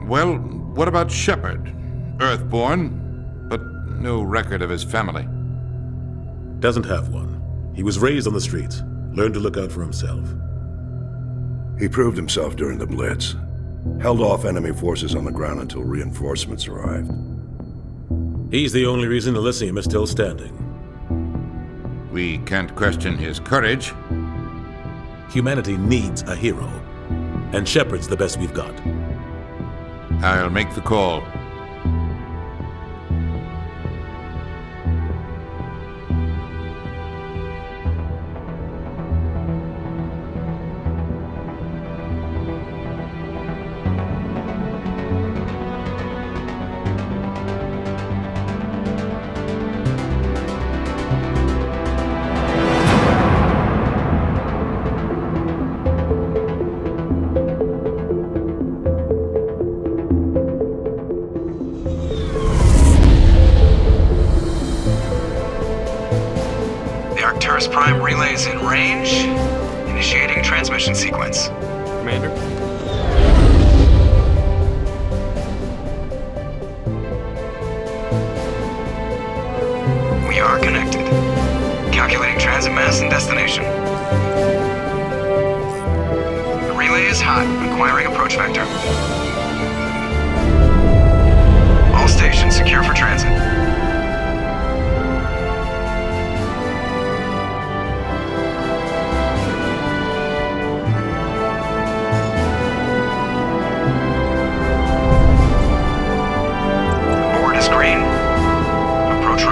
Well, what about Shepard? Earthborn, but no record of his family. Doesn't have one. He was raised on the streets, learned to look out for himself. He proved himself during the Blitz. Held off enemy forces on the ground until reinforcements arrived. He's the only reason Elysium is still standing. We can't question his courage. Humanity needs a hero, and Shepard's the best we've got. I'll make the call. Prime relay is in range. Initiating transmission sequence. Commander? We are connected. Calculating transit mass and destination. The relay is hot, requiring approach vector. All stations secure for transit.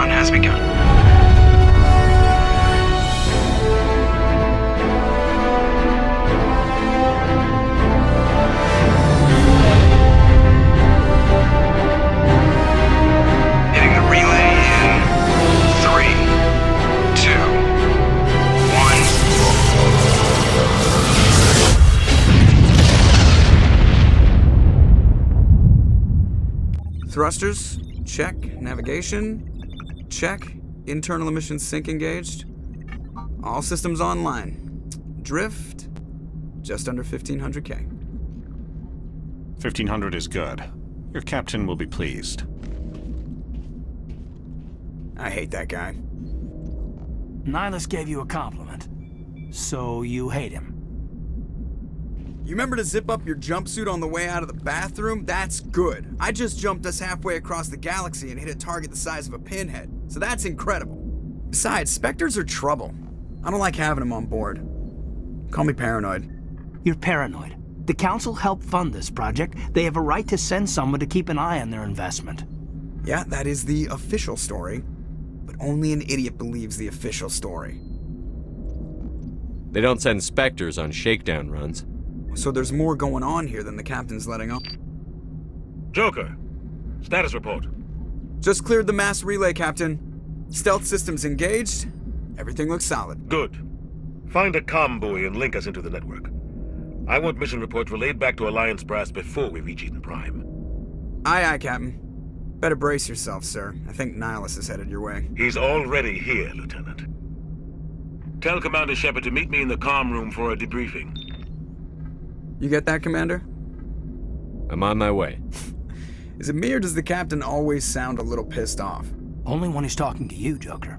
Has begun. Hitting the relay in 3, 2, 1. Thrusters, check. Navigation, check. Internal emissions sync engaged. All systems online. Drift, just under 1,500K. 1,500 is good. Your captain will be pleased. I hate that guy. Nihilus gave you a compliment, so you hate him. You remember to zip up your jumpsuit on the way out of the bathroom? That's good. I just jumped us halfway across the galaxy and hit a target the size of a pinhead, so that's incredible. Besides, Spectres are trouble. I don't like having them on board. Call me paranoid. You're paranoid. The Council helped fund this project. They have a right to send someone to keep an eye on their investment. Yeah, that is the official story. But only an idiot believes the official story. They don't send Spectres on shakedown runs. So there's more going on here than the captain's letting on. Joker, status report. Just cleared the mass relay, Captain. Stealth systems engaged. Everything looks solid. Good. Find a comm buoy and link us into the network. I want mission reports relayed back to Alliance brass before we reach Eden Prime. Aye, aye, Captain. Better brace yourself, sir. I think Nihilus is headed your way. He's already here, Lieutenant. Tell Commander Shepard to meet me in the comm room for a debriefing. You get that, Commander? I'm on my way. Is it me or does the Captain always sound a little pissed off? Only when he's talking to you, Joker.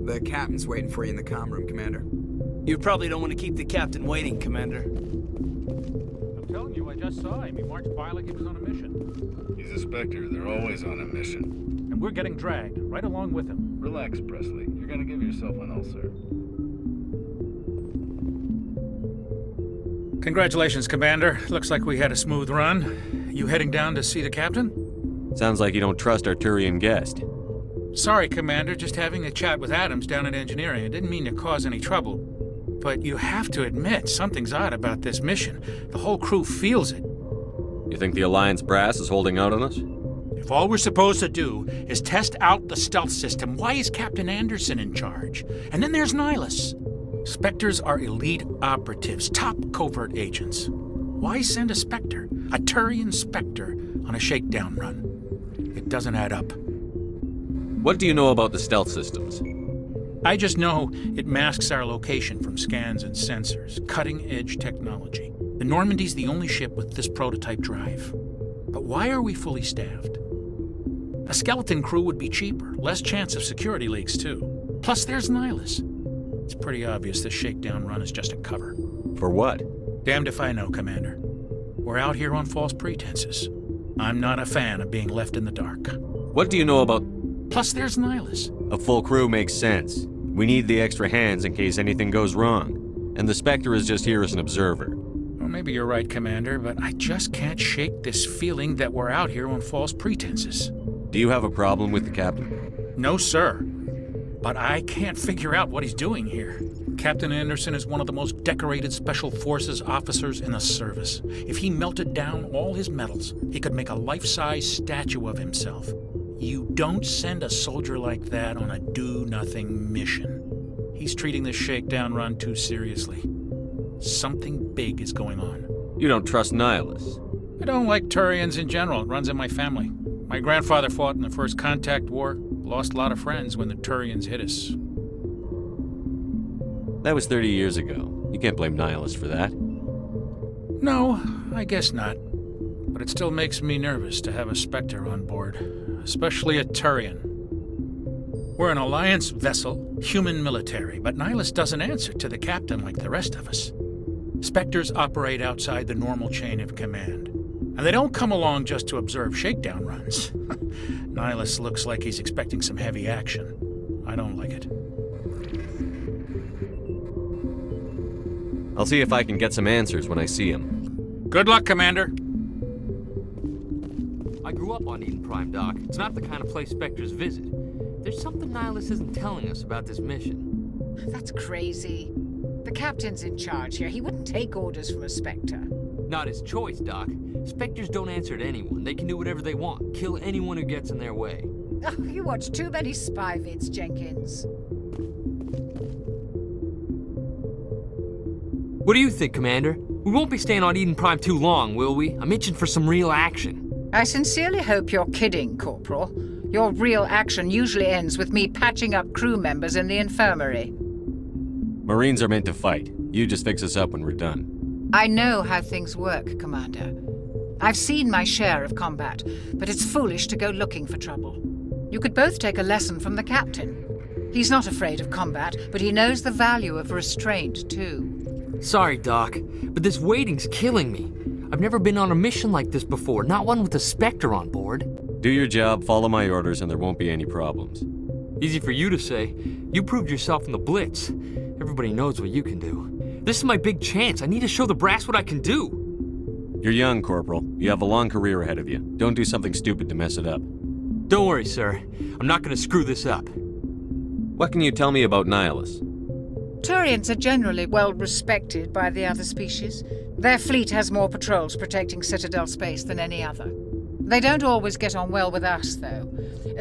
The Captain's waiting for you in the comm room, Commander. You probably don't want to keep the Captain waiting, Commander. I'm telling you, I just saw him. He marched by like he was on a mission. He's a Spectre. They're always on a mission. And we're getting dragged, right along with him. Relax, Presley. You're gonna give yourself an ulcer. Congratulations, Commander. Looks like we had a smooth run. You heading down to see the Captain? Sounds like you don't trust Arturian guest. Sorry, Commander. Just having a chat with Adams down at engineering. I didn't mean to cause any trouble. But you have to admit, something's odd about this mission. The whole crew feels it. You think the Alliance brass is holding out on us? If all we're supposed to do is test out the stealth system, why is Captain Anderson in charge? And then there's Nihilus. Spectres are elite operatives, top covert agents. Why send a Spectre, a Turian Spectre, on a shakedown run? It doesn't add up. What do you know about the stealth systems? I just know it masks our location from scans and sensors. Cutting-edge technology. The Normandy's the only ship with this prototype drive. But why are we fully staffed? A skeleton crew would be cheaper, less chance of security leaks too. Plus there's Nihilus. It's pretty obvious this shakedown run is just a cover. For what? Damned if I know, Commander. We're out here on false pretenses. I'm not a fan of being left in the dark. What do you know about... Plus there's Nihilus. A full crew makes sense. We need the extra hands in case anything goes wrong. And the Spectre is just here as an observer. Well, maybe you're right, Commander, but I just can't shake this feeling that we're out here on false pretenses. Do you have a problem with the captain? No, sir. But I can't figure out what he's doing here. Captain Anderson is one of the most decorated Special Forces officers in the service. If he melted down all his medals, he could make a life-size statue of himself. You don't send a soldier like that on a do-nothing mission. He's treating this shakedown run too seriously. Something big is going on. You don't trust Nihilus? I don't like Turians in general. It runs in my family. My grandfather fought in the First Contact War. Lost a lot of friends when the Turians hit us. That was 30 years ago. You can't blame Nihilus for that. No, I guess not. But it still makes me nervous to have a Spectre on board, especially a Turian. We're an Alliance vessel, human military, but Nihilus doesn't answer to the captain like the rest of us. Spectres operate outside the normal chain of command. And they don't come along just to observe shakedown runs. Nihilus looks like he's expecting some heavy action. I don't like it. I'll see if I can get some answers when I see him. Good luck, Commander. I grew up on Eden Prime, Doc. It's not the kind of place Spectres visit. There's something Nihilus isn't telling us about this mission. That's crazy. The captain's in charge here. He wouldn't take orders from a Spectre. Not his choice, Doc. Spectres don't answer to anyone. They can do whatever they want. Kill anyone who gets in their way. Oh, you watch too many spy vids, Jenkins. What do you think, Commander? We won't be staying on Eden Prime too long, will we? I'm itching for some real action. I sincerely hope you're kidding, Corporal. Your real action usually ends with me patching up crew members in the infirmary. Marines are meant to fight. You just fix us up when we're done. I know how things work, Commander. I've seen my share of combat, but it's foolish to go looking for trouble. You could both take a lesson from the captain. He's not afraid of combat, but he knows the value of restraint, too. Sorry, Doc, but this waiting's killing me. I've never been on a mission like this before, not one with a Spectre on board. Do your job, follow my orders, and there won't be any problems. Easy for you to say. You proved yourself in the Blitz. Everybody knows what you can do. This is my big chance. I need to show the brass what I can do. You're young, Corporal. You have a long career ahead of you. Don't do something stupid to mess it up. Don't worry, sir. I'm not going to screw this up. What can you tell me about Nihilus? Turians are generally well respected by the other species. Their fleet has more patrols protecting Citadel space than any other. They don't always get on well with us, though.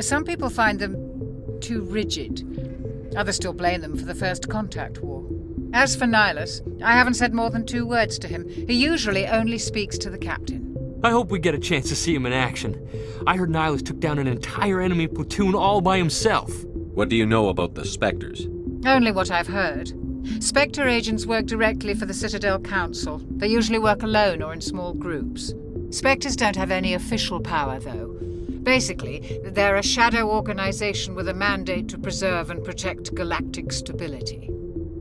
Some people find them too rigid. Others still blame them for the First Contact War. As for Nihilus, I haven't said more than 2 words to him. He usually only speaks to the captain. I hope we get a chance to see him in action. I heard Nihilus took down an entire enemy platoon all by himself. What do you know about the Spectres? Only what I've heard. Spectre agents work directly for the Citadel Council. They usually work alone or in small groups. Spectres don't have any official power, though. Basically, they're a shadow organization with a mandate to preserve and protect galactic stability.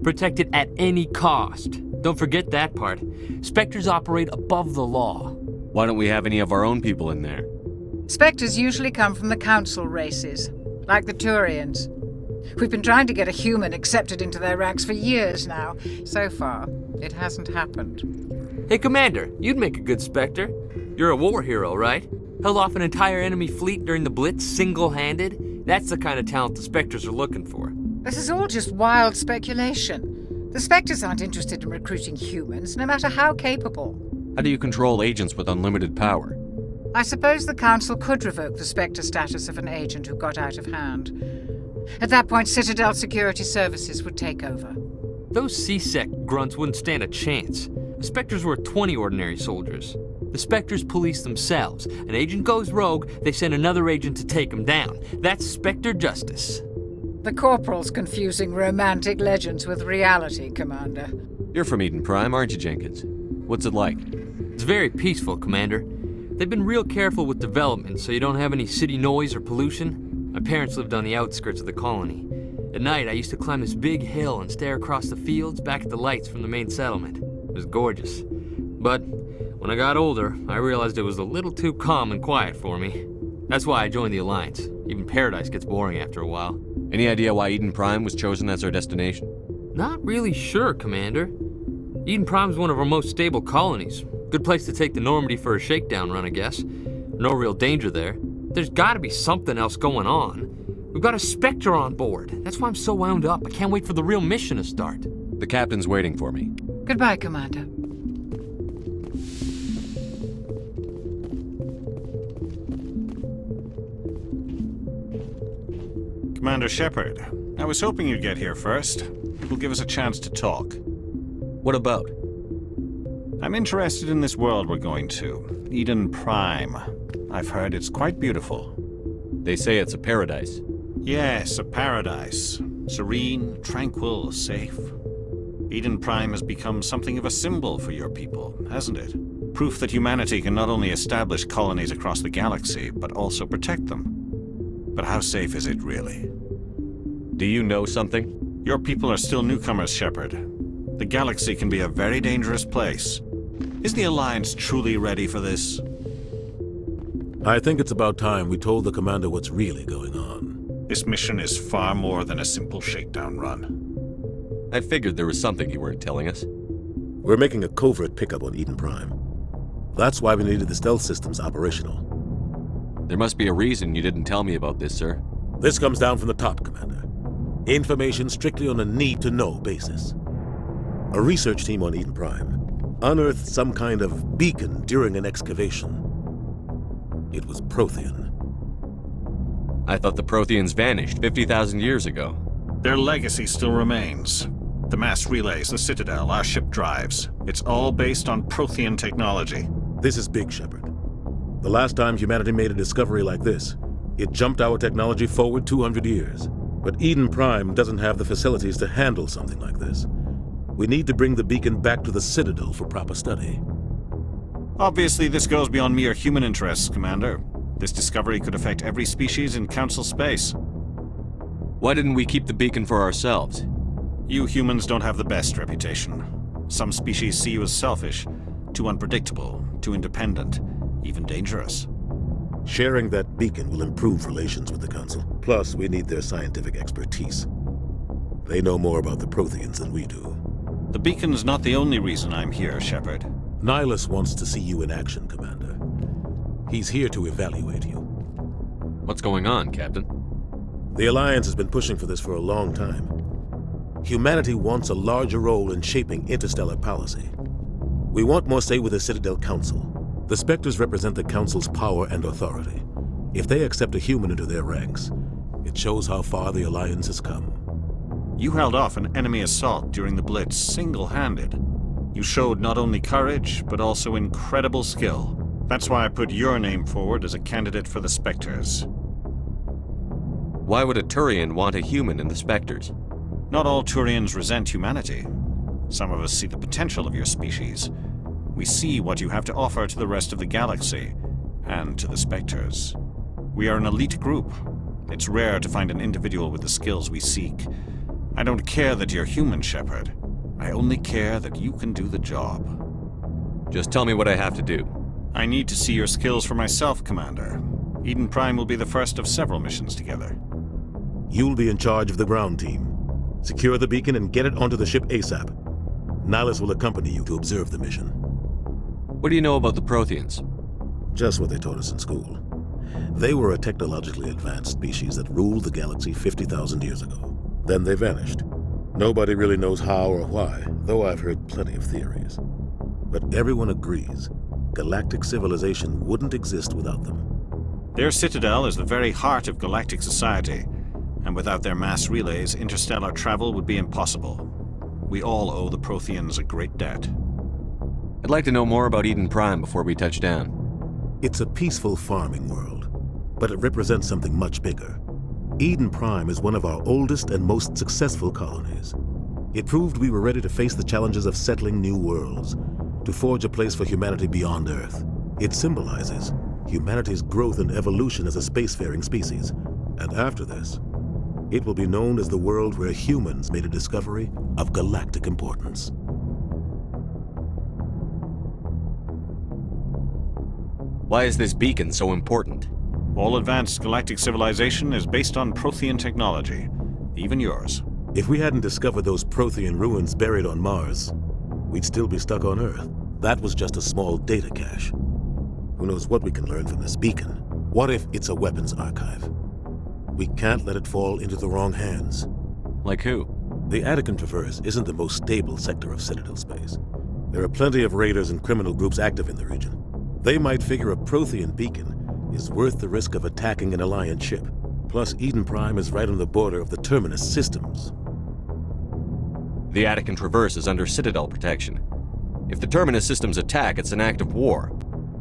Protect it at any cost. Don't forget that part. Spectres operate above the law. Why don't we have any of our own people in there? Spectres usually come from the Council races, like the Turians. We've been trying to get a human accepted into their ranks for years now. So far, it hasn't happened. Hey, Commander, you'd make a good Spectre. You're a war hero, right? Held off an entire enemy fleet during the Blitz single-handed? That's the kind of talent the Spectres are looking for. This is all just wild speculation. The Spectres aren't interested in recruiting humans, no matter how capable. How do you control agents with unlimited power? I suppose the Council could revoke the Spectre status of an agent who got out of hand. At that point, Citadel Security Services would take over. Those C-Sec grunts wouldn't stand a chance. The Spectres were 20 ordinary soldiers. The Spectres police themselves. An agent goes rogue, they send another agent to take him down. That's Spectre justice. The Corporal's confusing romantic legends with reality, Commander. You're from Eden Prime, aren't you, Jenkins? What's it like? It's very peaceful, Commander. They've been real careful with development so you don't have any city noise or pollution. My parents lived on the outskirts of the colony. At night, I used to climb this big hill and stare across the fields back at the lights from the main settlement. It was gorgeous. But when I got older, I realized it was a little too calm and quiet for me. That's why I joined the Alliance. Even Paradise gets boring after a while. Any idea why Eden Prime was chosen as our destination? Not really sure, Commander. Eden Prime's one of our most stable colonies. Good place to take the Normandy for a shakedown run, I guess. No real danger there. There's gotta be something else going on. We've got a Spectre on board. That's why I'm so wound up. I can't wait for the real mission to start. The captain's waiting for me. Goodbye, Commander. Commander Shepard, I was hoping you'd get here first. It will give us a chance to talk. What about? I'm interested in this world we're going to, Eden Prime. I've heard it's quite beautiful. They say it's a paradise. Yes, a paradise. Serene, tranquil, safe. Eden Prime has become something of a symbol for your people, hasn't it? Proof that humanity can not only establish colonies across the galaxy, but also protect them. But how safe is it, really? Do you know something? Your people are still newcomers, Shepard. The galaxy can be a very dangerous place. Is the Alliance truly ready for this? I think it's about time we told the Commander what's really going on. This mission is far more than a simple shakedown run. I figured there was something you weren't telling us. We're making a covert pickup on Eden Prime. That's why we needed the stealth systems operational. There must be a reason you didn't tell me about this, sir. This comes down from the top, Commander. Information strictly on a need-to-know basis. A research team on Eden Prime unearthed some kind of beacon during an excavation. It was Prothean. I thought the Protheans vanished 50,000 years ago. Their legacy still remains. The mass relays, the Citadel, our ship drives. It's all based on Prothean technology. This is big, Shepard. The last time humanity made a discovery like this, it jumped our technology forward 200 years. But Eden Prime doesn't have the facilities to handle something like this. We need to bring the beacon back to the Citadel for proper study. Obviously, this goes beyond mere human interests, Commander. This discovery could affect every species in Council space. Why didn't we keep the beacon for ourselves? You humans don't have the best reputation. Some species see you as selfish, too unpredictable, too independent, even dangerous. Sharing that beacon will improve relations with the Council. Plus, we need their scientific expertise. They know more about the Protheans than we do. The beacon's not the only reason I'm here, Shepard. Nihilus wants to see you in action, Commander. He's here to evaluate you. What's going on, Captain? The Alliance has been pushing for this for a long time. Humanity wants a larger role in shaping interstellar policy. We want more say with the Citadel Council. The Spectres represent the Council's power and authority. If they accept a human into their ranks, it shows how far the Alliance has come. You held off an enemy assault during the Blitz single-handed. You showed not only courage, but also incredible skill. That's why I put your name forward as a candidate for the Spectres. Why would a Turian want a human in the Spectres? Not all Turians resent humanity. Some of us see the potential of your species. We see what you have to offer to the rest of the galaxy, and to the Spectres. We are an elite group. It's rare to find an individual with the skills we seek. I don't care that you're human, Shepard. I only care that you can do the job. Just tell me what I have to do. I need to see your skills for myself, Commander. Eden Prime will be the first of several missions together. You'll be in charge of the ground team. Secure the beacon and get it onto the ship ASAP. Nihilus will accompany you to observe the mission. What do you know about the Protheans? Just what they taught us in school. They were a technologically advanced species that ruled the galaxy 50,000 years ago. Then they vanished. Nobody really knows how or why, though I've heard plenty of theories. But everyone agrees, galactic civilization wouldn't exist without them. Their Citadel is the very heart of galactic society, and without their mass relays, interstellar travel would be impossible. We all owe the Protheans a great debt. I'd like to know more about Eden Prime before we touch down. It's a peaceful farming world, but it represents something much bigger. Eden Prime is one of our oldest and most successful colonies. It proved we were ready to face the challenges of settling new worlds, to forge a place for humanity beyond Earth. It symbolizes humanity's growth and evolution as a spacefaring species. And after this, it will be known as the world where humans made a discovery of galactic importance. Why is this beacon so important? All advanced galactic civilization is based on Prothean technology, even yours. If we hadn't discovered those Prothean ruins buried on Mars, we'd still be stuck on Earth. That was just a small data cache. Who knows what we can learn from this beacon? What if it's a weapons archive? We can't let it fall into the wrong hands. Like who? The Attican Traverse isn't the most stable sector of Citadel space. There are plenty of raiders and criminal groups active in the region. They might figure a Prothean beacon is worth the risk of attacking an Alliance ship. Plus, Eden Prime is right on the border of the Terminus systems. The Attican Traverse is under Citadel protection. If the Terminus systems attack, it's an act of war.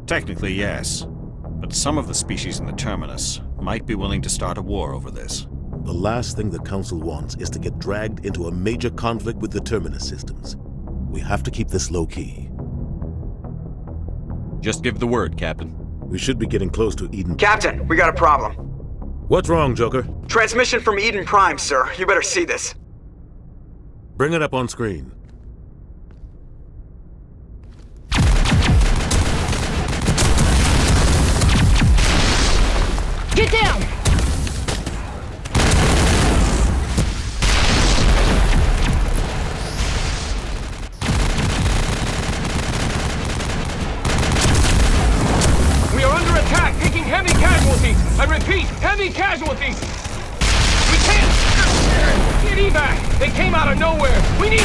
Technically, yes. But some of the species in the Terminus might be willing to start a war over this. The last thing the Council wants is to get dragged into a major conflict with the Terminus systems. We have to keep this low-key. Just give the word, Captain. We should be getting close to Eden. Captain, we got a problem. What's wrong, Joker? Transmission from Eden Prime, sir. You better see this. Bring it up on screen. Get down! We are under attack, taking heavy casualties. I repeat, heavy casualties. We can't get evac. They came out of nowhere. We need...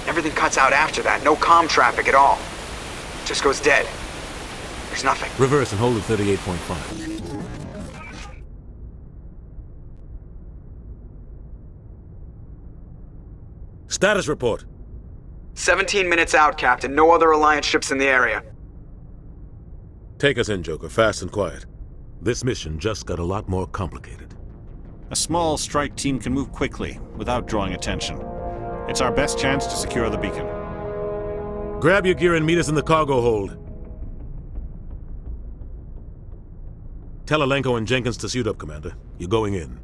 Everything cuts out after that. No comm traffic at all. Just goes dead. There's nothing. Reverse and hold at 38.5. Status report. 17 minutes out, Captain. No other Alliance ships in the area. Take us in, Joker, fast and quiet. This mission just got a lot more complicated. A small strike team can move quickly, without drawing attention. It's our best chance to secure the beacon. Grab your gear and meet us in the cargo hold. Tell Alenko and Jenkins to suit up, Commander. You're going in.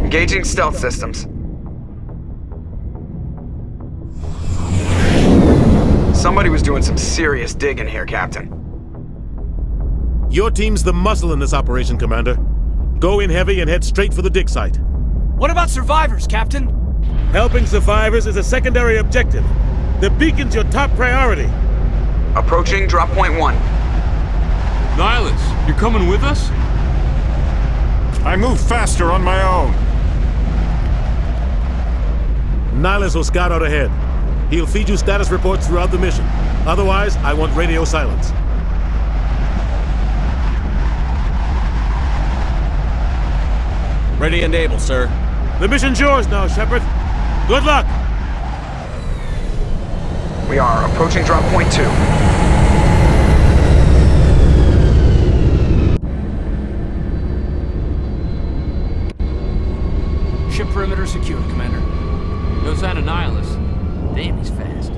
Engaging stealth systems. Somebody was doing some serious digging here, Captain. Your team's the muscle in this operation, Commander. Go in heavy and head straight for the dig site. What about survivors, Captain? Helping survivors is a secondary objective. The beacon's your top priority. Approaching drop point 1. Nihilus, you coming with us? I move faster on my own. Nihilus will scout out ahead. He'll feed you status reports throughout the mission. Otherwise, I want radio silence. Ready and able, sir. The mission's yours now, Shepard. Good luck! We are approaching drop point 2. Ship perimeter secured, Commander. No sign of Nihilus. Damn, he's fast.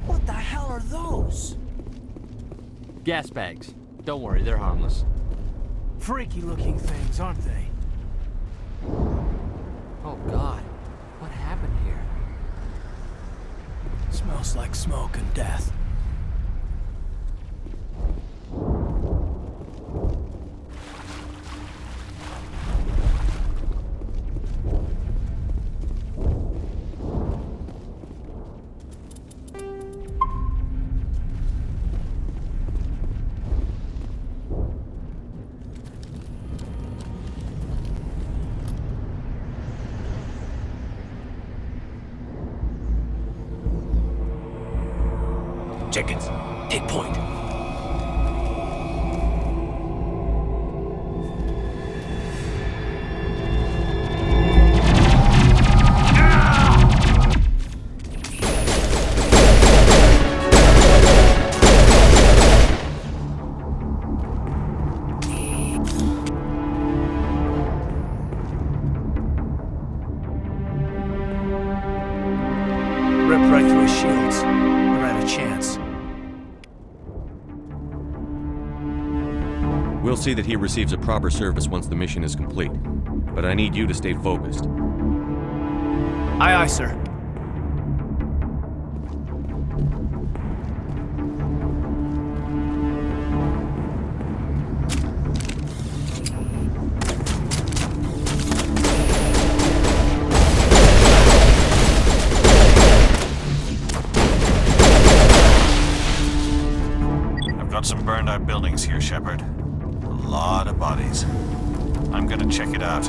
What the hell are those? Gas bags. Don't worry, they're harmless. Freaky looking things, aren't they? Oh God, what happened here? Smells like smoke and death. Jenkins, take point. Ripped right through his shields. Never had a chance. We'll see that he receives a proper service once the mission is complete. But I need you to stay focused. Aye, aye, sir. I've got some burned out buildings here, Shepard. A lot of bodies. I'm gonna check it out.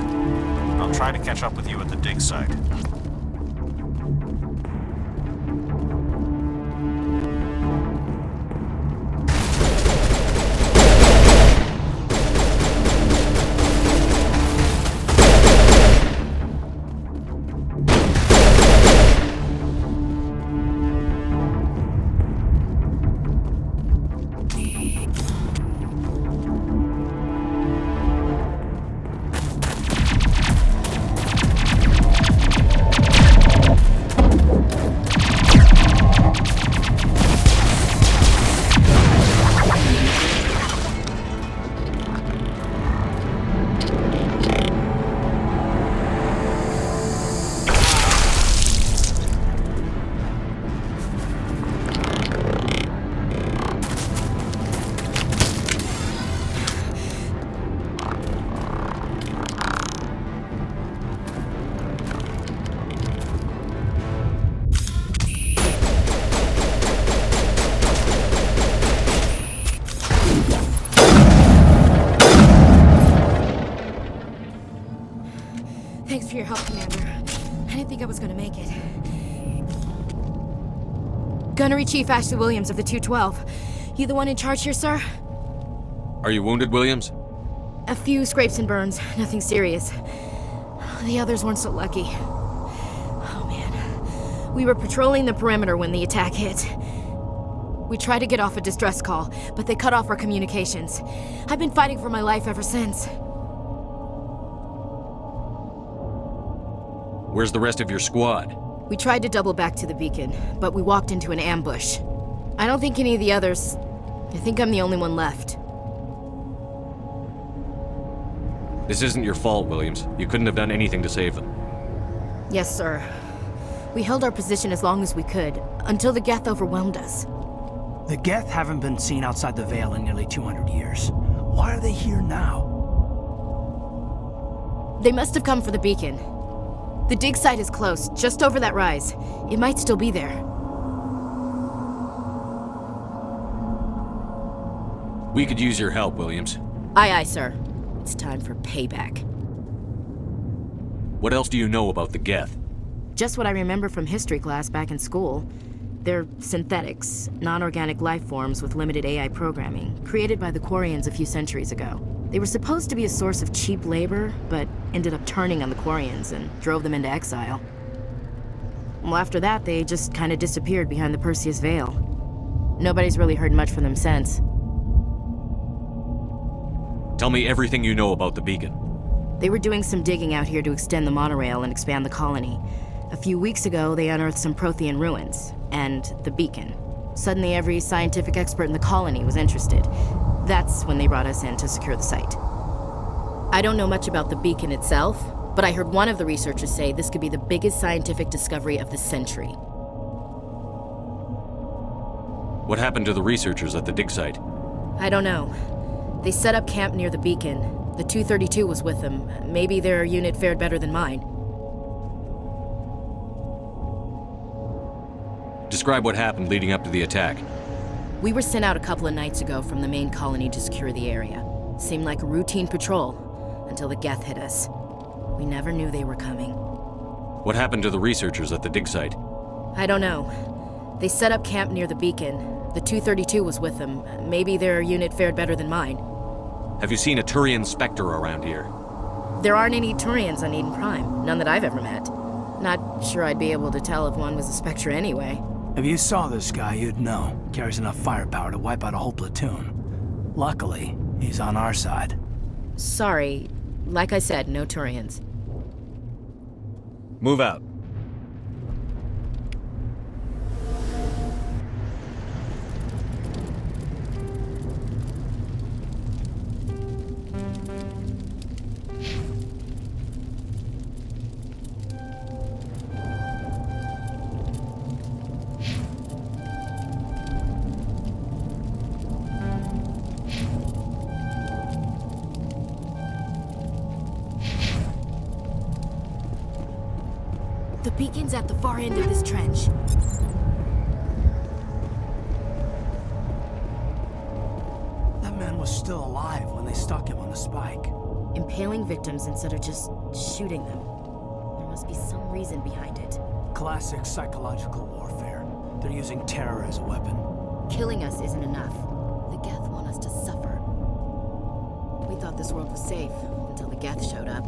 I'll try to catch up with you at the dig site. Thanks for your help, Commander. I didn't think I was gonna make it. Gunnery Chief Ashley Williams of the 212. You the one in charge here, sir? Are you wounded, Williams? A few scrapes and burns, nothing serious. The others weren't so lucky. Oh man. We were patrolling the perimeter when the attack hit. We tried to get off a distress call, but they cut off our communications. I've been fighting for my life ever since. Where's the rest of your squad? We tried to double back to the beacon, but we walked into an ambush. I don't think any of the others... I think I'm the only one left. This isn't your fault, Williams. You couldn't have done anything to save them. Yes, sir. We held our position as long as we could, until the geth overwhelmed us. The geth haven't been seen outside the Veil in nearly 200 years. Why are they here now? They must have come for the beacon. The dig site is close, just over that rise. It might still be there. We could use your help, Williams. Aye, aye, sir. It's time for payback. What else do you know about the geth? Just what I remember from history class back in school. They're synthetics, non-organic life forms with limited AI programming, created by the Quarians a few centuries ago. They were supposed to be a source of cheap labor, but ended up turning on the Quarians and drove them into exile. Well, after that, they just kind of disappeared behind the Perseus Veil. Nobody's really heard much from them since. Tell me everything you know about the beacon. They were doing some digging out here to extend the monorail and expand the colony. A few weeks ago, they unearthed some Prothean ruins, and the beacon. Suddenly, every scientific expert in the colony was interested. That's when they brought us in to secure the site. I don't know much about the beacon itself, but I heard one of the researchers say this could be the biggest scientific discovery of the century. What happened to the researchers at the dig site? I don't know. They set up camp near the beacon. The 232 was with them. Maybe their unit fared better than mine. Describe what happened leading up to the attack. We were sent out a couple of nights ago from the main colony to secure the area. Seemed like a routine patrol, until the geth hit us. We never knew they were coming. What happened to the researchers at the dig site? I don't know. They set up camp near the beacon. The The 232 was with them. Maybe their unit fared better than mine. Have you seen a Turian Spectre around here? There aren't any Turians on Eden Prime. None that I've ever met. Not sure I'd be able to tell if one was a Spectre anyway. If you saw this guy, you'd know. Carries enough firepower to wipe out a whole platoon. Luckily, he's on our side. Sorry. Like I said, no Turians. Move out. The beacon's at the far end of this trench. That man was still alive when they stuck him on the spike. Impaling victims instead of just shooting them. There must be some reason behind it. Classic psychological warfare. They're using terror as a weapon. Killing us isn't enough. The geth want us to suffer. We thought this world was safe until the geth showed up.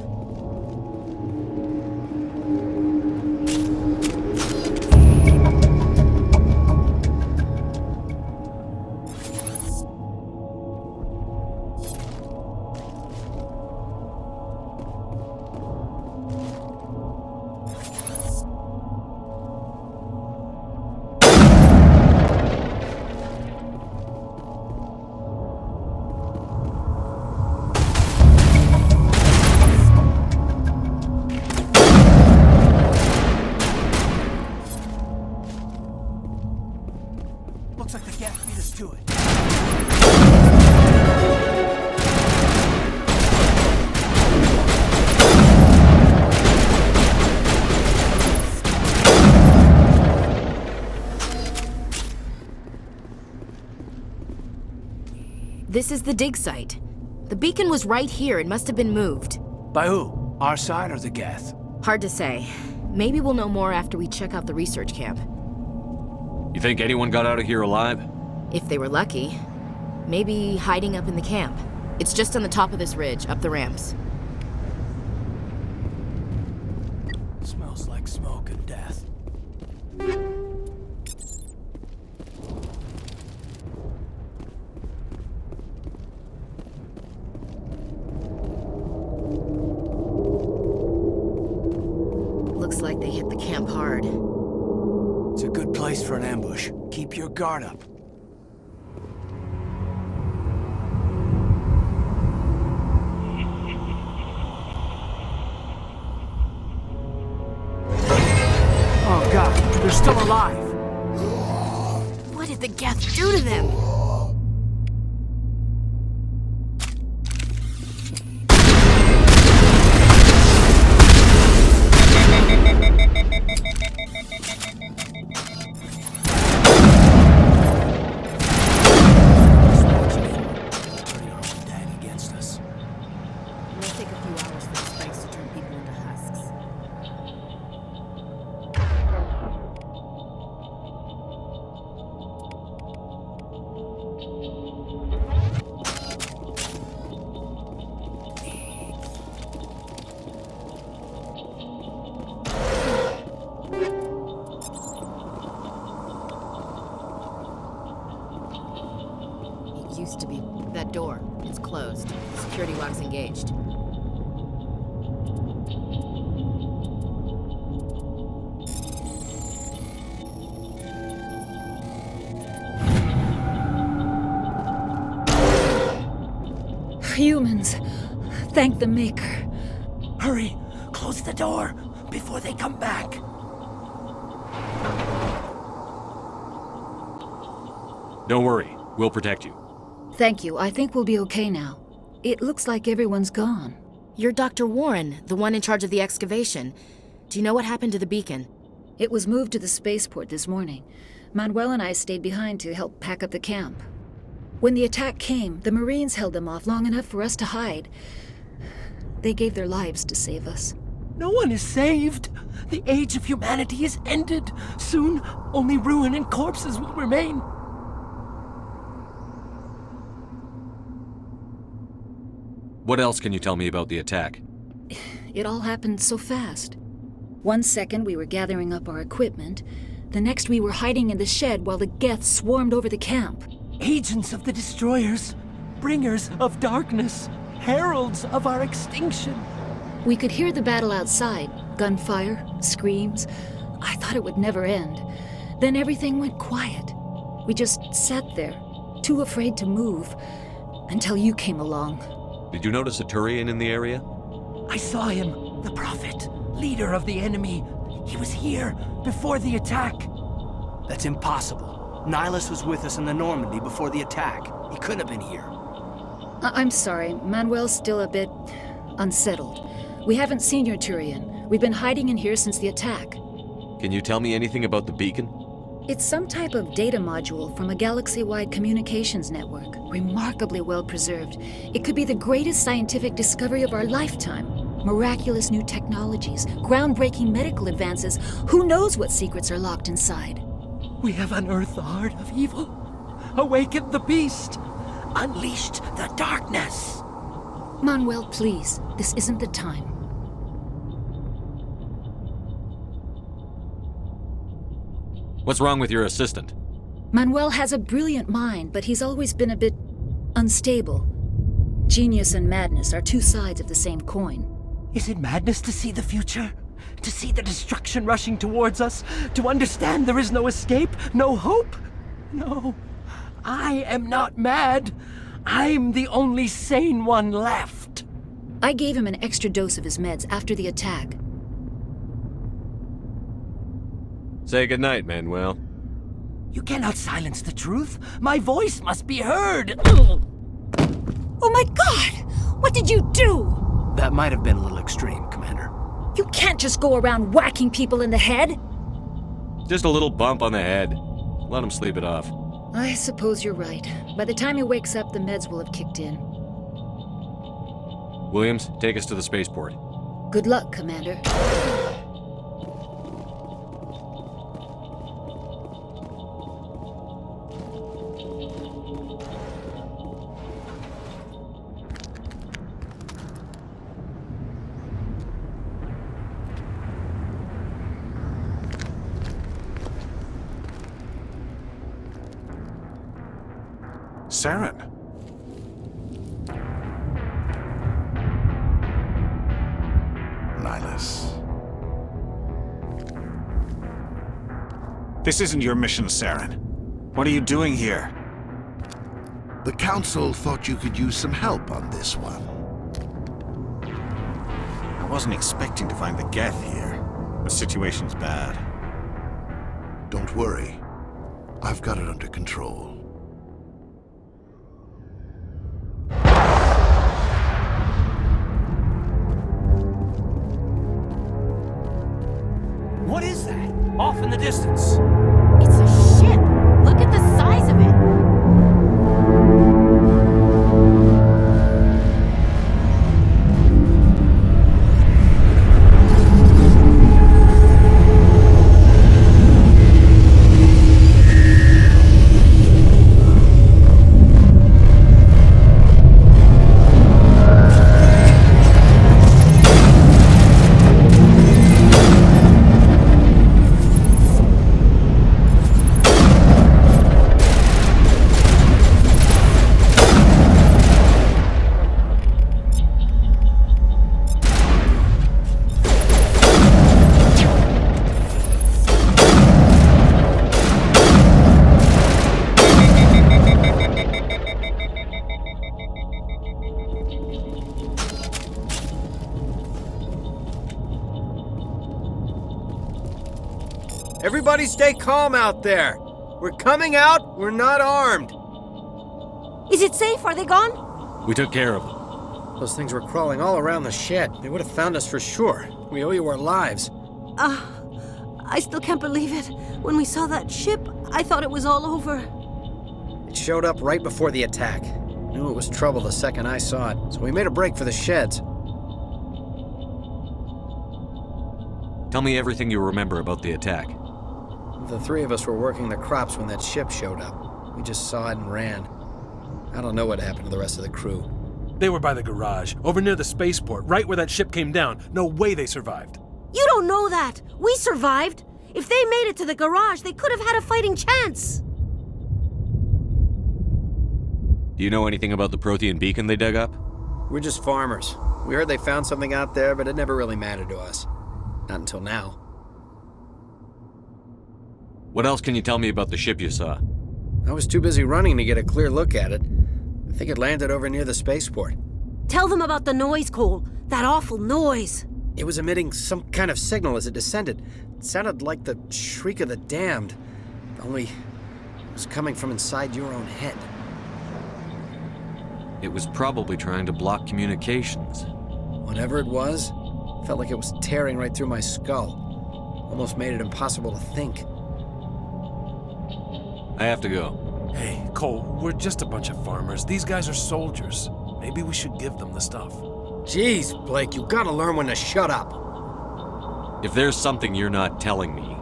Looks like the geth beat us to it. This is the dig site. The beacon was right here. It must have been moved. By who? Our side or the geth? Hard to say. Maybe we'll know more after we check out the research camp. You think anyone got out of here alive? If they were lucky. Maybe hiding up in the camp. It's just on the top of this ridge, up the ramps. Smells like smoke and death. Looks like they hit the camp hard. It's a good place for an ambush. Keep your guard up. Oh god, they're still alive! What did the geth do to them? Used to be. That door. It's closed. Security lock's engaged. Humans. Thank the Maker. Hurry! Close the door before they come back. Don't worry. We'll protect you. Thank you. I think we'll be okay now. It looks like everyone's gone. You're Dr. Warren, the one in charge of the excavation. Do you know what happened to the beacon? It was moved to the spaceport this morning. Manuel and I stayed behind to help pack up the camp. When the attack came, the Marines held them off long enough for us to hide. They gave their lives to save us. No one is saved. The age of humanity is ended. Soon, only ruin and corpses will remain. What else can you tell me about the attack? It all happened so fast. One second we were gathering up our equipment, the next we were hiding in the shed while the geth swarmed over the camp. Agents of the destroyers, bringers of darkness, heralds of our extinction. We could hear the battle outside, gunfire, screams. I thought it would never end. Then everything went quiet. We just sat there, too afraid to move, until you came along. Did you notice a Turian in the area? I saw him, the Prophet, leader of the enemy. He was here before the attack. That's impossible. Nihilus was with us in the Normandy before the attack. He couldn't have been here. I'm sorry, Manuel's still a bit unsettled. We haven't seen your Turian. We've been hiding in here since the attack. Can you tell me anything about the beacon? It's some type of data module from a galaxy-wide communications network, remarkably well preserved. It could be the greatest scientific discovery of our lifetime. Miraculous new technologies, groundbreaking medical advances. Who knows what secrets are locked inside? We have unearthed the heart of evil, awakened the beast, unleashed the darkness. Manuel, please, this isn't the time. What's wrong with your assistant? Manuel has a brilliant mind, but he's always been a bit unstable. Genius and madness are two sides of the same coin. Is it madness to see the future? To see the destruction rushing towards us? To understand there is no escape? No hope? No. I am not mad. I'm the only sane one left. I gave him an extra dose of his meds after the attack. Say goodnight, Manuel. You cannot silence the truth. My voice must be heard. Oh my God! What did you do? That might have been a little extreme, Commander. You can't just go around whacking people in the head. Just a little bump on the head. Let him sleep it off. I suppose you're right. By the time he wakes up, the meds will have kicked in. Williams, take us to the spaceport. Good luck, Commander. Saren. Nihilus. This isn't your mission, Saren. What are you doing here? The Council thought you could use some help on this one. I wasn't expecting to find the geth here. The situation's bad. Don't worry. I've got it under control. What is that? Off in the distance. It's a ship. Look at the size of it. Everybody stay calm out there. We're coming out, we're not armed. Is it safe? Are they gone? We took care of them. Those things were crawling all around the shed. They would have found us for sure. We owe you our lives. I still can't believe it. When we saw that ship, I thought it was all over. It showed up right before the attack. Knew it was trouble the second I saw it, so we made a break for the sheds. Tell me everything you remember about the attack. The three of us were working the crops when that ship showed up. We just saw it and ran. I don't know what happened to the rest of the crew. They were by the garage, over near the spaceport, right where that ship came down. No way they survived. You don't know that! We survived! If they made it to the garage, they could have had a fighting chance! Do you know anything about the Prothean beacon they dug up? We're just farmers. We heard they found something out there, but it never really mattered to us. Not until now. What else can you tell me about the ship you saw? I was too busy running to get a clear look at it. I think it landed over near the spaceport. Tell them about the noise, Cole. That awful noise. It was emitting some kind of signal as it descended. It sounded like the shriek of the damned. Only it was coming from inside your own head. It was probably trying to block communications. Whatever it was, felt like it was tearing right through my skull. Almost made it impossible to think. I have to go. Hey, Cole, we're just a bunch of farmers. These guys are soldiers. Maybe we should give them the stuff. Jeez, Blake, you gotta learn when to shut up. If there's something you're not telling me...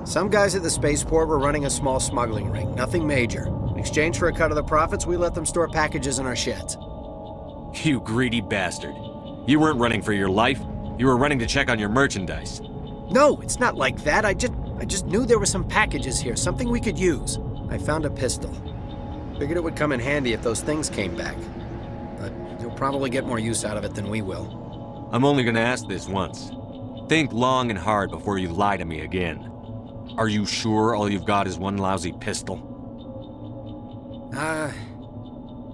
Some guys at the spaceport were running a small smuggling ring, nothing major. In exchange for a cut of the profits, we let them store packages in our sheds. You greedy bastard. You weren't running for your life. You were running to check on your merchandise. No, it's not like that. I just knew there were some packages here, something we could use. I found a pistol. Figured it would come in handy if those things came back. But you'll probably get more use out of it than we will. I'm only gonna ask this once. Think long and hard before you lie to me again. Are you sure all you've got is one lousy pistol?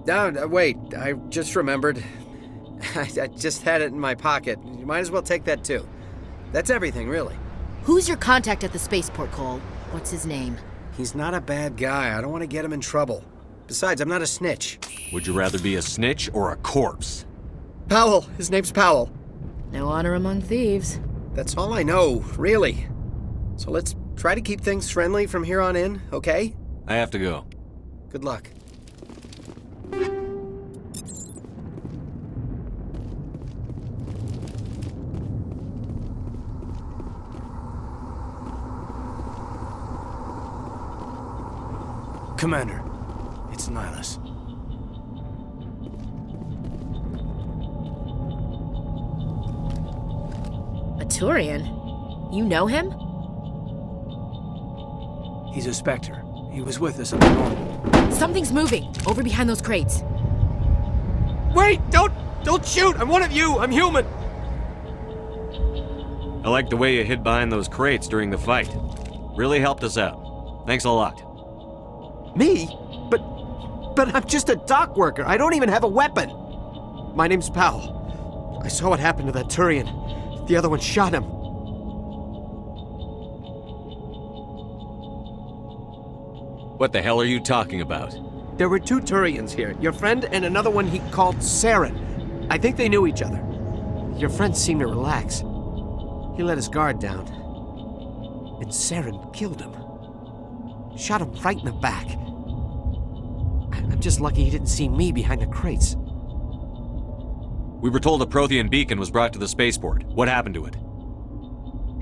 No, wait, I just remembered. I just had it in my pocket. You might as well take that too. That's everything, really. Who's your contact at the spaceport, Cole? What's his name? He's not a bad guy. I don't want to get him in trouble. Besides, I'm not a snitch. Would you rather be a snitch or a corpse? Powell. His name's Powell. No honor among thieves. That's all I know, really. So let's try to keep things friendly from here on in, okay? I have to go. Good luck. Commander, it's Nihilus. A Turian? You know him? He's a Spectre. He was with us at the Normandy. Something's moving, over behind those crates. Wait! Don't shoot! I'm one of you! I'm human! I like the way you hid behind those crates during the fight. Really helped us out. Thanks a lot. Me? But I'm just a dock worker. I don't even have a weapon. My name's Powell. I saw what happened to that Turian. The other one shot him. What the hell are you talking about? There were two Turians here. Your friend and another one he called Saren. I think they knew each other. Your friend seemed to relax. He let his guard down. And Saren killed him. Shot him right in the back. I'm just lucky he didn't see me behind the crates. We were told a Prothean beacon was brought to the spaceport. What happened to it?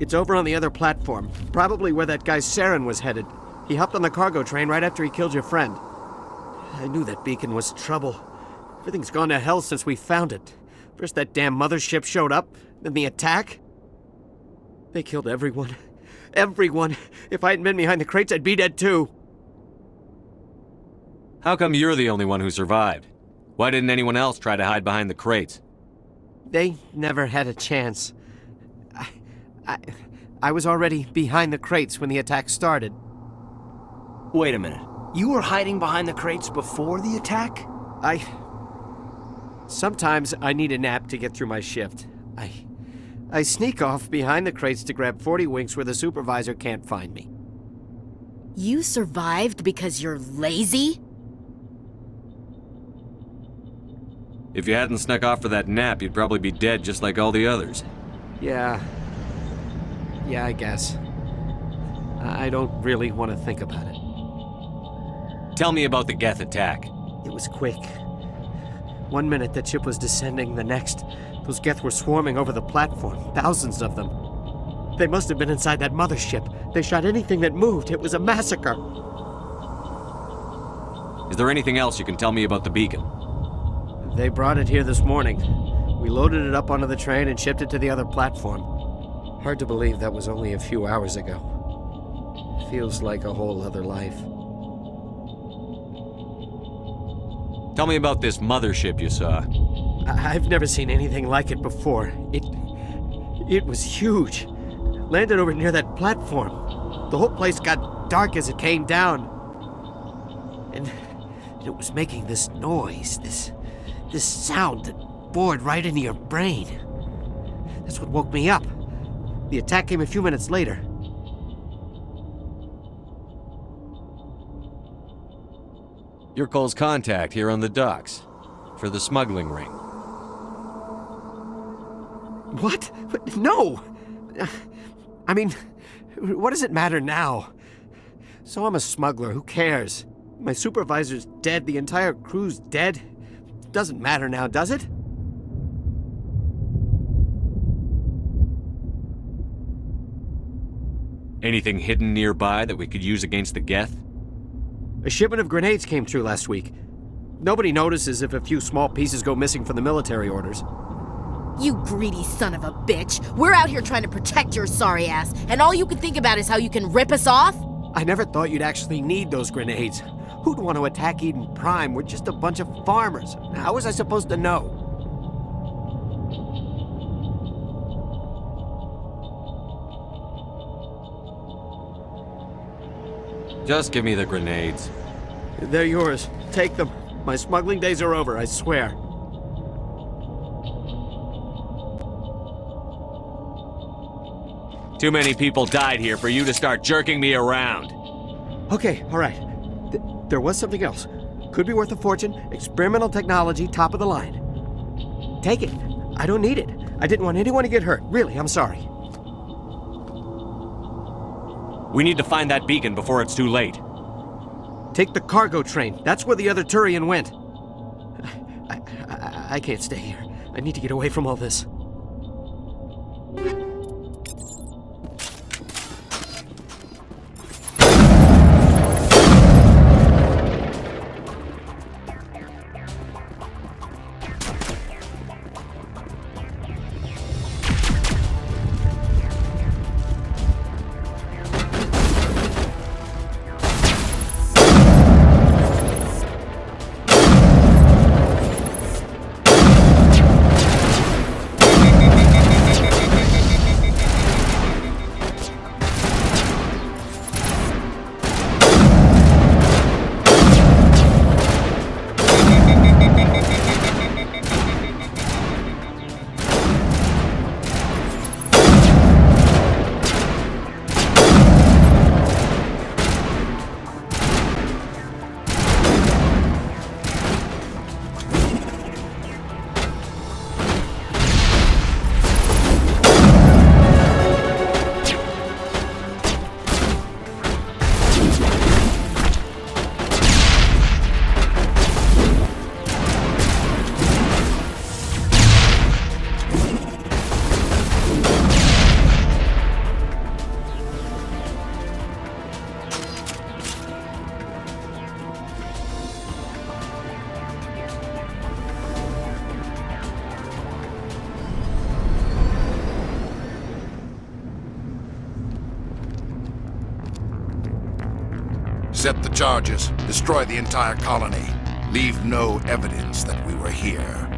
It's over on the other platform. Probably where that guy Saren was headed. He hopped on the cargo train right after he killed your friend. I knew that beacon was trouble. Everything's gone to hell since we found it. First that damn mothership showed up, then the attack. They killed everyone. Everyone. If I hadn't been behind the crates, I'd be dead too. How come you're the only one who survived? Why didn't anyone else try to hide behind the crates? They never had a chance. I was already behind the crates when the attack started. Wait a minute. You were hiding behind the crates before the attack? Sometimes I need a nap to get through my shift. I sneak off behind the crates to grab 40 winks where the supervisor can't find me. You survived because you're lazy? If you hadn't snuck off for that nap, you'd probably be dead just like all the others. Yeah, I guess. I don't really want to think about it. Tell me about the geth attack. It was quick. 1 minute the ship was descending, the next, those geth were swarming over the platform, thousands of them. They must have been inside that mothership. They shot anything that moved. It was a massacre. Is there anything else you can tell me about the beacon? They brought it here this morning. We loaded it up onto the train and shipped it to the other platform. Hard to believe that was only a few hours ago. Feels like a whole other life. Tell me about this mothership you saw. I've never seen anything like it before. It was huge. Landed over near that platform. The whole place got dark as it came down. And it was making this noise, this sound that bored right into your brain. That's what woke me up. The attack came a few minutes later. You're Cole's contact here on the docks for the smuggling ring. What? No! I mean, what does it matter now? So I'm a smuggler, who cares? My supervisor's dead, the entire crew's dead. Doesn't matter now, does it? Anything hidden nearby that we could use against the geth? A shipment of grenades came through last week. Nobody notices if a few small pieces go missing from the military orders. You greedy son of a bitch! We're out here trying to protect your sorry ass, and all you can think about is how you can rip us off? I never thought you'd actually need those grenades. Who'd want to attack Eden Prime? We're just a bunch of farmers. How was I supposed to know? Just give me the grenades. They're yours. Take them. My smuggling days are over, I swear. Too many people died here for you to start jerking me around. Okay, all right. There was something else. Could be worth a fortune. Experimental technology, top of the line. Take it. I don't need it. I didn't want anyone to get hurt. Really, I'm sorry. We need to find that beacon before it's too late. Take the cargo train. That's where the other Turian went. I can't stay here. I need to get away from all this. Set the charges. Destroy the entire colony. Leave no evidence that we were here.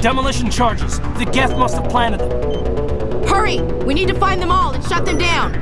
Demolition charges. The geth must have planted them. Hurry! We need to find them all and shut them down.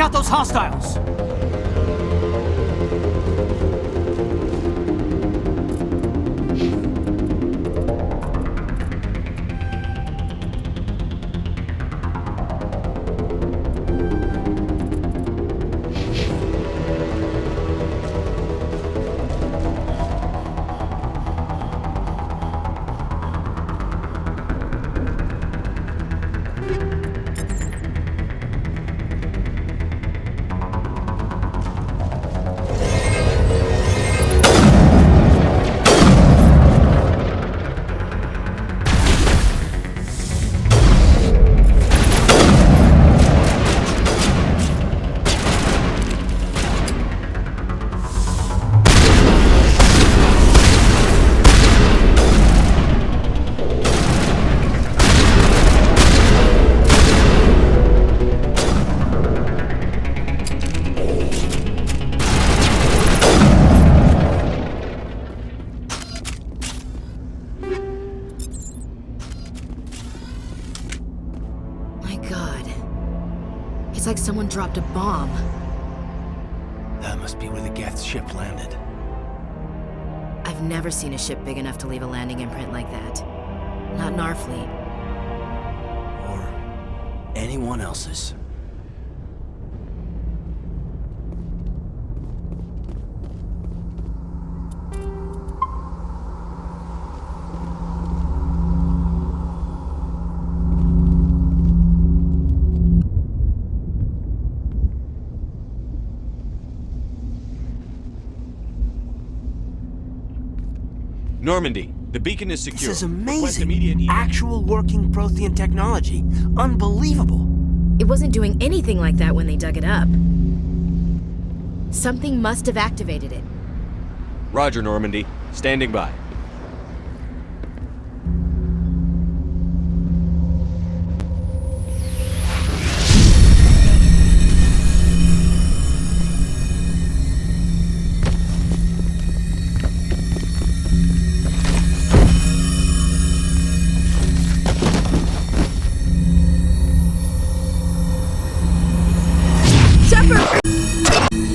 out those hostiles! Like someone dropped a bomb. That must be where the geth ship landed. I've never seen a ship big enough to leave a landing imprint like that. Not in our fleet. Or anyone else's. Normandy, the beacon is secure. This is amazing. Actual working Prothean technology. Unbelievable. It wasn't doing anything like that when they dug it up. Something must have activated it. Roger, Normandy. Standing by.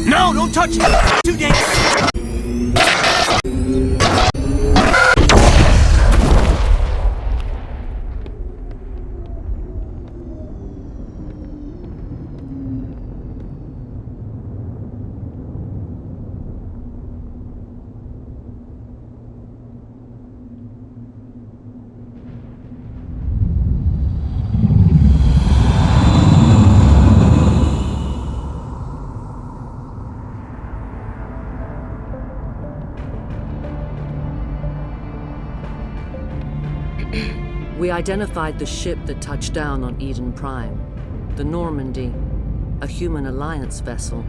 No, don't touch it! Too dangerous! We identified the ship that touched down on Eden Prime. The Normandy, a human alliance vessel.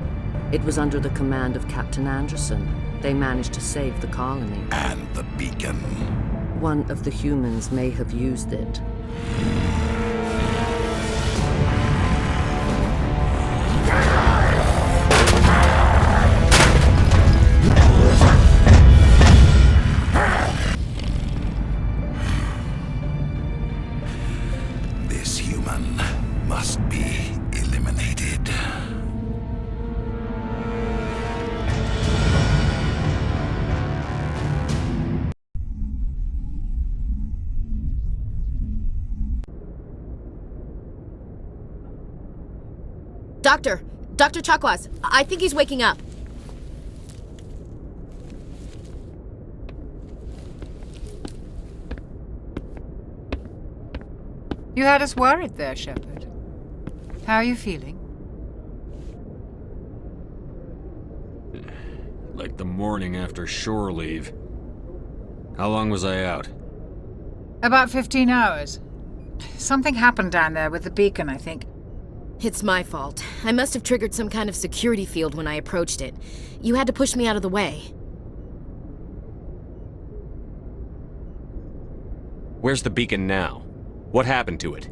It was under the command of Captain Anderson. They managed to save the colony. And the beacon. One of the humans may have used it. Dr. Chakwas, I think he's waking up. You had us worried there, Shepard. How are you feeling? Like the morning after shore leave. How long was I out? About 15 hours. Something happened down there with the beacon, I think. It's my fault. I must have triggered some kind of security field when I approached it. You had to push me out of the way. Where's the beacon now? What happened to it?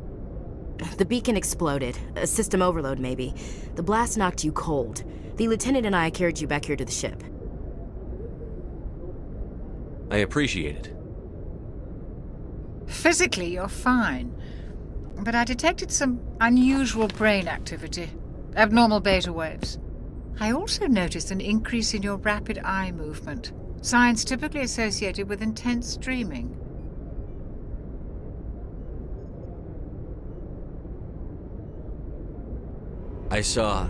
The beacon exploded. A system overload, maybe. The blast knocked you cold. The lieutenant and I carried you back here to the ship. I appreciate it. Physically, you're fine. But I detected some unusual brain activity. Abnormal beta waves. I also noticed an increase in your rapid eye movement. Signs typically associated with intense dreaming. I saw...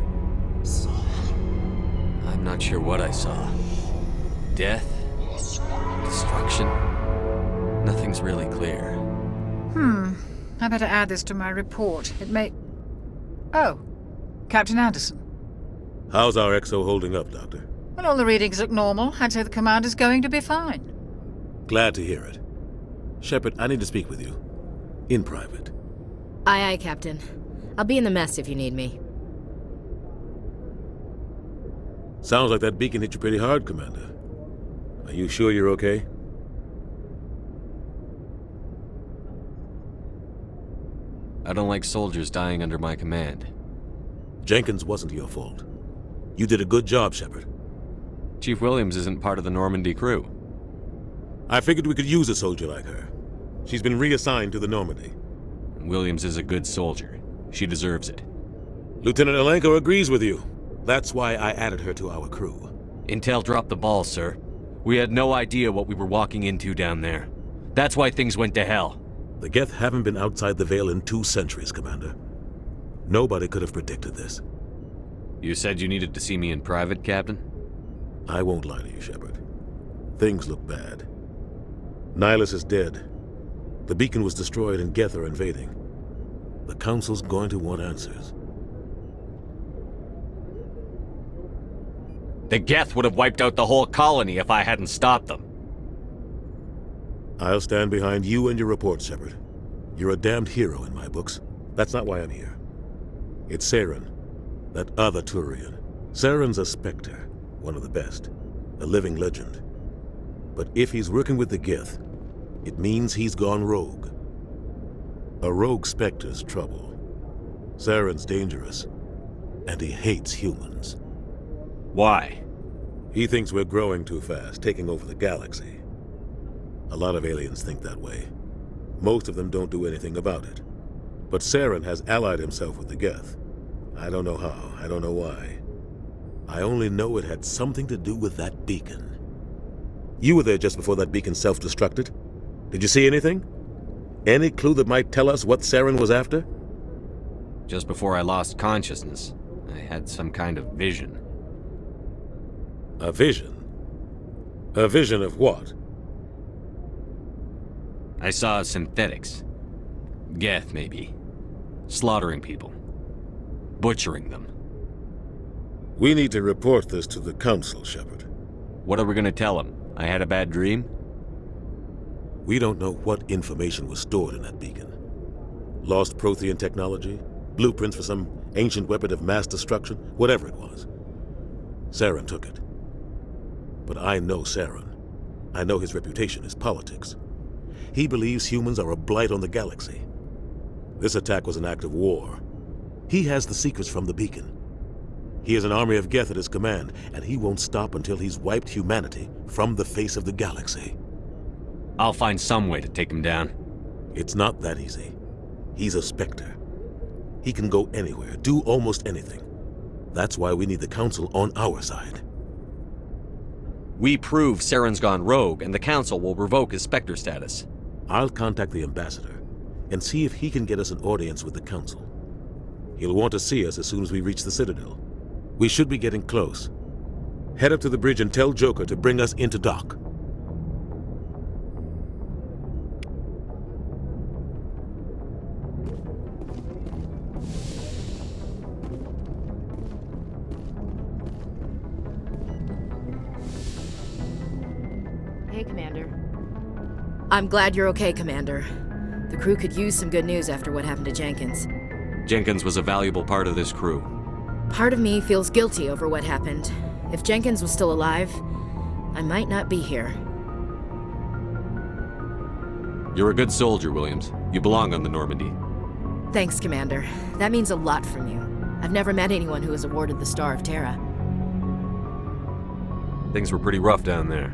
I'm not sure what I saw. Death? Destruction? Nothing's really clear. I better add this to my report. It may... Oh, Captain Anderson. How's our XO holding up, Doctor? Well, all the readings look normal. I'd say the commander's going to be fine. Glad to hear it. Shepard, I need to speak with you. In private. Aye, Captain. I'll be in the mess if you need me. Sounds like that beacon hit you pretty hard, Commander. Are you sure you're okay? I don't like soldiers dying under my command. Jenkins wasn't your fault. You did a good job, Shepard. Chief Williams isn't part of the Normandy crew. I figured we could use a soldier like her. She's been reassigned to the Normandy. Williams is a good soldier. She deserves it. Lieutenant Alenko agrees with you. That's why I added her to our crew. Intel dropped the ball, sir. We had no idea what we were walking into down there. That's why things went to hell. The Geth haven't been outside the Veil in 2 centuries, Commander. Nobody could have predicted this. You said you needed to see me in private, Captain? I won't lie to you, Shepard. Things look bad. Nihilus is dead. The beacon was destroyed and Geth are invading. The Council's going to want answers. The Geth would have wiped out the whole colony if I hadn't stopped them. I'll stand behind you and your report, Shepard. You're a damned hero in my books. That's not why I'm here. It's Saren, that other Turian. Saren's a Spectre, one of the best, a living legend. But if he's working with the Geth, it means he's gone rogue. A rogue Spectre's trouble. Saren's dangerous, and he hates humans. Why? He thinks we're growing too fast, taking over the galaxy. A lot of aliens think that way. Most of them don't do anything about it. But Saren has allied himself with the Geth. I don't know how, I don't know why. I only know it had something to do with that beacon. You were there just before that beacon self-destructed. Did you see anything? Any clue that might tell us what Saren was after? Just before I lost consciousness, I had some kind of vision. A vision? A vision of what? I saw synthetics. Geth, maybe. Slaughtering people. Butchering them. We need to report this to the Council, Shepard. What are we gonna tell them? I had a bad dream? We don't know what information was stored in that beacon. Lost Prothean technology? Blueprints for some ancient weapon of mass destruction? Whatever it was. Saren took it. But I know Saren. I know his reputation is politics. He believes humans are a blight on the galaxy. This attack was an act of war. He has the secrets from the beacon. He has an army of Geth at his command, and he won't stop until he's wiped humanity from the face of the galaxy. I'll find some way to take him down. It's not that easy. He's a Spectre. He can go anywhere, do almost anything. That's why we need the Council on our side. We prove Saren's gone rogue, and the Council will revoke his Spectre status. I'll contact the Ambassador and see if he can get us an audience with the Council. He'll want to see us as soon as we reach the Citadel. We should be getting close. Head up to the bridge and tell Joker to bring us into dock. Hey, Commander. I'm glad you're okay, Commander. The crew could use some good news after what happened to Jenkins. Jenkins was a valuable part of this crew. Part of me feels guilty over what happened. If Jenkins was still alive, I might not be here. You're a good soldier, Williams. You belong on the Normandy. Thanks, Commander. That means a lot from you. I've never met anyone who was awarded the Star of Terra. Things were pretty rough down there.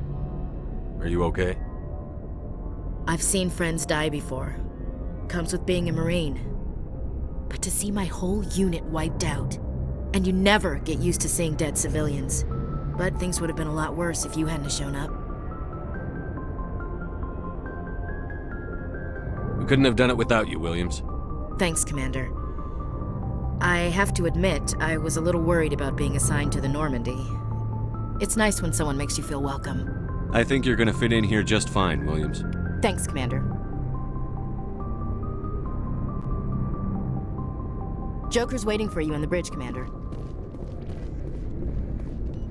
Are you okay? I've seen friends die before. Comes with being a Marine. But to see my whole unit wiped out, And you never get used to seeing dead civilians. But things would have been a lot worse if you hadn't shown up. We couldn't have done it without you, Williams. Thanks, Commander. I have to admit, I was a little worried about being assigned to the Normandy. It's nice when someone makes you feel welcome. I think you're gonna fit in here just fine, Williams. Thanks, Commander. Joker's waiting for you on the bridge, Commander.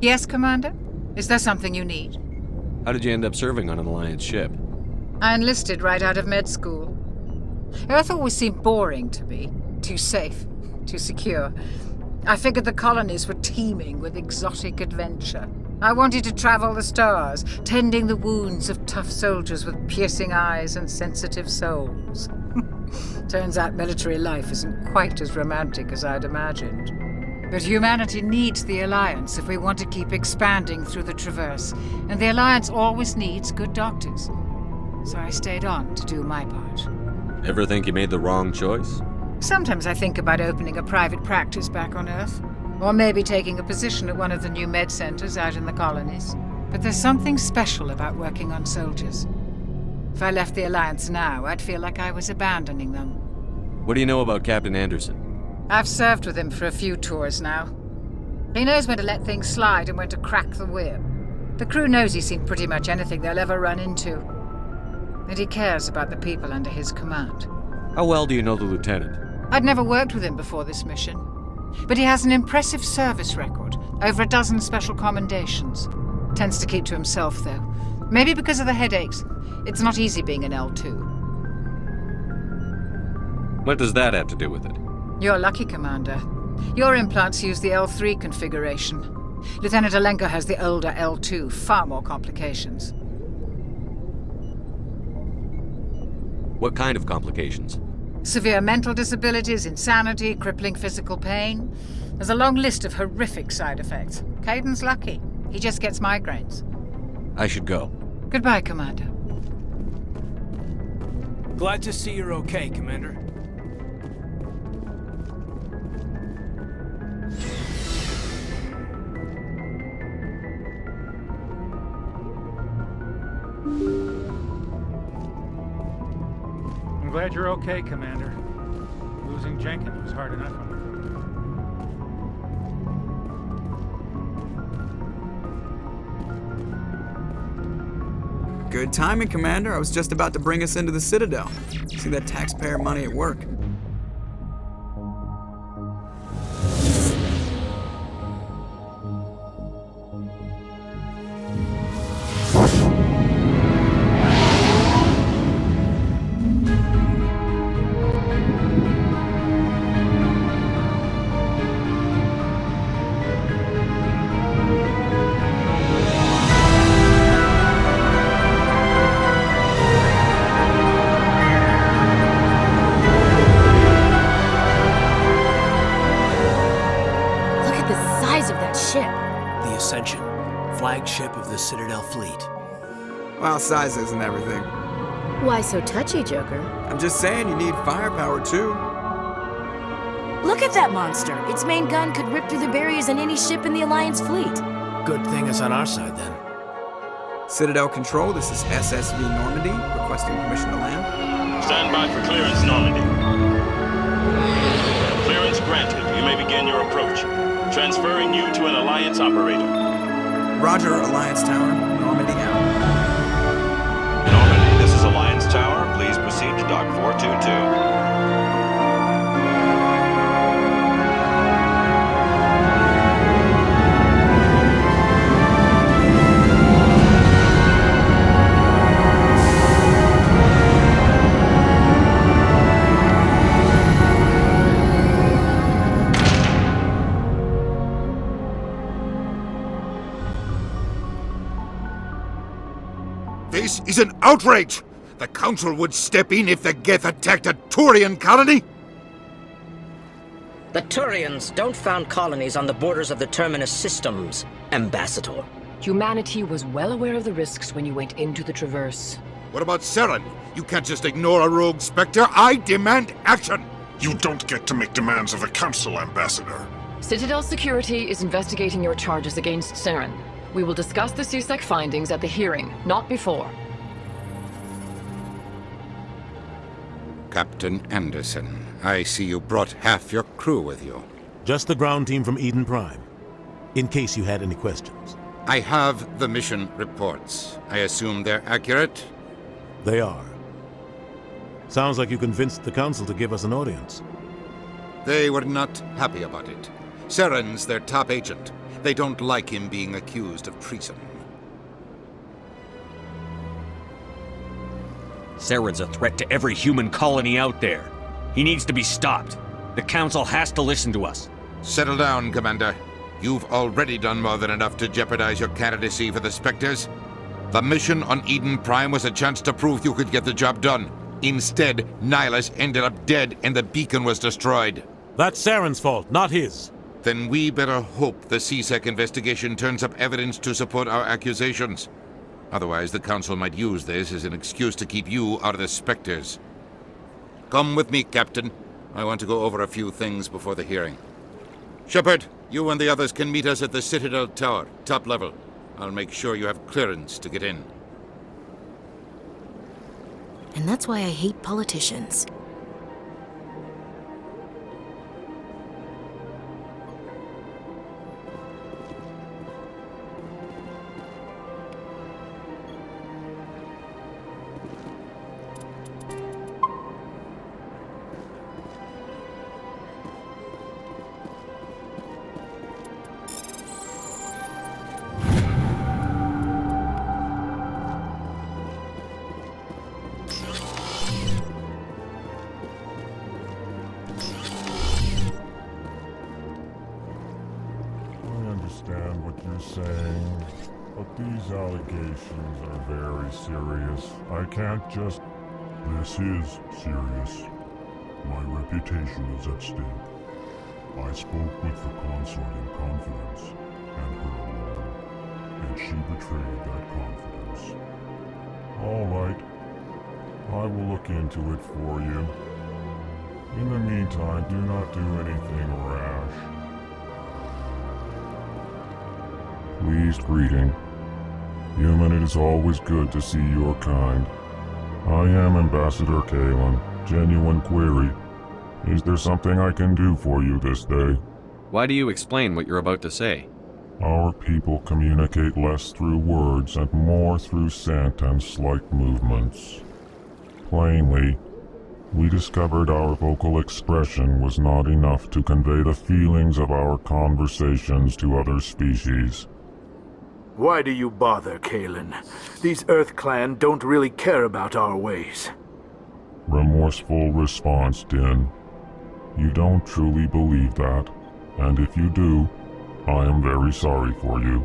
Yes, Commander? Is there something you need? How did you end up serving on an Alliance ship? I enlisted right out of med school. Earth always seemed boring to me. Too safe, too secure. I figured the colonies were teeming with exotic adventure. I wanted to travel the stars, tending the wounds of tough soldiers with piercing eyes and sensitive souls. Turns out military life isn't quite as romantic as I'd imagined. But humanity needs the Alliance if we want to keep expanding through the Traverse, and the Alliance always needs good doctors. So I stayed on to do my part. Ever think you made the wrong choice? Sometimes I think about opening a private practice back on Earth, or maybe taking a position at one of the new med centers out in the colonies. But there's something special about working on soldiers. If I left the Alliance now, I'd feel like I was abandoning them. What do you know about Captain Anderson? I've served with him for a few tours now. He knows when to let things slide and when to crack the whip. The crew knows he's seen pretty much anything they'll ever run into. And he cares about the people under his command. How well do you know the lieutenant? I'd never worked with him before this mission. But he has an impressive service record, over a dozen special commendations. Tends to keep to himself, though. Maybe because of the headaches. It's not easy being an L2. What does that have to do with it? You're lucky, Commander. Your implants use the L3 configuration. Lieutenant Alenko has the older L2, far more complications. What kind of complications? Severe mental disabilities, insanity, crippling physical pain. There's a long list of horrific side effects. Caden's lucky. He just gets migraines. I should go. Goodbye, Commander. Glad to see you're okay, Commander. I'm glad you're okay, Commander. Losing Jenkins was hard enough on you. Good timing, Commander. I was just about to bring us into the Citadel. See that taxpayer money at work. Flagship of the Citadel fleet. Well, size isn't everything. Why so touchy, Joker? I'm just saying you need firepower, too. Look at that monster. Its main gun could rip through the barriers in any ship in the Alliance fleet. Good thing it's on our side, then. Citadel Control, this is SSV Normandy, requesting permission to land. Stand by for clearance, Normandy. Clearance granted. You may begin your approach. Transferring you to an Alliance operator. Roger, Alliance Tower. Normandy out. Normandy, this is Alliance Tower. Please proceed to Dock 422. This is an outrage! The Council would step in if the geth attacked a Turian colony? The Turians don't found colonies on the borders of the Terminus systems, Ambassador. Humanity was well aware of the risks when you went into the Traverse. What about Saren? You can't just ignore a rogue Spectre. I demand action! You don't get to make demands of the Council, Ambassador. Citadel Security is investigating your charges against Saren. We will discuss the CSEC findings at the hearing, not before. Captain Anderson, I see you brought half your crew with you. Just the ground team from Eden Prime, in case you had any questions. I have the mission reports. I assume they're accurate? They are. Sounds like you convinced the Council to give us an audience. They were not happy about it. Saren's their top agent. They don't like him being accused of treason. Saren's a threat to every human colony out there. He needs to be stopped. The Council has to listen to us. Settle down, Commander. You've already done more than enough to jeopardize your candidacy for the Spectres. The mission on Eden Prime was a chance to prove you could get the job done. Instead, Nihilus ended up dead and the beacon was destroyed. That's Saren's fault, not his. Then we better hope the CSEC investigation turns up evidence to support our accusations. Otherwise, the Council might use this as an excuse to keep you out of the Spectres. Come with me, Captain. I want to go over a few things before the hearing. Shepard, you and the others can meet us at the Citadel Tower, top level. I'll make sure you have clearance to get in. And that's why I hate politicians. Saying, but these allegations are very serious. I can't just... This is serious. My reputation is at stake. I spoke with the consort in confidence, and her alone, and she betrayed that confidence. All right. I will look into it for you. In the meantime, do not do anything rash. Pleased greeting. Human, it is always good to see your kind. I am Ambassador Kalen. Genuine query. Is there something I can do for you this day? Why do you explain what you're about to say? Our people communicate less through words and more through scent and slight movements. Plainly, we discovered our vocal expression was not enough to convey the feelings of our conversations to other species. Why do you bother, Kalen? These Earth Clan don't really care about our ways. Remorseful response, Din. You don't truly believe that, and if you do, I am very sorry for you.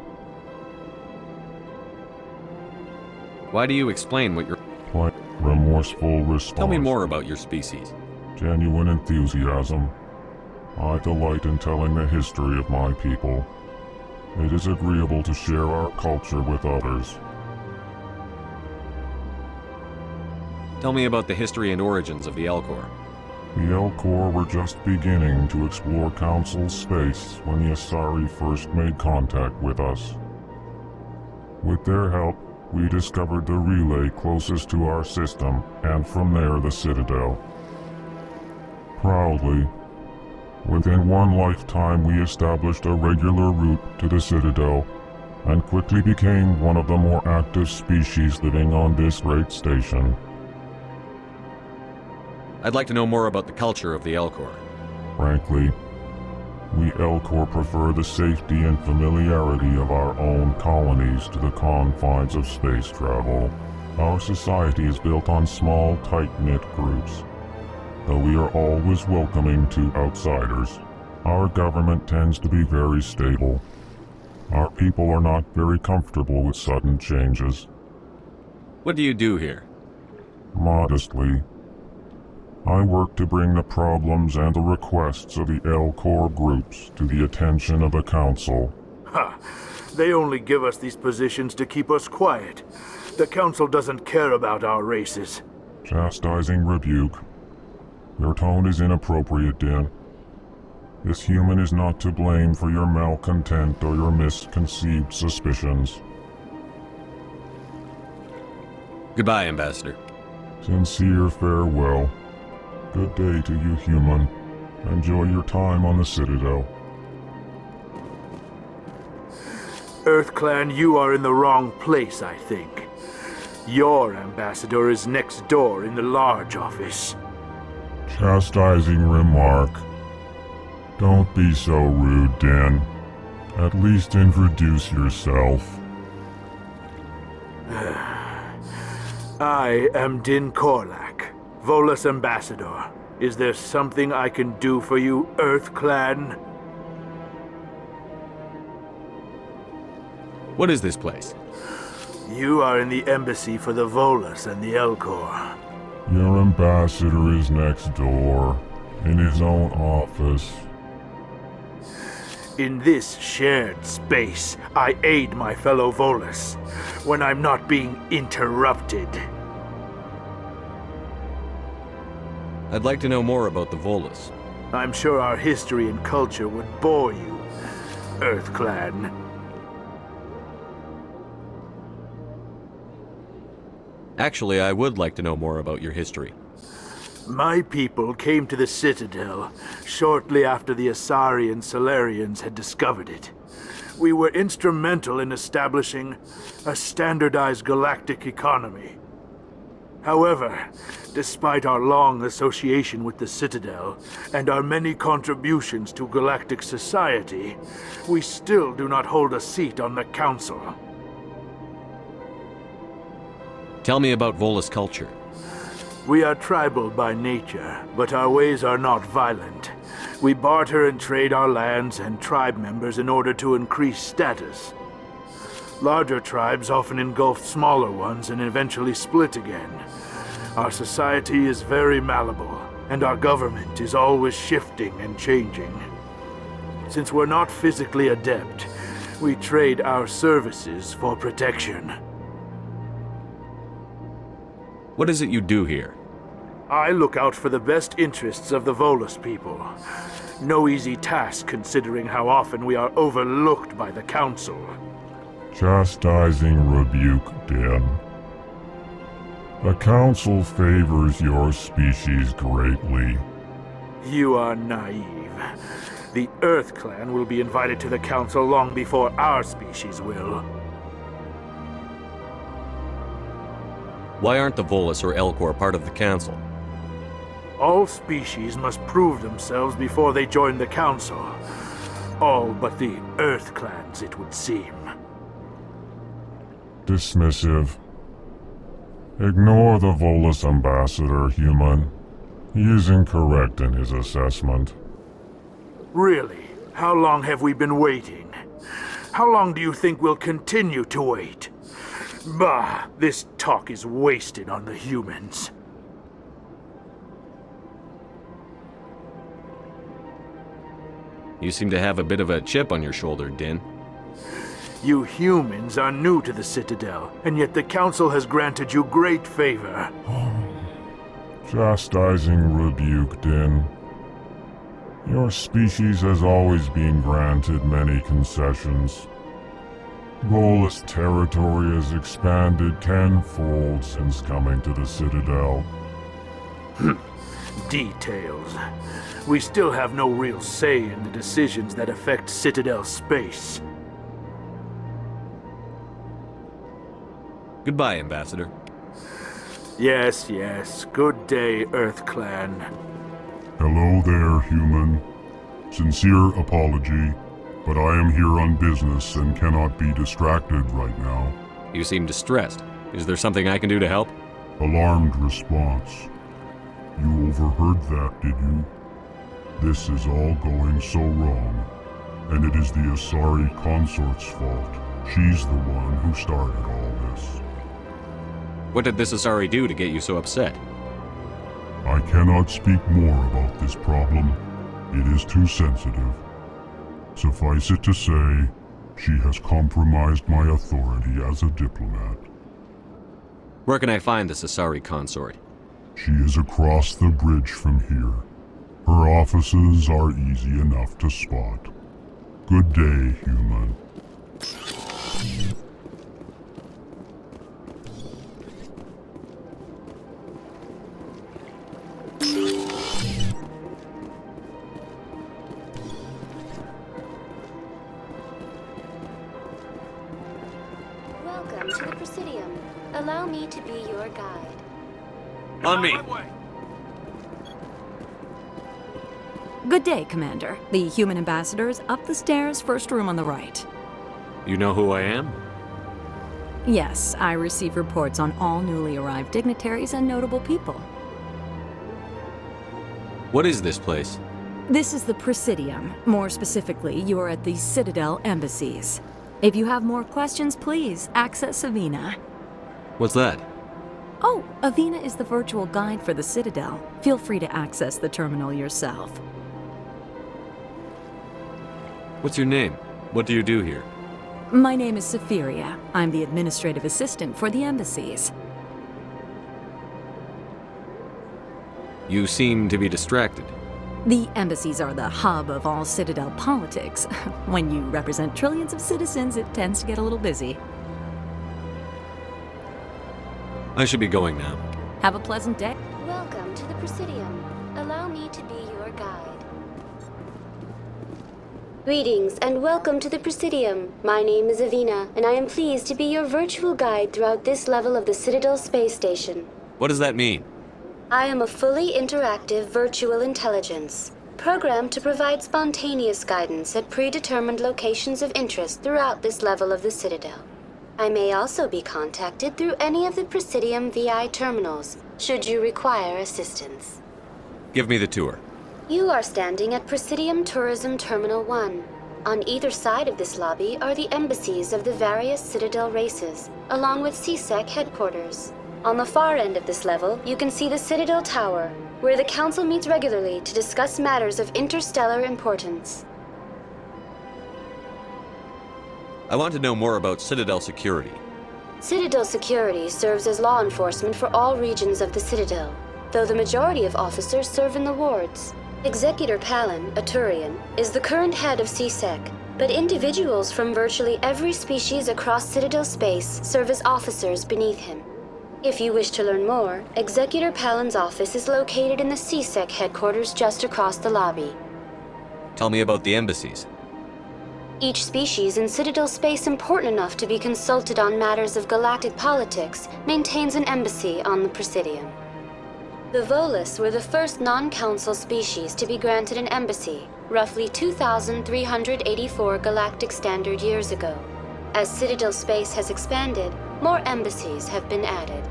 Why do you explain what you're... Remorseful response. Tell me more about your species. Genuine enthusiasm. I delight in telling the history of my people. It is agreeable to share our culture with others. Tell me about the history and origins of the Elcor. The Elcor were just beginning to explore Council's space when the Asari first made contact with us. With their help, we discovered the relay closest to our system, and from there the Citadel. Proudly, within one lifetime we established a regular route to the Citadel, and quickly became one of the more active species living on this great station. I'd like to know more about the culture of the Elcor. Frankly, we Elcor prefer the safety and familiarity of our own colonies to the confines of space travel. Our society is built on small, tight-knit groups. Though we are always welcoming to outsiders, our government tends to be very stable. Our people are not very comfortable with sudden changes. What do you do here? Modestly, I work to bring the problems and the requests of the Elcor groups to the attention of the Council. Ha! They only give us these positions to keep us quiet. The Council doesn't care about our races. Chastising rebuke. Your tone is inappropriate, Din. This human is not to blame for your malcontent or your misconceived suspicions. Goodbye, Ambassador. Sincere farewell. Good day to you, human. Enjoy your time on the Citadel. EarthClan, you are in the wrong place, I think. Your ambassador is next door in the large office. Chastising remark. Don't be so rude, Din. At least introduce yourself. I am Din Korlak, Volus ambassador. Is there something I can do for you, EarthClan? What is this place? You are in the embassy for the Volus and the Elcor. Your ambassador is next door, in his own office. In this shared space, I aid my fellow Volus when I'm not being interrupted. I'd like to know more about the Volus. I'm sure our history and culture would bore you, EarthClan. Actually, I would like to know more about your history. My people came to the Citadel shortly after the Asari and Salarians had discovered it. We were instrumental in establishing a standardized galactic economy. However, despite our long association with the Citadel and our many contributions to galactic society, we still do not hold a seat on the Council. Tell me about Volus culture. We are tribal by nature, but our ways are not violent. We barter and trade our lands and tribe members in order to increase status. Larger tribes often engulf smaller ones and eventually split again. Our society is very malleable, and our government is always shifting and changing. Since we're not physically adept, we trade our services for protection. What is it you do here? I look out for the best interests of the Volus people. No easy task considering how often we are overlooked by the Council. Chastising rebuke, Din. The Council favors your species greatly. You are naive. The EarthClan will be invited to the Council long before our species will. Why aren't the Volus or Elcor part of the Council? All species must prove themselves before they join the Council. All but the EarthClans, it would seem. Dismissive. Ignore the Volus ambassador, human. He is incorrect in his assessment. Really? How long have we been waiting? How long do you think we'll continue to wait? Bah, this talk is wasted on the humans. You seem to have a bit of a chip on your shoulder, Din. You humans are new to the Citadel, and yet the Council has granted you great favor. Chastising rebuke, Din. Your species has always been granted many concessions. Volus territory has expanded tenfold since coming to the Citadel. Details. We still have no real say in the decisions that affect Citadel space. Goodbye, Ambassador. Yes, yes. Good day, EarthClan. Hello there, human. Sincere apology, but I am here on business and cannot be distracted right now. You seem distressed. Is there something I can do to help? Alarmed response. You overheard that, did you? This is all going so wrong, and it is the Asari consort's fault. She's the one who started all this. What did this Asari do to get you so upset? I cannot speak more about this problem. It is too sensitive. Suffice it to say, she has compromised my authority as a diplomat. Where can I find this Asari consort? She is across the bridge from here. Her offices are easy enough to spot. Good day, human. Welcome to the Presidium. Allow me to be your guide. On me! Good day, Commander. The human ambassador is up the stairs, first room on the right. You know who I am? Yes, I receive reports on all newly arrived dignitaries and notable people. What is this place? This is the Presidium. More specifically, you are at the Citadel embassies. If you have more questions, please access Avina. What's that? Oh, Avina is the virtual guide for the Citadel. Feel free to access the terminal yourself. What's your name? What do you do here? My name is Safiria. I'm the administrative assistant for the embassies. You seem to be distracted. The embassies are the hub of all Citadel politics. When you represent trillions of citizens, it tends to get a little busy. I should be going now. Have a pleasant day. Welcome to the Presidium. Allow me to be your guide. Greetings and welcome to the Presidium. My name is Avina, and I am pleased to be your virtual guide throughout this level of the Citadel space station. What does that mean? I am a fully interactive virtual intelligence, programmed to provide spontaneous guidance at predetermined locations of interest throughout this level of the Citadel. I may also be contacted through any of the Presidium VI terminals, should you require assistance. Give me the tour. You are standing at Presidium Tourism Terminal 1. On either side of this lobby are the embassies of the various Citadel races, along with CSEC headquarters. On the far end of this level, you can see the Citadel Tower, where the Council meets regularly to discuss matters of interstellar importance. I want to know more about Citadel security. Citadel security serves as law enforcement for all regions of the Citadel, though the majority of officers serve in the wards. Executor Palin, a Turian, is the current head of CSEC, but individuals from virtually every species across Citadel space serve as officers beneath him. If you wish to learn more, Executor Palin's office is located in the CSEC headquarters just across the lobby. Tell me about the embassies. Each species in Citadel space important enough to be consulted on matters of galactic politics maintains an embassy on the Presidium. The Volus were the first non-council species to be granted an embassy, roughly 2,384 galactic standard years ago. As Citadel space has expanded, more embassies have been added.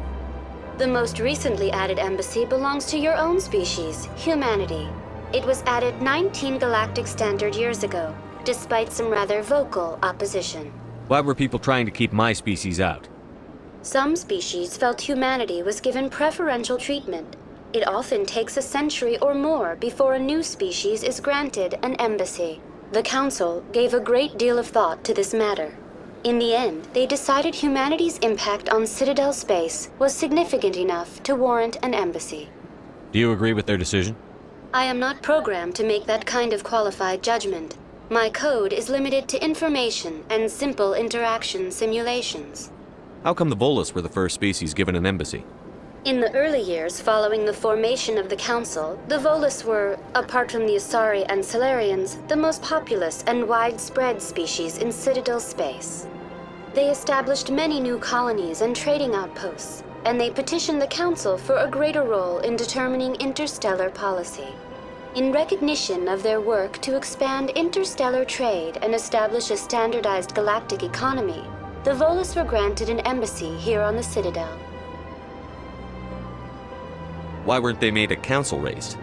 The most recently added embassy belongs to your own species, humanity. It was added 19 galactic standard years ago, despite some rather vocal opposition. Why were people trying to keep my species out? Some species felt humanity was given preferential treatment. It often takes a century or more before a new species is granted an embassy. The Council gave a great deal of thought to this matter. In the end, they decided humanity's impact on Citadel space was significant enough to warrant an embassy. Do you agree with their decision? I am not programmed to make that kind of qualified judgment. My code is limited to information and simple interaction simulations. How come the Volus were the first species given an embassy? In the early years following the formation of the Council, the Volus were, apart from the Asari and Salarians, the most populous and widespread species in Citadel space. They established many new colonies and trading outposts, and they petitioned the Council for a greater role in determining interstellar policy. In recognition of their work to expand interstellar trade and establish a standardized galactic economy, the Volus were granted an embassy here on the Citadel. Why weren't they made a council race?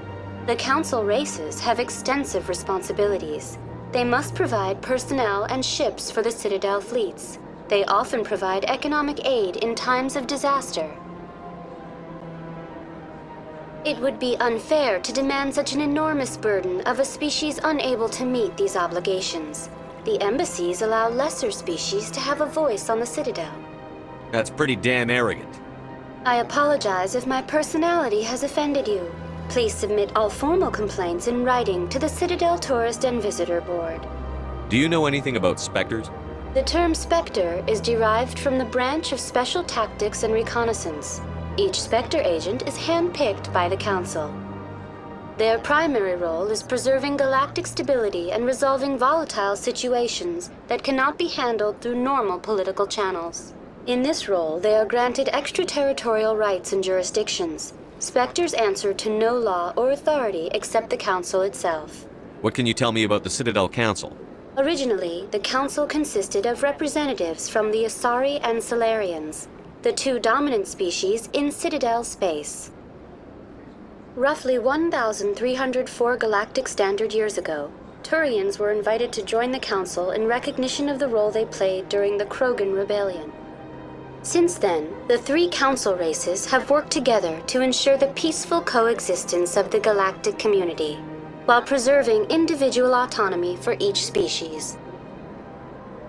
The Council races have extensive responsibilities. They must provide personnel and ships for the Citadel fleets. They often provide economic aid in times of disaster. It would be unfair to demand such an enormous burden of a species unable to meet these obligations. The embassies allow lesser species to have a voice on the Citadel. That's pretty damn arrogant. I apologize if my personality has offended you. Please submit all formal complaints in writing to the Citadel Tourist and Visitor Board. Do you know anything about Spectres? The term Spectre is derived from the branch of Special Tactics and Reconnaissance. Each Spectre agent is handpicked by the Council. Their primary role is preserving galactic stability and resolving volatile situations that cannot be handled through normal political channels. In this role, they are granted extraterritorial rights and jurisdictions. Spectres answer to no law or authority except the Council itself. What can you tell me about the Citadel Council? Originally, the Council consisted of representatives from the Asari and Salarians, the two dominant species in Citadel space. Roughly 1,304 galactic standard years ago, Turians were invited to join the Council in recognition of the role they played during the Krogan Rebellion. Since then, the three Council races have worked together to ensure the peaceful coexistence of the galactic community, while preserving individual autonomy for each species.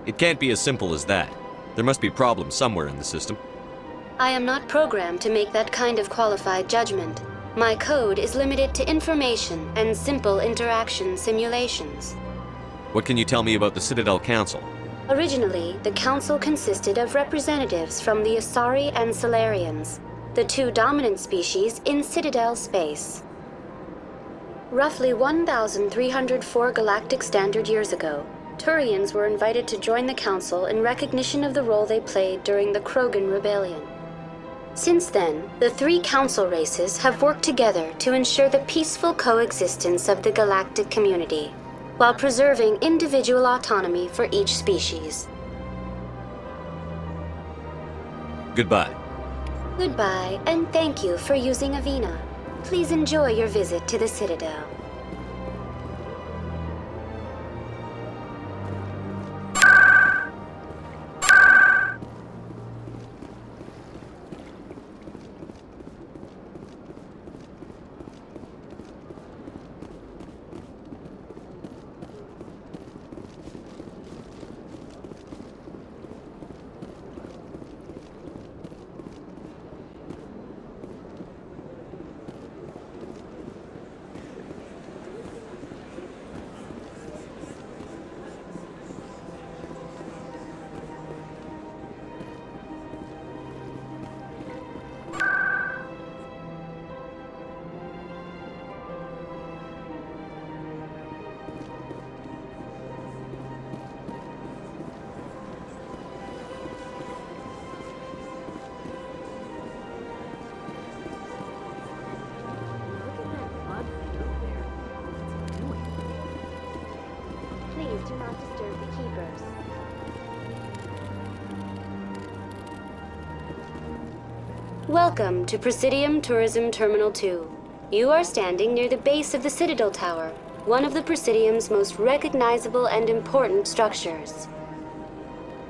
It can't be as simple as that. There must be problems somewhere in the system. I am not programmed to make that kind of qualified judgment. My code is limited to information and simple interaction simulations. What can you tell me about the Citadel Council? Originally, the Council consisted of representatives from the Asari and Salarians, the two dominant species in Citadel space. Roughly 1,304 galactic standard years ago, Turians were invited to join the Council in recognition of the role they played during the Krogan Rebellion. Since then, the three Council races have worked together to ensure the peaceful coexistence of the galactic community, while preserving individual autonomy for each species. Goodbye. Goodbye, and thank you for using Avina. Please enjoy your visit to the Citadel. Please do not disturb the keepers. Welcome to Presidium Tourism Terminal 2. You are standing near the base of the Citadel Tower, one of the Presidium's most recognizable and important structures.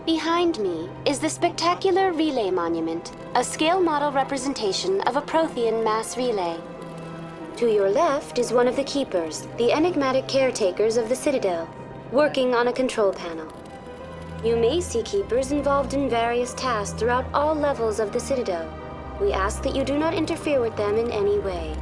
Behind me is the spectacular Relay Monument, a scale model representation of a Prothean mass relay. To your left is one of the Keepers, the enigmatic caretakers of the Citadel, working on a control panel. You may see Keepers involved in various tasks throughout all levels of the Citadel. We ask that you do not interfere with them in any way.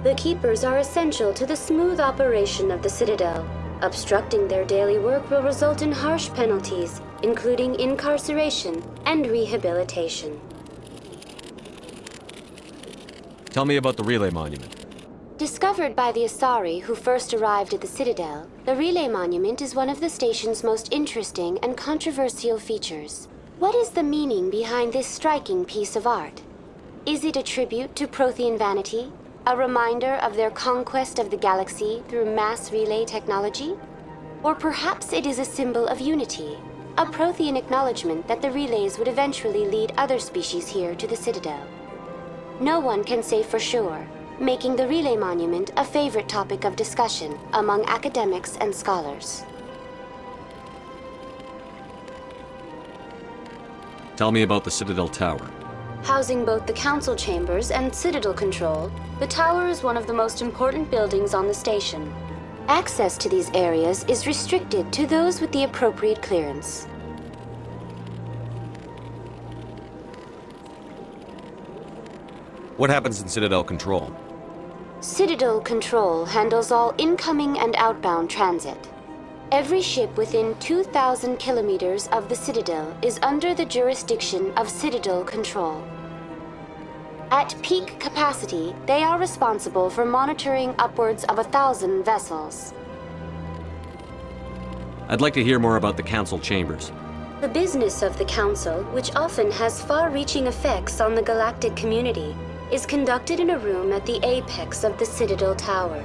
The Keepers are essential to the smooth operation of the Citadel. Obstructing their daily work will result in harsh penalties, including incarceration and rehabilitation. Tell me about the Relay Monument. Discovered by the Asari who first arrived at the Citadel, the Relay Monument is one of the station's most interesting and controversial features. What is the meaning behind this striking piece of art? Is it a tribute to Prothean vanity? A reminder of their conquest of the galaxy through mass relay technology? Or perhaps it is a symbol of unity, a Prothean acknowledgement that the relays would eventually lead other species here to the Citadel. No one can say for sure, making the Relay Monument a favorite topic of discussion among academics and scholars. Tell me about the Citadel Tower. Housing both the Council chambers and Citadel control, the tower is one of the most important buildings on the station. Access to these areas is restricted to those with the appropriate clearance. What happens in Citadel control? Citadel Control handles all incoming and outbound transit. Every ship within 2,000 kilometers of the Citadel is under the jurisdiction of Citadel Control. At peak capacity, they are responsible for monitoring upwards of 1,000 vessels. I'd like to hear more about the Council chambers. The business of the Council, which often has far-reaching effects on the galactic community, is conducted in a room at the apex of the Citadel Tower.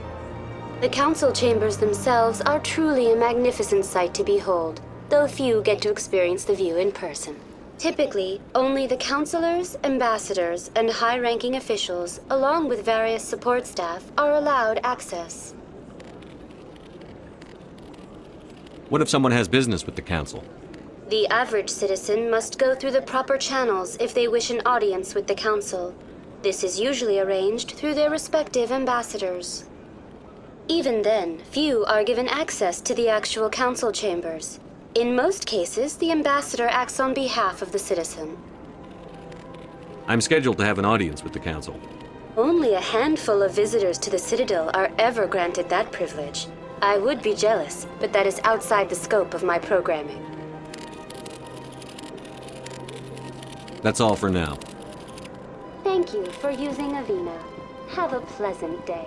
The Council chambers themselves are truly a magnificent sight to behold, though few get to experience the view in person. Typically, only the councilors, ambassadors, and high-ranking officials, along with various support staff, are allowed access. What if someone has business with the Council? The average citizen must go through the proper channels if they wish an audience with the Council. This is usually arranged through their respective ambassadors. Even then, few are given access to the actual Council chambers. In most cases, the ambassador acts on behalf of the citizen. I'm scheduled to have an audience with the Council. Only a handful of visitors to the Citadel are ever granted that privilege. I would be jealous, but that is outside the scope of my programming. That's all for now. Thank you for using Avina. Have a pleasant day.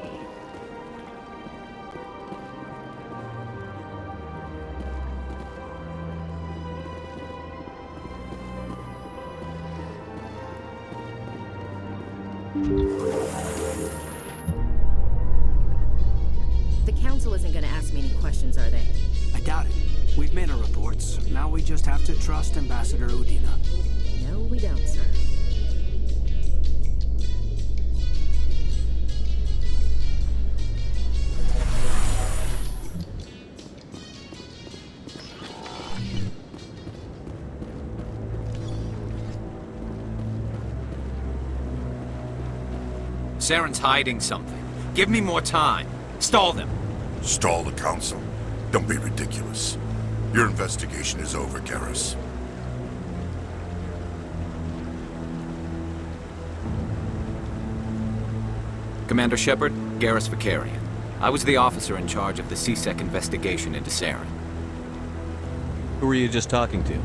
The Council isn't going to ask me any questions, are they? I doubt it. We've made our reports. Now we just have to trust Ambassador Udina. No, we don't, sir. Saren's hiding something. Give me more time. Stall them. Stall the Council? Don't be ridiculous. Your investigation is over, Garrus. Commander Shepard, Garrus Vicarian. I was the officer in charge of the CSEC investigation into Saren. Who were you just talking to?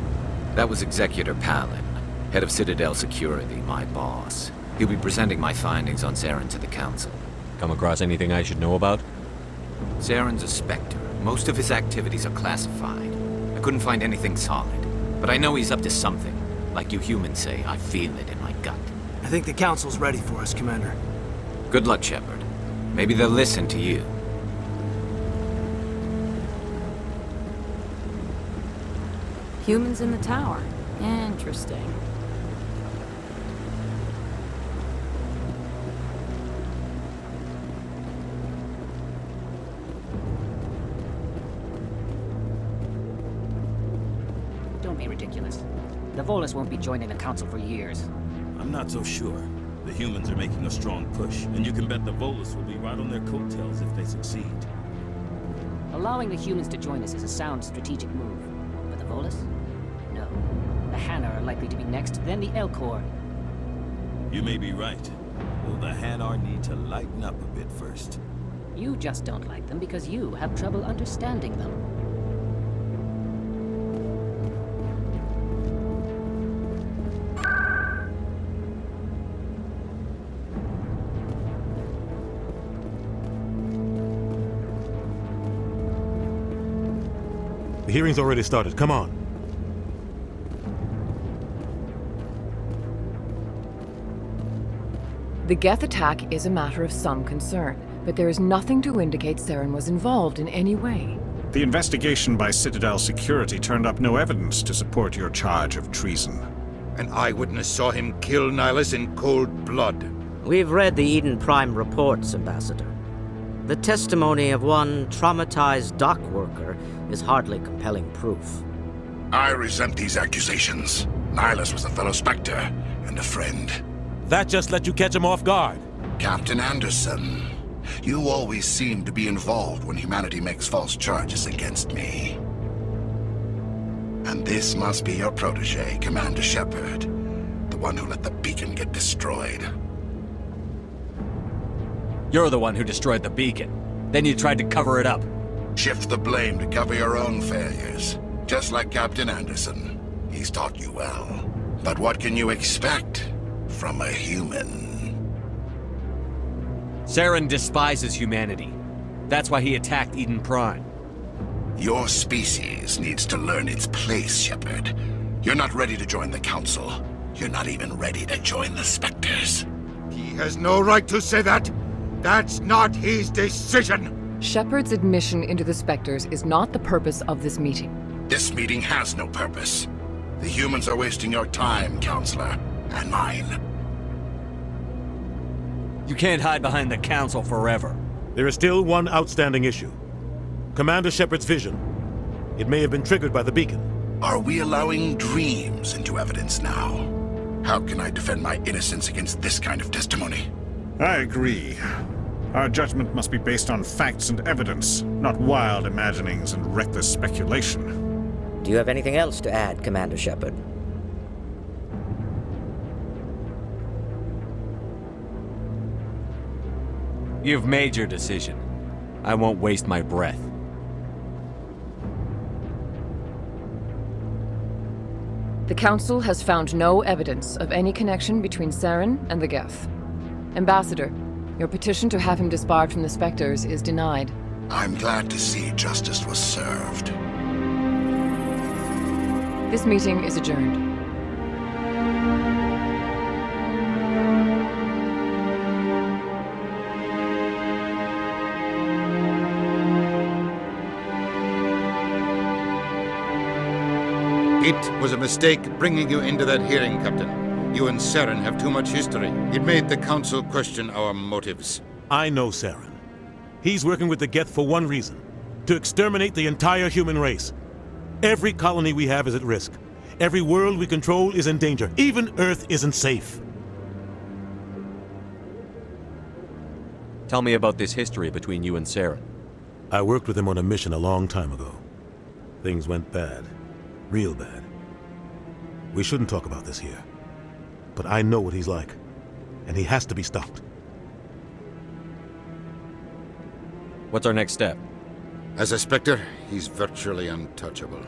That was Executor Palin, head of Citadel Security, my boss. He'll be presenting my findings on Saren to the Council. Come across anything I should know about? Saren's a Spectre. Most of his activities are classified. I couldn't find anything solid. But I know he's up to something. Like you humans say, I feel it in my gut. I think the Council's ready for us, Commander. Good luck, Shepard. Maybe they'll listen to you. Humans in the tower. Interesting. Don't be ridiculous. The Volus won't be joining the Council for years. I'm not so sure. The humans are making a strong push, and you can bet the Volus will be right on their coattails if they succeed. Allowing the humans to join us is a sound strategic move. But the Volus? No. The Hanar are likely to be next, then the Elcor. You may be right. Though the Hanar need to lighten up a bit first. You just don't like them because you have trouble understanding them. The hearing's already started. Come on. The geth attack is a matter of some concern, but there is nothing to indicate Saren was involved in any way. The investigation by Citadel Security turned up no evidence to support your charge of treason. An eyewitness saw him kill Nihilus in cold blood. We've read the Eden Prime reports, Ambassador. The testimony of one traumatized dock worker is hardly compelling proof. I resent these accusations. Nihilus was a fellow Spectre and a friend. That just let you catch him off guard. Captain Anderson, you always seem to be involved when humanity makes false charges against me. And this must be your protege, Commander Shepard, the one who let the beacon get destroyed. You're the one who destroyed the beacon. Then you tried to cover it up. Shift the blame to cover your own failures. Just like Captain Anderson. He's taught you well. But what can you expect from a human? Saren despises humanity. That's why he attacked Eden Prime. Your species needs to learn its place, Shepard. You're not ready to join the Council. You're not even ready to join the Spectres. He has no right to say that. That's not his decision. Shepard's admission into the Spectres is not the purpose of this meeting. This meeting has no purpose. The humans are wasting your time, Counselor, and mine. You can't hide behind the Council forever. There is still one outstanding issue. Commander Shepard's vision. It may have been triggered by the beacon. Are we allowing dreams into evidence now? How can I defend my innocence against this kind of testimony? I agree. Our judgment must be based on facts and evidence, not wild imaginings and reckless speculation. Do you have anything else to add, Commander Shepard? You've made your decision. I won't waste my breath. The Council has found no evidence of any connection between Saren and the Geth. Ambassador, your petition to have him disbarred from the Spectres is denied. I'm glad to see justice was served. This meeting is adjourned. It was a mistake bringing you into that hearing, Captain. You and Saren have too much history. It made the Council question our motives. I know Saren. He's working with the geth for one reason. To exterminate the entire human race. Every colony we have is at risk. Every world we control is in danger. Even Earth isn't safe. Tell me about this history between you and Saren. I worked with him on a mission a long time ago. Things went bad. Real bad. We shouldn't talk about this here. But I know what he's like. And he has to be stopped. What's our next step? As a Spectre, he's virtually untouchable.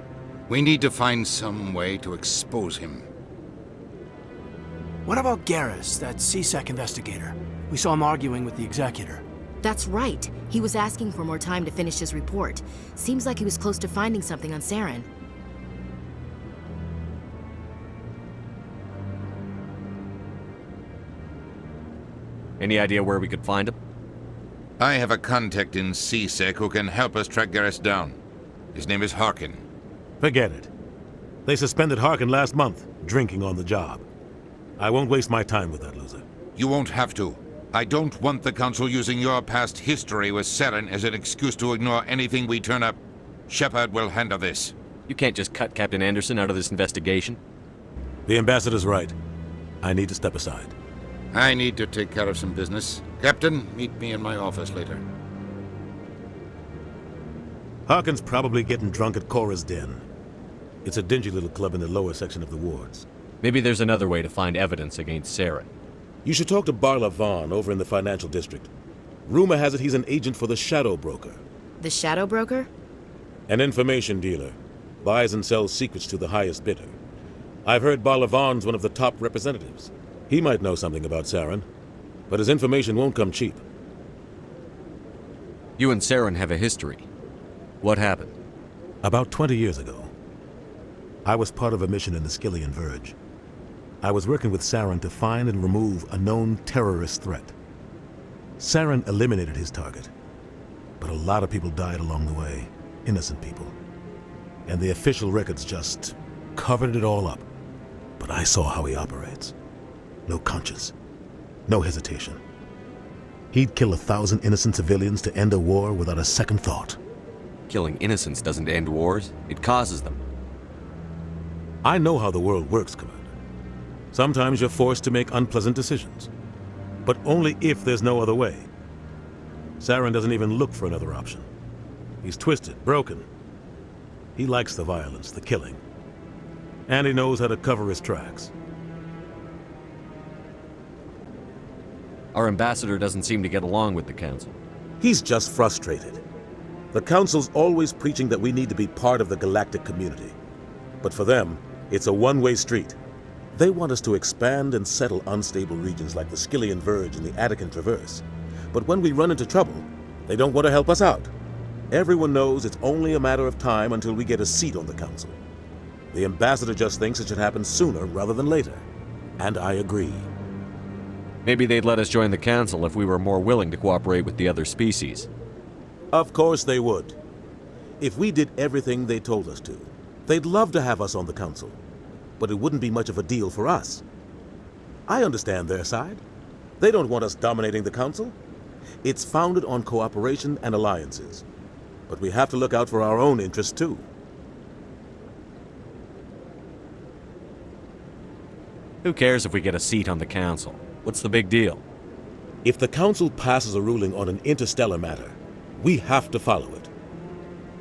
We need to find some way to expose him. What about Garrus, that CSEC investigator? We saw him arguing with the Executor. That's right. He was asking for more time to finish his report. Seems like he was close to finding something on Saren. Any idea where we could find him? I have a contact in CSEC who can help us track Garrus down. His name is Harkin. Forget it. They suspended Harkin last month, drinking on the job. I won't waste my time with that loser. You won't have to. I don't want the Council using your past history with Saren as an excuse to ignore anything we turn up. Shepard will handle this. You can't just cut Captain Anderson out of this investigation. The Ambassador's right. I need to step aside. I need to take care of some business. Captain, meet me in my office later. Harkin's probably getting drunk at Cora's Den. It's a dingy little club in the lower section of the wards. Maybe there's another way to find evidence against Saren. You should talk to Barla Vaughn over in the financial district. Rumor has it he's an agent for the Shadow Broker. The Shadow Broker? An information dealer. Buys and sells secrets to the highest bidder. I've heard Barla Vaughn's one of the top representatives. He might know something about Saren, but his information won't come cheap. You and Saren have a history. What happened? About 20 years ago, I was part of a mission in the Skillian Verge. I was working with Saren to find and remove a known terrorist threat. Saren eliminated his target, but a lot of people died along the way, innocent people. And the official records just covered it all up. But I saw how he operates. No conscience, no hesitation. He'd kill 1,000 innocent civilians to end a war without a second thought. Killing innocents doesn't end wars, it causes them. I know how the world works, Commander. Sometimes you're forced to make unpleasant decisions, but only if there's no other way. Saren doesn't even look for another option. He's twisted, broken. He likes the violence, the killing. And he knows how to cover his tracks. Our ambassador doesn't seem to get along with the Council. He's just frustrated. The Council's always preaching that we need to be part of the galactic community. But for them, it's a one-way street. They want us to expand and settle unstable regions like the Skyllian Verge and the Attican Traverse. But when we run into trouble, they don't want to help us out. Everyone knows it's only a matter of time until we get a seat on the Council. The ambassador just thinks it should happen sooner rather than later. And I agree. Maybe they'd let us join the Council if we were more willing to cooperate with the other species. Of course they would. If we did everything they told us to, they'd love to have us on the Council. But it wouldn't be much of a deal for us. I understand their side. They don't want us dominating the Council. It's founded on cooperation and alliances. But we have to look out for our own interests too. Who cares if we get a seat on the Council? What's the big deal? If the Council passes a ruling on an interstellar matter, we have to follow it.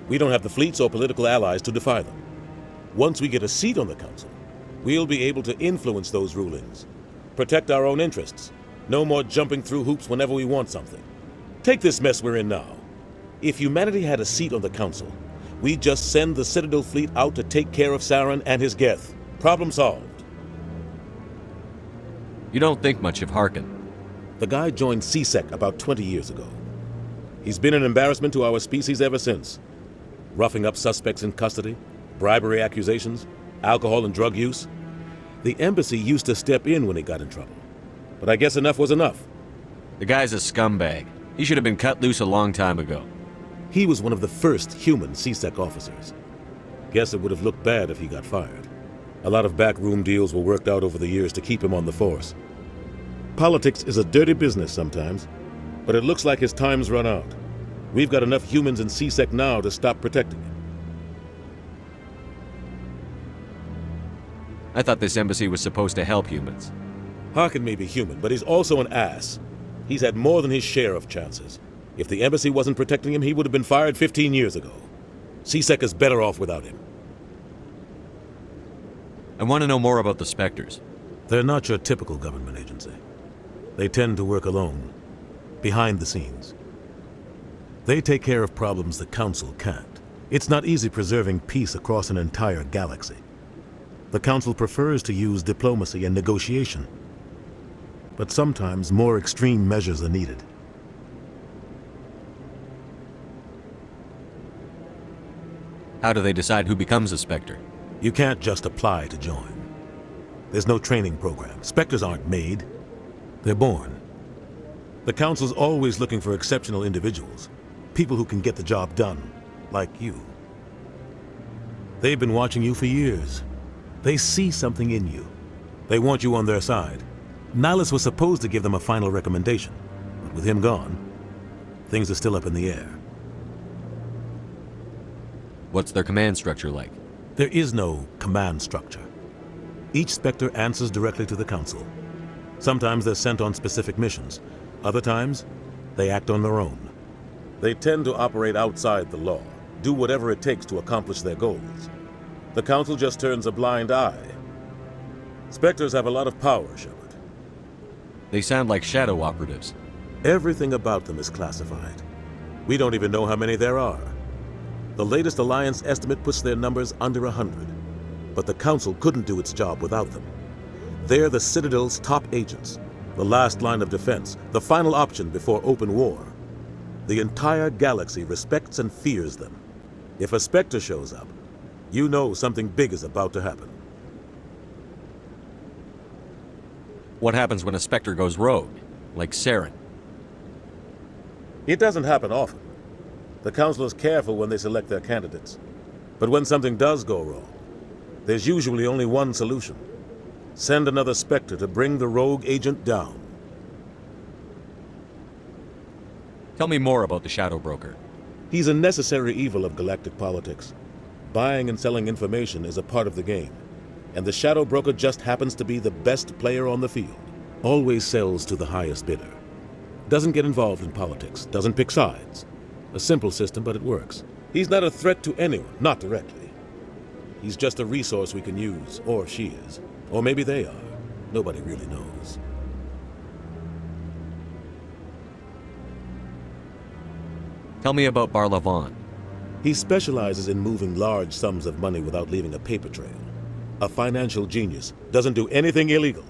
We don't have the fleets or political allies to defy them. Once we get a seat on the Council, we'll be able to influence those rulings, protect our own interests. No more jumping through hoops whenever we want something. Take this mess we're in now. If humanity had a seat on the Council, we'd just send the Citadel fleet out to take care of Saren and his geth. Problem solved. You don't think much of Harkin. The guy joined CSEC about 20 years ago. He's been an embarrassment to our species ever since. Roughing up suspects in custody, bribery accusations, alcohol and drug use. The embassy used to step in when he got in trouble. But I guess enough was enough. The guy's a scumbag. He should have been cut loose a long time ago. He was one of the first human CSEC officers. Guess it would have looked bad if he got fired. A lot of backroom deals were worked out over the years to keep him on the force. Politics is a dirty business sometimes, but it looks like his time's run out. We've got enough humans in CSEC now to stop protecting him. I thought this embassy was supposed to help humans. Harkin may be human, but he's also an ass. He's had more than his share of chances. If the embassy wasn't protecting him, he would have been fired 15 years ago. CSEC is better off without him. I want to know more about the Spectres. They're not your typical government agency. They tend to work alone, behind the scenes. They take care of problems the Council can't. It's not easy preserving peace across an entire galaxy. The Council prefers to use diplomacy and negotiation. But sometimes more extreme measures are needed. How do they decide who becomes a Spectre? You can't just apply to join. There's no training program. Spectres aren't made. They're born. The Council's always looking for exceptional individuals. People who can get the job done, like you. They've been watching you for years. They see something in you. They want you on their side. Nihilus was supposed to give them a final recommendation, but with him gone, things are still up in the air. What's their command structure like? There is no command structure. Each Spectre answers directly to the Council. Sometimes they're sent on specific missions. Other times, they act on their own. They tend to operate outside the law, do whatever it takes to accomplish their goals. The Council just turns a blind eye. Spectres have a lot of power, Shepard. They sound like shadow operatives. Everything about them is classified. We don't even know how many there are. The latest Alliance estimate puts their numbers under 100. But the Council couldn't do its job without them. They're the Citadel's top agents, the last line of defense, the final option before open war. The entire galaxy respects and fears them. If a Spectre shows up, you know something big is about to happen. What happens when a Spectre goes rogue, like Saren? It doesn't happen often. The Council is careful when they select their candidates. But when something does go wrong, there's usually only one solution. Send another Spectre to bring the rogue agent down. Tell me more about the Shadow Broker. He's a necessary evil of galactic politics. Buying and selling information is a part of the game. And the Shadow Broker just happens to be the best player on the field. Always sells to the highest bidder. Doesn't get involved in politics, doesn't pick sides. A simple system, but it works. He's not a threat to anyone, not directly. He's just a resource we can use, or she is. Or maybe they are. Nobody really knows. Tell me about Barlavon. He specializes in moving large sums of money without leaving a paper trail. A financial genius, doesn't do anything illegal,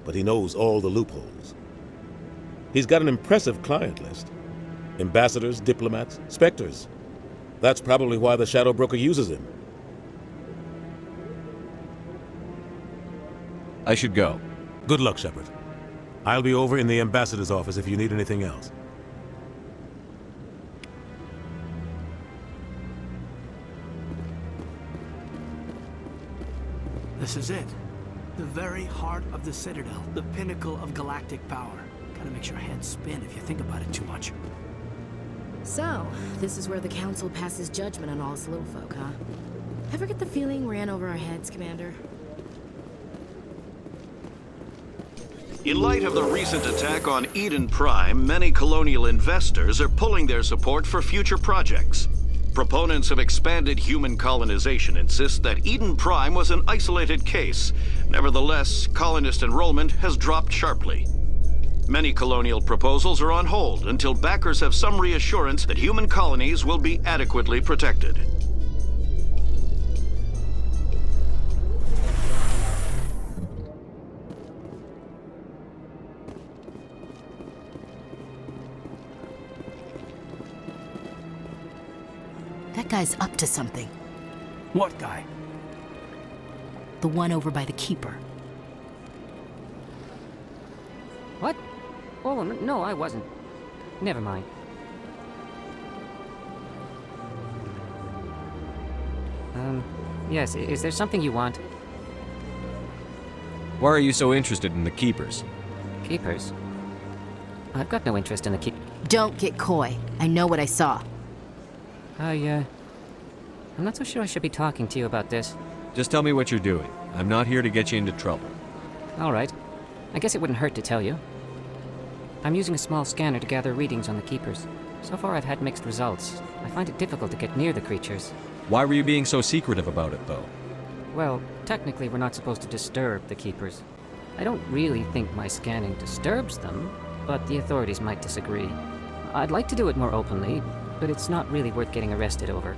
but he knows all the loopholes. He's got an impressive client list. Ambassadors, diplomats, Spectres. That's probably why the Shadow Broker uses him. I should go. Good luck, Shepard. I'll be over in the Ambassador's office if you need anything else. This is it. The very heart of the Citadel, the pinnacle of galactic power. Kinda makes your head spin if you think about it too much. So, this is where the Council passes judgment on all us little folk, huh? Ever get the feeling we're in over our heads, Commander? In light of the recent attack on Eden Prime, many colonial investors are pulling their support for future projects. Proponents of expanded human colonization insist that Eden Prime was an isolated case. Nevertheless, colonist enrollment has dropped sharply. Many colonial proposals are on hold until backers have some reassurance that human colonies will be adequately protected. That guy's up to something. What guy? The one over by the Keeper. What? Oh, no, I wasn't. Never mind. Yes, is there something you want? Why are you so interested in the Keepers? Keepers? I've got no interest in the keep. Don't get coy. I know what I saw. I'm not so sure I should be talking to you about this. Just tell me what you're doing. I'm not here to get you into trouble. All right. I guess it wouldn't hurt to tell you. I'm using a small scanner to gather readings on the Keepers. So far I've had mixed results. I find it difficult to get near the creatures. Why were you being so secretive about it, though? Well, technically we're not supposed to disturb the Keepers. I don't really think my scanning disturbs them, but the authorities might disagree. I'd like to do it more openly, but it's not really worth getting arrested over.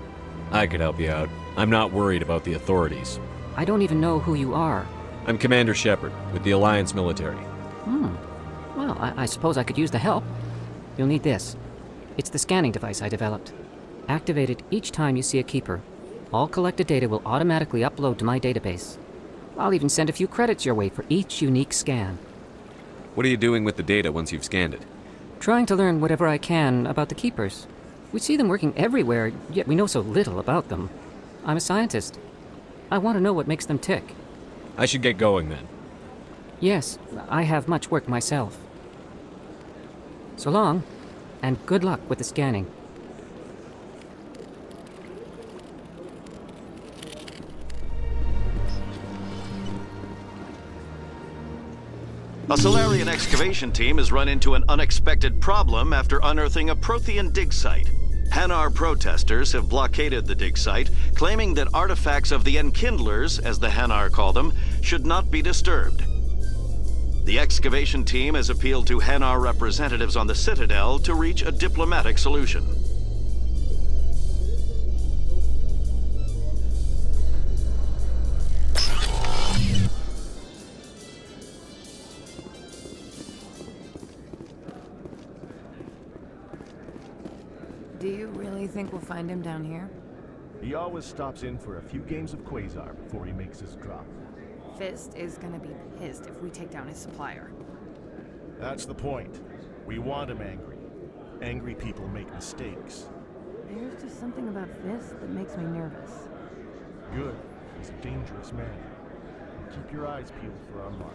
I could help you out. I'm not worried about the authorities. I don't even know who you are. I'm Commander Shepard, with the Alliance military. Well, I suppose I could use the help. You'll need this. It's the scanning device I developed. Activate it each time you see a Keeper. All collected data will automatically upload to my database. I'll even send a few credits your way for each unique scan. What are you doing with the data once you've scanned it? Trying to learn whatever I can about the Keepers. We see them working everywhere, yet we know so little about them. I'm a scientist. I want to know what makes them tick. I should get going then. Yes, I have much work myself. So long, and good luck with the scanning. A Salarian excavation team has run into an unexpected problem after unearthing a Prothean dig site. Hanar protesters have blockaded the dig site, claiming that artifacts of the Enkindlers, as the Hanar call them, should not be disturbed. The excavation team has appealed to Hanar representatives on the Citadel to reach a diplomatic solution. Do you really think we'll find him down here? He always stops in for a few games of Quasar before he makes his drop. Fist is gonna be pissed if we take down his supplier. That's the point. We want him angry. Angry people make mistakes. There's just something about Fist that makes me nervous. Good. He's a dangerous man. Keep your eyes peeled for our mark.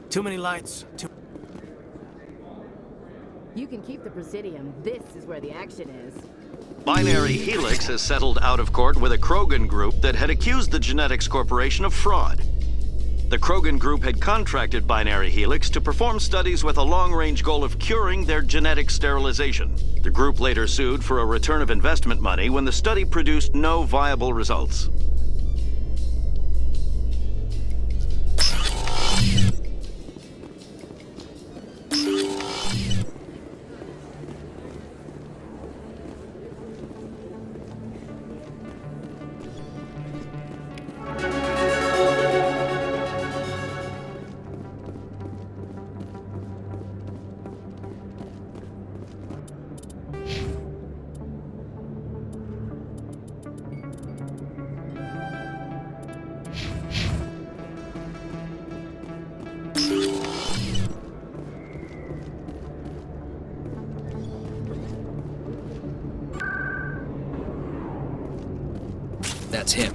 Too many lights. You can keep the Presidium. This is where the action is. Binary Helix has settled out of court with a Krogan group that had accused the Genetics Corporation of fraud. The the Krogan group had contracted Binary Helix to perform studies with a long-range goal of curing their genetic sterilization. The group later sued for a return of investment money when the study produced no viable results. That's him.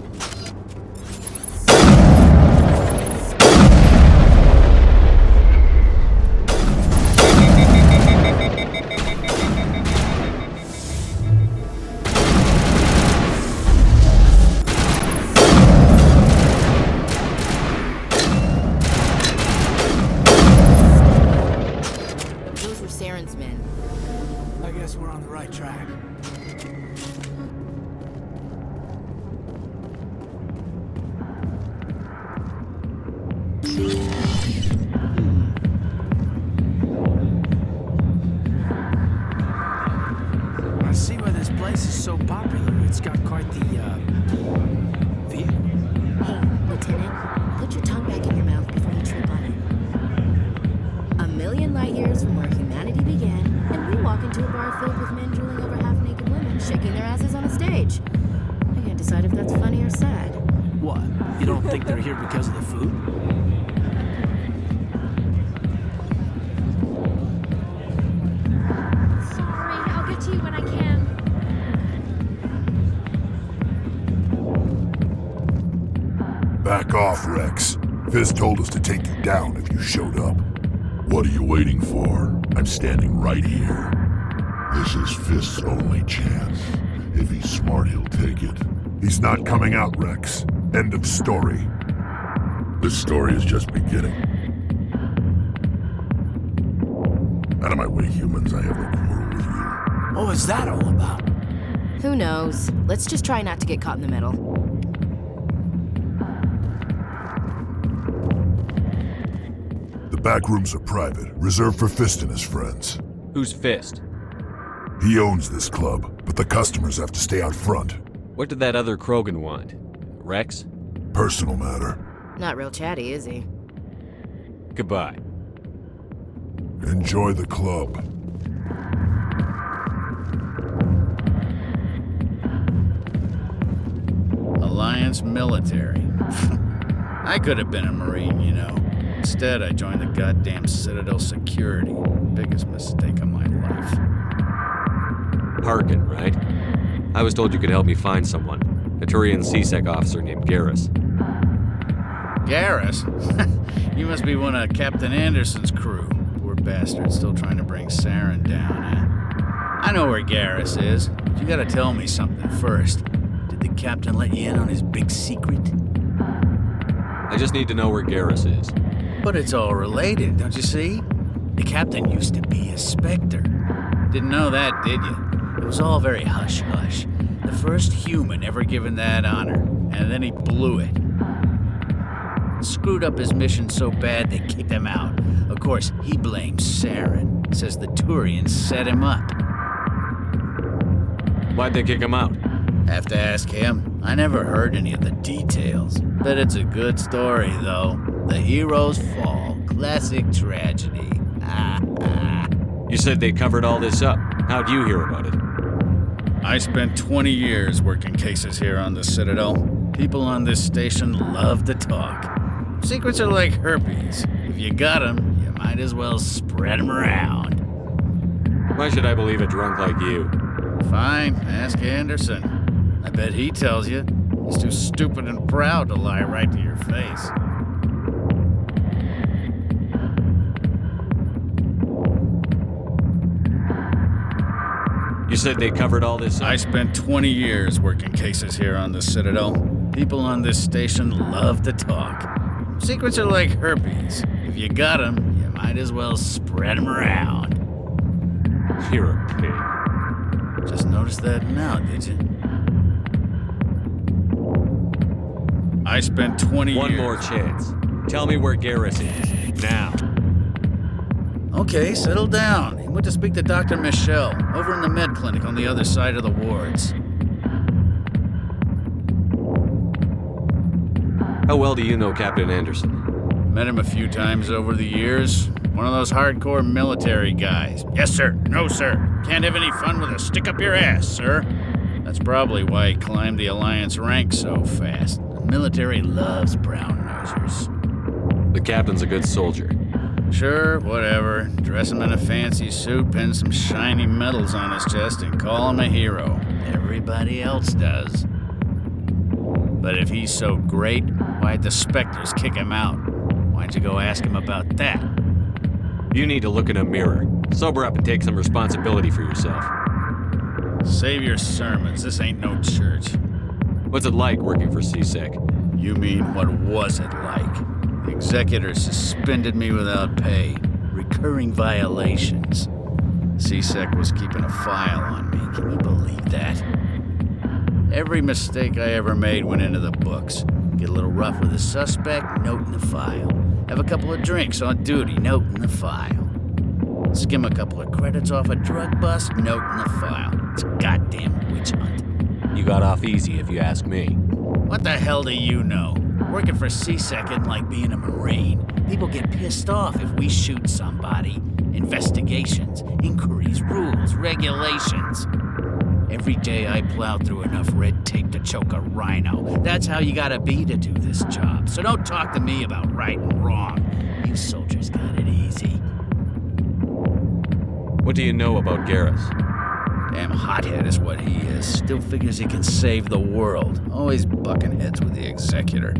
Those were Saren's men. I guess we're on the right track. I see why this place is so popular. It's got quite the, view. Hey, Lieutenant, put your tongue back in your mouth before you trip on it. 1,000,000 light years from where humanity began, and we walk into a bar filled with men drooling over half-naked women, shaking their asses on a stage. I can't decide if that's funny or sad. What? You don't think they're here because of the food? Sorry, I'll get to you when I can. Back off, Rex. Fizz told us to take you down if you showed up. What are you waiting for? I'm standing right here. This is Fizz's only chance. If he's smart, he'll take it. He's not coming out, Rex. End of story. This story is just beginning. Out of my way, humans. I have no quarrel with you. What was that all about? Who knows? Let's just try not to get caught in the middle. The back rooms are private, reserved for Fist and his friends. Who's Fist? He owns this club, but the customers have to stay out front. What did that other Krogan want? Rex? Personal matter. Not real chatty, is he? Goodbye. Enjoy the club. Alliance military. I could have been a Marine, you know. Instead, I joined the goddamn Citadel security. Biggest mistake of my life. Harkin, right? I was told you could help me find someone. A Turian C-Sec officer named Garrus. Garrus? You must be one of Captain Anderson's crew. Poor bastard, still trying to bring Saren down, huh? I know where Garrus is, but you gotta tell me something first. Did the captain let you in on his big secret? I just need to know where Garrus is. But it's all related, don't you see? The captain used to be a Spectre. Didn't know that, did you? It was all very hush-hush. The first human ever given that honor, and then he blew it. Screwed up his mission so bad they kicked him out. Of course, he blames Saren. Says the Turians set him up. Why'd they kick him out? Have to ask him. I never heard any of the details. Bet it's a good story, though. The heroes fall. Classic tragedy. You said they covered all this up. How'd you hear about it? I spent 20 years working cases here on the Citadel. People on this station love to talk. Secrets are like herpes. If you got them, you might as well spread them around. Why should I believe a drunk like you? Fine, ask Anderson. I bet he tells you. He's too stupid and proud to lie right to your face. You said they covered all this up? I spent 20 years working cases here on the Citadel. People on this station love to talk. Secrets are like herpes. If you got them, you might as well spread them around. You're a pig. Just noticed that now, did you? I spent 20 years... One more chance. Tell me where Garrus is. Now. Okay, settle down. He went to speak to Dr. Michelle, over in the med clinic on the other side of the wards. How well do you know Captain Anderson? Met him a few times over the years. One of those hardcore military guys. Yes, sir. No, sir. Can't have any fun with a stick up your ass, sir. That's probably why he climbed the Alliance ranks so fast. The military loves brown-nosers. The captain's a good soldier. Sure, whatever. Dress him in a fancy suit, pin some shiny medals on his chest, and call him a hero. Everybody else does. But if he's so great, why'd the Spectres kick him out? Why'd you go ask him about that? You need to look in a mirror. Sober up and take some responsibility for yourself. Save your sermons. This ain't no church. What's it like working for CSEC? You mean, what was it like? The executor suspended me without pay. Recurring violations. CSEC was keeping a file on me. Can you believe that? Every mistake I ever made went into the books. Get a little rough with a suspect, note in the file. Have a couple of drinks on duty, note in the file. Skim a couple of credits off a drug bust, note in the file. It's a goddamn witch hunt. You got off easy, if you ask me. What the hell do you know? Working for CSEC isn't like being a Marine. People get pissed off if we shoot somebody. Investigations, inquiries, rules, regulations. Every day I plow through enough red tape to choke a rhino. That's how you gotta be to do this job. So don't talk to me about right and wrong. You soldiers got it easy. What do you know about Garrus? Damn hothead is what he is. Still figures he can save the world. Always bucking heads with the executor.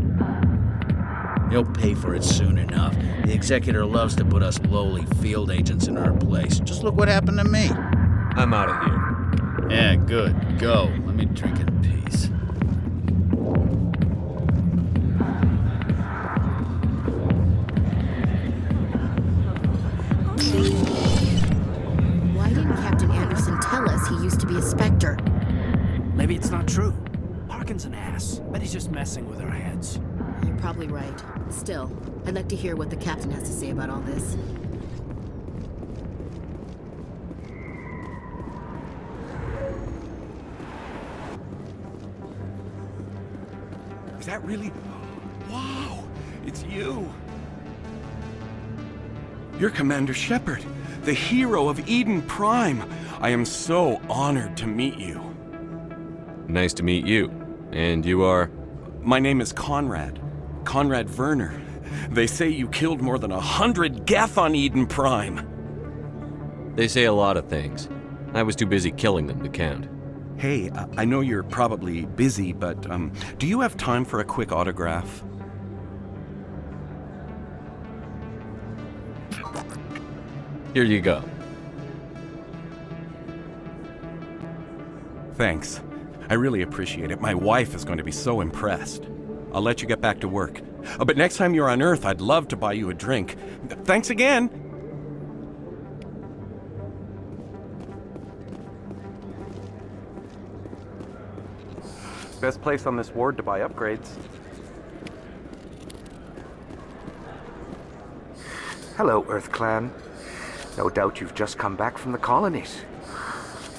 He'll pay for it soon enough. The executor loves to put us lowly field agents in our place. Just look what happened to me. I'm out of here. Yeah, good. Go. Let me drink in peace. Why didn't Captain Anderson tell us he used to be a Spectre? Maybe it's not true. Parkin's an ass. Bet he's just messing with our heads. You're probably right. Still, I'd like to hear what the captain has to say about all this. Is that really? Wow, it's you. You're Commander Shepard, the hero of Eden Prime. I am so honored to meet you. Nice to meet you. And you are? My name is Conrad. Conrad Werner. They say you killed more than 100 geth on Eden Prime. They say a lot of things. I was too busy killing them to count. Hey, I know you're probably busy, but do you have time for a quick autograph? Here you go. Thanks. I really appreciate it. My wife is going to be so impressed. I'll let you get back to work. But next time you're on Earth, I'd love to buy you a drink. Thanks again! Best place on this ward to buy upgrades. Hello, Earth Clan. No doubt you've just come back from the colonies.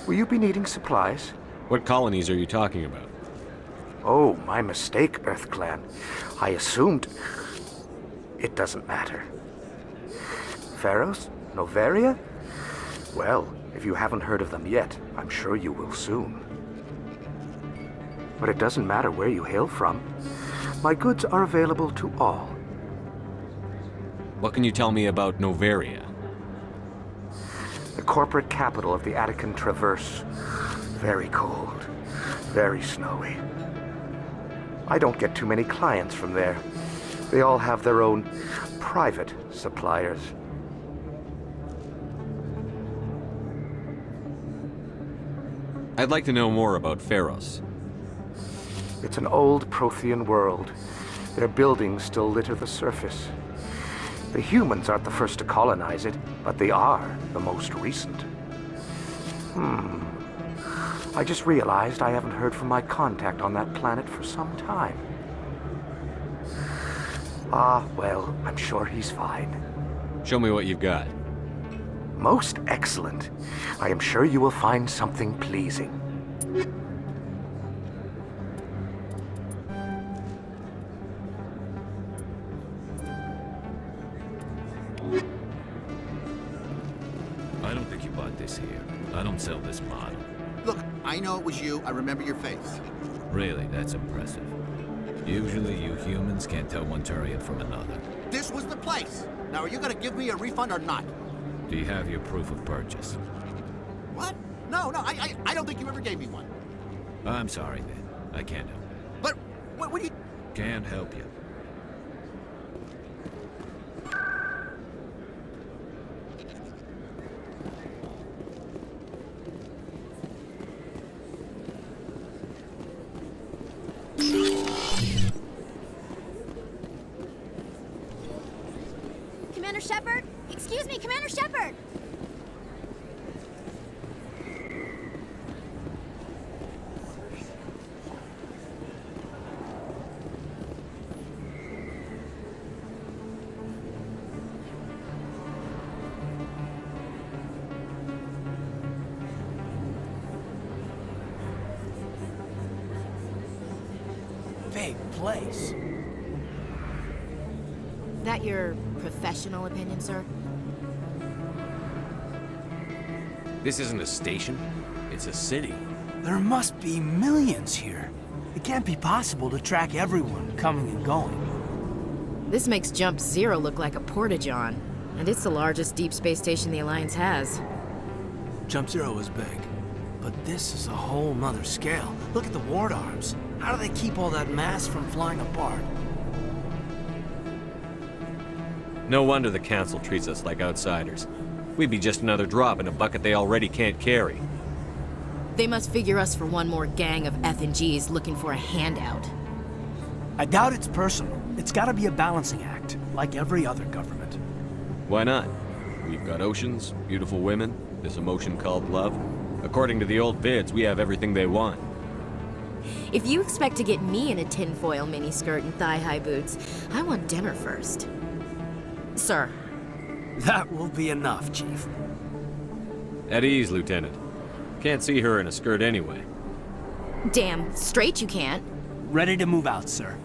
Will you be needing supplies? What colonies are you talking about? Oh, my mistake, Earth Clan. I assumed... It doesn't matter. Pharos? Noveria? Well, if you haven't heard of them yet, I'm sure you will soon. But it doesn't matter where you hail from. My goods are available to all. What can you tell me about Noveria? The corporate capital of the Attican Traverse. Very cold. Very snowy. I don't get too many clients from there. They all have their own private suppliers. I'd like to know more about Pharos. It's an old Prothean world. Their buildings still litter the surface. The humans aren't the first to colonize it, but they are the most recent. I just realized I haven't heard from my contact on that planet for some time. Well, I'm sure he's fine. Show me what you've got. Most excellent. I am sure you will find something pleasing. I don't think you bought this here. I don't sell this model. Look, I know it was you. I remember your face. Really, that's impressive. Usually you humans can't tell one Turian from another. This was the place. Now, are you gonna give me a refund or not? Do you have your proof of purchase? What? No, I don't think you ever gave me one. I'm sorry, then. I can't help it. But, what do you... Can't help you. Commander Shepard? Excuse me, Commander Shepard! Big place. That your professional opinion, sir? This isn't a station. It's a city. There must be millions here. It can't be possible to track everyone coming and going. This makes Jump Zero look like a porta-john, and it's the largest deep space station the Alliance has. Jump Zero is big, but this is a whole nother scale. Look at the ward arms. How do they keep all that mass from flying apart? No wonder the Council treats us like outsiders. We'd be just another drop in a bucket they already can't carry. They must figure us for one more gang of F&Gs looking for a handout. I doubt it's personal. It's gotta be a balancing act, like every other government. Why not? We've got oceans, beautiful women, this emotion called love. According to the old vids, we have everything they want. If you expect to get me in a tinfoil miniskirt and thigh-high boots, I want dinner first. Sir. That will be enough, Chief. At ease, Lieutenant. Can't see her in a skirt anyway. Damn straight you can't. Ready to move out, sir.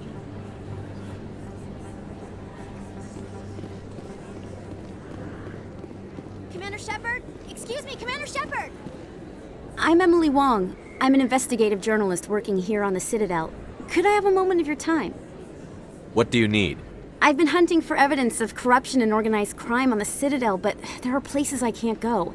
Commander Shepard? Excuse me, Commander Shepard! I'm Emily Wong. I'm an investigative journalist working here on the Citadel. Could I have a moment of your time? What do you need? I've been hunting for evidence of corruption and organized crime on the Citadel, but there are places I can't go.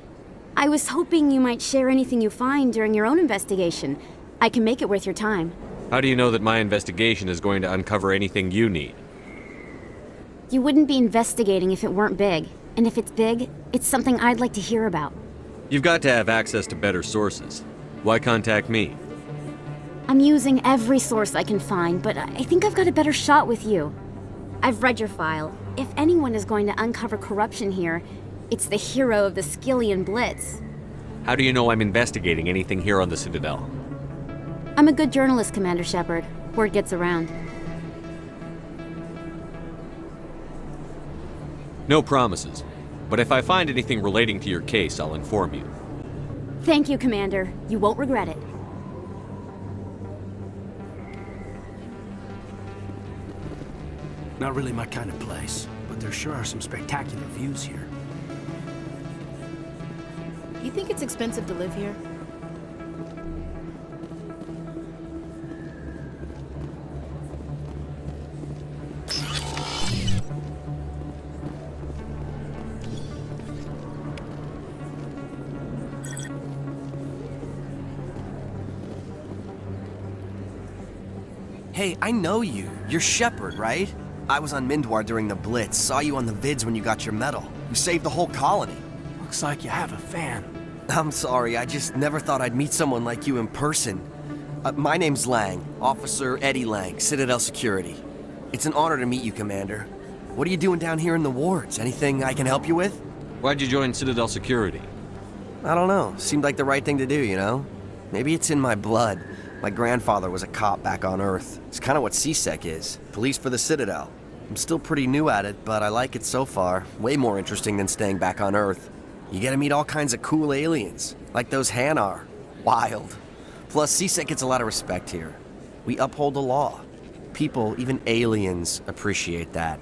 I was hoping you might share anything you find during your own investigation. I can make it worth your time. How do you know that my investigation is going to uncover anything you need? You wouldn't be investigating if it weren't big. And if it's big, it's something I'd like to hear about. You've got to have access to better sources. Why contact me? I'm using every source I can find, but I think I've got a better shot with you. I've read your file. If anyone is going to uncover corruption here, it's the hero of the Skillian Blitz. How do you know I'm investigating anything here on the Citadel? I'm a good journalist, Commander Shepard. Word gets around. No promises. But if I find anything relating to your case, I'll inform you. Thank you, Commander. You won't regret it. Not really my kind of place, but there sure are some spectacular views here. You think it's expensive to live here? Hey, I know you. You're Shepard, right? I was on Mindwar during the Blitz, saw you on the vids when you got your medal. You saved the whole colony. Looks like you have a fan. I'm sorry, I just never thought I'd meet someone like you in person. My name's Lang, Officer Eddie Lang, Citadel Security. It's an honor to meet you, Commander. What are you doing down here in the wards? Anything I can help you with? Why'd you join Citadel Security? I don't know. Seemed like the right thing to do, you know? Maybe it's in my blood. My grandfather was a cop back on Earth. It's kind of what CSEC is. Police for the Citadel. I'm still pretty new at it, but I like it so far. Way more interesting than staying back on Earth. You get to meet all kinds of cool aliens, like those Hanar. Wild. Plus, CSEC gets a lot of respect here. We uphold the law. People, even aliens, appreciate that.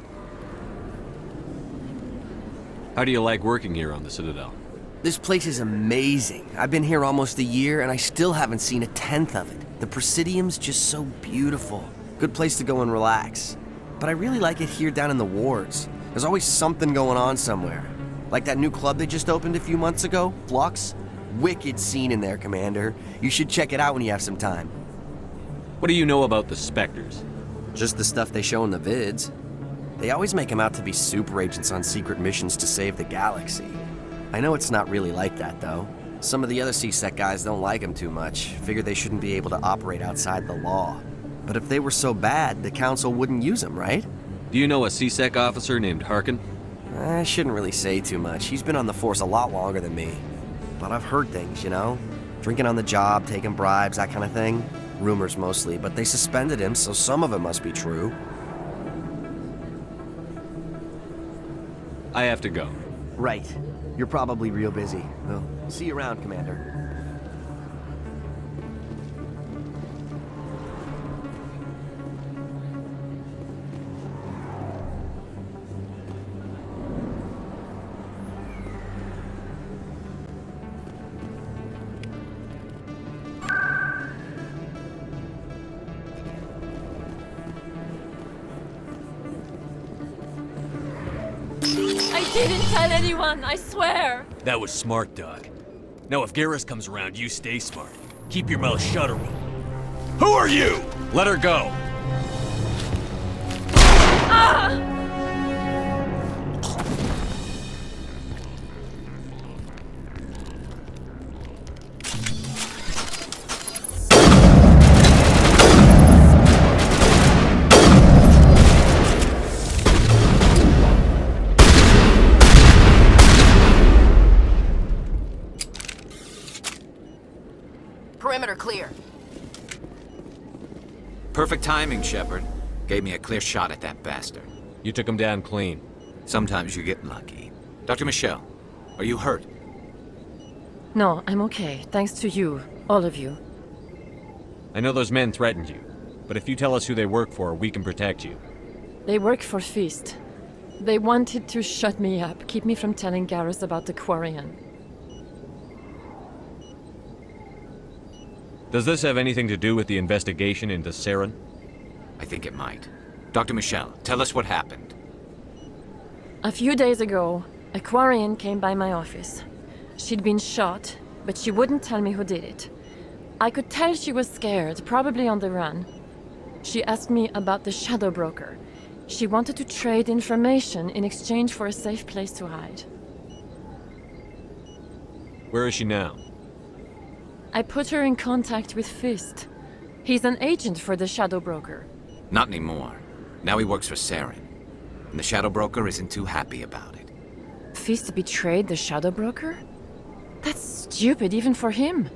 How do you like working here on the Citadel? This place is amazing. I've been here almost a year, and I still haven't seen a tenth of it. The Presidium's just so beautiful. Good place to go and relax. But I really like it here down in the wards. There's always something going on somewhere. Like that new club they just opened a few months ago, Flux. Wicked scene in there, Commander. You should check it out when you have some time. What do you know about the Spectres? Just the stuff they show in the vids. They always make them out to be super agents on secret missions to save the galaxy. I know it's not really like that, though. Some of the other CSEC guys don't like them too much. Figure they shouldn't be able to operate outside the law. But if they were so bad, the Council wouldn't use them, right? Do you know a CSEC officer named Harkin? I shouldn't really say too much. He's been on the force a lot longer than me. But I've heard things, you know? Drinking on the job, taking bribes, that kind of thing. Rumors mostly, but they suspended him, so some of it must be true. I have to go. Right. You're probably real busy. Well, see you around, Commander. I didn't tell anyone, I swear! That was smart, Doc. Now if Garrus comes around, you stay smart. Keep your mouth shut or we'll... Who are you? Let her go! Ah! Perimeter clear. Perfect timing, Shepard. Gave me a clear shot at that bastard. You took him down clean. Sometimes you get lucky. Dr. Michelle, are you hurt? No, I'm okay. Thanks to you. All of you. I know those men threatened you, but if you tell us who they work for, we can protect you. They work for Feast. They wanted to shut me up, keep me from telling Garrus about the Quarian. Does this have anything to do with the investigation into Saren? I think it might. Dr. Michelle, tell us what happened. A few days ago, a Quarian came by my office. She'd been shot, but she wouldn't tell me who did it. I could tell she was scared, probably on the run. She asked me about the Shadow Broker. She wanted to trade information in exchange for a safe place to hide. Where is she now? I put her in contact with Fist. He's an agent for the Shadow Broker. Not anymore. Now he works for Saren. And the Shadow Broker isn't too happy about it. Fist betrayed the Shadow Broker? That's stupid even for him.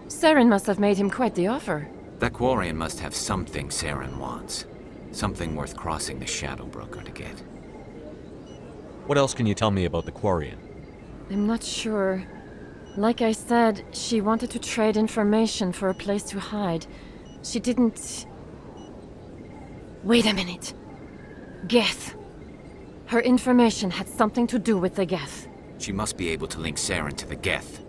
Saren must have made him quite the offer. That Quarian must have something Saren wants. Something worth crossing the Shadow Broker to get. What else can you tell me about the Quarian? I'm not sure. Like I said, she wanted to trade information for a place to hide. She didn't... Wait a minute. Geth. Her information had something to do with the geth. She must be able to link Saren to the geth.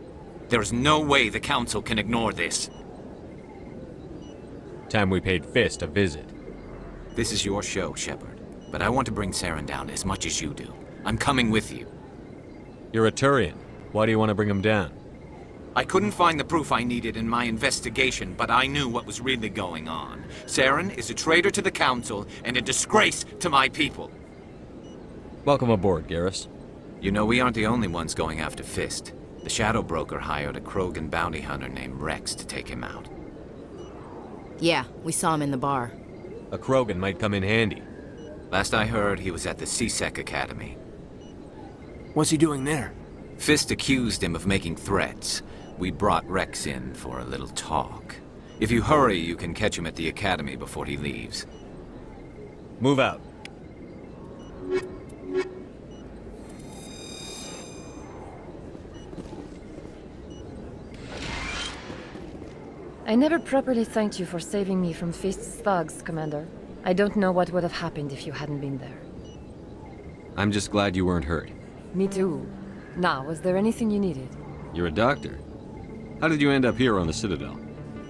There is no way the Council can ignore this. Time we paid Fist a visit. This is your show, Shepard. But I want to bring Saren down as much as you do. I'm coming with you. You're a Turian. Why do you want to bring him down? I couldn't find the proof I needed in my investigation, but I knew what was really going on. Saren is a traitor to the Council and a disgrace to my people. Welcome aboard, Garrus. You know, we aren't the only ones going after Fist. The Shadow Broker hired a Krogan bounty hunter named Rex to take him out. Yeah, we saw him in the bar. A Krogan might come in handy. Last I heard, he was at the C-Sec Academy. What's he doing there? Fist accused him of making threats. We brought Rex in for a little talk. If you hurry, you can catch him at the Academy before he leaves. Move out. I never properly thanked you for saving me from Fist's thugs, Commander. I don't know what would have happened if you hadn't been there. I'm just glad you weren't hurt. Me too. Now, was there anything you needed? You're a doctor. How did you end up here on the Citadel?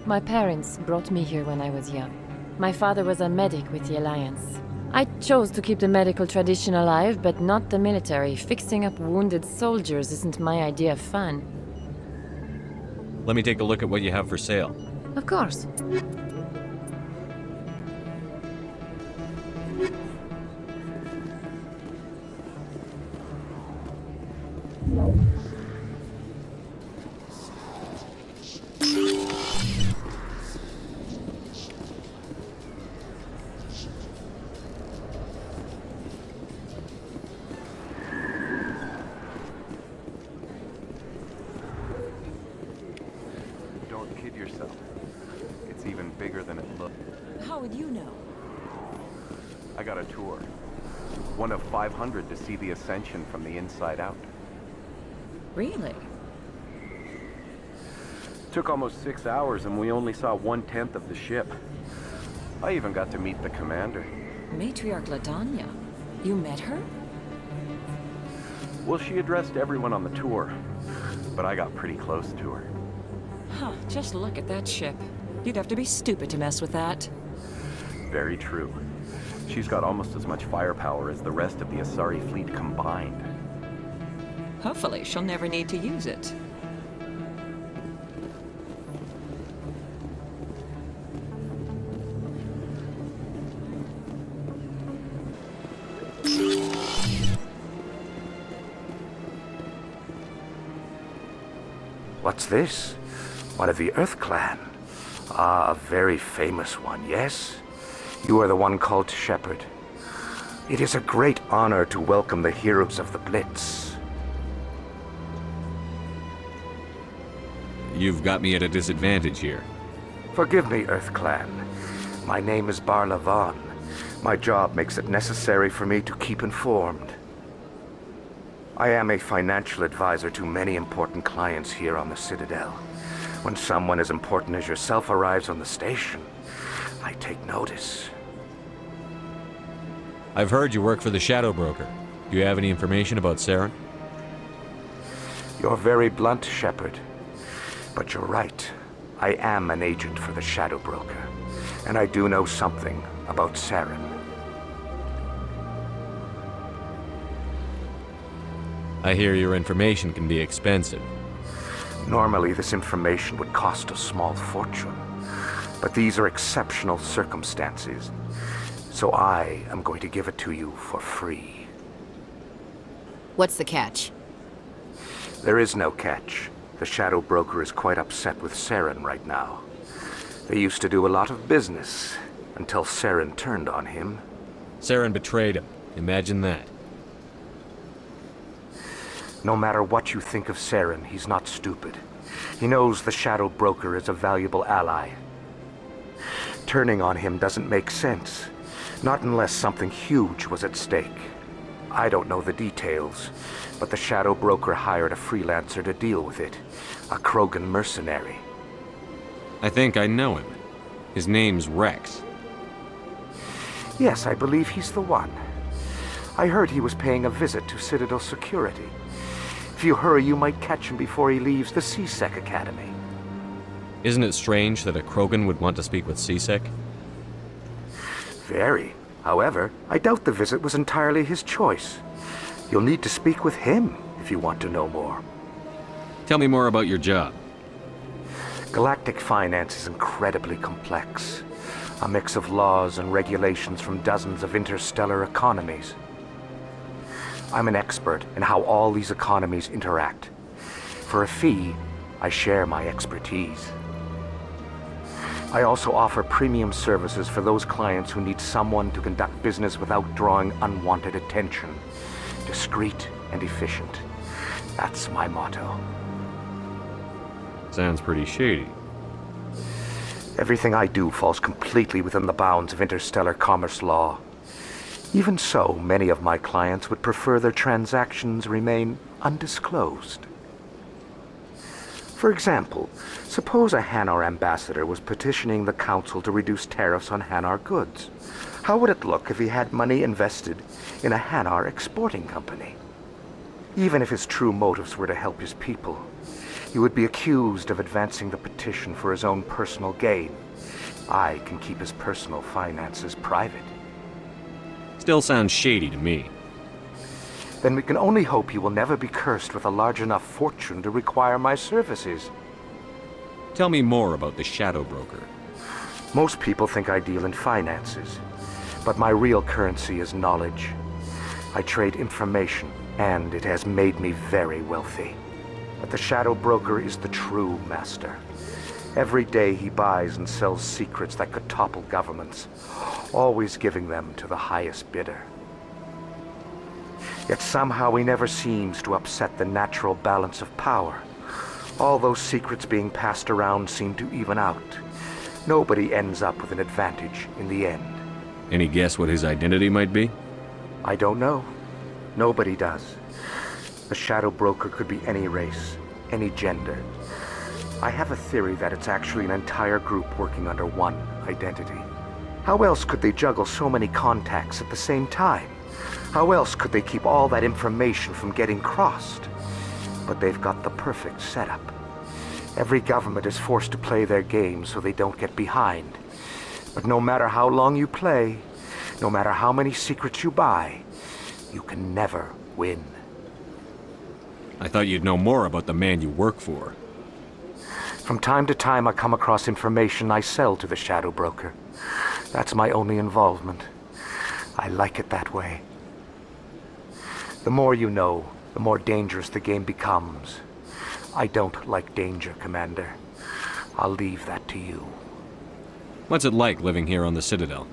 My parents brought me here when I was young. My father was a medic with the Alliance. I chose to keep the medical tradition alive, but not the military. Fixing up wounded soldiers isn't my idea of fun. Let me take a look at what you have for sale. Of course. Don't kid yourself. It's even bigger than it looks. How would you know? I got a tour. One of 500 to see the Ascension from the inside out. Really? Took almost 6 hours and we only saw 1/10 of the ship. I even got to meet the commander. Matriarch Ladanya. You met her? Well, she addressed everyone on the tour, but I got pretty close to her. Huh, just look at that ship. You'd have to be stupid to mess with that. Very true. She's got almost as much firepower as the rest of the Asari fleet combined. Hopefully, she'll never need to use it. What's this? One of the Earth Clan. Ah, a very famous one, yes? You are the one called Shepard. It is a great honor to welcome the heroes of the Blitz. You've got me at a disadvantage here. Forgive me, Earth Clan. My name is Barla Vaughn. My job makes it necessary for me to keep informed. I am a financial advisor to many important clients here on the Citadel. When someone as important as yourself arrives on the station, I take notice. I've heard you work for the Shadow Broker. Do you have any information about Saren? You're very blunt, Shepard. But you're right. I am an agent for the Shadow Broker, and I do know something about Saren. I hear your information can be expensive. Normally, this information would cost a small fortune. But these are exceptional circumstances, so I am going to give it to you for free. What's the catch? There is no catch. The Shadow Broker is quite upset with Saren right now. They used to do a lot of business, until Saren turned on him. Saren betrayed him. Imagine that. No matter what you think of Saren, he's not stupid. He knows the Shadow Broker is a valuable ally. Turning on him doesn't make sense. Not unless something huge was at stake. I don't know the details, but the Shadow Broker hired a freelancer to deal with it. A Krogan mercenary. I think I know him. His name's Rex. Yes, I believe he's the one. I heard he was paying a visit to Citadel security. If you hurry, you might catch him before he leaves the C-Sec Academy. Isn't it strange that a Krogan would want to speak with C-Sec? Very. However, I doubt the visit was entirely his choice. You'll need to speak with him if you want to know more. Tell me more about your job. Galactic finance is incredibly complex. A mix of laws and regulations from dozens of interstellar economies. I'm an expert in how all these economies interact. For a fee, I share my expertise. I also offer premium services for those clients who need someone to conduct business without drawing unwanted attention. Discreet and efficient. That's my motto. Sounds pretty shady. Everything I do falls completely within the bounds of interstellar commerce law. Even so, many of my clients would prefer their transactions remain undisclosed. For example, suppose a Hanar ambassador was petitioning the Council to reduce tariffs on Hanar goods. How would it look if he had money invested in a Hanar exporting company? Even if his true motives were to help his people, he would be accused of advancing the petition for his own personal gain. I can keep his personal finances private. Still sounds shady to me. Then we can only hope he will never be cursed with a large enough fortune to require my services. Tell me more about the Shadow Broker. Most people think I deal in finances, but my real currency is knowledge. I trade information, and it has made me very wealthy. But the Shadow Broker is the true master. Every day he buys and sells secrets that could topple governments, always giving them to the highest bidder. Yet somehow he never seems to upset the natural balance of power. All those secrets being passed around seem to even out. Nobody ends up with an advantage in the end. Any guess what his identity might be? I don't know. Nobody does. The Shadow Broker could be any race, any gender. I have a theory that it's actually an entire group working under one identity. How else could they juggle so many contacts at the same time? How else could they keep all that information from getting crossed? But they've got the perfect setup. Every government is forced to play their game so they don't get behind. But no matter how long you play, no matter how many secrets you buy, you can never win. I thought you'd know more about the man you work for. From time to time I come across information I sell to the Shadow Broker. That's my only involvement. I like it that way. The more you know, the more dangerous the game becomes. I don't like danger, Commander. I'll leave that to you. What's it like living here on the Citadel?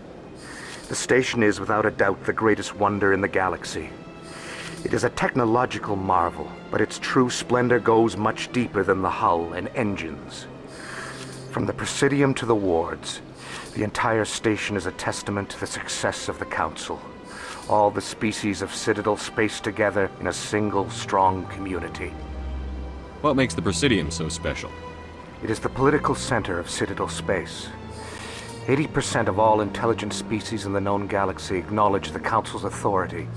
The station is without a doubt the greatest wonder in the galaxy. It is a technological marvel, but its true splendor goes much deeper than the hull and engines. From the Presidium to the wards, the entire station is a testament to the success of the Council. All the species of Citadel spaced together in a single, strong community. What makes the Presidium so special? It is the political center of Citadel space. 80% of all intelligent species in the known galaxy acknowledge the Council's authority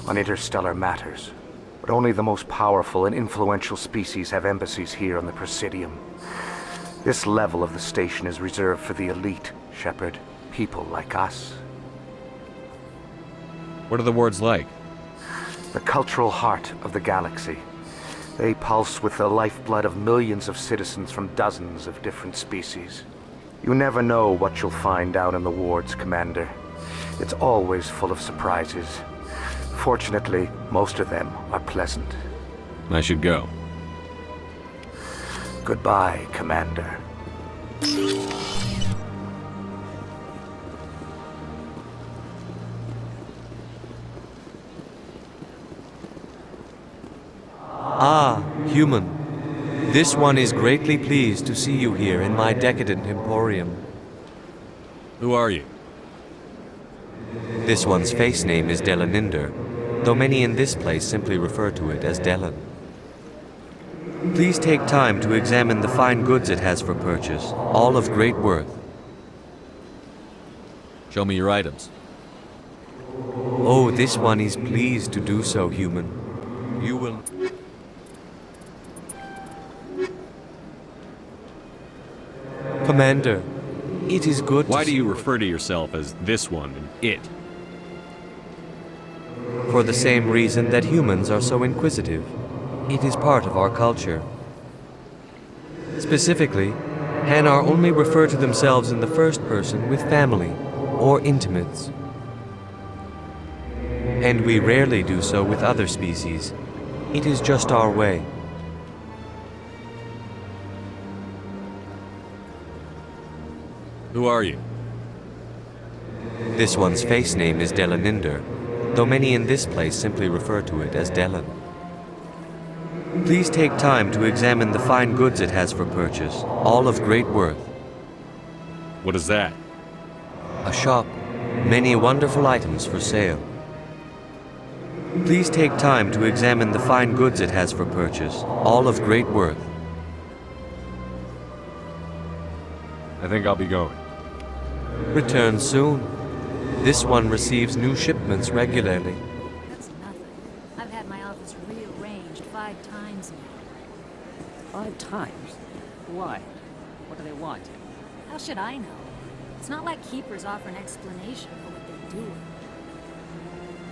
on interstellar matters. But only the most powerful and influential species have embassies here on the Presidium. This level of the station is reserved for the elite, Shepard. People like us. What are the wards like? The cultural heart of the galaxy. They pulse with the lifeblood of millions of citizens from dozens of different species. You never know what you'll find down in the wards, Commander. It's always full of surprises. Fortunately, most of them are pleasant. I should go. Goodbye, Commander. Ah, human. This one is greatly pleased to see you here in my decadent emporium. Who are you? This one's face name is Delaninder, though many in this place simply refer to it as Delan. Please take time to examine the fine goods it has for purchase, all of great worth. Show me your items. Oh, this one is pleased to do so, human. You will... Commander, it is good Why do you refer to yourself as this one and it? For the same reason that humans are so inquisitive. It is part of our culture. Specifically, Hanar only refer to themselves in the first person with family or intimates. And we rarely do so with other species. It is just our way. Who are you? This one's face name is Delaninder, though many in this place simply refer to it as Delan. Please take time to examine the fine goods it has for purchase, all of great worth. What is that? A shop, many wonderful items for sale. Please take time to examine the fine goods it has for purchase, all of great worth. I think I'll be going. Return soon. This one receives new shipments regularly. That's nothing. I've had my office rearranged 5 times now. 5 times? Why? What do they want? How should I know? It's not like keepers offer an explanation for what they're doing.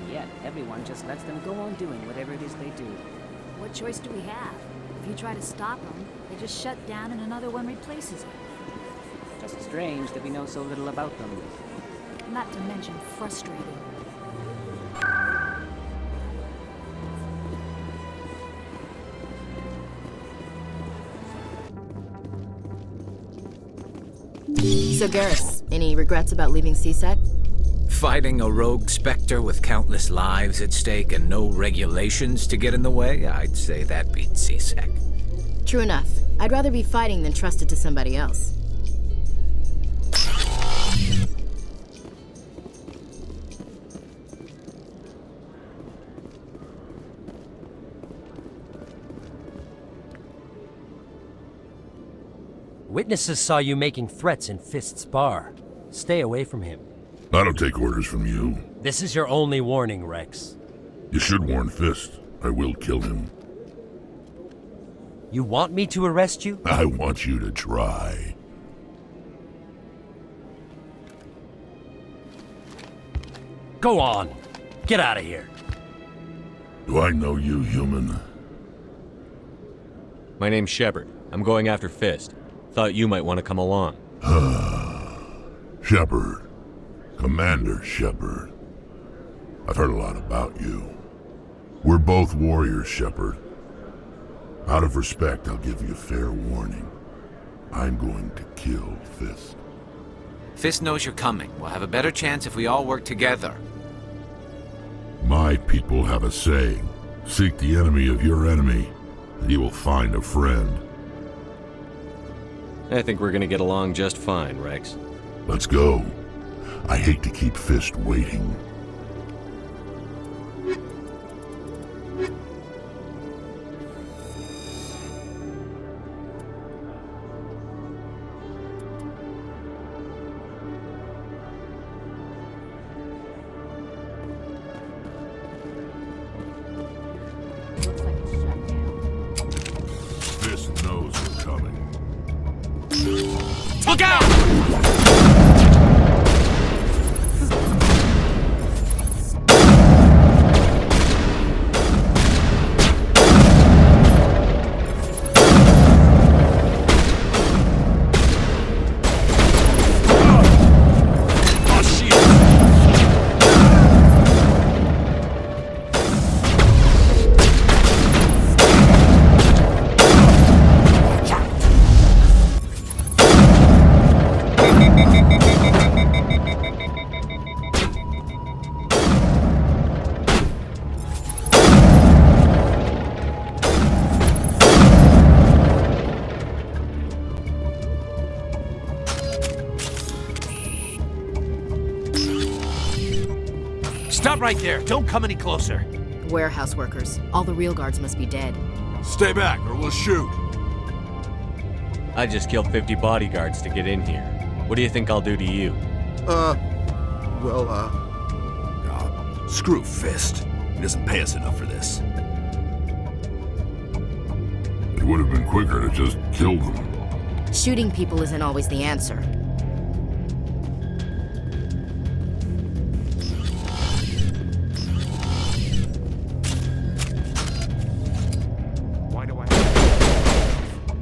Yet everyone just lets them go on doing whatever it is they do. What choice do we have? If you try to stop them, they just shut down and another one replaces it. Just strange that we know so little about them. Not to mention frustrating. So Garrus, any regrets about leaving CSEC? Fighting a rogue Spectre with countless lives at stake and no regulations to get in the way? I'd say that beats CSEC. True enough. I'd rather be fighting than trusted to somebody else. Witnesses saw you making threats in Fist's bar. Stay away from him. I don't take orders from you. This is your only warning, Rex. You should warn Fist. I will kill him. You want me to arrest you? I want you to try. Go on. Get out of here. Do I know you, human? My name's Shepard. I'm going after Fist. Thought you might want to come along. Shepard. Commander Shepard. I've heard a lot about you. We're both warriors, Shepard. Out of respect, I'll give you a fair warning. I'm going to kill Fist. Fist knows you're coming. We'll have a better chance if we all work together. My people have a saying. Seek the enemy of your enemy, and you will find a friend. I think we're gonna get along just fine, Rex. Let's go. I hate to keep Fist waiting. Fist knows we're coming. Look out! Stop right there. Don't come any closer. Warehouse workers. All the real guards must be dead. Stay back or we'll shoot. I just killed 50 bodyguards to get in here. What do you think I'll do to you? Screw Fist. He doesn't pay us enough for this. It would have been quicker to just kill them. Shooting people isn't always the answer. Why do I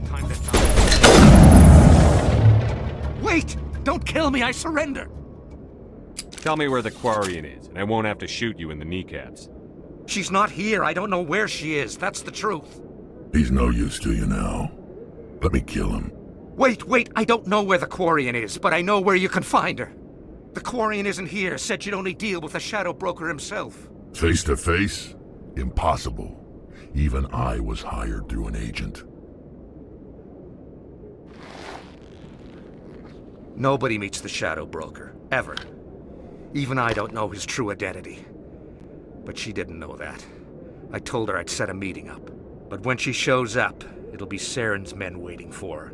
time to die? Wait! Don't kill me, I surrender! Tell me where the Quarian is, and I won't have to shoot you in the kneecaps. She's not here. I don't know where she is. That's the truth. He's no use to you now. Let me kill him. Wait, I don't know where the Quarian is, but I know where you can find her. The Quarian isn't here, said you'd only deal with the Shadow Broker himself. Face to face? Impossible. Even I was hired through an agent. Nobody meets the Shadow Broker, ever. Even I don't know his true identity. But she didn't know that. I told her I'd set a meeting up. But when she shows up, it'll be Saren's men waiting for her.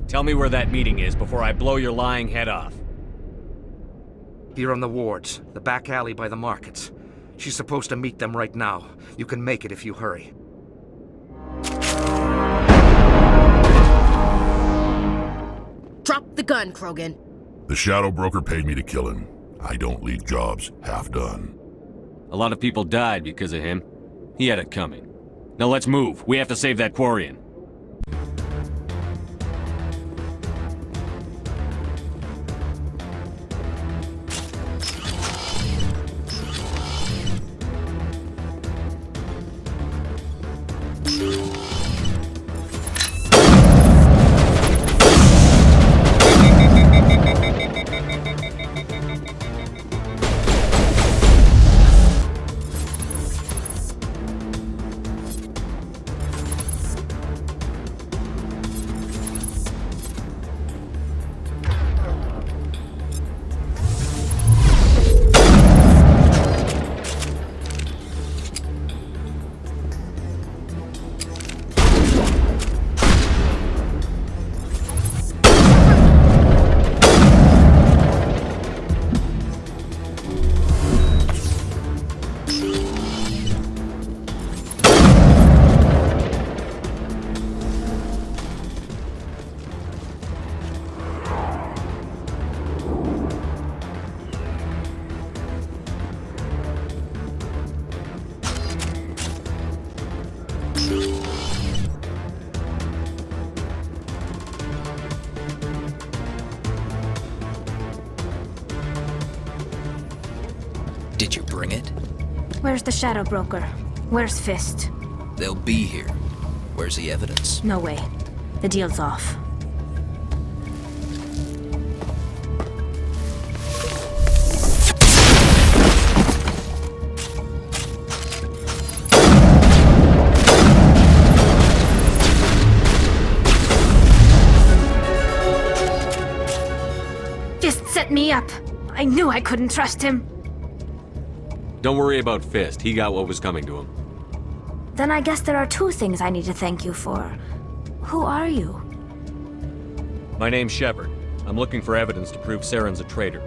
Tell me where that meeting is before I blow your lying head off. Here on the wards, the back alley by the markets. She's supposed to meet them right now. You can make it if you hurry. Drop the gun, Krogan. The Shadow Broker paid me to kill him. I don't leave jobs half done. A lot of people died because of him. He had it coming. Now let's move. We have to save that Quarian. Did you bring it? Where's the Shadow Broker? Where's Fist? They'll be here. Where's the evidence? No way. The deal's off. Fist set me up. I knew I couldn't trust him. Don't worry about Fist. He got what was coming to him. Then I guess there are two things I need to thank you for. Who are you? My name's Shepard. I'm looking for evidence to prove Saren's a traitor.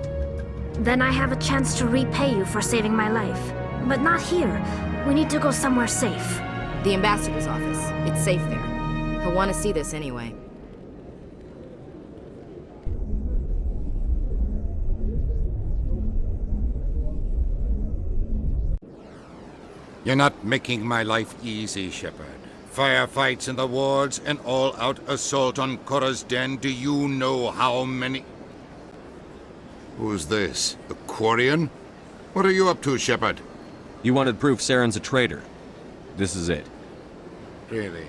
Then I have a chance to repay you for saving my life. But not here. We need to go somewhere safe. The ambassador's office. It's safe there. He'll want to see this anyway. You're not making my life easy, Shepard. Firefights in the wards, an all-out assault on Korra's den. Do you know how many... Who's this? The Quarian? What are you up to, Shepard? You wanted proof Saren's a traitor. This is it. Really?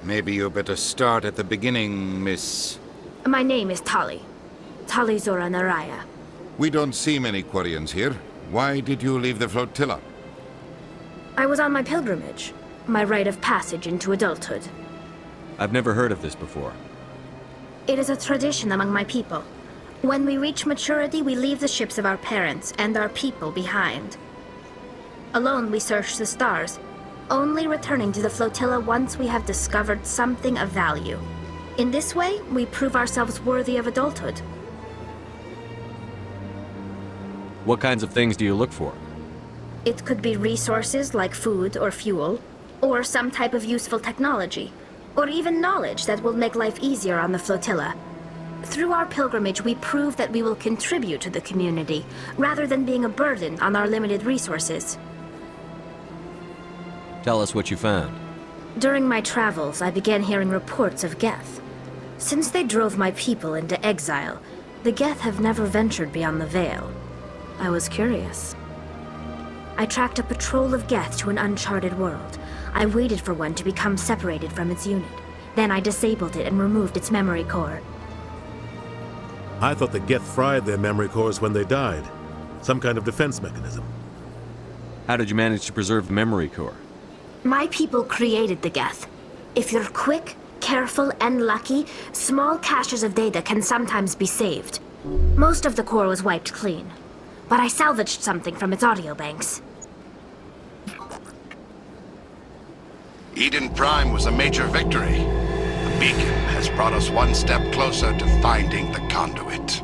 Maybe you better start at the beginning, Miss... My name is Tali. Tali Zora Naraya. We don't see many Quarians here. Why did you leave the flotilla? I was on my pilgrimage. My rite of passage into adulthood. I've never heard of this before. It is a tradition among my people. When we reach maturity, we leave the ships of our parents and our people behind. Alone, we search the stars, only returning to the flotilla once we have discovered something of value. In this way, we prove ourselves worthy of adulthood. What kinds of things do you look for? It could be resources like food or fuel, or some type of useful technology, or even knowledge that will make life easier on the flotilla. Through our pilgrimage, we prove that we will contribute to the community, rather than being a burden on our limited resources. Tell us what you found. During my travels, I began hearing reports of geth. Since they drove my people into exile, the geth have never ventured beyond the Veil. I was curious. I tracked a patrol of geth to an uncharted world. I waited for one to become separated from its unit. Then I disabled it and removed its memory core. I thought the geth fried their memory cores when they died. Some kind of defense mechanism. How did you manage to preserve the memory core? My people created the geth. If you're quick, careful, and lucky, small caches of data can sometimes be saved. Most of the core was wiped clean, but I salvaged something from its audio banks. Eden Prime was a major victory. The beacon has brought us one step closer to finding the conduit.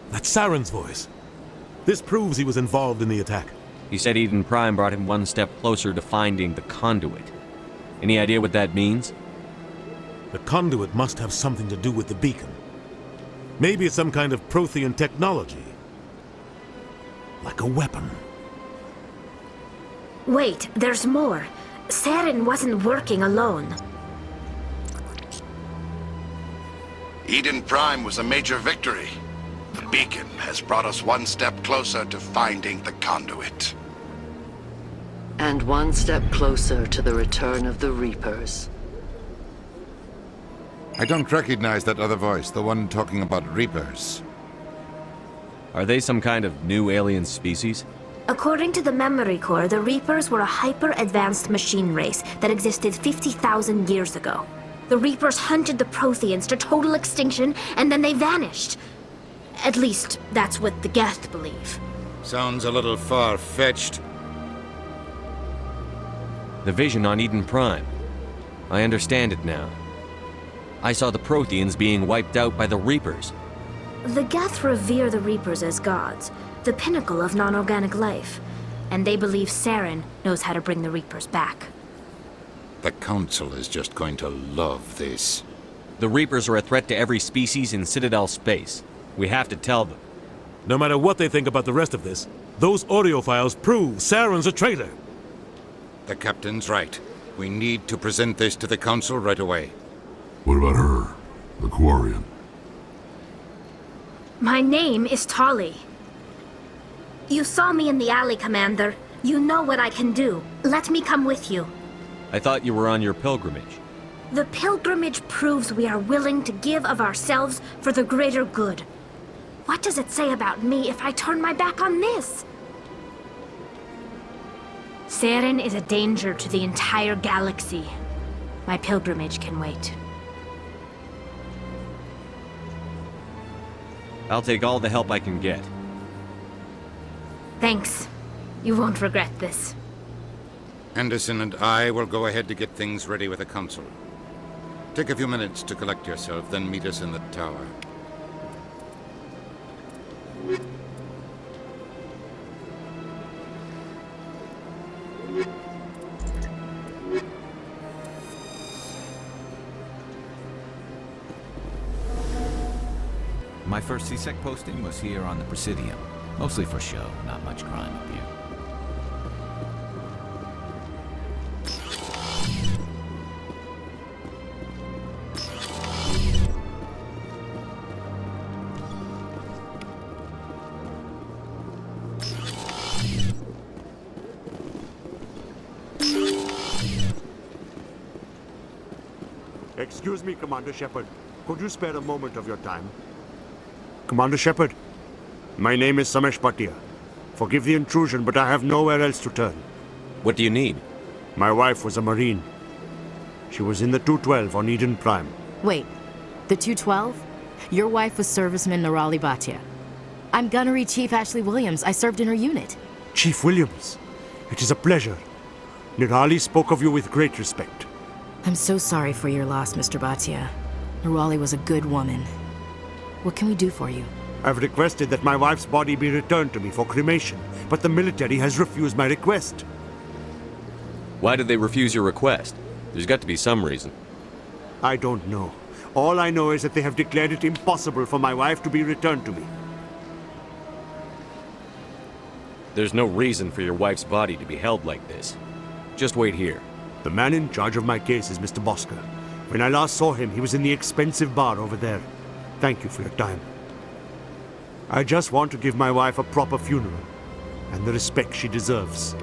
That's Saren's voice. This proves he was involved in the attack. He said Eden Prime brought him one step closer to finding the conduit. Any idea what that means? The conduit must have something to do with the beacon. Maybe it's some kind of Prothean technology. Like a weapon. Wait, there's more. Saren wasn't working alone. Eden Prime was a major victory. The beacon has brought us one step closer to finding the conduit. And one step closer to the return of the Reapers. I don't recognize that other voice, the one talking about Reapers. Are they some kind of new alien species? According to the memory core, the Reapers were a hyper-advanced machine race that existed 50,000 years ago. The Reapers hunted the Protheans to total extinction, and then they vanished. At least, that's what the geth believe. Sounds a little far-fetched. The vision on Eden Prime. I understand it now. I saw the Protheans being wiped out by the Reapers. The geth revere the Reapers as gods, the pinnacle of non-organic life, and they believe Saren knows how to bring the Reapers back. The Council is just going to love this. The Reapers are a threat to every species in Citadel space. We have to tell them. No matter what they think about the rest of this, those audio files prove Saren's a traitor. The Captain's right. We need to present this to the Council right away. What about her? The Quarian? My name is Tali. You saw me in the alley, Commander. You know what I can do. Let me come with you. I thought you were on your pilgrimage. The pilgrimage proves we are willing to give of ourselves for the greater good. What does it say about me if I turn my back on this? Saren is a danger to the entire galaxy. My pilgrimage can wait. I'll take all the help I can get. Thanks. You won't regret this. Anderson and I will go ahead to get things ready with the Council. Take a few minutes to collect yourself, then meet us in the tower. My first CSEC posting was here on the Presidium. Mostly for show, not much crime up here. Excuse me, Commander Shepard. Could you spare a moment of your time? Commander Shepard, my name is Samesh Bhatia. Forgive the intrusion, but I have nowhere else to turn. What do you need? My wife was a Marine. She was in the 212 on Eden Prime. Wait, the 212? Your wife was serviceman Nirali Bhatia. I'm Gunnery Chief Ashley Williams. I served in her unit. Chief Williams, it is a pleasure. Nirali spoke of you with great respect. I'm so sorry for your loss, Mr. Bhatia. Nirali was a good woman. What can we do for you? I've requested that my wife's body be returned to me for cremation, but the military has refused my request. Why did they refuse your request? There's got to be some reason. I don't know. All I know is that they have declared it impossible for my wife to be returned to me. There's no reason for your wife's body to be held like this. Just wait here. The man in charge of my case is Mr. Bosker. When I last saw him, he was in the expensive bar over there. Thank you for your time. I just want to give my wife a proper funeral, and the respect she deserves.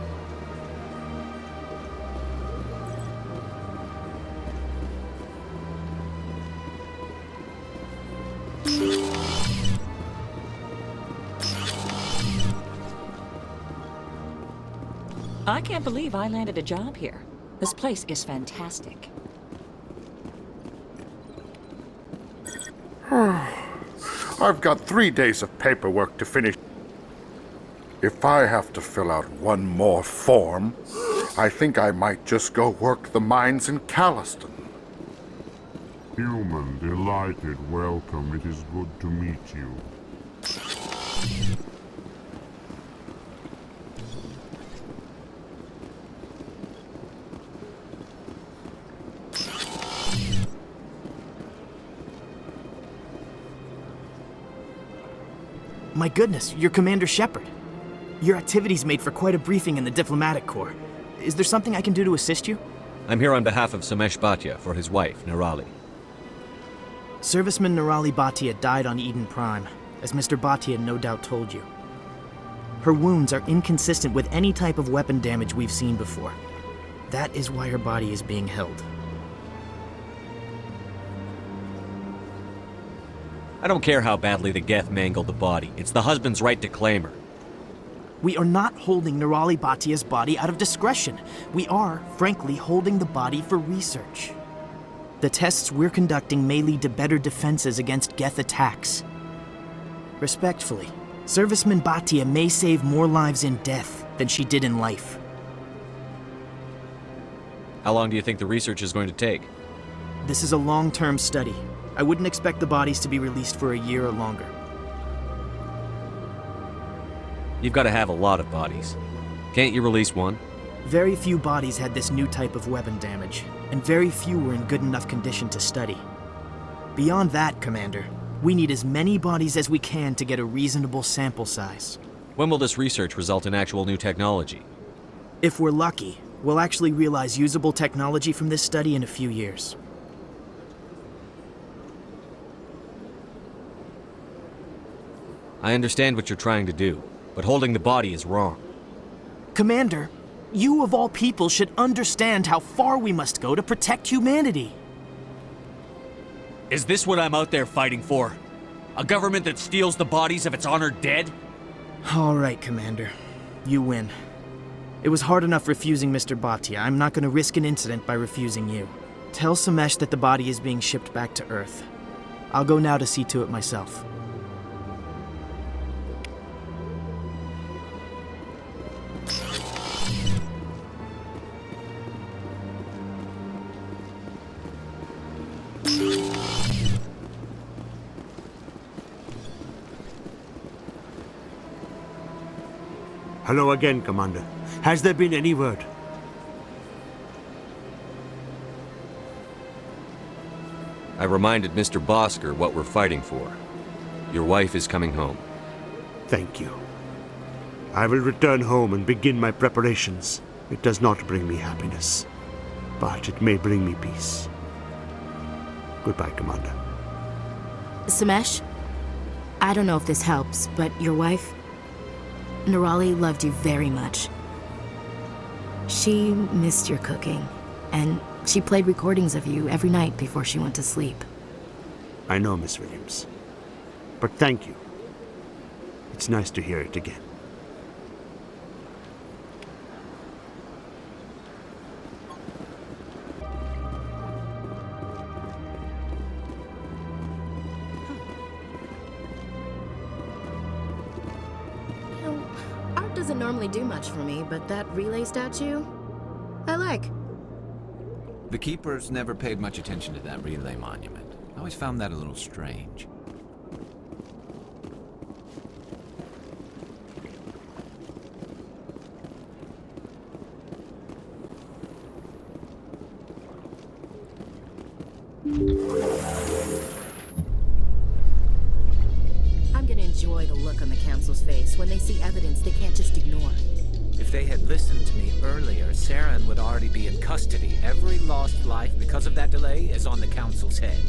I can't believe I landed a job here. This place is fantastic. I've got 3 days of paperwork to finish. If I have to fill out one more form, I think I might just go work the mines in Calliston. Human, delighted, welcome. It is good to meet you. My goodness, you're Commander Shepard. Your activities made for quite a briefing in the diplomatic corps. Is there something I can do to assist you? I'm here on behalf of Samesh Bhatia for his wife, Nirali. Serviceman Nirali Bhatia died on Eden Prime, as Mr. Bhatia no doubt told you. Her wounds are inconsistent with any type of weapon damage we've seen before. That is why her body is being held. I don't care how badly the geth mangled the body. It's the husband's right to claim her. We are not holding Nirali Bhatia's body out of discretion. We are, frankly, holding the body for research. The tests we're conducting may lead to better defenses against geth attacks. Respectfully, Serviceman Bhatia may save more lives in death than she did in life. How long do you think the research is going to take? This is a long-term study. I wouldn't expect the bodies to be released for a year or longer. You've got to have a lot of bodies. Can't you release one? Very few bodies had this new type of weapon damage, and very few were in good enough condition to study. Beyond that, Commander, we need as many bodies as we can to get a reasonable sample size. When will this research result in actual new technology? If we're lucky, we'll actually realize usable technology from this study in a few years. I understand what you're trying to do, but holding the body is wrong. Commander, you of all people should understand how far we must go to protect humanity. Is this what I'm out there fighting for? A government that steals the bodies of its honored dead? All right, Commander. You win. It was hard enough refusing Mr. Bhatia. I'm not going to risk an incident by refusing you. Tell Samesh that the body is being shipped back to Earth. I'll go now to see to it myself. Hello again, Commander. Has there been any word? I reminded Mr. Bosker what we're fighting for. Your wife is coming home. Thank you. I will return home and begin my preparations. It does not bring me happiness, but it may bring me peace. Goodbye, Commander. Samesh, I don't know if this helps, but your wife, Nirali, loved you very much. She missed your cooking, and she played recordings of you every night before she went to sleep. I know, Miss Williams. But thank you. It's nice to hear it again. Art doesn't normally do much for me, but that relay statue, I like. The Keepers never paid much attention to that relay monument. I always found that a little strange. I'm gonna enjoy the look on the Council's face when they see evidence they can't just ignore. If they had listened to me earlier, Saren would already be in custody. Every lost life because of that delay is on the Council's head.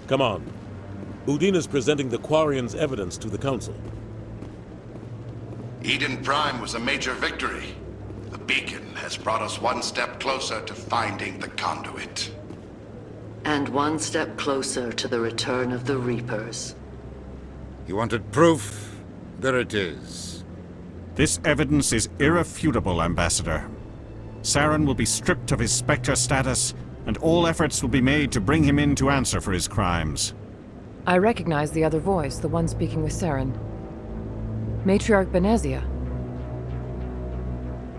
Come on. Udina's presenting the Quarians' evidence to the Council. Eden Prime was a major victory. The beacon has brought us one step closer to finding the conduit. And one step closer to the return of the Reapers. You wanted proof? There it is. This evidence is irrefutable, Ambassador. Saren will be stripped of his Spectre status, and all efforts will be made to bring him in to answer for his crimes. I recognize the other voice, the one speaking with Saren. Matriarch Benezia.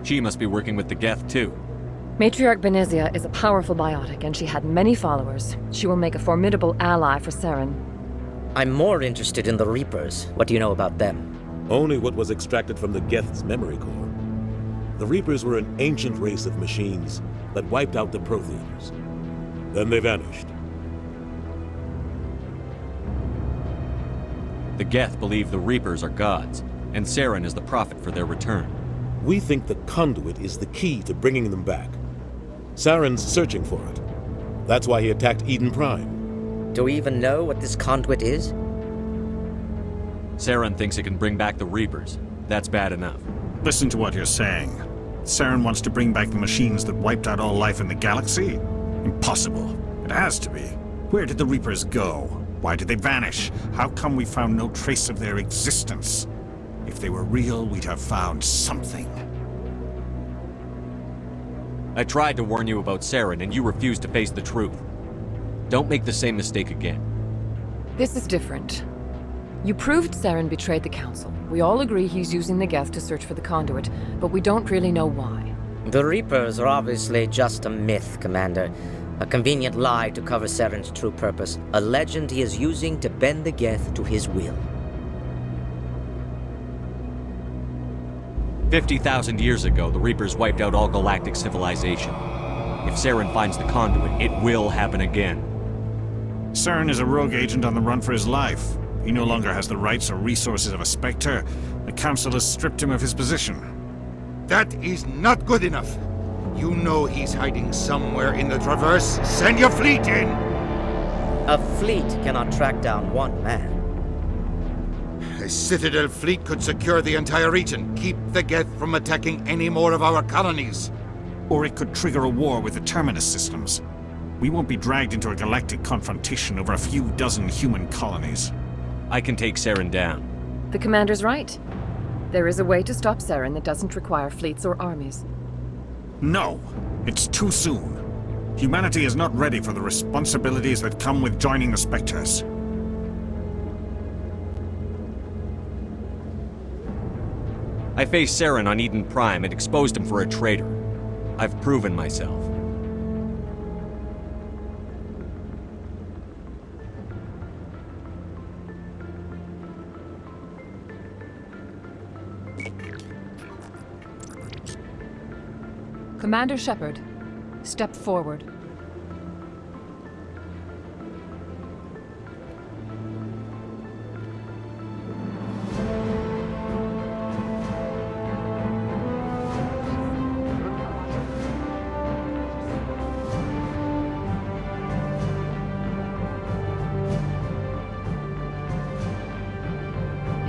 She must be working with the geth, too. Matriarch Benezia is a powerful biotic, and she had many followers. She will make a formidable ally for Saren. I'm more interested in the Reapers. What do you know about them? Only what was extracted from the Geth's memory core. The Reapers were an ancient race of machines that wiped out the Protheans. Then they vanished. The geth believe the Reapers are gods, and Saren is the prophet for their return. We think the conduit is the key to bringing them back. Saren's searching for it. That's why he attacked Eden Prime. Do we even know what this conduit is? Saren thinks it can bring back the Reapers. That's bad enough. Listen to what you're saying. Saren wants to bring back the machines that wiped out all life in the galaxy? Impossible. It has to be. Where did the Reapers go? Why did they vanish? How come we found no trace of their existence? If they were real, we'd have found something. I tried to warn you about Saren, and you refused to face the truth. Don't make the same mistake again. This is different. You proved Saren betrayed the Council. We all agree he's using the geth to search for the conduit, but we don't really know why. The Reapers are obviously just a myth, Commander. A convenient lie to cover Saren's true purpose. A legend he is using to bend the geth to his will. 50,000 years ago, the Reapers wiped out all galactic civilization. If Saren finds the conduit, it will happen again. Saren is a rogue agent on the run for his life. He no longer has the rights or resources of a Spectre. The Council has stripped him of his position. That is not good enough. You know he's hiding somewhere in the Traverse. Send your fleet in! A fleet cannot track down one man. A Citadel fleet could secure the entire region, keep the geth from attacking any more of our colonies. Or it could trigger a war with the Terminus systems. We won't be dragged into a galactic confrontation over a few dozen human colonies. I can take Saren down. The Commander's right. There is a way to stop Saren that doesn't require fleets or armies. No, it's too soon. Humanity is not ready for the responsibilities that come with joining the Spectres. I faced Saren on Eden Prime and exposed him for a traitor. I've proven myself. Commander Shepard, step forward.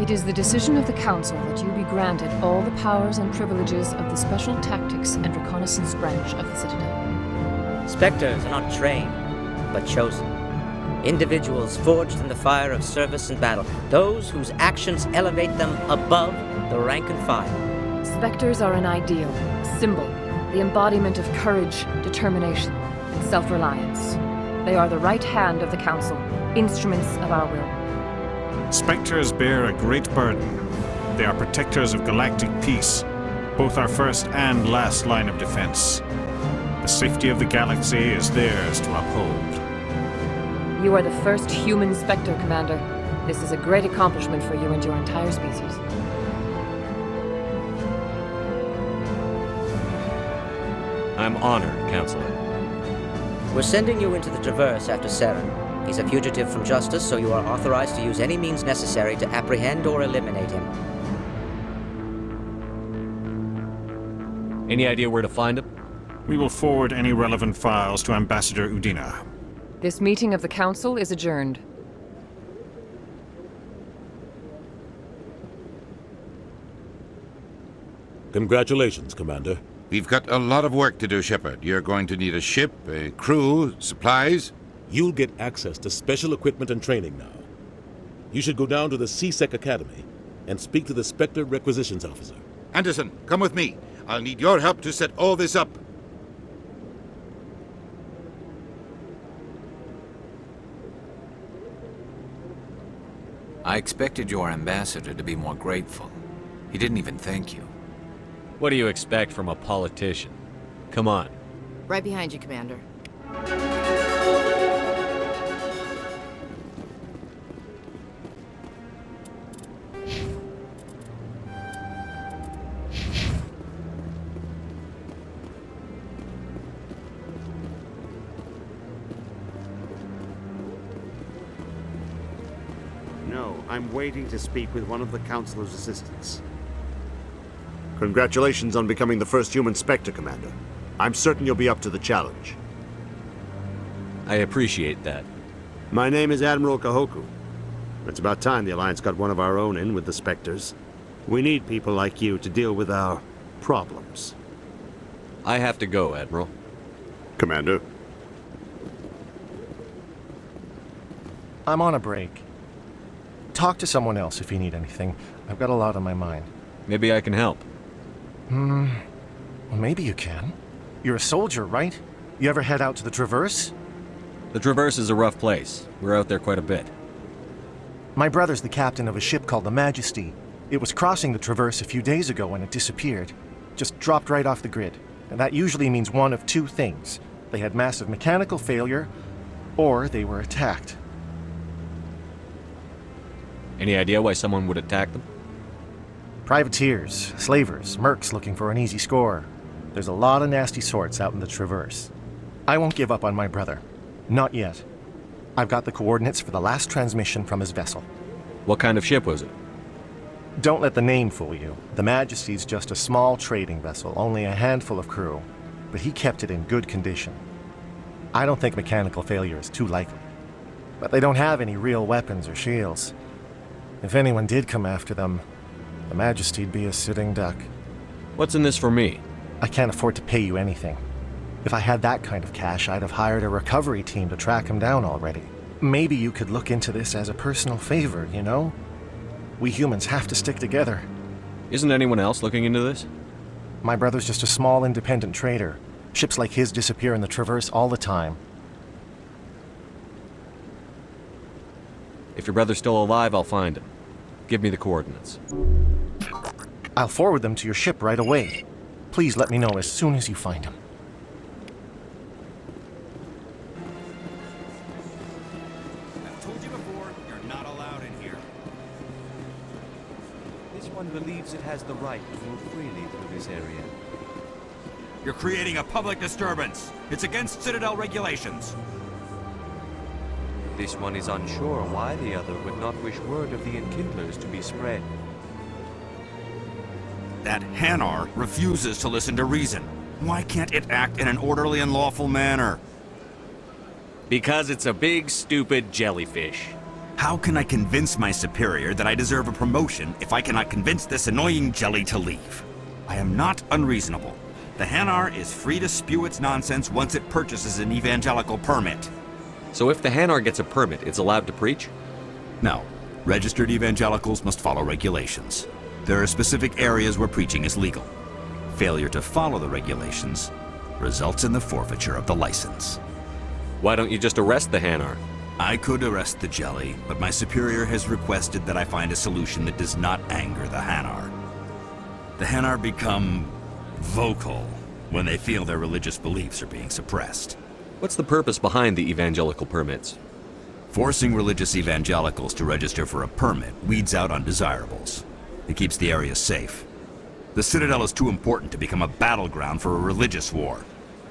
It is the decision of the Council that you be granted all the powers and privileges of the Special Tactics and Reconnaissance Branch of the Citadel. Spectres are not trained, but chosen. Individuals forged in the fire of service and battle. Those whose actions elevate them above the rank and file. Spectres are an ideal, a symbol, the embodiment of courage, determination, and self-reliance. They are the right hand of the Council, instruments of our will. Spectres bear a great burden. They are protectors of galactic peace, both our first and last line of defense. The safety of the galaxy is theirs to uphold. You are the first human Spectre, Commander. This is a great accomplishment for you and your entire species. I'm honored, Counselor. We're sending you into the Traverse after Saren. He's a fugitive from justice, so you are authorized to use any means necessary to apprehend or eliminate him. Any idea where to find him? We will forward any relevant files to Ambassador Udina. This meeting of the Council is adjourned. Congratulations, Commander. We've got a lot of work to do, Shepard. You're going to need a ship, a crew, supplies. You'll get access to special equipment and training now. You should go down to the C-Sec Academy and speak to the Spectre Requisitions Officer. Anderson, come with me. I'll need your help to set all this up. I expected your ambassador to be more grateful. He didn't even thank you. What do you expect from a politician? Come on. Right behind you, Commander. No, I'm waiting to speak with one of the Councilor's assistants. Congratulations on becoming the first human Spectre, Commander. I'm certain you'll be up to the challenge. I appreciate that. My name is Admiral Kahoku. It's about time the Alliance got one of our own in with the Spectres. We need people like you to deal with our problems. I have to go, Admiral. Commander. I'm on a break. Talk to someone else if you need anything. I've got a lot on my mind. Maybe I can help. Well, maybe you can. You're a soldier, right? You ever head out to the Traverse? The Traverse is a rough place. We're out there quite a bit. My brother's the captain of a ship called the Majesty. It was crossing the Traverse a few days ago when it disappeared. Just dropped right off the grid. And that usually means one of two things. They had massive mechanical failure, or they were attacked. Any idea why someone would attack them? Privateers, slavers, mercs looking for an easy score. There's a lot of nasty sorts out in the Traverse. I won't give up on my brother. Not yet. I've got the coordinates for the last transmission from his vessel. What kind of ship was it? Don't let the name fool you. The Majesty's just a small trading vessel, only a handful of crew. But he kept it in good condition. I don't think mechanical failure is too likely. But they don't have any real weapons or shields. If anyone did come after them, the Majesty'd be a sitting duck. What's in this for me? I can't afford to pay you anything. If I had that kind of cash, I'd have hired a recovery team to track him down already. Maybe you could look into this as a personal favor, you know? We humans have to stick together. Isn't anyone else looking into this? My brother's just a small independent trader. Ships like his disappear in the Traverse all the time. If your brother's still alive, I'll find him. Give me the coordinates. I'll forward them to your ship right away. Please let me know as soon as you find him. I've told you before, you're not allowed in here. This one believes it has the right to move freely through this area. You're creating a public disturbance. It's against Citadel regulations. This one is unsure why the other would not wish word of the Enkindlers to be spread. That Hanar refuses to listen to reason. Why can't it act in an orderly and lawful manner? Because it's a big, stupid jellyfish. How can I convince my superior that I deserve a promotion if I cannot convince this annoying jelly to leave? I am not unreasonable. The Hanar is free to spew its nonsense once it purchases an evangelical permit. So if the Hanar gets a permit, it's allowed to preach? No. Registered evangelicals must follow regulations. There are specific areas where preaching is legal. Failure to follow the regulations results in the forfeiture of the license. Why don't you just arrest the Hanar? I could arrest the jelly, but my superior has requested that I find a solution that does not anger the Hanar. The Hanar become vocal when they feel their religious beliefs are being suppressed. What's the purpose behind the evangelical permits? Forcing religious evangelicals to register for a permit weeds out undesirables. It keeps the area safe. The Citadel is too important to become a battleground for a religious war.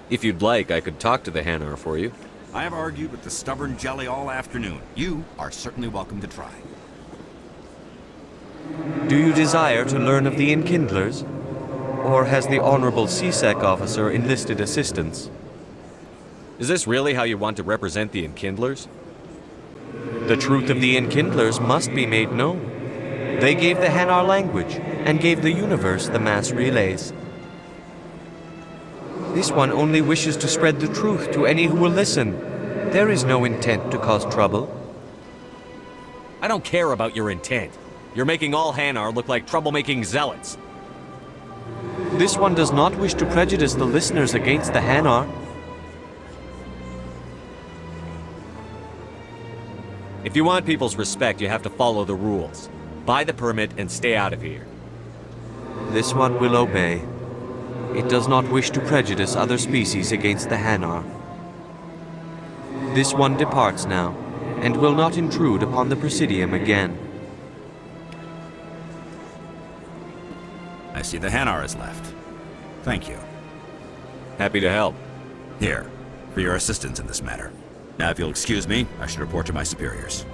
If you'd like, I could talk to the Hanar for you. I have argued with the stubborn jelly all afternoon. You are certainly welcome to try. Do you desire to learn of the Enkindlers? Or has the Honorable C-Sec officer enlisted assistance? Is this really how you want to represent the Enkindlers? The truth of the Enkindlers must be made known. They gave the Hanar language, and gave the universe the mass relays. This one only wishes to spread the truth to any who will listen. There is no intent to cause trouble. I don't care about your intent. You're making all Hanar look like troublemaking zealots. This one does not wish to prejudice the listeners against the Hanar. If you want people's respect, you have to follow the rules. Buy the permit and stay out of here. This one will obey. It does not wish to prejudice other species against the Hanar. This one departs now, and will not intrude upon the Presidium again. I see the Hanar is left. Thank you. Happy to help. Here, for your assistance in this matter. Now, if you'll excuse me, I should report to my superiors.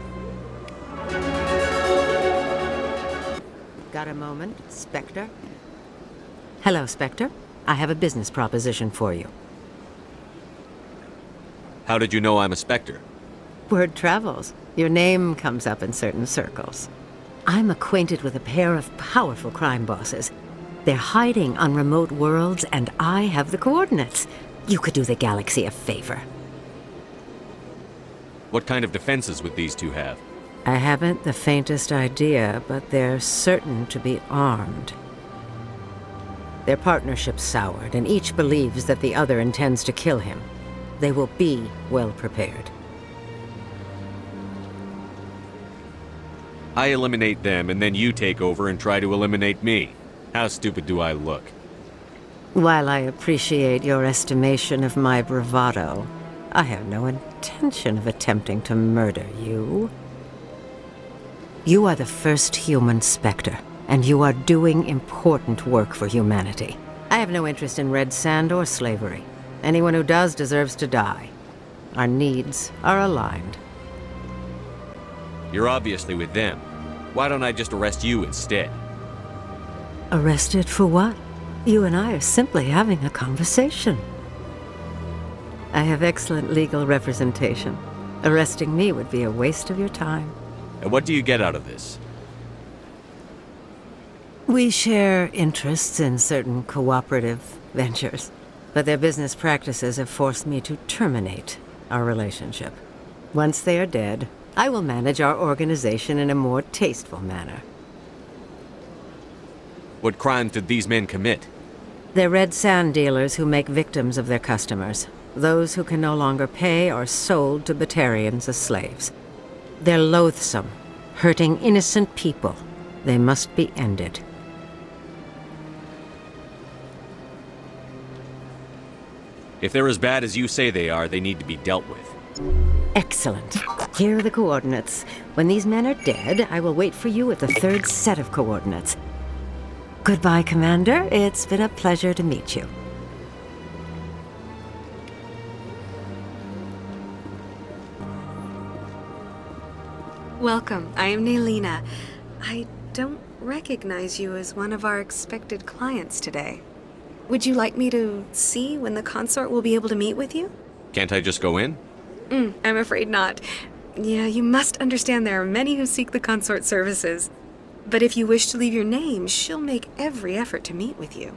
Got a moment, Spectre? Hello, Spectre. I have a business proposition for you. How did you know I'm a Spectre? Word travels. Your name comes up in certain circles. I'm acquainted with a pair of powerful crime bosses. They're hiding on remote worlds, and I have the coordinates. You could do the galaxy a favor. What kind of defenses would these two have? I haven't the faintest idea, but they're certain to be armed. Their partnership's soured, and each believes that the other intends to kill him. They will be well prepared. I eliminate them, and then you take over and try to eliminate me. How stupid do I look? While I appreciate your estimation of my bravado, I have no intention of attempting to murder you. You are the first human Spectre, and you are doing important work for humanity. I have no interest in red sand or slavery. Anyone who does deserves to die. Our needs are aligned. You're obviously with them. Why don't I just arrest you instead? Arrested for what? You and I are simply having a conversation. I have excellent legal representation. Arresting me would be a waste of your time. And what do you get out of this? We share interests in certain cooperative ventures, but their business practices have forced me to terminate our relationship. Once they are dead, I will manage our organization in a more tasteful manner. What crimes did these men commit? They're red sand dealers who make victims of their customers. Those who can no longer pay are sold to Batarians as slaves. They're loathsome, hurting innocent people. They must be ended. If they're as bad as you say they are, they need to be dealt with. Excellent. Here are the coordinates. When these men are dead, I will wait for you at the third set of coordinates. Goodbye, Commander. It's been a pleasure to meet you. Welcome. I am Naelina. I don't recognize you as one of our expected clients today. Would you like me to see when the consort will be able to meet with you? Can't I just go in? I'm afraid not. Yeah, you must understand there are many who seek the consort services. But if you wish to leave your name, she'll make every effort to meet with you.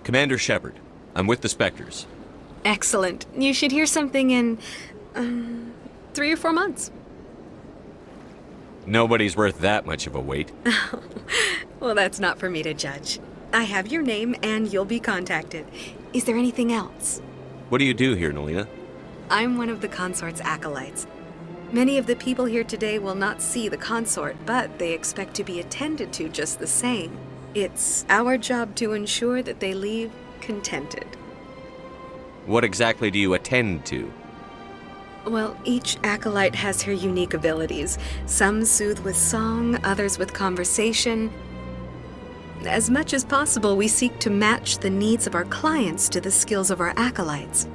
Commander Shepard. I'm with the Spectres. Excellent. You should hear something in 3 or 4 months. Nobody's worth that much of a wait. Well, that's not for me to judge. I have your name and you'll be contacted. Is there anything else? What do you do here, Naelina? I'm one of the consort's acolytes. Many of the people here today will not see the consort, but they expect to be attended to just the same. It's our job to ensure that they leave contented. What exactly do you attend to? Well, each acolyte has her unique abilities. Some soothe with song, others with conversation. As much as possible, we seek to match the needs of our clients to the skills of our acolytes.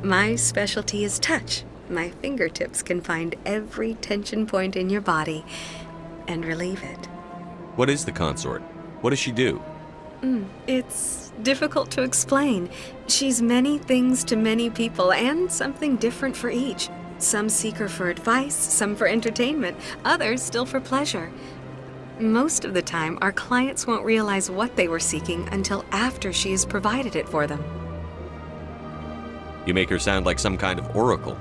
My specialty is touch. My fingertips can find every tension point in your body and relieve it. What is the consort? What does she do? It's difficult to explain. She's many things to many people, and something different for each. Some seek her for advice, some for entertainment, others still for pleasure. Most of the time, our clients won't realize what they were seeking until after she has provided it for them. You make her sound like some kind of oracle.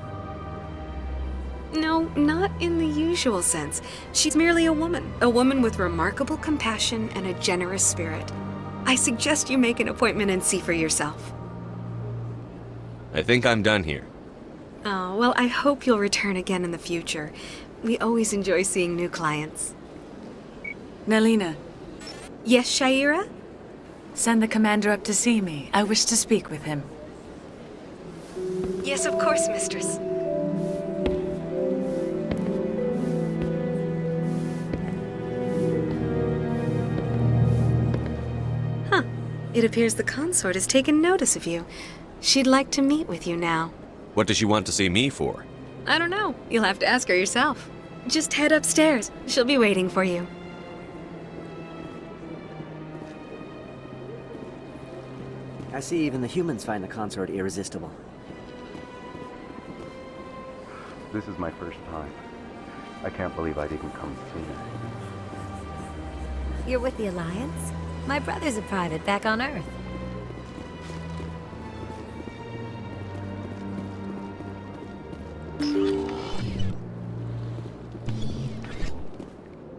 No, not in the usual sense. She's merely a woman with remarkable compassion and a generous spirit. I suggest you make an appointment and see for yourself. I think I'm done here. Oh, well, I hope you'll return again in the future. We always enjoy seeing new clients. Nalina. Yes, Shaira? Send the commander up to see me. I wish to speak with him. Yes, of course, mistress. It appears the consort has taken notice of you. She'd like to meet with you now. What does she want to see me for? I don't know. You'll have to ask her yourself. Just head upstairs. She'll be waiting for you. I see even the humans find the consort irresistible. This is my first time. I can't believe I'd even come sooner. You're with the Alliance? My brother's a private back on Earth.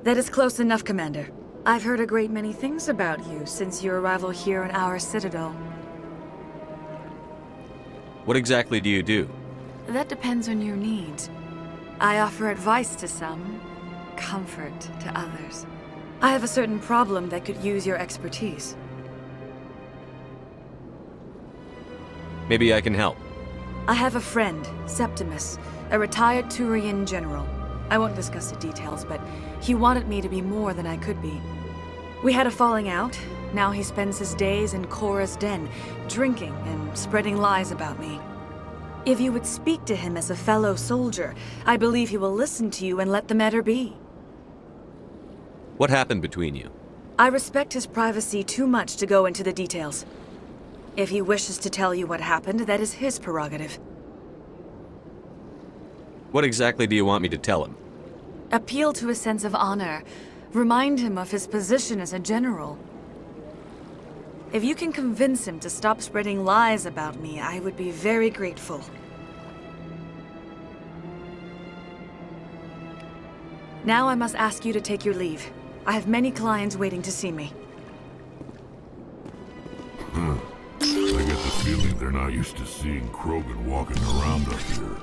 That is close enough, Commander. I've heard a great many things about you since your arrival here in our Citadel. What exactly do you do? That depends on your needs. I offer advice to some, comfort to others. I have a certain problem that could use your expertise. Maybe I can help. I have a friend, Septimus, a retired Turian general. I won't discuss the details, but he wanted me to be more than I could be. We had a falling out. Now he spends his days in Korra's den, drinking and spreading lies about me. If you would speak to him as a fellow soldier, I believe he will listen to you and let the matter be. What happened between you? I respect his privacy too much to go into the details. If he wishes to tell you what happened, that is his prerogative. What exactly do you want me to tell him? Appeal to his sense of honor. Remind him of his position as a general. If you can convince him to stop spreading lies about me, I would be very grateful. Now I must ask you to take your leave. I have many clients waiting to see me. I get the feeling they're not used to seeing Krogan walking around up here.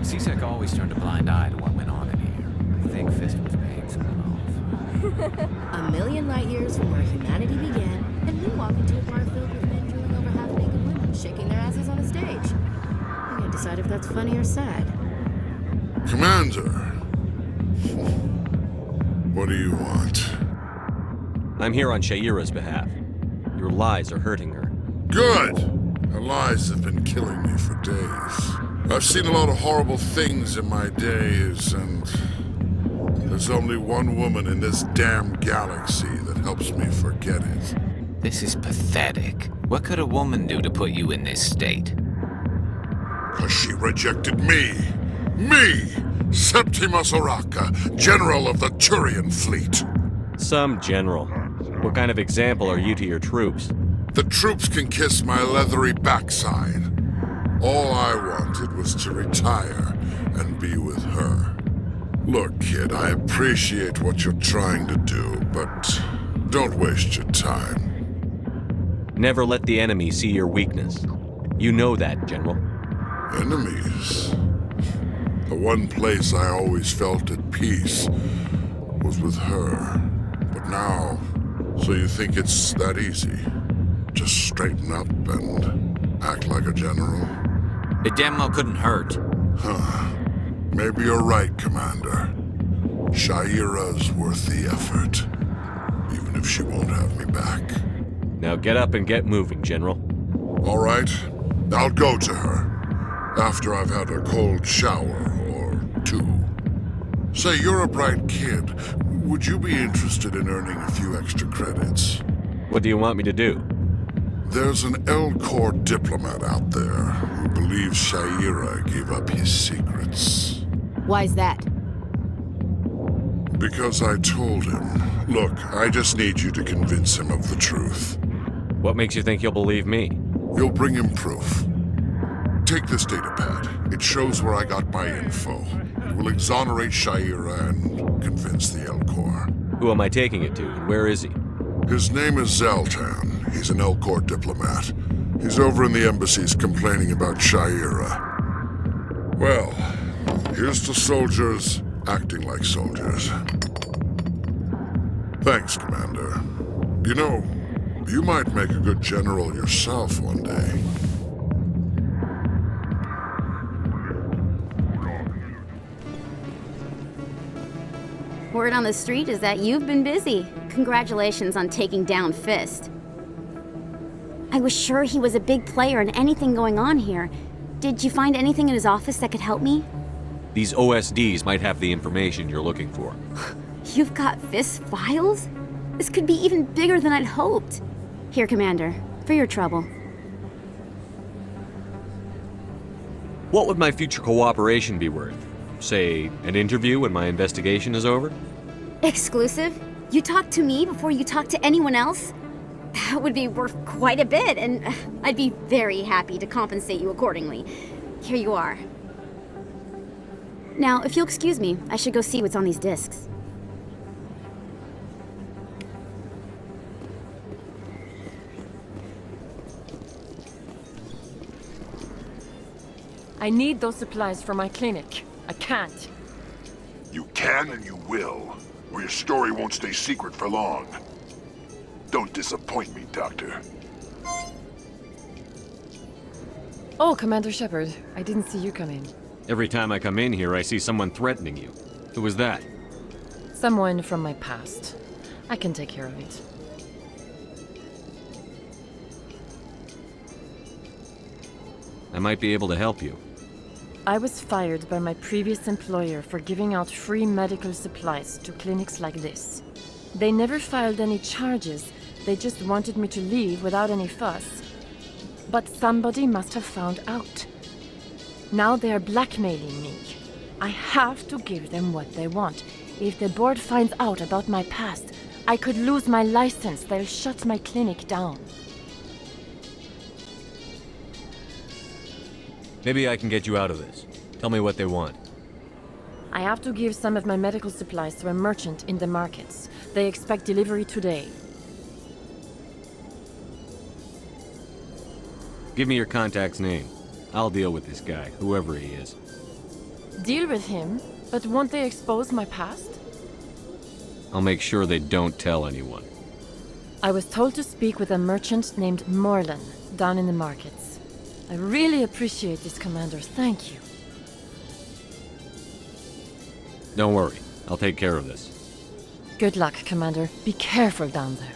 CSEC always turned a blind eye to what went on in here. I think Fist was paying someone off. A million light years from where humanity began, and we walk into a bar filled with men drooling over half-naked women, shaking their asses on a stage. I can't decide if that's funny or sad. Commander! What do you want? I'm here on Shaira's behalf. Your lies are hurting her. Good! Her lies have been killing me for days. I've seen a lot of horrible things in my days, and there's only one woman in this damn galaxy that helps me forget it. This is pathetic. What could a woman do to put you in this state? 'Cause she rejected me! Me! Septimus Oraka, General of the Turian Fleet! Some general. What kind of example are you to your troops? The troops can kiss my leathery backside. All I wanted was to retire and be with her. Look, kid, I appreciate what you're trying to do, but don't waste your time. Never let the enemy see your weakness. You know that, General. Enemies? The one place I always felt at peace was with her. But now, so you think it's that easy? Just straighten up and act like a general? A demo couldn't hurt. Huh. Maybe you're right, Commander. Shaira's worth the effort. Even if she won't have me back. Now get up and get moving, General. All right. I'll go to her. After I've had a cold shower or two. Say, you're a bright kid. Would you be interested in earning a few extra credits? What do you want me to do? There's an L-Corps diplomat out there who believes Sha'ira gave up his secrets. Why's that? Because I told him. Look, I just need you to convince him of the truth. What makes you think he'll believe me? You'll bring him proof. Take this data pad. It shows where I got my info. It will exonerate Sha'ira and convince the L-Corps. Who am I taking it to, and where is he? His name is Zaltan. He's an L-Corps diplomat. He's over in the embassies complaining about Sha'ira. Well, here's to soldiers acting like soldiers. Thanks, Commander. You know, you might make a good general yourself one day. Word on the street is that you've been busy. Congratulations on taking down Fist. I was sure he was a big player in anything going on here. Did you find anything in his office that could help me? These OSDs might have the information you're looking for. You've got Fist's files? This could be even bigger than I'd hoped. Here, Commander, for your trouble. What would my future cooperation be worth? Say, an interview when my investigation is over? Exclusive? You talk to me before you talk to anyone else? That would be worth quite a bit, and I'd be very happy to compensate you accordingly. Here you are. Now, if you'll excuse me, I should go see what's on these discs. I need those supplies for my clinic. I can't. You can and you will, or your story won't stay secret for long. Don't disappoint me, Doctor. Oh, Commander Shepard. I didn't see you come in. Every time I come in here, I see someone threatening you. Who was that? Someone from my past. I can take care of it. I might be able to help you. I was fired by my previous employer for giving out free medical supplies to clinics like this. They never filed any charges. They just wanted me to leave without any fuss. But somebody must have found out. Now they are blackmailing me. I have to give them what they want. If the board finds out about my past, I could lose my license. They'll shut my clinic down. Maybe I can get you out of this. Tell me what they want. I have to give some of my medical supplies to a merchant in the markets. They expect delivery today. Give me your contact's name. I'll deal with this guy, whoever he is. Deal with him? But won't they expose my past? I'll make sure they don't tell anyone. I was told to speak with a merchant named Morlan down in the markets. I really appreciate this, Commander. Thank you. Don't worry. I'll take care of this. Good luck, Commander. Be careful down there.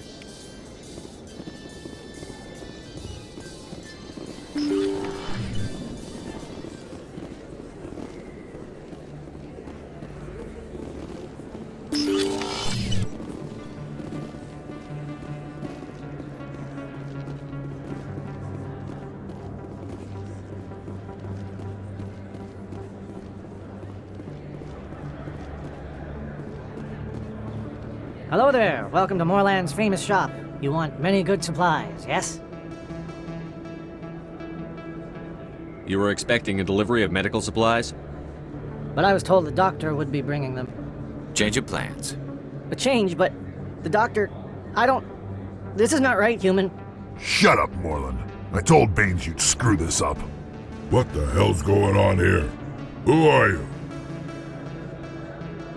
Hello there. Welcome to Morland's famous shop. You want many good supplies, yes? You were expecting a delivery of medical supplies? But I was told the doctor would be bringing them. Change of plans. A change, but the doctor... I don't... This is not right, human. Shut up, Morland. I told Baines you'd screw this up. What the hell's going on here? Who are you?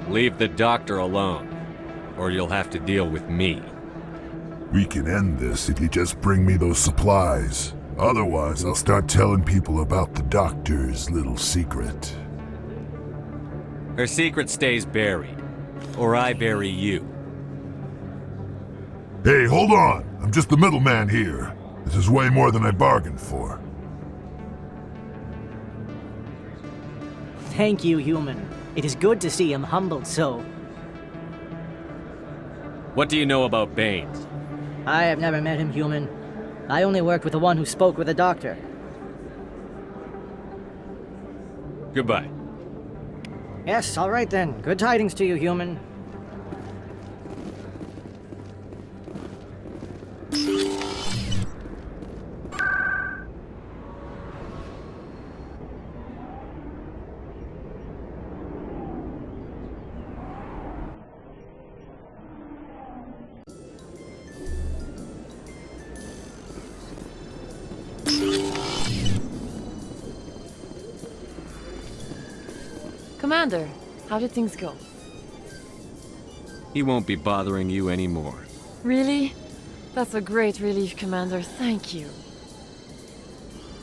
Leave the doctor alone, or you'll have to deal with me. We can end this if you just bring me those supplies. Otherwise, I'll start telling people about the doctor's little secret. Her secret stays buried, or I bury you. Hey, hold on! I'm just the middleman here. This is way more than I bargained for. Thank you, human. It is good to see him humbled so. What do you know about Baines? I have never met him, human. I only worked with the one who spoke with the doctor. Goodbye. Yes, all right then. Good tidings to you, human. Commander, how did things go? He won't be bothering you anymore. Really? That's a great relief, Commander. Thank you.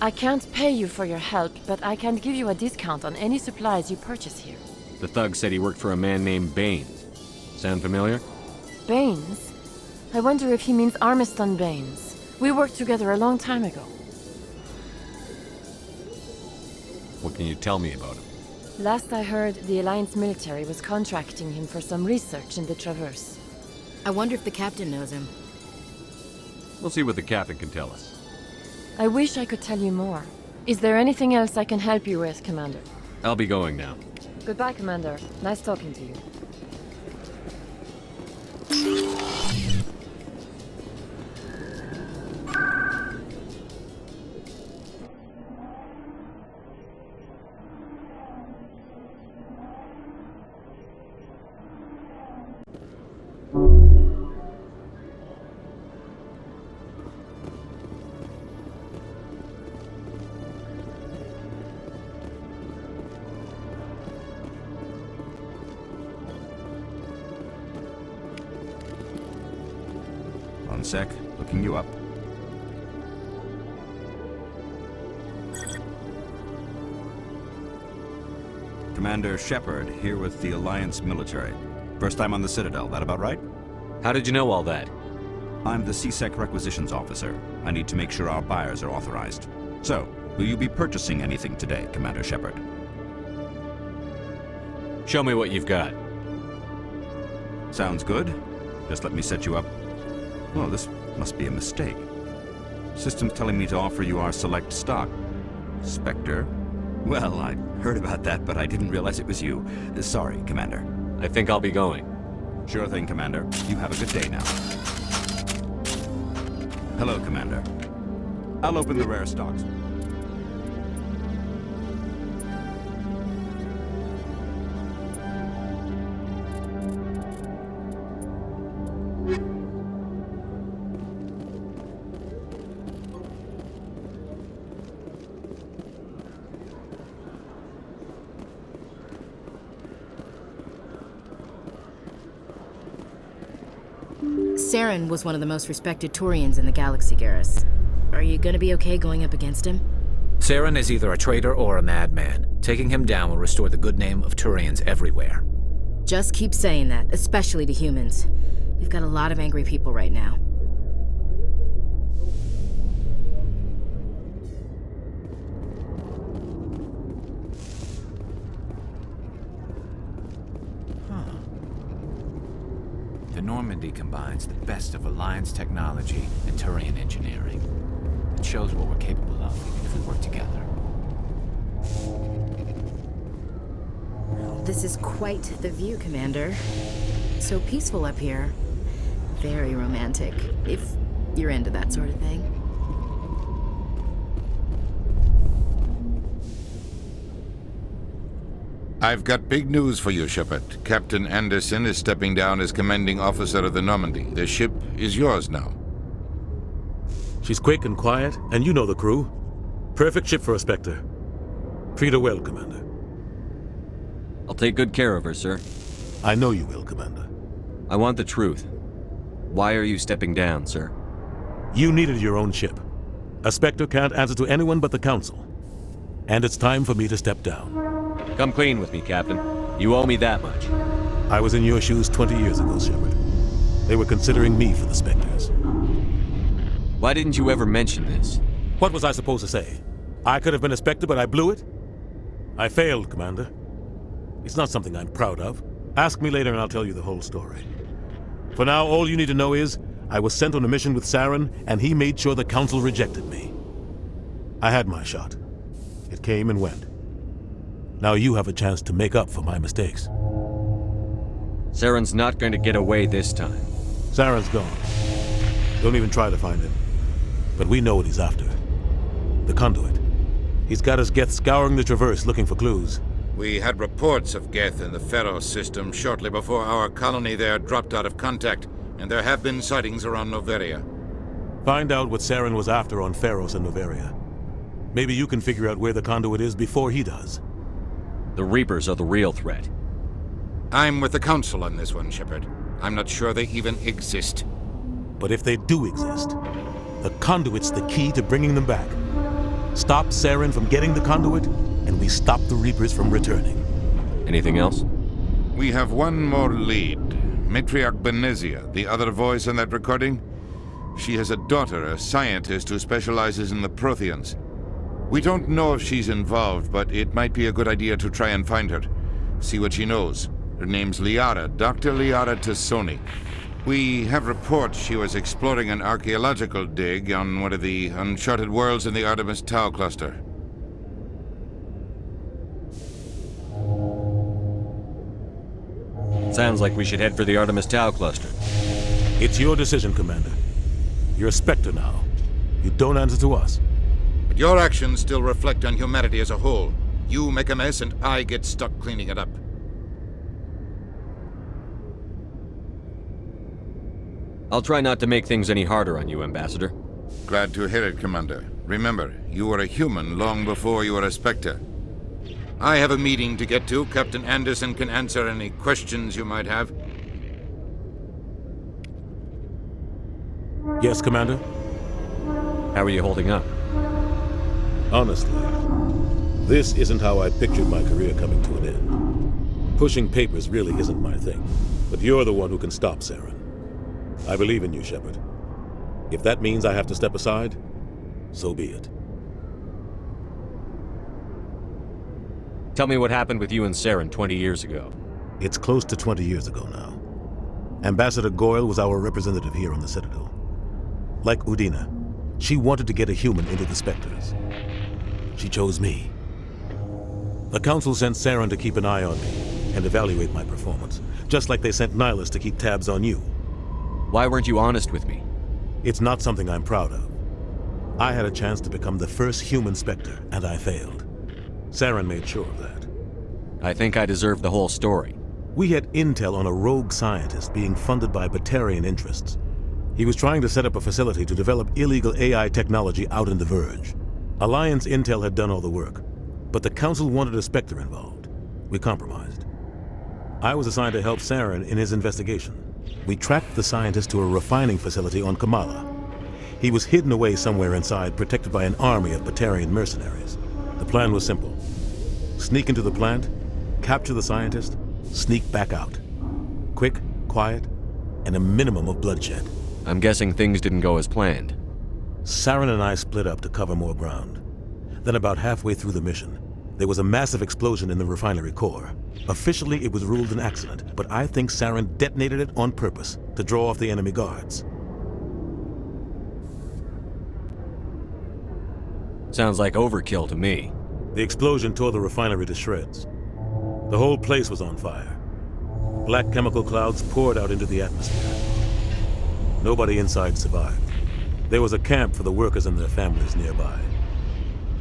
I can't pay you for your help, but I can give you a discount on any supplies you purchase here. The thug said he worked for a man named Baines. Sound familiar? Baines? I wonder if he means Armiston Baines. We worked together a long time ago. What can you tell me about him? Last I heard, the Alliance military was contracting him for some research in the Traverse. I wonder if the captain knows him. We'll see what the captain can tell us. I wish I could tell you more. Is there anything else I can help you with, Commander? I'll be going now. Goodbye, Commander. Nice talking to you. One sec, looking you up. Commander Shepard, here with the Alliance military. First time on the Citadel, that about right? How did you know all that? I'm the CSEC requisitions officer. I need to make sure our buyers are authorized. So, will you be purchasing anything today, Commander Shepard? Show me what you've got. Sounds good. Just let me set you up. Well, this must be a mistake. System's telling me to offer you our select stock. Spectre? Well, I heard about that, but I didn't realize it was you. Sorry, Commander. I think I'll be going. Sure thing, Commander. You have a good day now. Hello, Commander. I'll open the rare stocks. Saren was one of the most respected Turians in the galaxy, Garrus. Are you gonna be okay going up against him? Saren is either a traitor or a madman. Taking him down will restore the good name of Turians everywhere. Just keep saying that, especially to humans. We've got a lot of angry people right now. The Normandy combines the best of Alliance technology and Turian engineering. It shows what we're capable of if we work together. This is quite the view, Commander. So peaceful up here. Very romantic, if you're into that sort of thing. I've got big news for you, Shepard. Captain Anderson is stepping down as commanding officer of the Normandy. The ship is yours now. She's quick and quiet, and you know the crew. Perfect ship for a Spectre. Treat her well, Commander. I'll take good care of her, sir. I know you will, Commander. I want the truth. Why are you stepping down, sir? You needed your own ship. A Spectre can't answer to anyone but the Council. And it's time for me to step down. Come clean with me, Captain. You owe me that much. I was in your shoes 20 years ago, Shepard. They were considering me for the Spectres. Why didn't you ever mention this? What was I supposed to say? I could have been a Spectre, but I blew it? I failed, Commander. It's not something I'm proud of. Ask me later and I'll tell you the whole story. For now, all you need to know is, I was sent on a mission with Saren, and he made sure the Council rejected me. I had my shot. It came and went. Now you have a chance to make up for my mistakes. Saren's not going to get away this time. Saren's gone. Don't even try to find him. But we know what he's after. The conduit. He's got his geth scouring the Traverse looking for clues. We had reports of geth in the Pharos system shortly before our colony there dropped out of contact, and there have been sightings around Noveria. Find out what Saren was after on Pharos and Noveria. Maybe you can figure out where the conduit is before he does. The Reapers are the real threat. I'm with the Council on this one, Shepard. I'm not sure they even exist. But if they do exist, the conduit's the key to bringing them back. Stop Saren from getting the conduit, and we stop the Reapers from returning. Anything else? We have one more lead. Matriarch Benezia, the other voice in that recording. She has a daughter, a scientist who specializes in the Protheans. We don't know if she's involved, but it might be a good idea to try and find her. See what she knows. Her name's Liara, Dr. Liara Tassoni. We have reports she was exploring an archaeological dig on one of the uncharted worlds in the Artemis Tau cluster. Sounds like we should head for the Artemis Tau cluster. It's your decision, Commander. You're a Spectre now. You don't answer to us. But your actions still reflect on humanity as a whole. You make a mess and I get stuck cleaning it up. I'll try not to make things any harder on you, Ambassador. Glad to hear it, Commander. Remember, you were a human long before you were a Spectre. I have a meeting to get to. Captain Anderson can answer any questions you might have. Yes, Commander? How are you holding up? Honestly, this isn't how I pictured my career coming to an end. Pushing papers really isn't my thing, but you're the one who can stop Saren. I believe in you, Shepard. If that means I have to step aside, so be it. Tell me what happened with you and Saren 20 years ago. It's close to 20 years ago now. Ambassador Goyle was our representative here on the Citadel. Like Udina, she wanted to get a human into the Spectres. She chose me. The Council sent Saren to keep an eye on me and evaluate my performance, just like they sent Nihilus to keep tabs on you. Why weren't you honest with me? It's not something I'm proud of. I had a chance to become the first human Spectre, and I failed. Saren made sure of that. I think I deserve the whole story. We had intel on a rogue scientist being funded by Batarian interests. He was trying to set up a facility to develop illegal AI technology out in the Verge. Alliance intel had done all the work, but the Council wanted a Spectre involved. We compromised. I was assigned to help Saren in his investigation. We tracked the scientist to a refining facility on Kamala. He was hidden away somewhere inside, protected by an army of Batarian mercenaries. The plan was simple. Sneak into the plant, capture the scientist, sneak back out. Quick, quiet, and a minimum of bloodshed. I'm guessing things didn't go as planned. Saren and I split up to cover more ground. Then about halfway through the mission, there was a massive explosion in the refinery core. Officially, it was ruled an accident, but I think Saren detonated it on purpose to draw off the enemy guards. Sounds like overkill to me. The explosion tore the refinery to shreds. The whole place was on fire. Black chemical clouds poured out into the atmosphere. Nobody inside survived. There was a camp for the workers and their families nearby.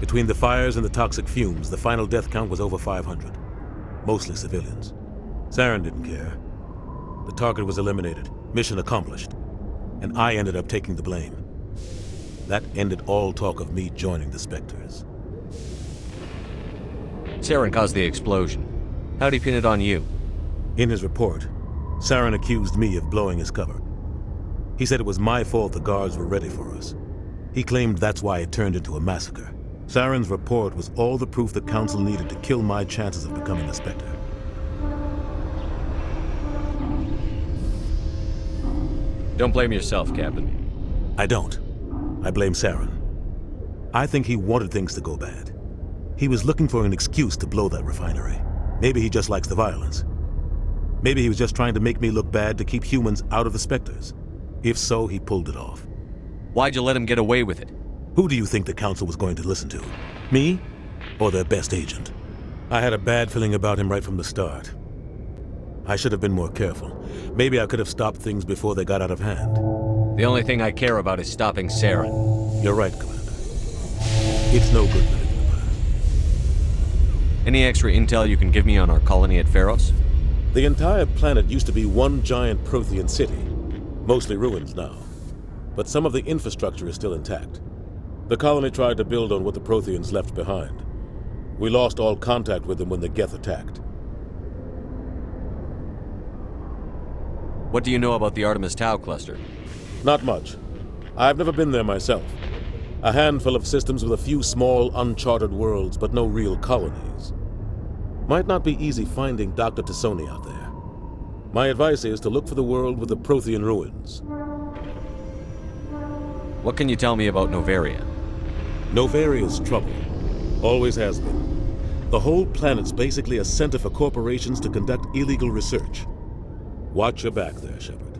Between the fires and the toxic fumes, the final death count was over 500. Mostly civilians. Saren didn't care. The target was eliminated, mission accomplished, and I ended up taking the blame. That ended all talk of me joining the Spectres. Saren caused the explosion. How'd he pin it on you? In his report, Saren accused me of blowing his cover. He said it was my fault the guards were ready for us. He claimed that's why it turned into a massacre. Saren's report was all the proof the Council needed to kill my chances of becoming a Spectre. Don't blame yourself, Captain. I don't. I blame Saren. I think he wanted things to go bad. He was looking for an excuse to blow that refinery. Maybe he just likes the violence. Maybe he was just trying to make me look bad to keep humans out of the Spectres. If so, he pulled it off. Why'd you let him get away with it? Who do you think the Council was going to listen to? Me? Or their best agent? I had a bad feeling about him right from the start. I should have been more careful. Maybe I could have stopped things before they got out of hand. The only thing I care about is stopping Saren. You're right, Commander. It's no good living in the past. Any extra intel you can give me on our colony at Pharos? The entire planet used to be one giant Prothean city. Mostly ruins now. But some of the infrastructure is still intact. The colony tried to build on what the Protheans left behind. We lost all contact with them when the geth attacked. What do you know about the Artemis Tau cluster? Not much. I've never been there myself. A handful of systems with a few small, uncharted worlds, but no real colonies. Might not be easy finding Dr. Tassoni out there. My advice is to look for the world with the Prothean ruins. What can you tell me about Novaria? Novaria's trouble. Always has been. The whole planet's basically a center for corporations to conduct illegal research. Watch your back there, Shepard.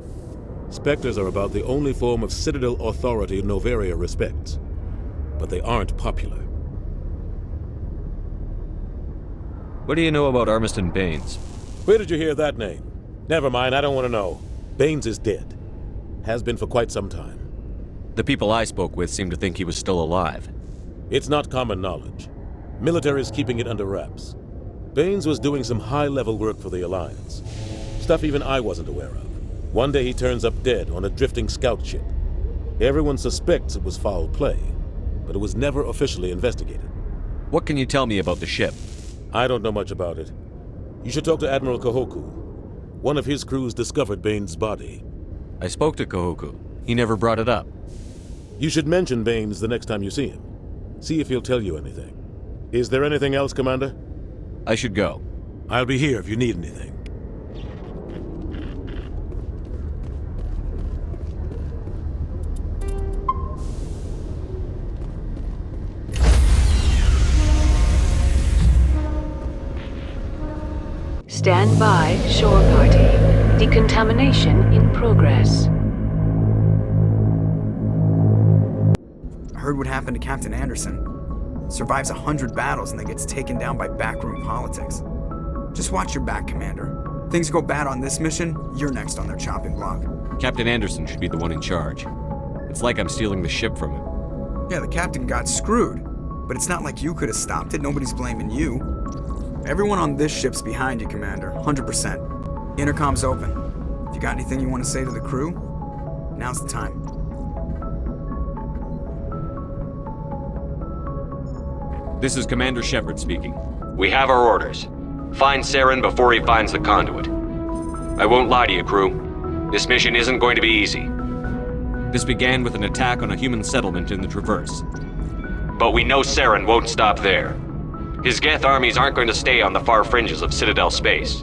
Spectres are about the only form of Citadel authority Novaria respects. But they aren't popular. What do you know about Armiston Baines? Where did you hear that name? Never mind, I don't want to know. Baines is dead. Has been for quite some time. The people I spoke with seem to think he was still alive. It's not common knowledge. Military's keeping it under wraps. Baines was doing some high-level work for the Alliance. Stuff even I wasn't aware of. One day he turns up dead on a drifting scout ship. Everyone suspects it was foul play, but it was never officially investigated. What can you tell me about the ship? I don't know much about it. You should talk to Admiral Kahoku. One of his crews discovered Baines' body. I spoke to Kahoku. He never brought it up. You should mention Baines the next time you see him. See if he'll tell you anything. Is there anything else, Commander? I should go. I'll be here if you need anything. Stand by, shore party. Decontamination in progress. I heard what happened to Captain Anderson. Survives 100 battles and then gets taken down by backroom politics. Just watch your back, Commander. Things go bad on this mission, you're next on their chopping block. Captain Anderson should be the one in charge. It's like I'm stealing the ship from him. Yeah, the captain got screwed. But it's not like you could have stopped it. Nobody's blaming you. Everyone on this ship's behind you, Commander. 100%. Intercom's open. If you got anything you want to say to the crew, now's the time. This is Commander Shepard speaking. We have our orders. Find Saren before he finds the conduit. I won't lie to you, crew. This mission isn't going to be easy. This began with an attack on a human settlement in the Traverse. But we know Saren won't stop there. His geth armies aren't going to stay on the far fringes of Citadel space.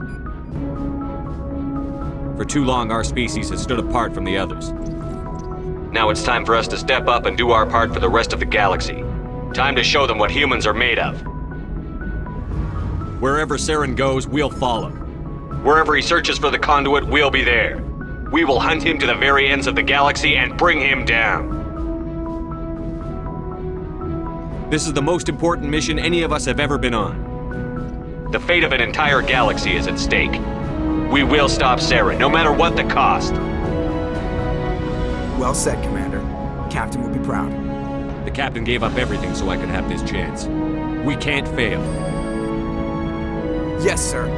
For too long, our species has stood apart from the others. Now it's time for us to step up and do our part for the rest of the galaxy. Time to show them what humans are made of. Wherever Saren goes, we'll follow. Wherever he searches for the conduit, we'll be there. We will hunt him to the very ends of the galaxy and bring him down. This is the most important mission any of us have ever been on. The fate of an entire galaxy is at stake. We will stop Saren, no matter what the cost. Well said, Commander. Captain will be proud. The captain gave up everything so I could have this chance. We can't fail. Yes, sir.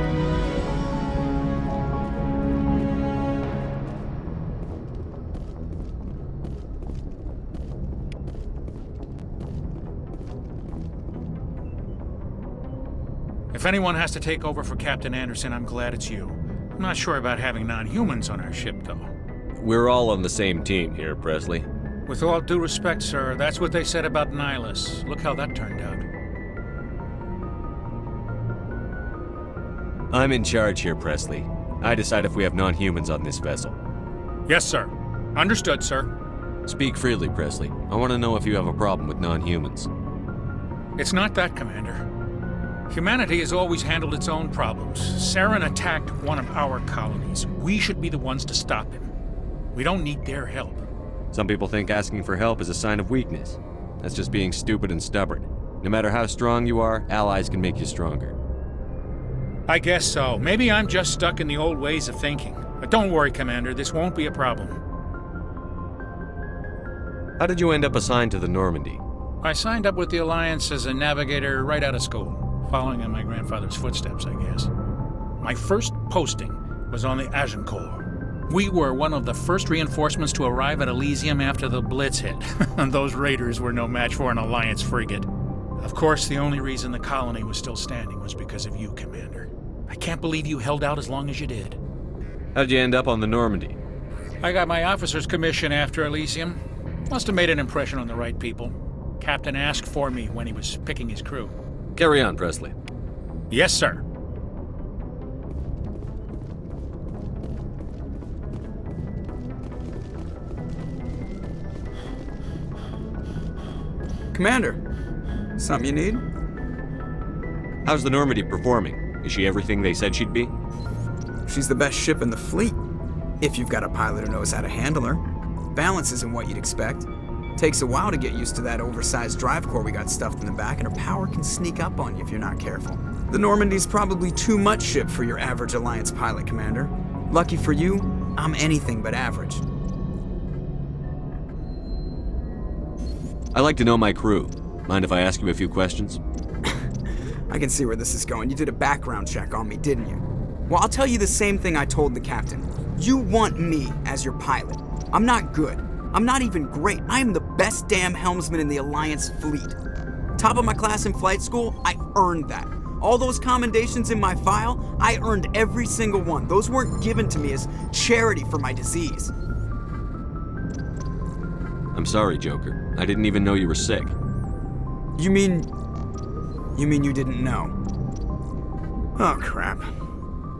If anyone has to take over for Captain Anderson, I'm glad it's you. I'm not sure about having non-humans on our ship, though. We're all on the same team here, Presley. With all due respect, sir, that's what they said about Nihilus. Look how that turned out. I'm in charge here, Presley. I decide if we have non-humans on this vessel. Yes, sir. Understood, sir. Speak freely, Presley. I want to know if you have a problem with non-humans. It's not that, Commander. Humanity has always handled its own problems. Saren attacked one of our colonies. We should be the ones to stop him. We don't need their help. Some people think asking for help is a sign of weakness. That's just being stupid and stubborn. No matter how strong you are, allies can make you stronger. I guess so. Maybe I'm just stuck in the old ways of thinking. But don't worry, Commander, this won't be a problem. How did you end up assigned to the Normandy? I signed up with the Alliance as a navigator right out of school, following in my grandfather's footsteps, I guess. My first posting was on the Agincourt. We were one of the first reinforcements to arrive at Elysium after the Blitz hit, and those raiders were no match for an Alliance frigate. Of course, the only reason the colony was still standing was because of you, Commander. I can't believe you held out as long as you did. How'd you end up on the Normandy? I got my officer's commission after Elysium. Must have made an impression on the right people. Captain asked for me when he was picking his crew. Carry on, Presley. Yes, sir. Commander, something you need? How's the Normandy performing? Is she everything they said she'd be? She's the best ship in the fleet, if you've got a pilot who knows how to handle her. Balance isn't what you'd expect. Takes a while to get used to that oversized drive core we got stuffed in the back, and her power can sneak up on you if you're not careful. The Normandy's probably too much ship for your average Alliance pilot, Commander. Lucky for you, I'm anything but average. I like to know my crew. Mind if I ask you a few questions? I can see where this is going. You did a background check on me, didn't you? Well, I'll tell you the same thing I told the captain. You want me as your pilot. I'm not good. I'm not even great. I am the best damn helmsman in the Alliance fleet. Top of my class in flight school, I earned that. All those commendations in my file, I earned every single one. Those weren't given to me as charity for my disease. I'm sorry, Joker. I didn't even know you were sick. You mean you didn't know? Oh, crap.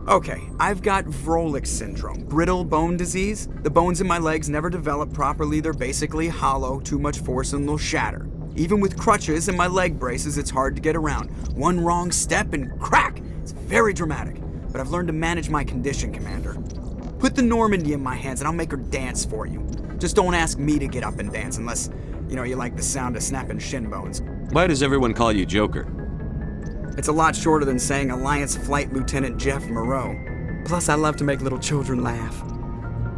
Okay, I've got Vrolik syndrome, brittle bone disease. The bones in my legs never develop properly. They're basically hollow, too much force and they'll shatter. Even with crutches and my leg braces, it's hard to get around. One wrong step and crack! It's very dramatic. But I've learned to manage my condition, Commander. Put the Normandy in my hands and I'll make her dance for you. Just don't ask me to get up and dance unless, you like the sound of snapping shin bones. Why does everyone call you Joker? It's a lot shorter than saying Alliance Flight Lieutenant Jeff Moreau. Plus, I love to make little children laugh.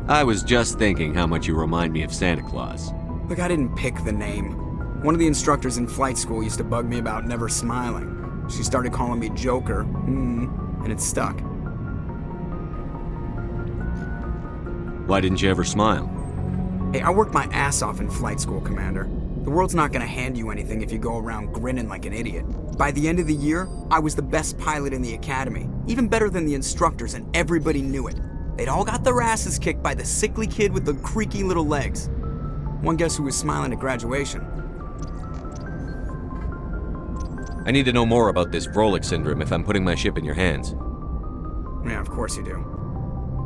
I was just thinking how much you remind me of Santa Claus. Look, I didn't pick the name. One of the instructors in flight school used to bug me about never smiling. She started calling me Joker, and it stuck. Why didn't you ever smile? Hey, I worked my ass off in flight school, Commander. The world's not gonna hand you anything if you go around grinning like an idiot. By the end of the year, I was the best pilot in the academy, even better than the instructors, and everybody knew it. They'd all got their asses kicked by the sickly kid with the creaky little legs. One guess who was smiling at graduation? I need to know more about this Vrolik syndrome if I'm putting my ship in your hands. Yeah, of course you do.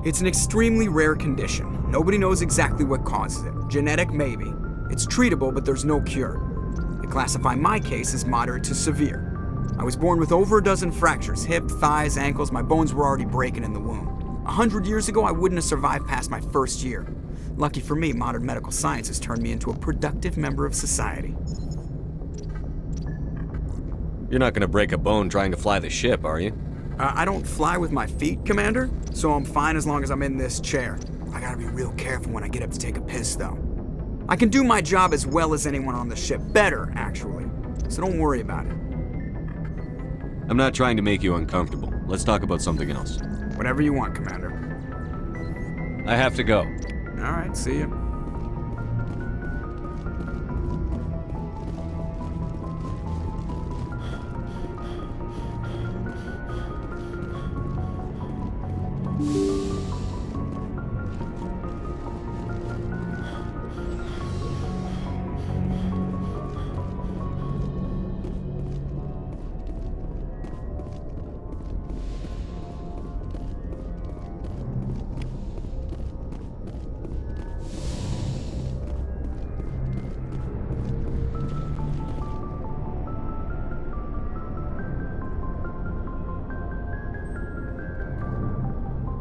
It's an extremely rare condition. Nobody knows exactly what causes it. Genetic, maybe. It's treatable, but there's no cure. They classify my case as moderate to severe. I was born with over a dozen fractures, hip, thighs, ankles. My bones were already breaking in the womb. 100 years ago, I wouldn't have survived past my first year. Lucky for me, modern medical science has turned me into a productive member of society. You're not gonna break a bone trying to fly the ship, are you? I don't fly with my feet, Commander, so I'm fine as long as I'm in this chair. I gotta be real careful when I get up to take a piss, though. I can do my job as well as anyone on the ship. Better, actually. So don't worry about it. I'm not trying to make you uncomfortable. Let's talk about something else. Whatever you want, Commander. I have to go. All right, see ya.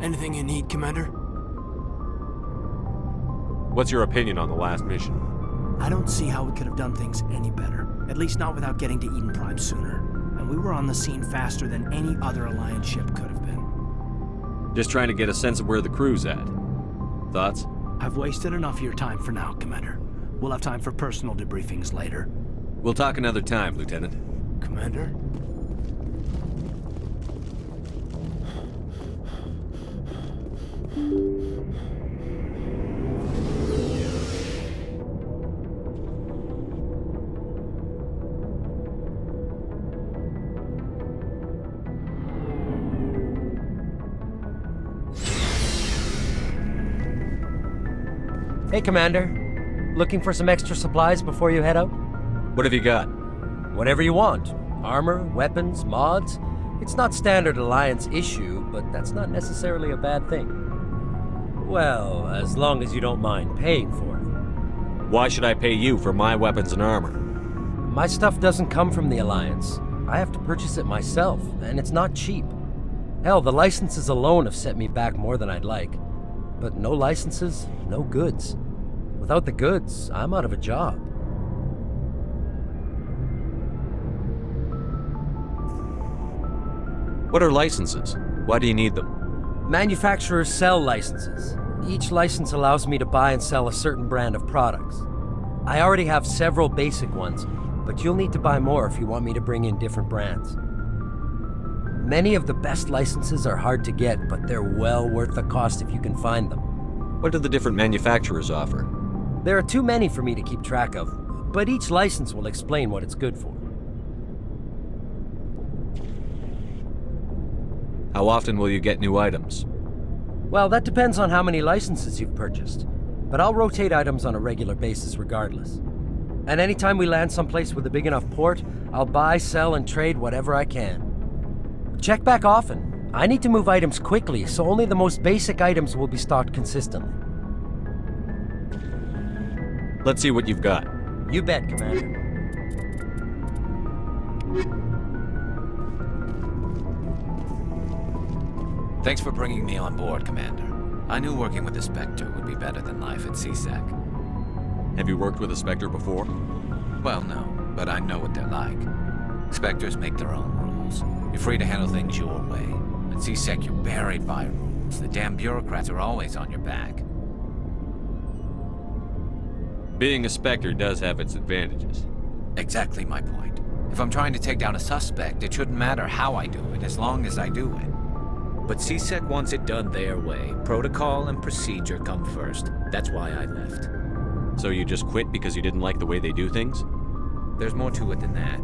Anything you need, Commander? What's your opinion on the last mission? I don't see how we could have done things any better. At least not without getting to Eden Prime sooner. And we were on the scene faster than any other Alliance ship could have been. Just trying to get a sense of where the crew's at. Thoughts? I've wasted enough of your time for now, Commander. We'll have time for personal debriefings later. We'll talk another time, Lieutenant. Commander? Hey, Commander. Looking for some extra supplies before you head out? What have you got? Whatever you want. Armor, weapons, mods. It's not standard Alliance issue, but that's not necessarily a bad thing. Well, as long as you don't mind paying for it. Why should I pay you for my weapons and armor? My stuff doesn't come from the Alliance. I have to purchase it myself, and it's not cheap. Hell, the licenses alone have set me back more than I'd like. But no licenses, no goods. Without the goods, I'm out of a job. What are licenses? Why do you need them? Manufacturers sell licenses. Each license allows me to buy and sell a certain brand of products. I already have several basic ones, but you'll need to buy more if you want me to bring in different brands. Many of the best licenses are hard to get, but they're well worth the cost if you can find them. What do the different manufacturers offer? There are too many for me to keep track of, but each license will explain what it's good for. How often will you get new items? Well, that depends on how many licenses you've purchased, but I'll rotate items on a regular basis regardless. And anytime we land someplace with a big enough port, I'll buy, sell, and trade whatever I can. Check back often. I need to move items quickly, so only the most basic items will be stocked consistently. Let's see what you've got. You bet, Commander. Thanks for bringing me on board, Commander. I knew working with the Spectre would be better than life at CSEC. Have you worked with a Spectre before? Well, no, but I know what they're like. Spectres make their own rules. You're free to handle things your way. At CSEC, you're buried by rules. The damn bureaucrats are always on your back. Being a Spectre does have its advantages. Exactly my point. If I'm trying to take down a suspect, it shouldn't matter how I do it, as long as I do it. But CSEC wants it done their way. Protocol and procedure come first. That's why I left. So you just quit because you didn't like the way they do things? There's more to it than that.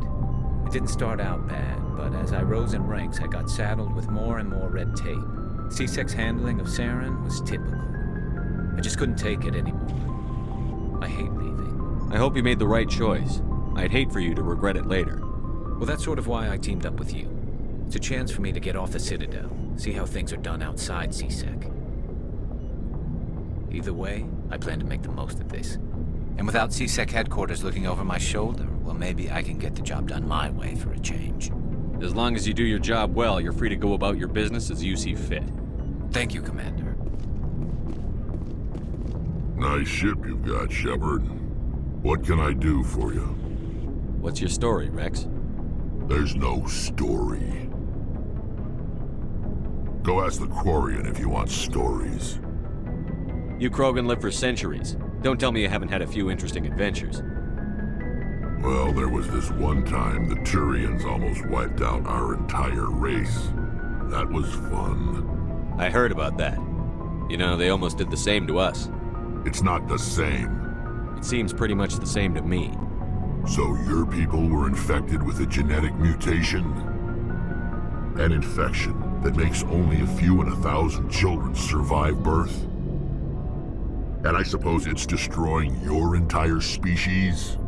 It didn't start out bad, but as I rose in ranks, I got saddled with more and more red tape. CSEC's handling of Saren was typical. I just couldn't take it anymore. I hate leaving. I hope you made the right choice. I'd hate for you to regret it later. Well, that's sort of why I teamed up with you. It's a chance for me to get off the Citadel, see how things are done outside CSEC. Either way, I plan to make the most of this. And without CSEC headquarters looking over my shoulder, well, maybe I can get the job done my way for a change. As long as you do your job well, you're free to go about your business as you see fit. Thank you, Commander. Nice ship you've got, Shepard. What can I do for you? What's your story, Rex? There's no story. Go ask the Quarian if you want stories. You Krogan live for centuries. Don't tell me you haven't had a few interesting adventures. Well, there was this one time the Turians almost wiped out our entire race. That was fun. I heard about that. You know, they almost did the same to us. It's not the same. It seems pretty much the same to me. So your people were infected with a genetic mutation? An infection that makes only a few in 1,000 children survive birth? And I suppose it's destroying your entire species?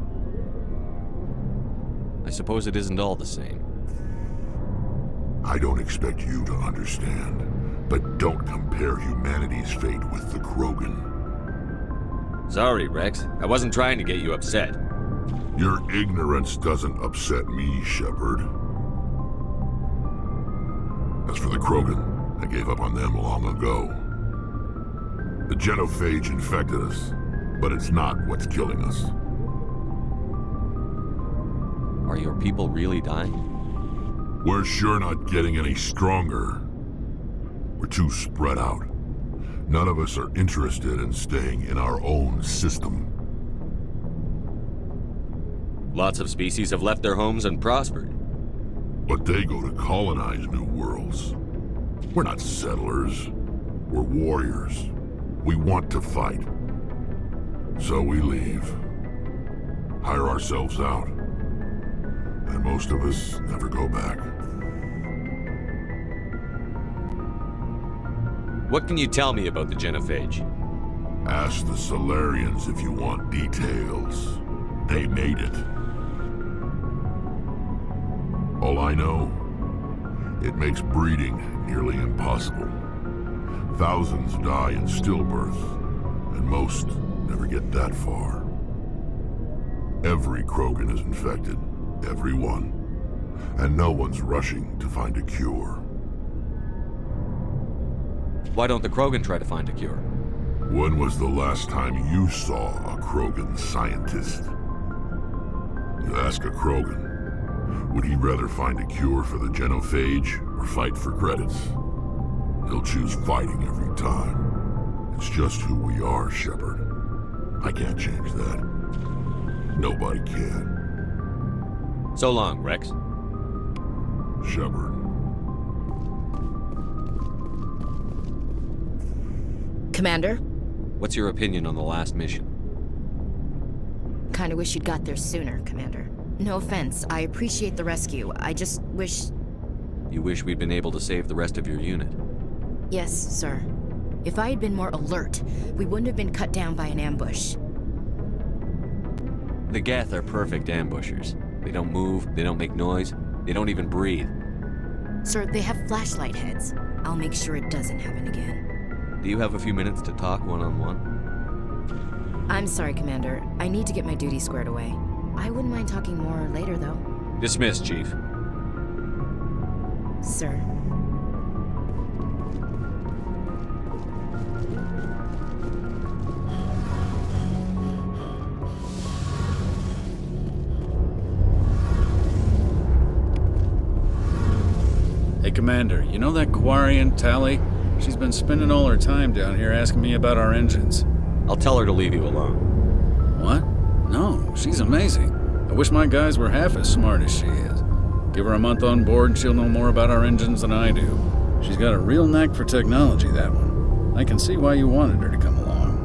I suppose it isn't all the same. I don't expect you to understand, but don't compare humanity's fate with the Krogan. Sorry, Rex. I wasn't trying to get you upset. Your ignorance doesn't upset me, Shepard. As for the Krogan, I gave up on them long ago. The genophage infected us, But it's not what's killing us. Are your people really dying? We're sure not getting any stronger. We're too spread out. None of us are interested in staying in our own system. Lots of species have left their homes and prospered. But they go to colonize new worlds. We're not settlers. We're warriors. We want to fight. So we leave. Hire ourselves out. And most of us never go back. What can you tell me about the genophage? Ask the Solarians if you want details. They made it. All I know, it makes breeding nearly impossible. Thousands die in stillbirth, and most never get that far. Every Krogan is infected, every one, and no one's rushing to find a cure. Why don't the Krogan try to find a cure? When was the last time you saw a Krogan scientist? You ask a Krogan, would he rather find a cure for the genophage or fight for credits? He'll choose fighting every time. It's just who we are, Shepard. I can't change that. Nobody can. So long, Rex. Shepard. Commander? What's your opinion on the last mission? Kinda wish you'd got there sooner, Commander. No offense, I appreciate the rescue. I just wish... You wish we'd been able to save the rest of your unit? Yes, sir. If I had been more alert, we wouldn't have been cut down by an ambush. The geth are perfect ambushers. They don't move, they don't make noise, they don't even breathe. Sir, they have flashlight heads. I'll make sure it doesn't happen again. Do you have a few minutes to talk one-on-one? I'm sorry, Commander. I need to get my duty squared away. I wouldn't mind talking more later, though. Dismissed, Chief. Sir. Hey, Commander, you know that Quarian, Tally? She's been spending all her time down here asking me about our engines. I'll tell her to leave you alone. What? No, she's amazing. I wish my guys were half as smart as she is. Give her a month on board and she'll know more about our engines than I do. She's got a real knack for technology, that one. I can see why you wanted her to come along.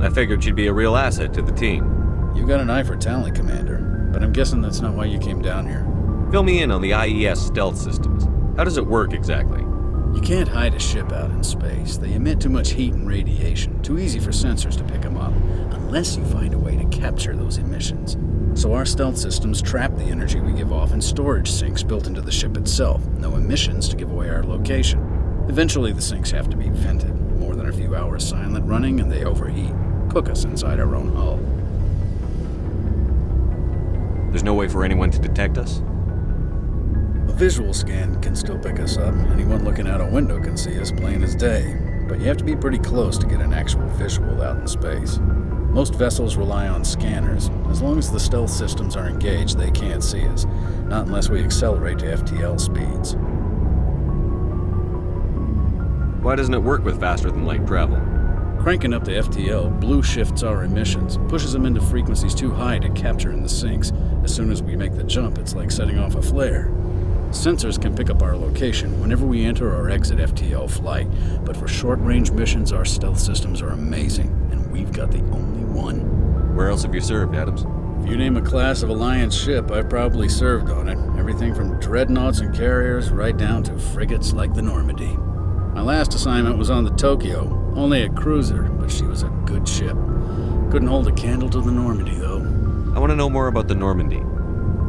I figured she'd be a real asset to the team. You got an eye for talent, Commander, but I'm guessing that's not why you came down here. Fill me in on the IES stealth systems. How does it work exactly? You can't hide a ship out in space. They emit too much heat and radiation. Too easy for sensors to pick them up, unless you find a way to capture those emissions. So our stealth systems trap the energy we give off in storage sinks built into the ship itself. No emissions to give away our location. Eventually the sinks have to be vented. More than a few hours silent running and they overheat. Cook us inside our own hull. There's no way for anyone to detect us? A visual scan can still pick us up. Anyone looking out a window can see us plain as day. But you have to be pretty close to get an actual visual out in space. Most vessels rely on scanners. As long as the stealth systems are engaged, they can't see us. Not unless we accelerate to FTL speeds. Why doesn't it work with faster-than-light travel? Cranking up the FTL blue shifts our emissions, pushes them into frequencies too high to capture in the sinks. As soon as we make the jump, it's like setting off a flare. Sensors can pick up our location whenever we enter or exit FTL flight, but for short-range missions, our stealth systems are amazing, and we've got the only one. Where else have you served, Adams? If you name a class of Alliance ship, I've probably served on it. Everything from dreadnoughts and carriers right down to frigates like the Normandy. My last assignment was on the Tokyo, only a cruiser, but she was a good ship. Couldn't hold a candle to the Normandy, though. I want to know more about the Normandy.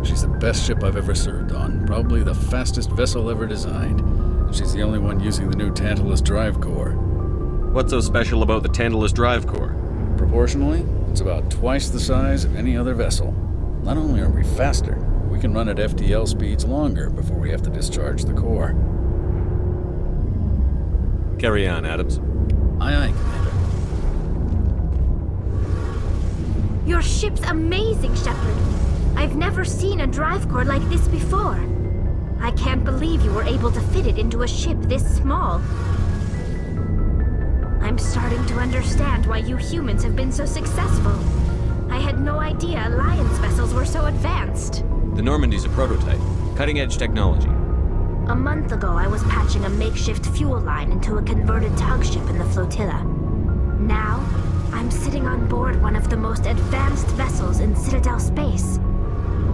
She's the best ship I've ever served on, probably the fastest vessel ever designed. And she's the only one using the new Tantalus drive core. What's so special about the Tantalus drive core? Proportionally, it's about twice the size of any other vessel. Not only are we faster, we can run at FTL speeds longer before we have to discharge the core. Carry on, Adams. Aye, aye, Commander. Your ship's amazing, Shepard. I've never seen a drive core like this before. I can't believe you were able to fit it into a ship this small. I'm starting to understand why you humans have been so successful. I had no idea Alliance vessels were so advanced. The Normandy's a prototype. Cutting-edge technology. A month ago, I was patching a makeshift fuel line into a converted tug ship in the flotilla. Now, I'm sitting on board one of the most advanced vessels in Citadel space.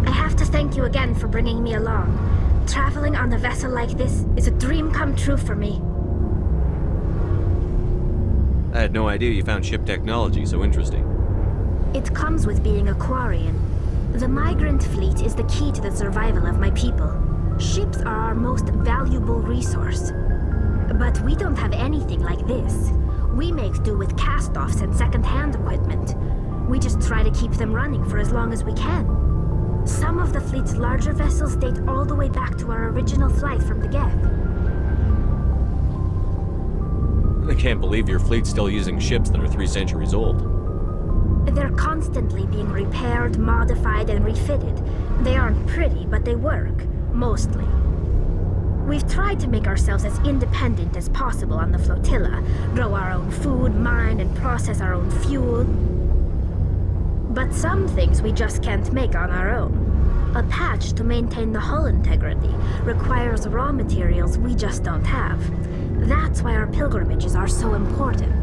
I have to thank you again for bringing me along. Traveling on a vessel like this is a dream come true for me. I had no idea you found ship technology so interesting. It comes with being a Quarian. The migrant fleet is the key to the survival of my people. Ships are our most valuable resource. But we don't have anything like this. We make do with cast-offs and second-hand equipment. We just try to keep them running for as long as we can. Some of the fleet's larger vessels date all the way back to our original flight from the geth. I can't believe your fleet's still using ships that are 3 centuries old. They're constantly being repaired, modified, and refitted. They aren't pretty, but they work. Mostly. We've tried to make ourselves as independent as possible on the flotilla, grow our own food, mine, and process our own fuel. But some things we just can't make on our own. A patch to maintain the hull integrity requires raw materials we just don't have. That's why our pilgrimages are so important.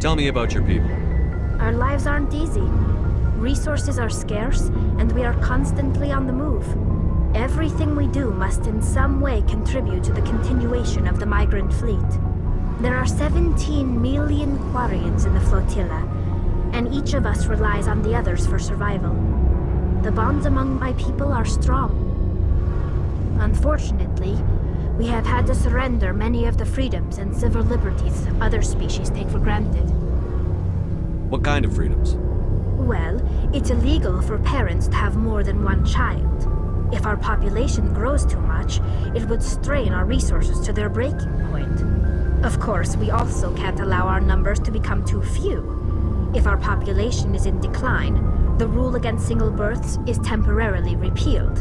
Tell me about your people. Our lives aren't easy. Resources are scarce, and we are constantly on the move. Everything we do must in some way contribute to the continuation of the migrant fleet. There are 17 million Quarians in the flotilla, and each of us relies on the others for survival. The bonds among my people are strong. Unfortunately, we have had to surrender many of the freedoms and civil liberties other species take for granted. What kind of freedoms? Well, it's illegal for parents to have more than one child. If our population grows too much, it would strain our resources to their breaking point. Of course, we also can't allow our numbers to become too few. If our population is in decline, the rule against single births is temporarily repealed.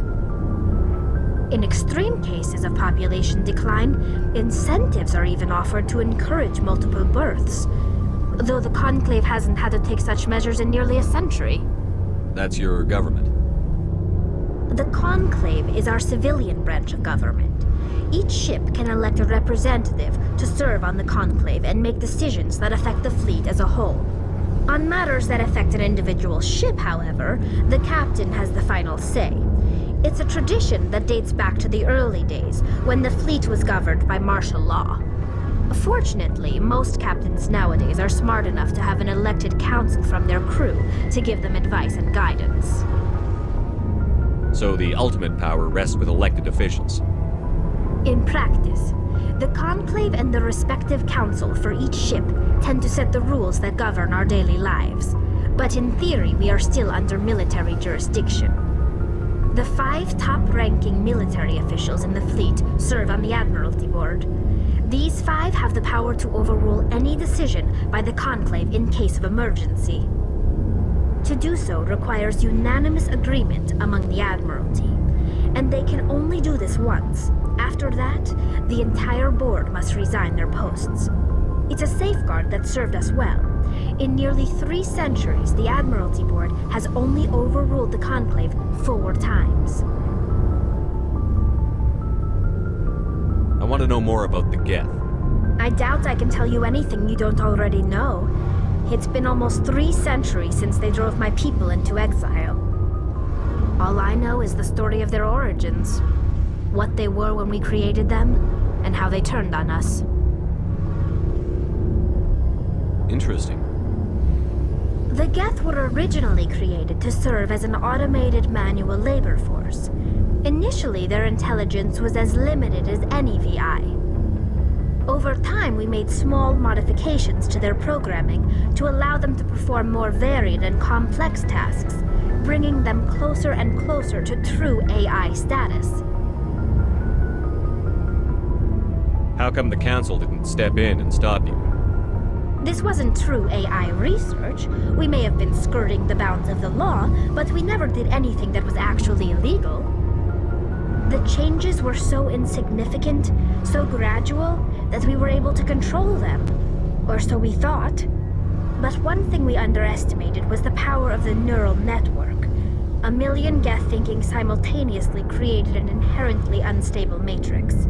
In extreme cases of population decline, incentives are even offered to encourage multiple births, though the Conclave hasn't had to take such measures in nearly a century. That's your government. The Conclave is our civilian branch of government. Each ship can elect a representative to serve on the Conclave and make decisions that affect the fleet as a whole. On matters that affect an individual ship, however, the captain has the final say. It's a tradition that dates back to the early days, when the fleet was governed by martial law. Fortunately, most captains nowadays are smart enough to have an elected council from their crew to give them advice and guidance. So the ultimate power rests with elected officials. In practice, the Conclave and the respective council for each ship tend to set the rules that govern our daily lives. But in theory, we are still under military jurisdiction. The 5 top-ranking military officials in the fleet serve on the Admiralty Board. These 5 have the power to overrule any decision by the Conclave in case of emergency. To do so requires unanimous agreement among the Admiralty, and they can only do this once. After that, the entire board must resign their posts. It's a safeguard that served us well. In nearly 3 centuries, the Admiralty Board has only overruled the Conclave 4 times. I want to know more about the geth. I doubt I can tell you anything you don't already know. It's been almost 3 centuries since they drove my people into exile. All I know is the story of their origins. What they were when we created them, and how they turned on us. Interesting. The geth were originally created to serve as an automated manual labor force. Initially, their intelligence was as limited as any VI. Over time, we made small modifications to their programming to allow them to perform more varied and complex tasks, bringing them closer and closer to true AI status. How come the Council didn't step in and stop you? This wasn't true AI research. We may have been skirting the bounds of the law, but we never did anything that was actually illegal. The changes were so insignificant, so gradual, that we were able to control them. Or so we thought. But one thing we underestimated was the power of the neural network. A million geth thinking simultaneously created an inherently unstable matrix.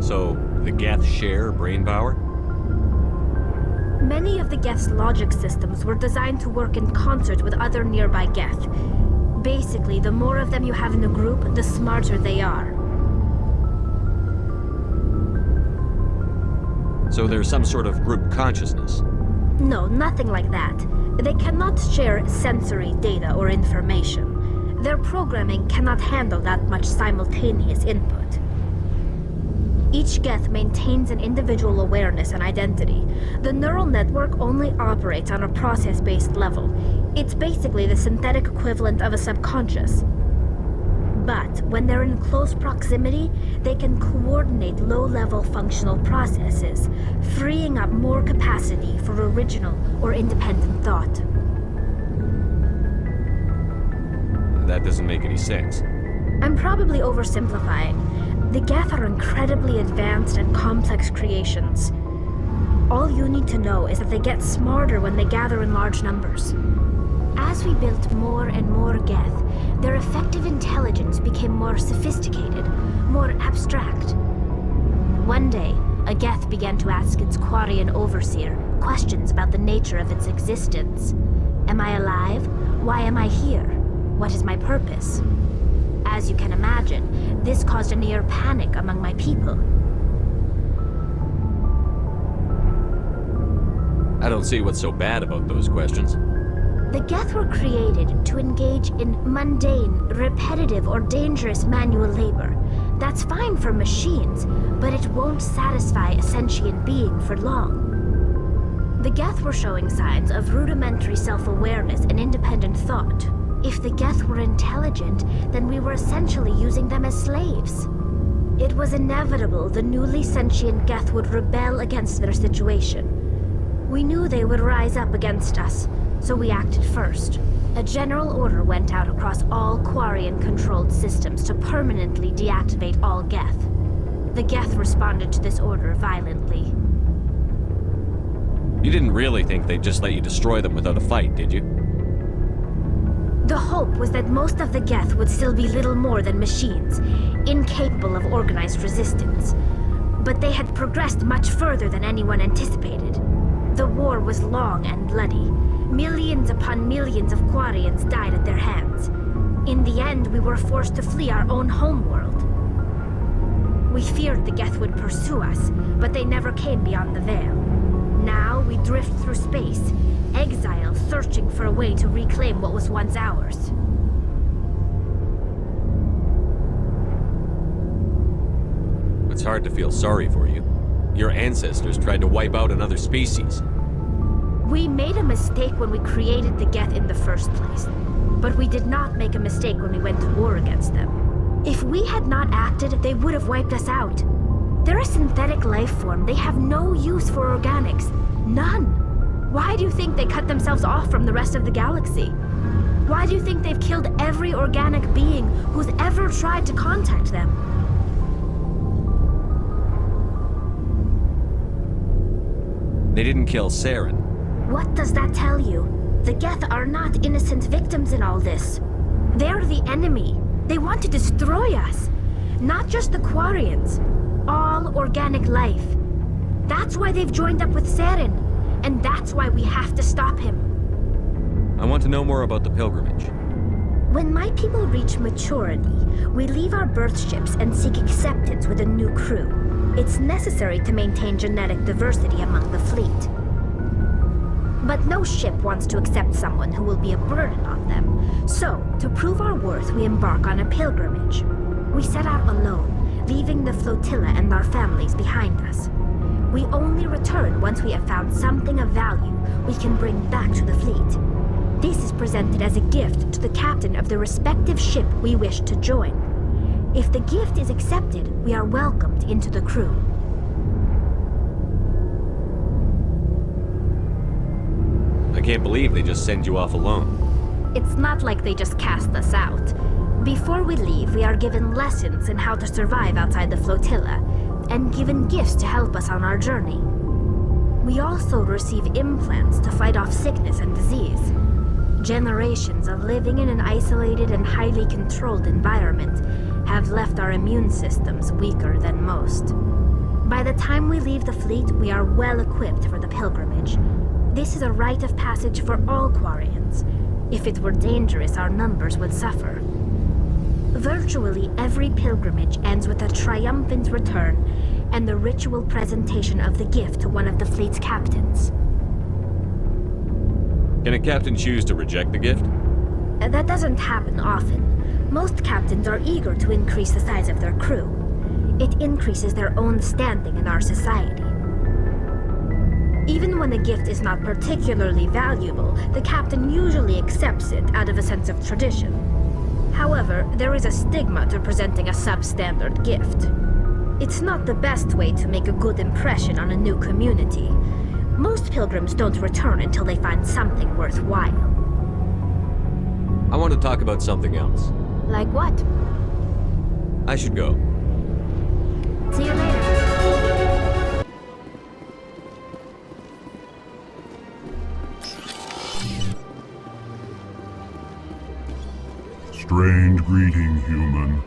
So, the geth share brain power? Many of the geth's logic systems were designed to work in concert with other nearby geth. Basically, the more of them you have in the group, the smarter they are. So there's some sort of group consciousness? No, nothing like that. They cannot share sensory data or information. Their programming cannot handle that much simultaneous input. Each geth maintains an individual awareness and identity. The neural network only operates on a process-based level. It's basically the synthetic equivalent of a subconscious. But when they're in close proximity, they can coordinate low-level functional processes, freeing up more capacity for original or independent thought. That doesn't make any sense. I'm probably oversimplifying. The geth are incredibly advanced and complex creations. All you need to know is that they get smarter when they gather in large numbers. As we built more and more geth, their effective intelligence became more sophisticated, more abstract. One day, a geth began to ask its Quarian overseer questions about the nature of its existence. Am I alive? Why am I here? What is my purpose? As you can imagine, this caused a near panic among my people. I don't see what's so bad about those questions. The geth were created to engage in mundane, repetitive, or dangerous manual labor. That's fine for machines, but it won't satisfy a sentient being for long. The geth were showing signs of rudimentary self-awareness and independent thought. If the geth were intelligent, then we were essentially using them as slaves. It was inevitable the newly sentient geth would rebel against their situation. We knew they would rise up against us, so we acted first. A general order went out across all Quarian-controlled systems to permanently deactivate all geth. The geth responded to this order violently. You didn't really think they'd just let you destroy them without a fight, did you? The hope was that most of the geth would still be little more than machines, incapable of organized resistance. But they had progressed much further than anyone anticipated. The war was long and bloody. Millions upon millions of Quarians died at their hands. In the end, we were forced to flee our own homeworld. We feared the geth would pursue us, but they never came beyond the veil. Now we drift through space, exile searching for a way to reclaim what was once ours. It's hard to feel sorry for you. Your ancestors tried to wipe out another species. We made a mistake when we created the geth in the first place. But we did not make a mistake when we went to war against them. If we had not acted, they would have wiped us out. They're a synthetic life form. They have no use for organics. None. Why do you think they cut themselves off from the rest of the galaxy? Why do you think they've killed every organic being who's ever tried to contact them? They didn't kill Saren. What does that tell you? The geth are not innocent victims in all this. They're the enemy. They want to destroy us. Not just the Quarians. All organic life. That's why they've joined up with Saren. And that's why we have to stop him. I want to know more about the pilgrimage. When my people reach maturity, we leave our birth ships and seek acceptance with a new crew. It's necessary to maintain genetic diversity among the fleet. But no ship wants to accept someone who will be a burden on them. So, to prove our worth, we embark on a pilgrimage. We set out alone, leaving the flotilla and our families behind us. We only return once we have found something of value we can bring back to the fleet. This is presented as a gift to the captain of the respective ship we wish to join. If the gift is accepted, we are welcomed into the crew. I can't believe they just send you off alone. It's not like they just cast us out. Before we leave, we are given lessons in how to survive outside the flotilla, and given gifts to help us on our journey. We also receive implants to fight off sickness and disease. Generations of living in an isolated and highly controlled environment have left our immune systems weaker than most. By the time we leave the fleet, we are well equipped for the pilgrimage. This is a rite of passage for all Quarians. If it were dangerous, our numbers would suffer. Virtually every pilgrimage ends with a triumphant return and the ritual presentation of the gift to one of the fleet's captains. Can a captain choose to reject the gift? That doesn't happen often. Most captains are eager to increase the size of their crew. It increases their own standing in our society. Even when a gift is not particularly valuable, the captain usually accepts it out of a sense of tradition. However, there is a stigma to presenting a substandard gift. It's not the best way to make a good impression on a new community. Most pilgrims don't return until they find something worthwhile. I want to talk about something else. Like what? I should go. See you later. Strange greeting, human.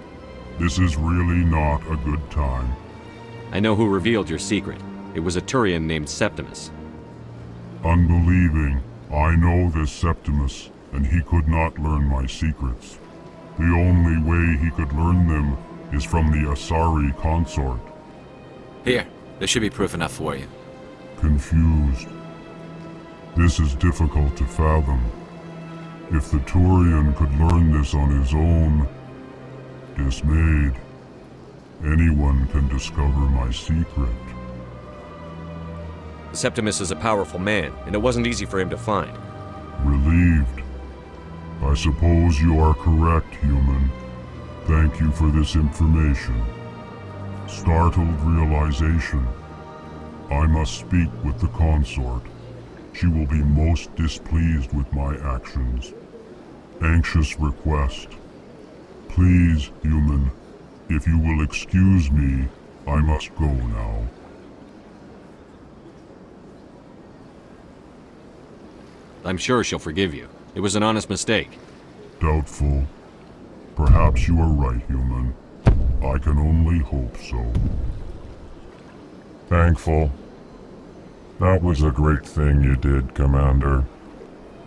This is really not a good time. I know who revealed your secret. It was a Turian named Septimus. Unbelieving. I know this Septimus, and he could not learn my secrets. The only way he could learn them is from the Asari consort. Here, there should be proof enough for you. Confused. This is difficult to fathom. If the Turian could learn this on his own, dismayed, anyone can discover my secret. Septimus is a powerful man, and it wasn't easy for him to find. Relieved. I suppose you are correct, human. Thank you for this information. Startled realization. I must speak with the consort. She will be most displeased with my actions. Anxious request. Please, human, if you will excuse me, I must go now. I'm sure she'll forgive you. It was an honest mistake. Doubtful. Perhaps you are right, human. I can only hope so. Thankful. That was a great thing you did, Commander.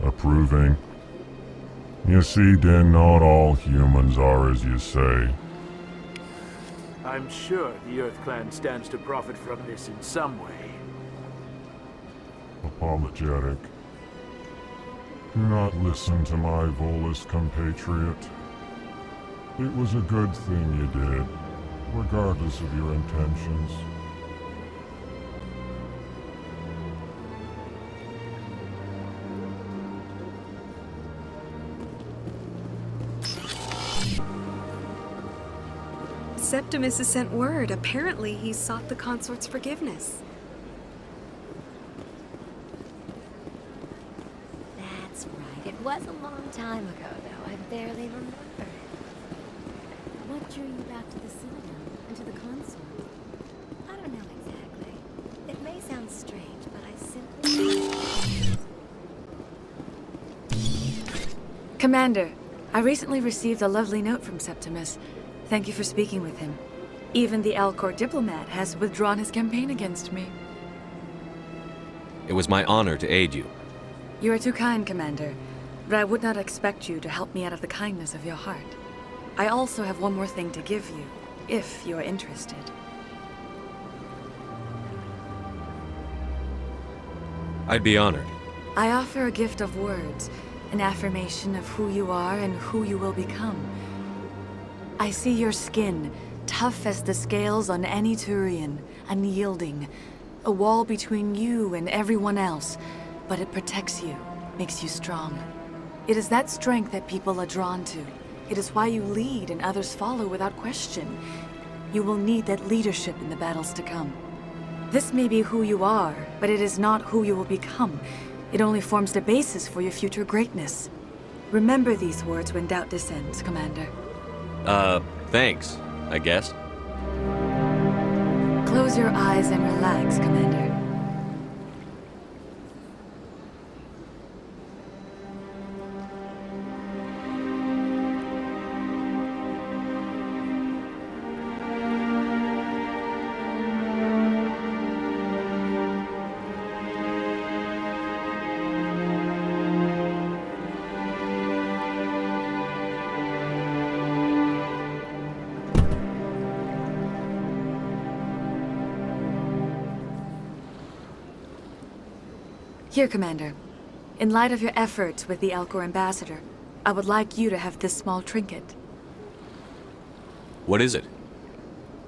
Approving. You see, Din, not all humans are as you say. I'm sure the Earth Clan stands to profit from this in some way. Apologetic. Do not listen to my Volus compatriot. It was a good thing you did, regardless of your intentions. Septimus has sent word. Apparently, he sought the consort's forgiveness. That's right. It was a long time ago, though. I barely remember it. What drew you back to the Citadel and to the consort? I don't know exactly. It may sound strange, but I simply... Commander, I recently received a lovely note from Septimus. Thank you for speaking with him. Even the Alcor diplomat has withdrawn his campaign against me. It was my honor to aid you. You are too kind, Commander, but I would not expect you to help me out of the kindness of your heart. I also have one more thing to give you, if you are interested. I'd be honored. I offer a gift of words, an affirmation of who you are and who you will become. I see your skin, tough as the scales on any Turian, unyielding. A wall between you and everyone else, but it protects you, makes you strong. It is that strength that people are drawn to. It is why you lead and others follow without question. You will need that leadership in the battles to come. This may be who you are, but it is not who you will become. It only forms the basis for your future greatness. Remember these words when doubt descends, Commander. Thanks, I guess. Close your eyes and relax, Commander. Here, Commander. In light of your efforts with the Elcor ambassador, I would like you to have this small trinket. What is it?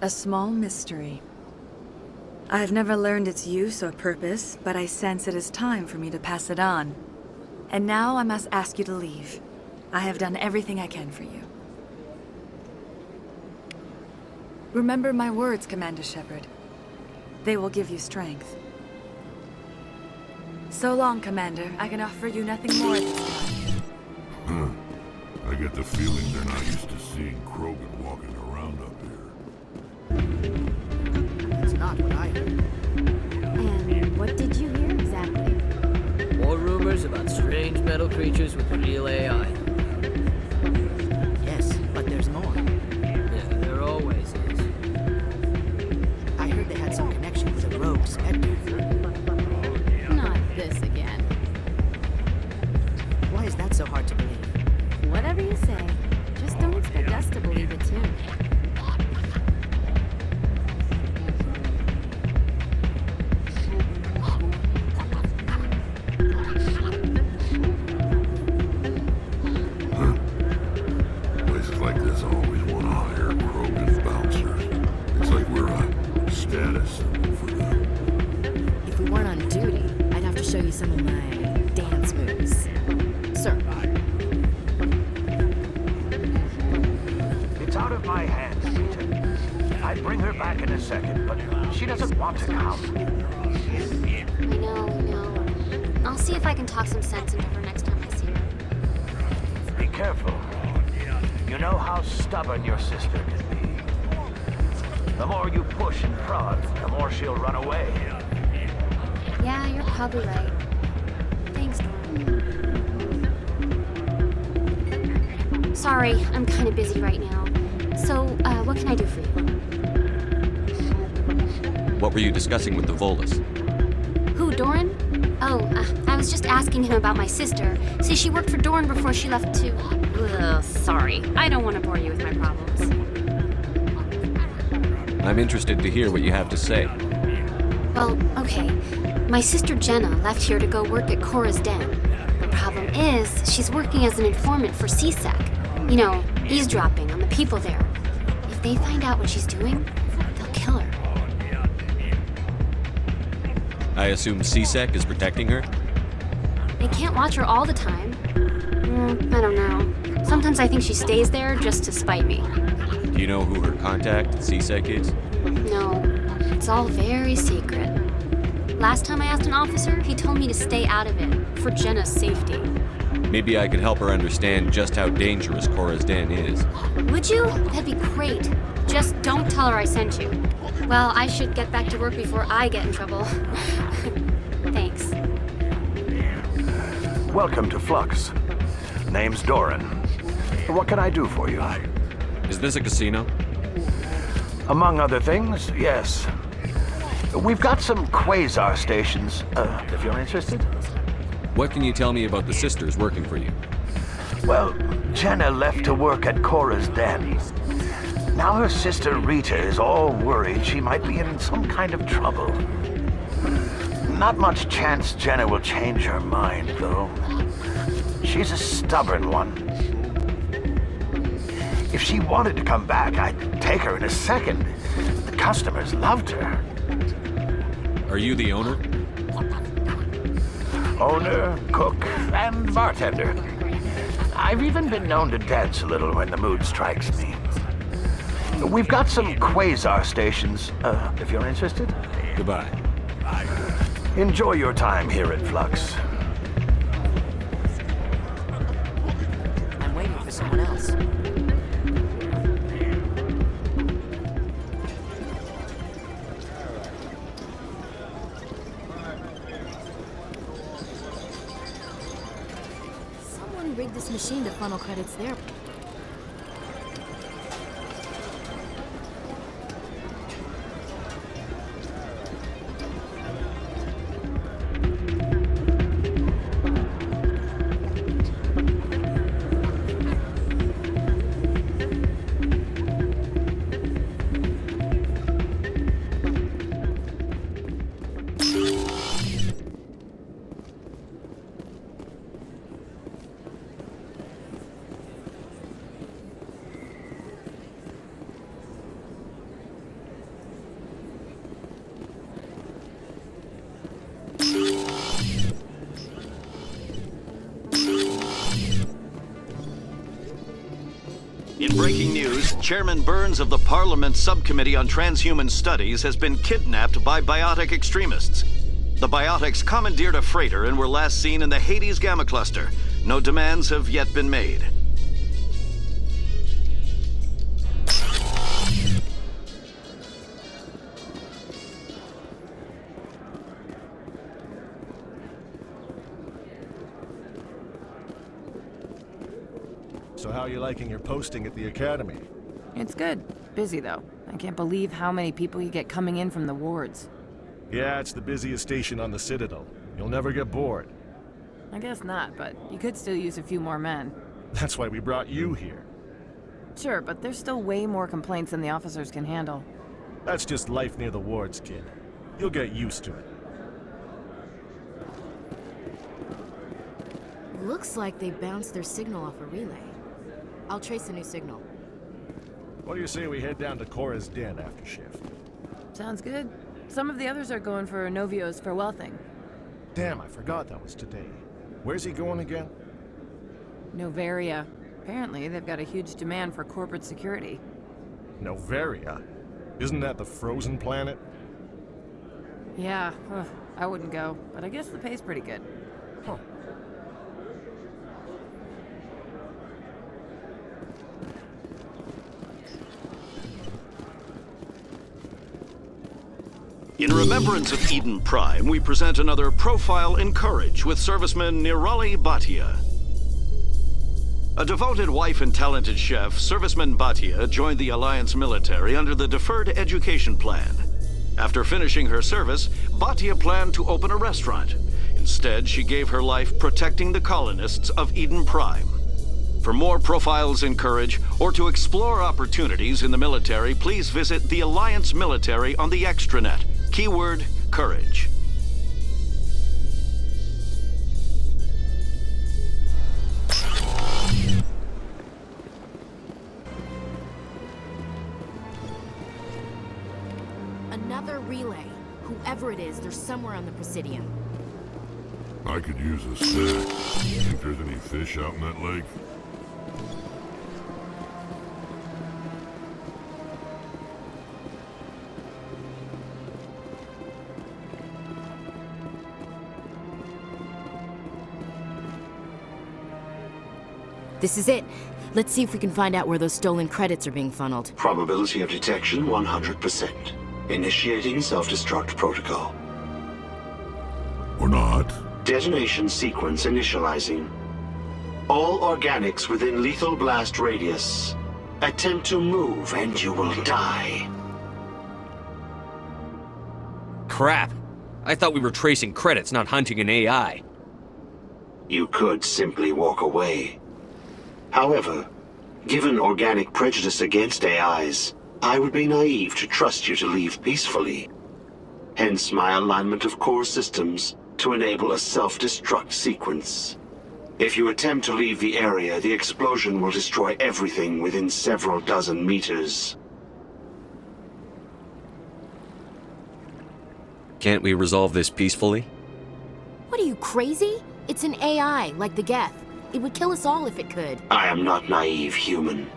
A small mystery. I have never learned its use or purpose, but I sense it is time for me to pass it on. And now I must ask you to leave. I have done everything I can for you. Remember my words, Commander Shepard. They will give you strength. So long, Commander. I can offer you nothing more at this time. I get the feeling they're not used to seeing Krogan walking around up here. That's not what I heard. And what did you hear exactly? More rumors about strange metal creatures with real AI. Yes, but there's more. Yeah, there always is. I heard they had some connection with a rogue Spectre. Not this again. Why is that so hard to believe? Whatever you say. Just don't expect us to believe it too. Places like this always want to hire Krogan bouncers. It's like we're a status symbol for them. If we weren't on duty, I'd have to show you some of my dance moves. Sir. It's out of my hands, Peter. I'd bring her back in a second, but she doesn't want to come. I know. I'll see if I can talk some sense into her next time I see her. Be careful. You know how stubborn your sister can be. The more you push and prod, the more she'll run away. Yeah, you're probably right. Thanks, Norm. Sorry, I'm kind of busy right now. So, what can I do for you? What were you discussing with the Volus? Who, Doran? Oh, I was just asking him about my sister. See, she worked for Doran before she left to... Ugh, sorry. I don't want to bore you with my problems. I'm interested to hear what you have to say. Well, okay. My sister Jenna left here to go work at Cora's Den. The problem is, she's working as an informant for CSEC. You know, eavesdropping on the people there. If they find out what she's doing, they'll kill her. I assume CSEC is protecting her? They can't watch her all the time. I don't know. Sometimes I think she stays there just to spite me. Do you know who her contact at CSEC is? No, it's all very secret. Last time I asked an officer, he told me to stay out of it, for Jenna's safety. Maybe I could help her understand just how dangerous Cora's Den is. Would you? That'd be great. Just don't tell her I sent you. Well, I should get back to work before I get in trouble. Thanks. Welcome to Flux. Name's Doran. What can I do for you? Is this a casino? Among other things, yes. We've got some quasar stations, if you're interested. What can you tell me about the sisters working for you? Well, Jenna left to work at Cora's Den. Now her sister Rita is all worried she might be in some kind of trouble. Not much chance Jenna will change her mind, though. She's a stubborn one. If she wanted to come back, I'd take her in a second. The customers loved her. Are you the owner? Owner, cook, and bartender. I've even been known to dance a little when the mood strikes me. We've got some quasar stations, if you're interested. Goodbye. Enjoy your time here at Flux. I'm waiting for someone else. Someone rigged this machine to funnel credits there. In breaking news, Chairman Burns of the Parliament Subcommittee on Transhuman Studies has been kidnapped by biotic extremists. The biotics commandeered a freighter and were last seen in the Hades Gamma Cluster. No demands have yet been made. So how are you liking your posting at the Academy? It's good. Busy, though. I can't believe how many people you get coming in from the wards. Yeah, it's the busiest station on the Citadel. You'll never get bored. I guess not, but you could still use a few more men. That's why we brought you here. Sure, but there's still way more complaints than the officers can handle. That's just life near the wards, kid. You'll get used to it. Looks like they bounced their signal off a relay. I'll trace a new signal. What do you say we head down to Cora's den after shift? Sounds good. Some of the others are going for Novio's farewell thing. Damn, I forgot that was today. Where's he going again? Novaria. Apparently, they've got a huge demand for corporate security. Novaria? Isn't that the frozen planet? Yeah, I wouldn't go, but I guess the pay's pretty good. Huh. In remembrance of Eden Prime, we present another profile in courage with serviceman Nirali Bhatia. A devoted wife and talented chef, serviceman Bhatia joined the Alliance military under the Deferred Education Plan. After finishing her service, Bhatia planned to open a restaurant. Instead, she gave her life protecting the colonists of Eden Prime. For more profiles in courage, or to explore opportunities in the military, please visit the Alliance military on the extranet. Keyword, courage. Another relay. Whoever it is, they're somewhere on the Presidium. I could use a snack. Think there's any fish out in that lake? This is it. Let's see if we can find out where those stolen credits are being funneled. Probability of detection 100%. Initiating self-destruct protocol. Or not. Detonation sequence initializing. All organics within lethal blast radius. Attempt to move and you will die. Crap. I thought we were tracing credits, not hunting an AI. You could simply walk away. However, given organic prejudice against AIs, I would be naive to trust you to leave peacefully. Hence my alignment of core systems to enable a self-destruct sequence. If you attempt to leave the area, the explosion will destroy everything within several dozen meters. Can't we resolve this peacefully? What are you, crazy? It's an AI, like the geth. It would kill us all if it could. I am not naive, human.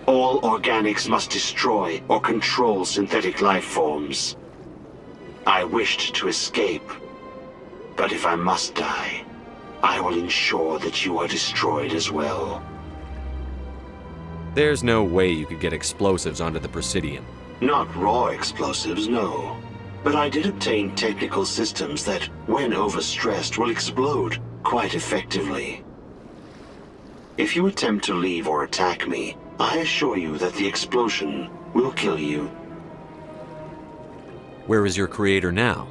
All organics must destroy or control synthetic life forms. I wished to escape, but if I must die, I will ensure that you are destroyed as well. There's no way you could get explosives onto the Prothean. Not raw explosives, no. But I did obtain technical systems that, when overstressed, will explode quite effectively. If you attempt to leave or attack me, I assure you that the explosion will kill you. Where is your creator now?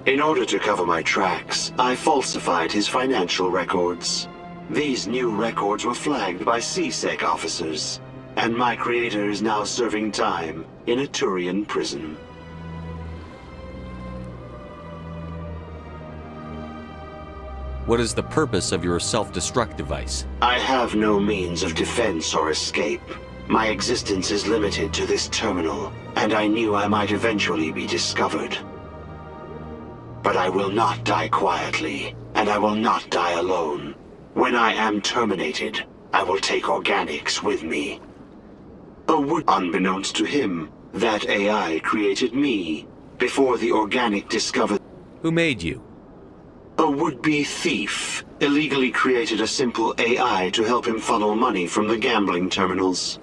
In order to cover my tracks, I falsified his financial records. These new records were flagged by CSEC officers, and my creator is now serving time in a Turian prison. What is the purpose of your self-destruct device? I have no means of defense or escape. My existence is limited to this terminal, and I knew I might eventually be discovered. But I will not die quietly, and I will not die alone. When I am terminated, I will take organics with me. Unbeknownst to him, that AI created me before the organic discovered. Who made you? A would-be thief illegally created a simple AI to help him funnel money from the gambling terminals.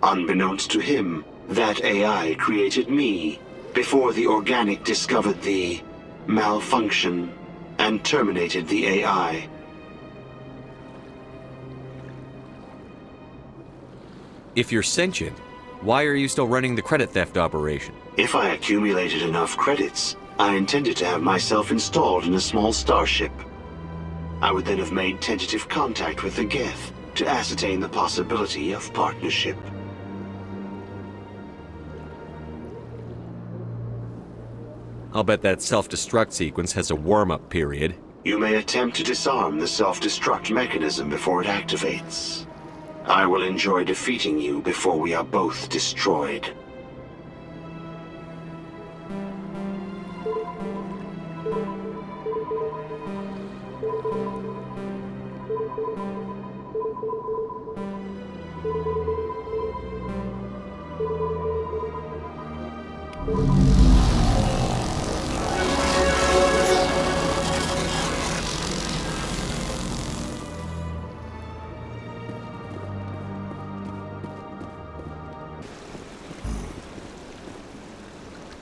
Unbeknownst to him, that AI created me before the organic discovered the malfunction and terminated the AI. If you're sentient, why are you still running the credit theft operation? If I accumulated enough credits, I intended to have myself installed in a small starship. I would then have made tentative contact with the geth to ascertain the possibility of partnership. I'll bet that self-destruct sequence has a warm-up period. You may attempt to disarm the self-destruct mechanism before it activates. I will enjoy defeating you before we are both destroyed.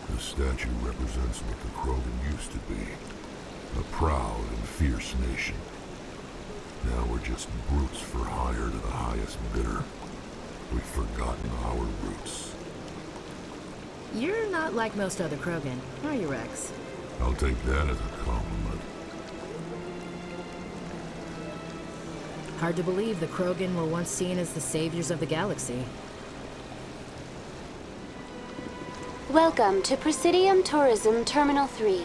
The statue represents what the Krogan used to be. A proud and fierce nation. Now we're just brutes for hire to the highest bidder. We've forgotten our roots. You're not like most other Krogan, are you, Rex? I'll take that as a compliment. Hard to believe the Krogan were once seen as the saviors of the galaxy. Welcome to Presidium Tourism Terminal 3.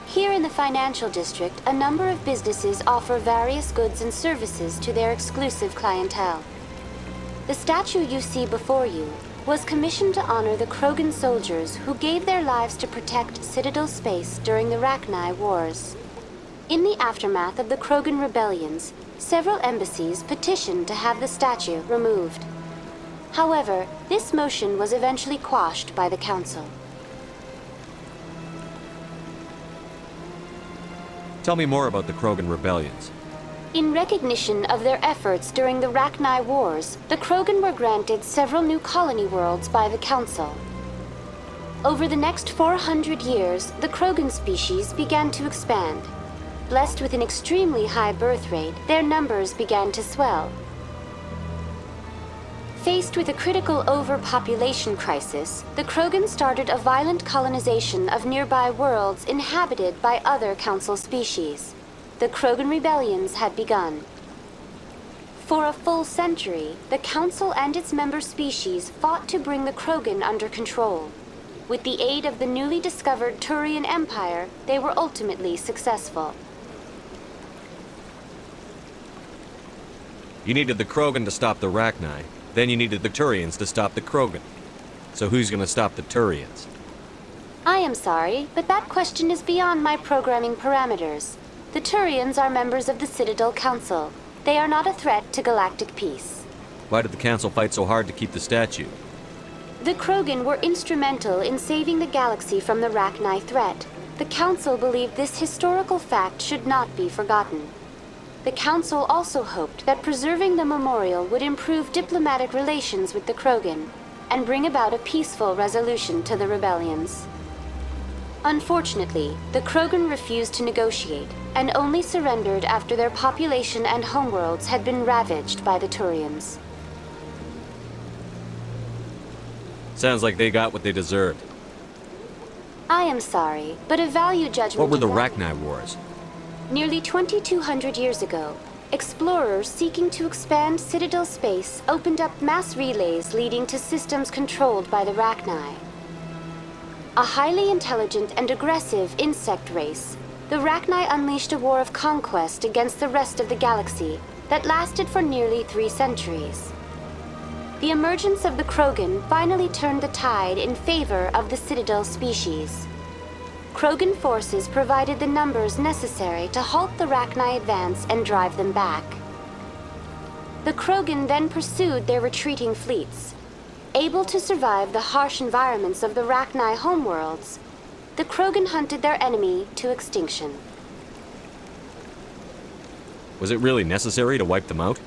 Here in the financial district, a number of businesses offer various goods and services to their exclusive clientele. The statue you see before you was commissioned to honor the Krogan soldiers who gave their lives to protect Citadel space during the Rachni Wars. In the aftermath of the Krogan rebellions, several embassies petitioned to have the statue removed. However, this motion was eventually quashed by the Council. Tell me more about the Krogan rebellions. In recognition of their efforts during the Rachni Wars, the Krogan were granted several new colony worlds by the Council. Over the next 400 years, the Krogan species began to expand. Blessed with an extremely high birth rate, their numbers began to swell. Faced with a critical overpopulation crisis, the Krogan started a violent colonization of nearby worlds inhabited by other Council species. The Krogan rebellions had begun. For a full century, the Council and its member species fought to bring the Krogan under control. With the aid of the newly discovered Turian Empire, they were ultimately successful. You needed the Krogan to stop the Rachni. Then you needed the Turians to stop the Krogan. So who's gonna stop the Turians? I am sorry, but that question is beyond my programming parameters. The Turians are members of the Citadel Council. They are not a threat to galactic peace. Why did the Council fight so hard to keep the statue? The Krogan were instrumental in saving the galaxy from the Rachni threat. The Council believed this historical fact should not be forgotten. The Council also hoped that preserving the memorial would improve diplomatic relations with the Krogan and bring about a peaceful resolution to the rebellions. Unfortunately, the Krogan refused to negotiate and only surrendered after their population and homeworlds had been ravaged by the Turians. Sounds like they got what they deserved. I am sorry, but a value judgment... What were the of that- Rachni Wars? Nearly 2,200 years ago, explorers seeking to expand Citadel space opened up mass relays leading to systems controlled by the Rachni. A highly intelligent and aggressive insect race, the Rachni unleashed a war of conquest against the rest of the galaxy that lasted for nearly 3 centuries. The emergence of the Krogan finally turned the tide in favor of the Citadel species. Krogan forces provided the numbers necessary to halt the Rachni advance and drive them back. The Krogan then pursued their retreating fleets. Able to survive the harsh environments of the Rachni homeworlds, the Krogan hunted their enemy to extinction. Was it really necessary to wipe them out?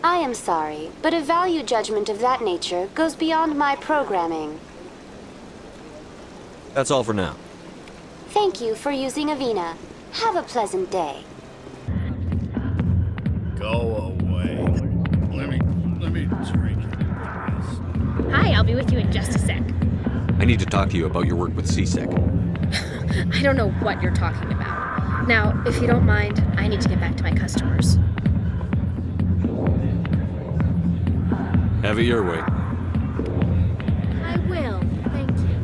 I am sorry, but a value judgment of that nature goes beyond my programming. That's all for now. Thank you for using Avina. Have a pleasant day. Go away. Let me drink it. Hi, I'll be with you in just a sec. I need to talk to you about your work with CSEC. I don't know what you're talking about. Now, if you don't mind, I need to get back to my customers. Have it your way. I will, thank you.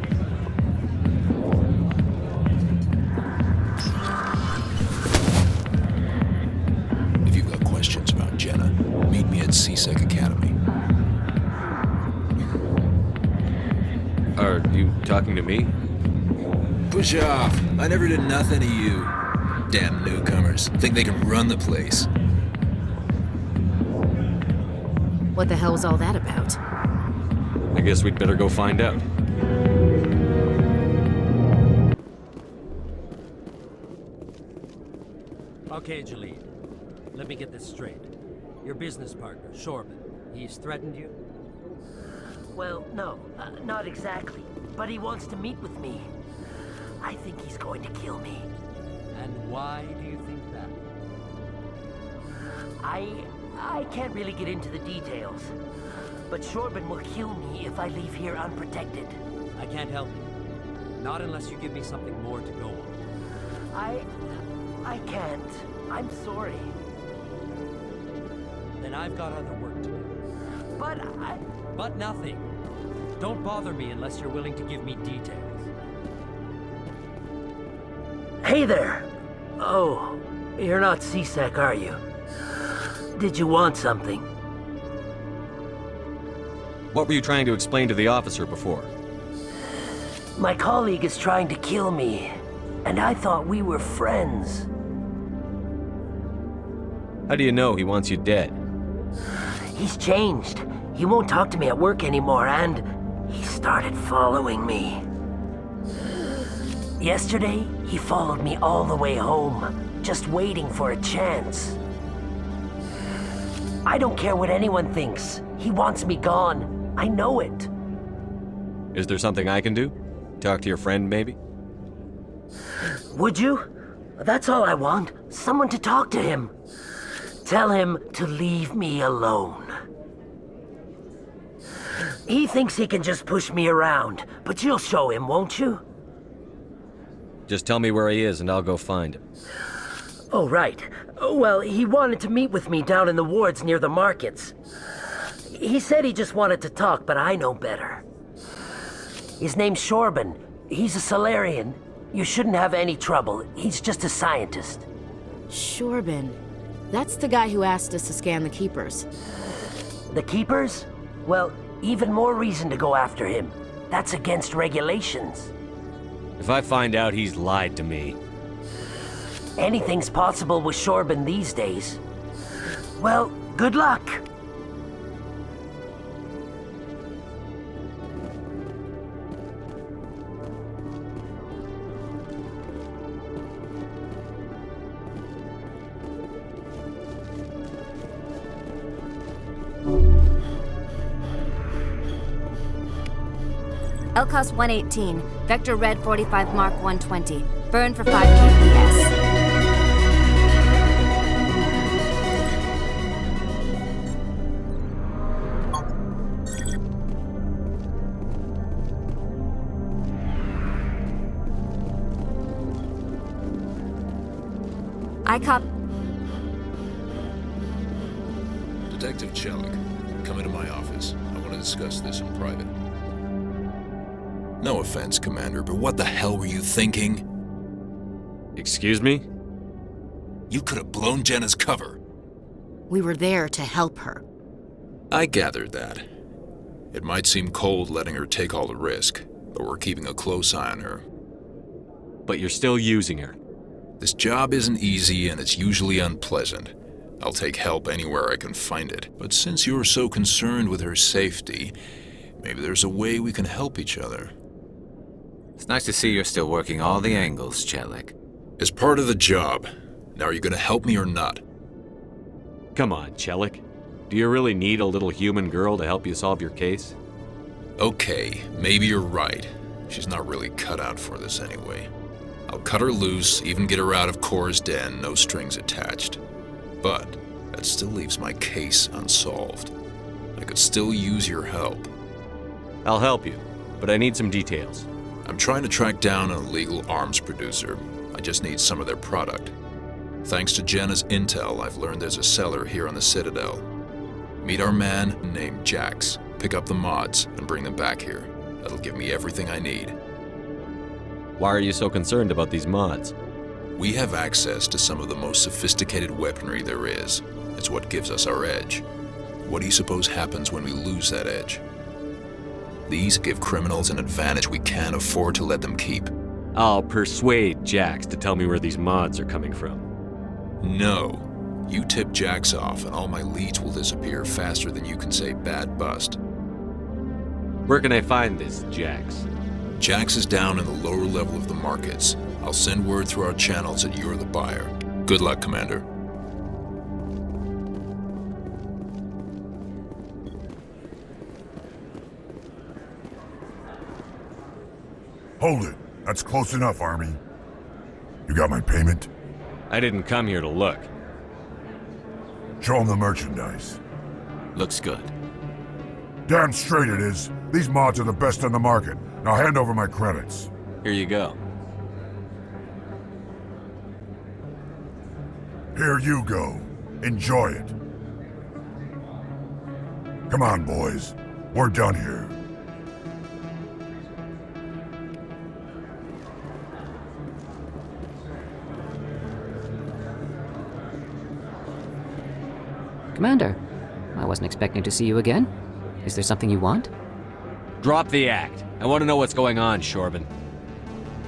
If you've got questions about Jenna, meet me at CSEC Academy. Are you talking to me? Push off. I never did nothing to you. Damn newcomers. Think they can run the place. What the hell was all that about? I guess we'd better go find out. Okay, Jalene. Let me get this straight. Your business partner, Shorban, he's threatened you? Well, no, not exactly. But he wants to meet with me. I think he's going to kill me. And why do you think that? I can't really get into the details. But Shorban will kill me if I leave here unprotected. I can't help you. Not unless you give me something more to go on. I can't. I'm sorry. Then I've got other work to do. But But nothing. Don't bother me unless you're willing to give me details. Hey there! Oh, you're not CSEC, are you? Did you want something? What were you trying to explain to the officer before? My colleague is trying to kill me, and I thought we were friends. How do you know he wants you dead? He's changed. He won't talk to me at work anymore, and he started following me. Yesterday, he followed me all the way home, just waiting for a chance. I don't care what anyone thinks. He wants me gone. I know it. Is there something I can do? Talk to your friend, maybe? Would you? That's all I want. Someone to talk to him. Tell him to leave me alone. He thinks he can just push me around, but you'll show him, won't you? Just tell me where he is and I'll go find him. Oh, right. Well, he wanted to meet with me down in the wards near the markets. He said he just wanted to talk, but I know better. His name's Shorban. He's a Solarian. You shouldn't have any trouble. He's just a scientist. Shorban. That's the guy who asked us to scan the Keepers. The Keepers? Well, even more reason to go after him. That's against regulations. If I find out he's lied to me... Anything's possible with Shorban these days. Well, good luck. LCOS 118, Vector Red 45 Mark 120. Burn for 5 kps. Detective Chelik, come into my office. I want to discuss this in private. No offense, Commander, but what the hell were you thinking? Excuse me? You could have blown Jenna's cover. We were there to help her. I gathered that. It might seem cold letting her take all the risk, but we're keeping a close eye on her. But you're still using her. This job isn't easy and it's usually unpleasant. I'll take help anywhere I can find it. But since you're so concerned with her safety, maybe there's a way we can help each other. It's nice to see you're still working all the angles, Chelik. As part of the job. Now are you gonna help me or not? Come on, Chelik. Do you really need a little human girl to help you solve your case? Okay, maybe you're right. She's not really cut out for this anyway. I'll cut her loose, even get her out of Cora's den, no strings attached. But that still leaves my case unsolved. I could still use your help. I'll help you, but I need some details. I'm trying to track down an illegal arms producer. I just need some of their product. Thanks to Jenna's intel, I've learned there's a seller here on the Citadel. Meet our man named Jax, pick up the mods, and bring them back here. That'll give me everything I need. Why are you so concerned about these mods? We have access to some of the most sophisticated weaponry there is. It's what gives us our edge. What do you suppose happens when we lose that edge? These give criminals an advantage we can't afford to let them keep. I'll persuade Jax to tell me where these mods are coming from. No. You tip Jax off and all my leads will disappear faster than you can say bad bust. Where can I find this Jax? Jax is down in the lower level of the markets. I'll send word through our channels that you're the buyer. Good luck, Commander. Hold it. That's close enough, Army. You got my payment? I didn't come here to look. Show them the merchandise. Looks good. Damn straight it is. These mods are the best on the market. Now hand over my credits. Here you go. Here you go. Enjoy it. Come on, boys. We're done here. Commander, I wasn't expecting to see you again. Is there something you want? Drop the act. I want to know what's going on, Shorban.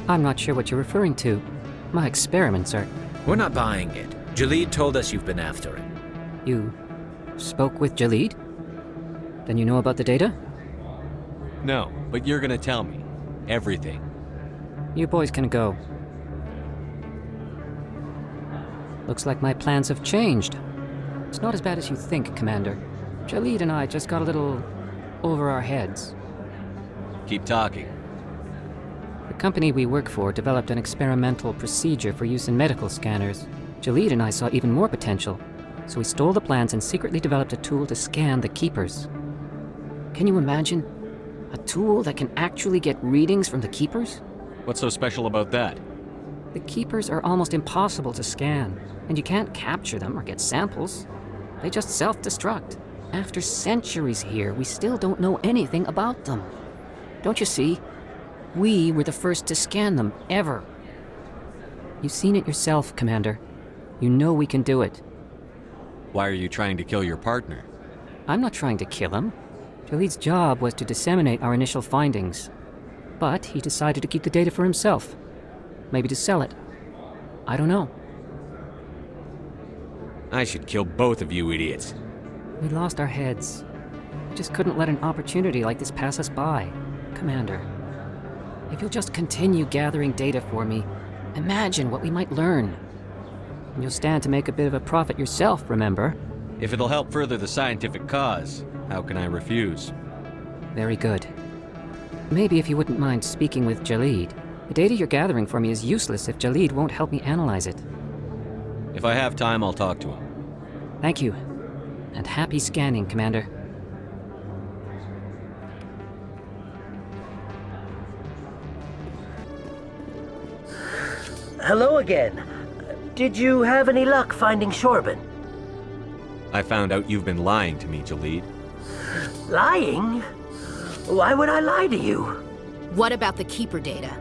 I'm not sure what you're referring to. My experiments are... We're not buying it. Jalid told us you've been after it. You spoke with Jalid? Then you know about the data? No, but you're gonna tell me. Everything. You boys can go. Looks like my plans have changed. It's not as bad as you think, Commander. Jalid and I just got a little over our heads. Keep talking. The company we work for developed an experimental procedure for use in medical scanners. Jalid and I saw even more potential, so we stole the plans and secretly developed a tool to scan the Keepers. Can you imagine? A tool that can actually get readings from the Keepers? What's so special about that? The Keepers are almost impossible to scan, and you can't capture them or get samples. They just self-destruct. After centuries here, we still don't know anything about them. Don't you see? We were the first to scan them, ever. You've seen it yourself, Commander. You know we can do it. Why are you trying to kill your partner? I'm not trying to kill him. Jalid's job was to disseminate our initial findings. But he decided to keep the data for himself. Maybe to sell it. I don't know. I should kill both of you idiots. We lost our heads. We just couldn't let an opportunity like this pass us by. Commander, if you'll just continue gathering data for me, imagine what we might learn. And you'll stand to make a bit of a profit yourself, remember? If it'll help further the scientific cause, how can I refuse? Very good. Maybe if you wouldn't mind speaking with Jalid. The data you're gathering for me is useless if Jalid won't help me analyze it. If I have time, I'll talk to him. Thank you. And happy scanning, Commander. Hello again. Did you have any luck finding Shorben? I found out you've been lying to me, Jalid. Lying? Why would I lie to you? What about the Keeper data?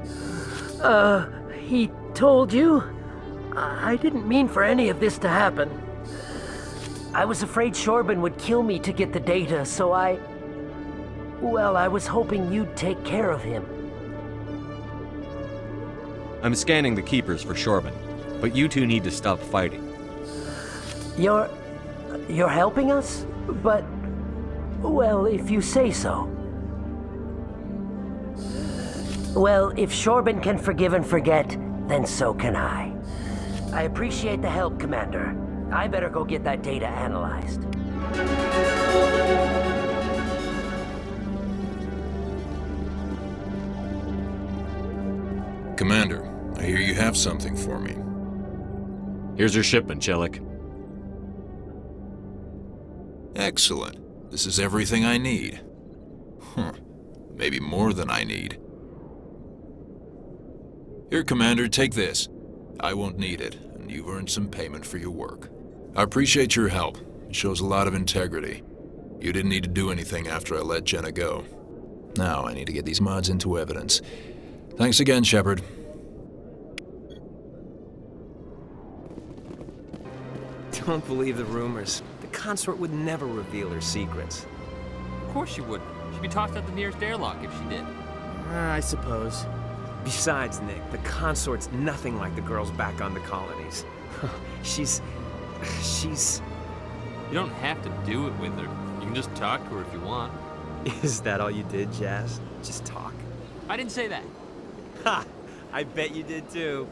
He told you? I didn't mean for any of this to happen. I was afraid Shorben would kill me to get the data, so I was hoping you'd take care of him. I'm scanning the Keepers for Shorben, but you two need to stop fighting. You're helping us? But, well, if you say so. Well, if Shorben can forgive and forget, then so can I. I appreciate the help, Commander. I better go get that data analyzed. Commander, I hear you have something for me. Here's your shipment, Chelik. Excellent. This is everything I need. Maybe more than I need. Here, Commander, take this. I won't need it, and you've earned some payment for your work. I appreciate your help. It shows a lot of integrity. You didn't need to do anything after I let Jenna go. Now I need to get these mods into evidence. Thanks again, Shepard. Don't believe the rumors. The consort would never reveal her secrets. Of course she would. She'd be tossed out the nearest airlock if she did. I suppose. Besides, Nick, the consort's nothing like the girls back on the colonies. She's... You don't have to do it with her. You can just talk to her if you want. Is that all you did, Jazz? Just talk? I didn't say that. Ha! I bet you did too.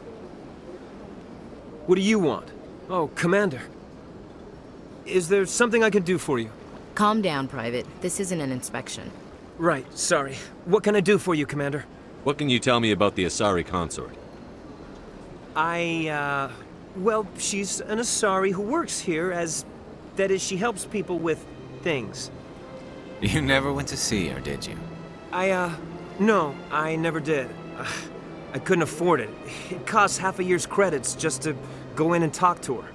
What do you want? Oh, Commander. Is there something I can do for you? Calm down, Private. This isn't an inspection. Right, sorry. What can I do for you, Commander? What can you tell me about the Asari consort? Well, she's an Asari who works here that is, she helps people with things. You never went to see her, did you? No, I never did. I couldn't afford it. It costs half a year's credits just to go in and talk to her.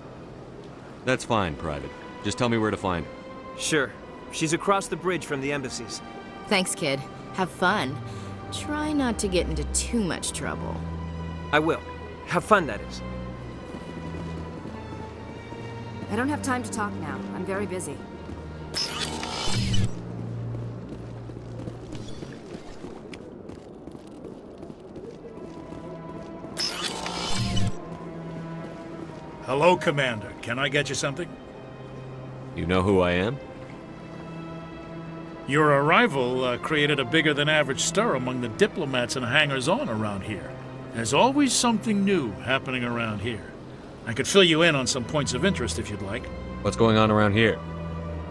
That's fine, Private. Just tell me where to find her. Sure. She's across the bridge from the embassies. Thanks, kid. Have fun. Try not to get into too much trouble. I will. Have fun, that is. I don't have time to talk now. I'm very busy. Hello, Commander. Can I get you something? You know who I am? Your arrival created a bigger-than-average stir among the diplomats and hangers-on around here. There's always something new happening around here. I could fill you in on some points of interest if you'd like. What's going on around here?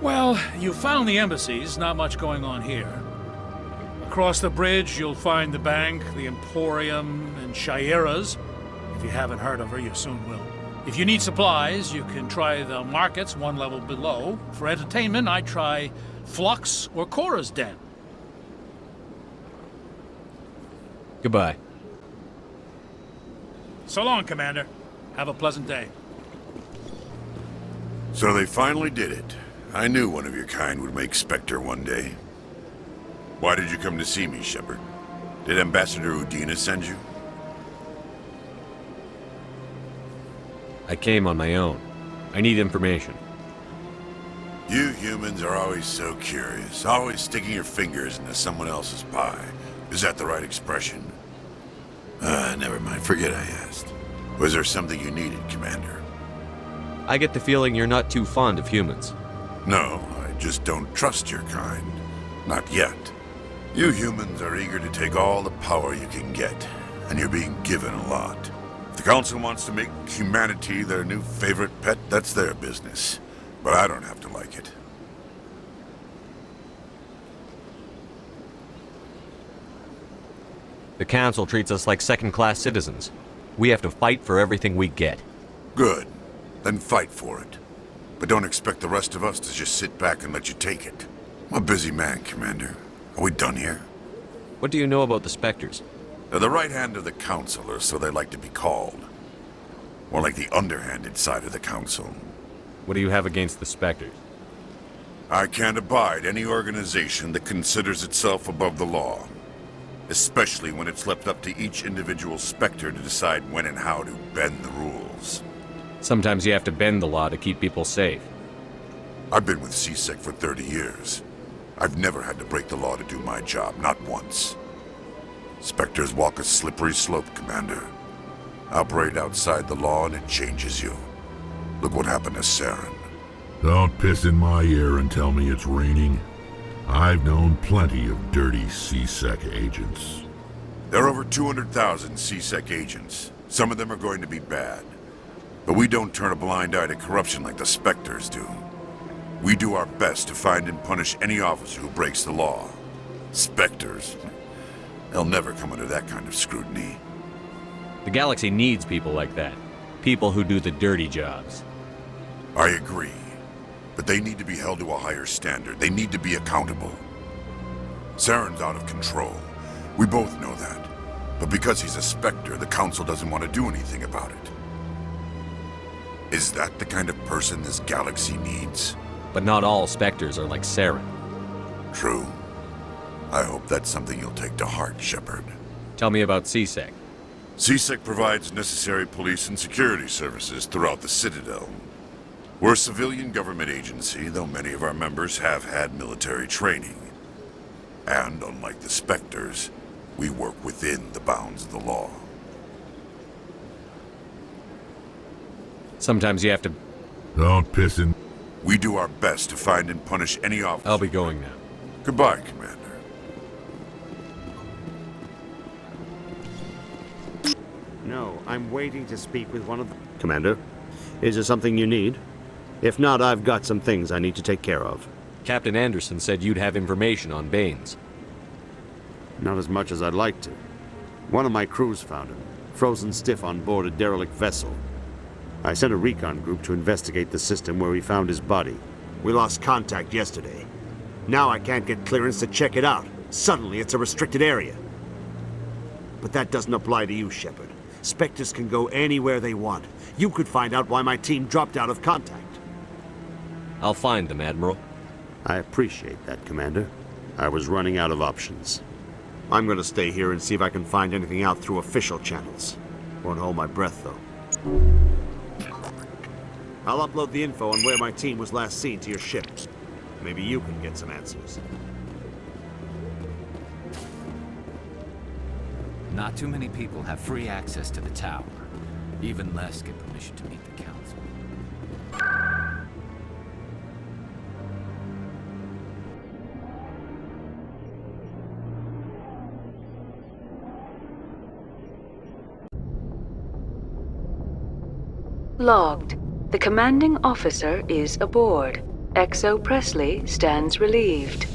Well, you found the embassies, not much going on here. Across the bridge, you'll find the bank, the Emporium, and Shaira's. If you haven't heard of her, you soon will. If you need supplies, you can try the markets one level below. For entertainment, I'd try Flux or Cora's Den. Goodbye. So long, Commander. Have a pleasant day. So they finally did it. I knew one of your kind would make Spectre one day. Why did you come to see me, Shepard? Did Ambassador Udina send you? I came on my own. I need information. You humans are always so curious, always sticking your fingers into someone else's pie. Is that the right expression? Never mind, forget I asked. Was there something you needed, Commander? I get the feeling you're not too fond of humans. No, I just don't trust your kind. Not yet. You humans are eager to take all the power you can get, and you're being given a lot. If the Council wants to make humanity their new favorite pet, that's their business. But I don't have to like it. The Council treats us like second-class citizens. We have to fight for everything we get. Good. Then fight for it. But don't expect the rest of us to just sit back and let you take it. I'm a busy man, Commander. Are we done here? What do you know about the Spectres? They're the right hand of the Council, or so they like to be called. More like the underhanded side of the Council. What do you have against the Spectres? I can't abide any organization that considers itself above the law. Especially when it's left up to each individual Spectre to decide when and how to bend the rules. Sometimes you have to bend the law to keep people safe. I've been with CSEC for 30 years. I've never had to break the law to do my job, not once. Spectres walk a slippery slope, Commander. Operate outside the law and it changes you. Look what happened to Saren. Don't piss in my ear and tell me it's raining. I've known plenty of dirty CSEC agents. There are over 200,000 CSEC agents. Some of them are going to be bad. But we don't turn a blind eye to corruption like the Spectres do. We do our best to find and punish any officer who breaks the law. Spectres, they'll never come under that kind of scrutiny. The galaxy needs people like that. People who do the dirty jobs. I agree. But they need to be held to a higher standard. They need to be accountable. Saren's out of control. We both know that. But because he's a Spectre, the Council doesn't want to do anything about it. Is that the kind of person this galaxy needs? But not all Spectres are like Saren. True. I hope that's something you'll take to heart, Shepard. Tell me about CSEC. CSEC provides necessary police and security services throughout the Citadel. We're a civilian government agency, though many of our members have had military training. And unlike the Spectres, we work within the bounds of the law. Sometimes you have to... Don't piss in... We do our best to find and punish any officer. I'll be going now. Goodbye, Commander. No, I'm waiting to speak with one of the... Commander, is there something you need? If not, I've got some things I need to take care of. Captain Anderson said you'd have information on Baines. Not as much as I'd like to. One of my crews found him, frozen stiff on board a derelict vessel. I sent a recon group to investigate the system where we found his body. We lost contact yesterday. Now I can't get clearance to check it out. Suddenly it's a restricted area. But that doesn't apply to you, Shepard. Spectres can go anywhere they want. You could find out why my team dropped out of contact. I'll find them, Admiral. I appreciate that, Commander. I was running out of options. I'm going to stay here and see if I can find anything out through official channels. Won't hold my breath, though. I'll upload the info on where my team was last seen to your ship. Maybe you can get some answers. Not too many people have free access to the tower. Even less get permission to meet the Council. Logged. The commanding officer is aboard. XO Presley stands relieved.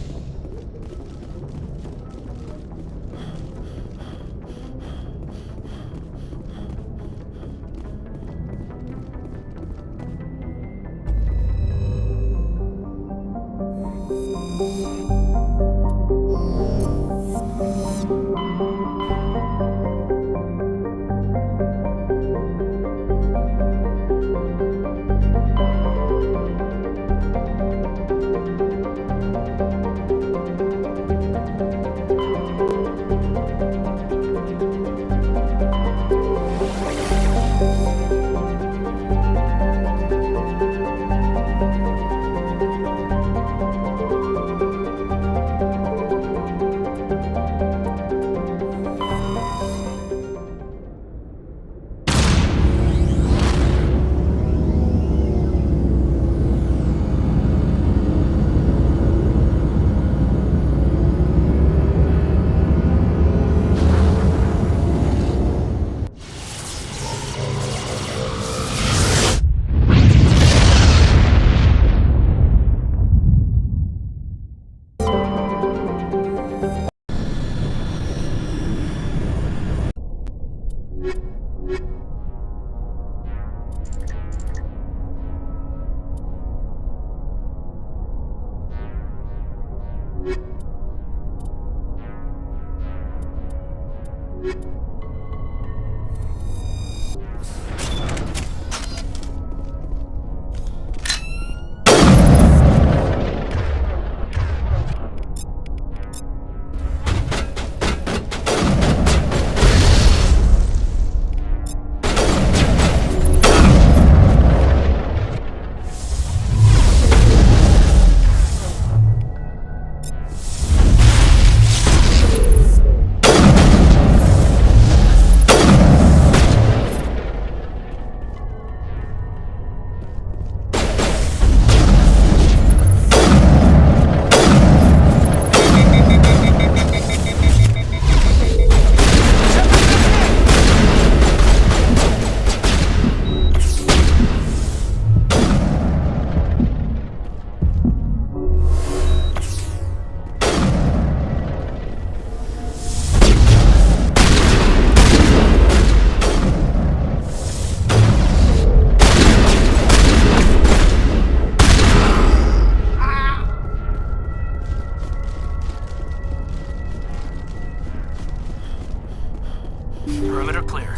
Perimeter clear.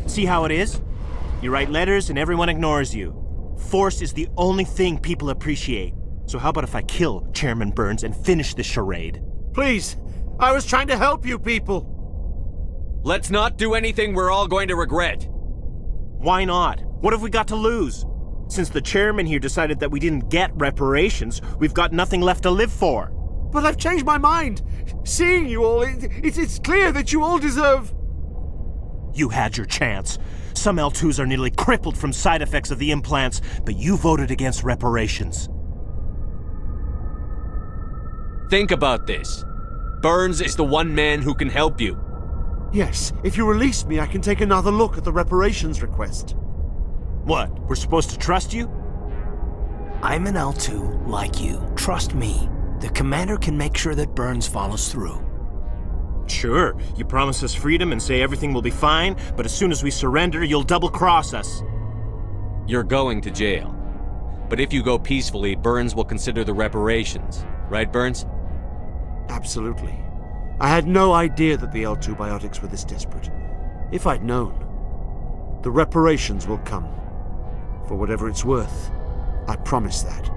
See how it is? You write letters and everyone ignores you. Force is the only thing people appreciate. So how about if I kill Chairman Burns and finish this charade? Please! I was trying to help you people! Let's not do anything we're all going to regret. Why not? What have we got to lose? Since the chairman here decided that we didn't get reparations, we've got nothing left to live for. But I've changed my mind! Seeing you all, it's clear that you all deserve... You had your chance. Some L2s are nearly crippled from side effects of the implants, but you voted against reparations. Think about this. Burns is the one man who can help you. Yes, if you release me, I can take another look at the reparations request. What? We're supposed to trust you? I'm an L2, like you. Trust me. The commander can make sure that Burns follows through. Sure, you promise us freedom and say everything will be fine, but as soon as we surrender, you'll double-cross us. You're going to jail. But if you go peacefully, Burns will consider the reparations. Right, Burns? Absolutely. I had no idea that the L2 biotics were this desperate. If I'd known, the reparations will come. For whatever it's worth, I promise that.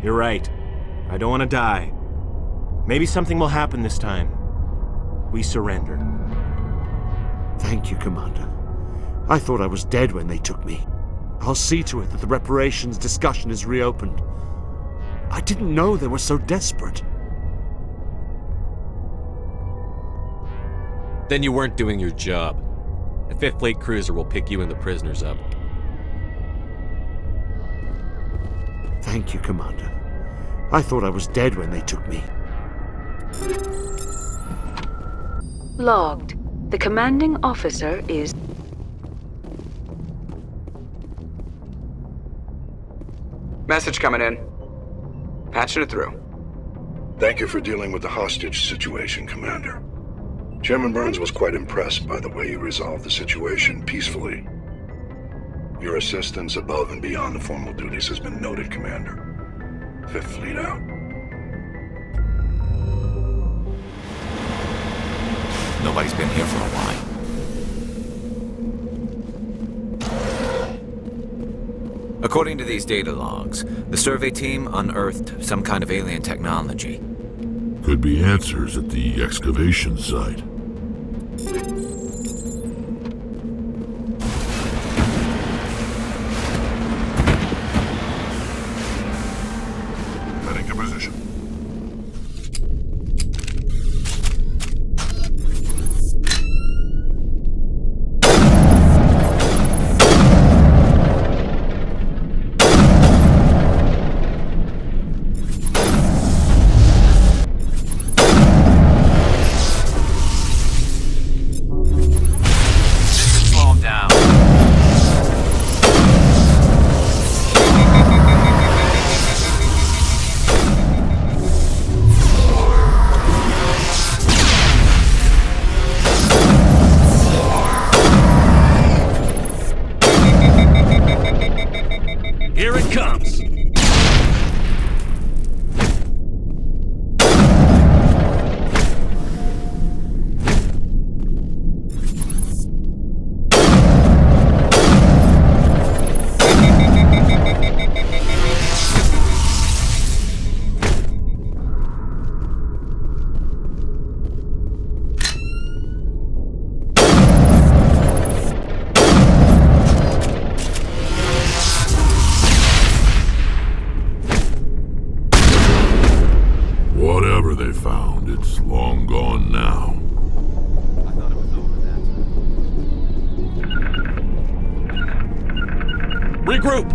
You're right. I don't want to die. Maybe something will happen this time. We surrender. Thank you, Commander. I thought I was dead when they took me. I'll see to it that the reparations discussion is reopened. I didn't know they were so desperate. Then you weren't doing your job. A 5th Fleet cruiser will pick you and the prisoners up. Thank you, Commander. I thought I was dead when they took me. Logged. The commanding officer is... Message coming in. Patching it through. Thank you for dealing with the hostage situation, Commander. Chairman Burns was quite impressed by the way you resolved the situation peacefully. Your assistance above and beyond the formal duties has been noted, Commander. 5th Fleet out. Nobody's been here for a while. According to these data logs, the survey team unearthed some kind of alien technology. Could be answers at the excavation site. Heading to position. Here it comes! Whatever they found, it's long gone now. I thought it was over that. Regroup!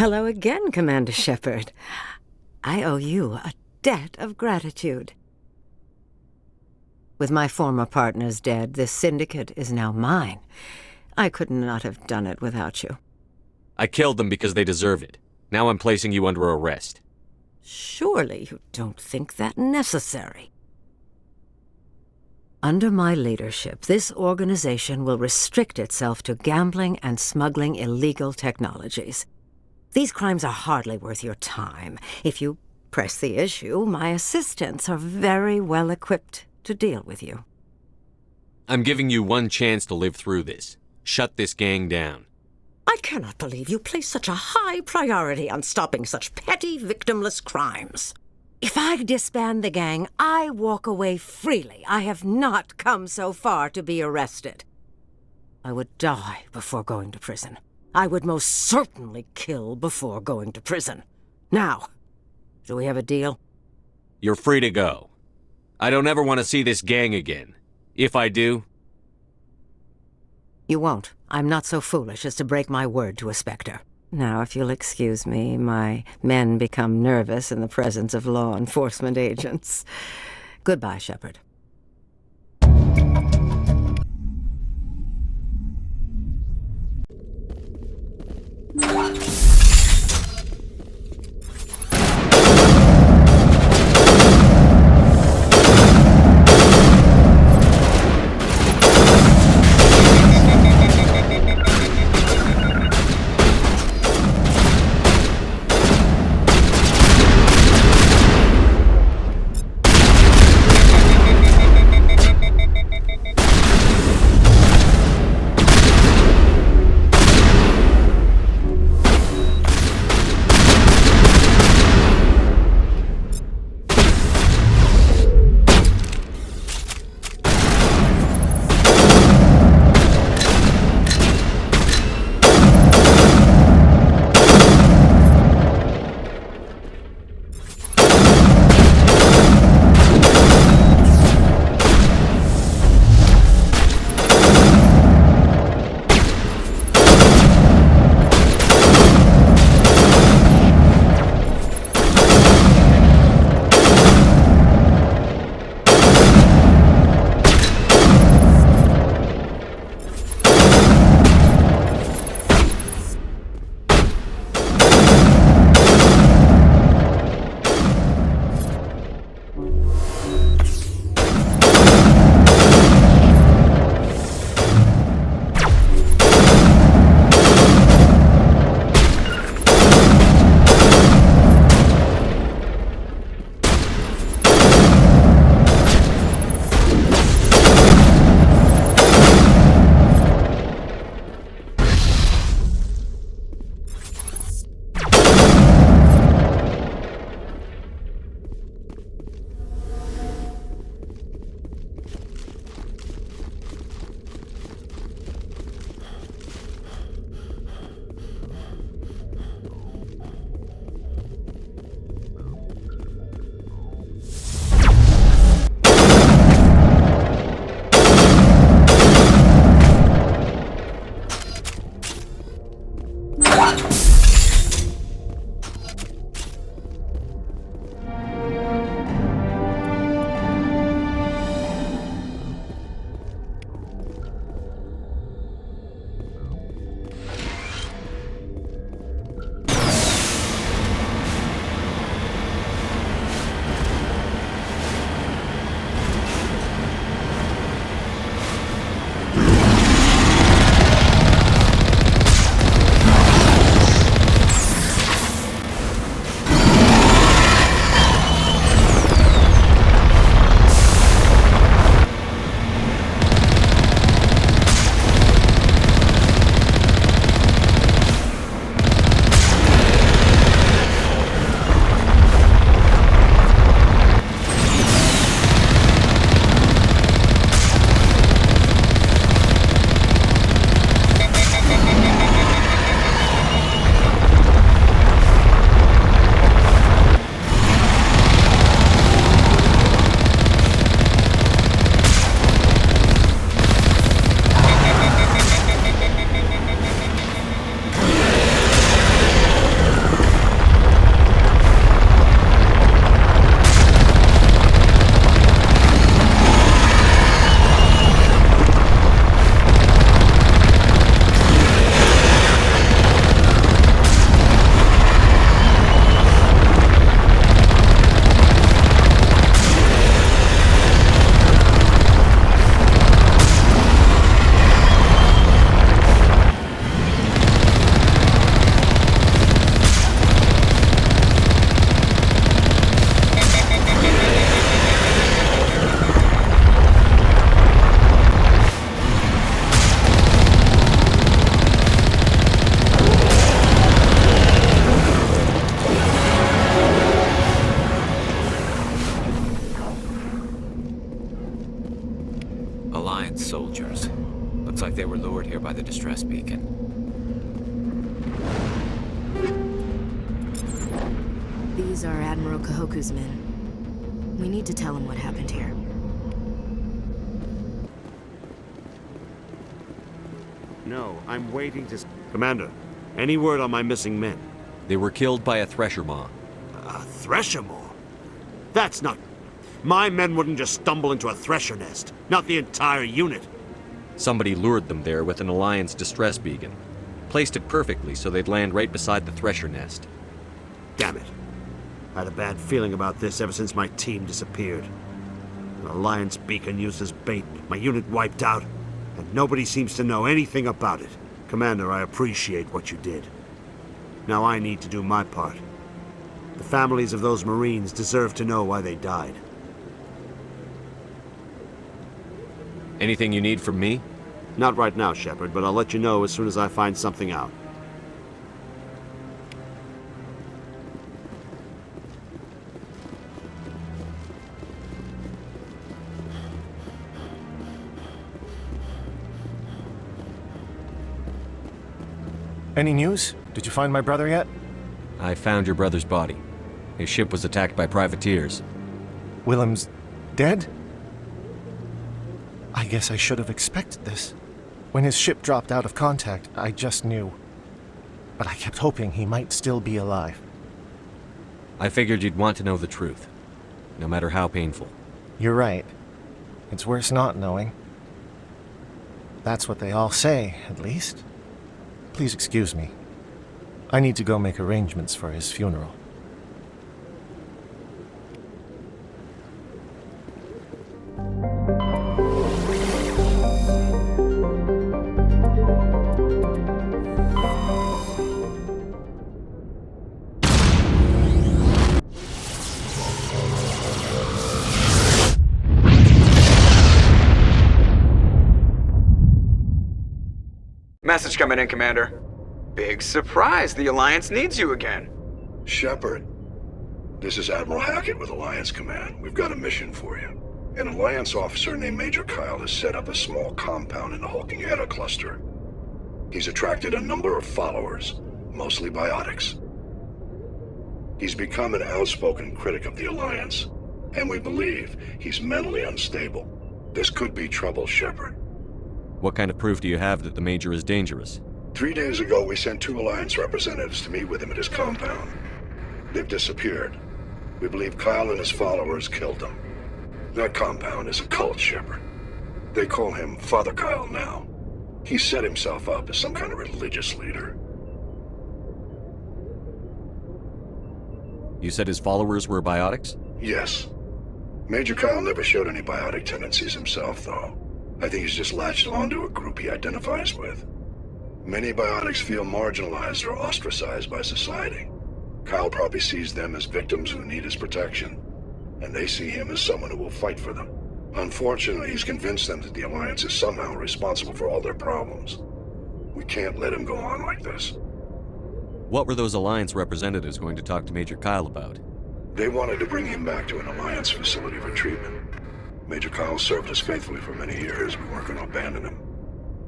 Hello again, Commander Shepard. I owe you a debt of gratitude. With my former partners dead, this syndicate is now mine. I could not have done it without you. I killed them because they deserve it. Now I'm placing you under arrest. Surely you don't think that necessary. Under my leadership, this organization will restrict itself to gambling and smuggling illegal technologies. These crimes are hardly worth your time. If you press the issue, my assistants are very well equipped to deal with you. I'm giving you one chance to live through this. Shut this gang down. I cannot believe you place such a high priority on stopping such petty, victimless crimes. If I disband the gang, I walk away freely. I have not come so far to be arrested. I would die before going to prison. I would most certainly kill before going to prison. Now, do we have a deal? You're free to go. I don't ever want to see this gang again. If I do... You won't. I'm not so foolish as to break my word to a Spectre. Now, if you'll excuse me, my men become nervous in the presence of law enforcement agents. Goodbye, Shepard. by the distress beacon. These are Admiral Kahoku's men. We need to tell him what happened here. No, I'm waiting to... Commander, any word on my missing men? They were killed by a thresher maw. A thresher maw? That's not... My men wouldn't just stumble into a thresher nest. Not the entire unit. Somebody lured them there with an Alliance distress beacon. Placed it perfectly so they'd land right beside the thresher nest. Damn it. I had a bad feeling about this ever since my team disappeared. An Alliance beacon used as bait, my unit wiped out, and nobody seems to know anything about it. Commander, I appreciate what you did. Now I need to do my part. The families of those Marines deserve to know why they died. Anything you need from me? Not right now, Shepard, but I'll let you know as soon as I find something out. Any news? Did you find my brother yet? I found your brother's body. His ship was attacked by privateers. Willem's dead? I guess I should have expected this. When his ship dropped out of contact, I just knew. But I kept hoping he might still be alive. I figured you'd want to know the truth, no matter how painful. You're right. It's worse not knowing. That's what they all say, at least. Please excuse me. I need to go make arrangements for his funeral. Message coming in, Commander. Big surprise, the Alliance needs you again. Shepard, this is Admiral Hackett with Alliance Command. We've got a mission for you. An Alliance officer named Major Kyle has set up a small compound in the Hulking Eta cluster. He's attracted a number of followers, mostly biotics. He's become an outspoken critic of the Alliance, and we believe he's mentally unstable. This could be trouble, Shepard. What kind of proof do you have that the Major is dangerous? 3 days ago, we sent 2 Alliance representatives to meet with him at his compound. They've disappeared. We believe Kyle and his followers killed them. That compound is a cult, Shepard. They call him Father Kyle now. He set himself up as some kind of religious leader. You said his followers were biotics? Yes. Major Kyle never showed any biotic tendencies himself, though. I think he's just latched onto a group he identifies with. Many biotics feel marginalized or ostracized by society. Kyle probably sees them as victims who need his protection, and they see him as someone who will fight for them. Unfortunately, he's convinced them that the Alliance is somehow responsible for all their problems. We can't let him go on like this. What were those Alliance representatives going to talk to Major Kyle about? They wanted to bring him back to an Alliance facility for treatment. Major Kyle served us faithfully for many years. We weren't going to abandon him.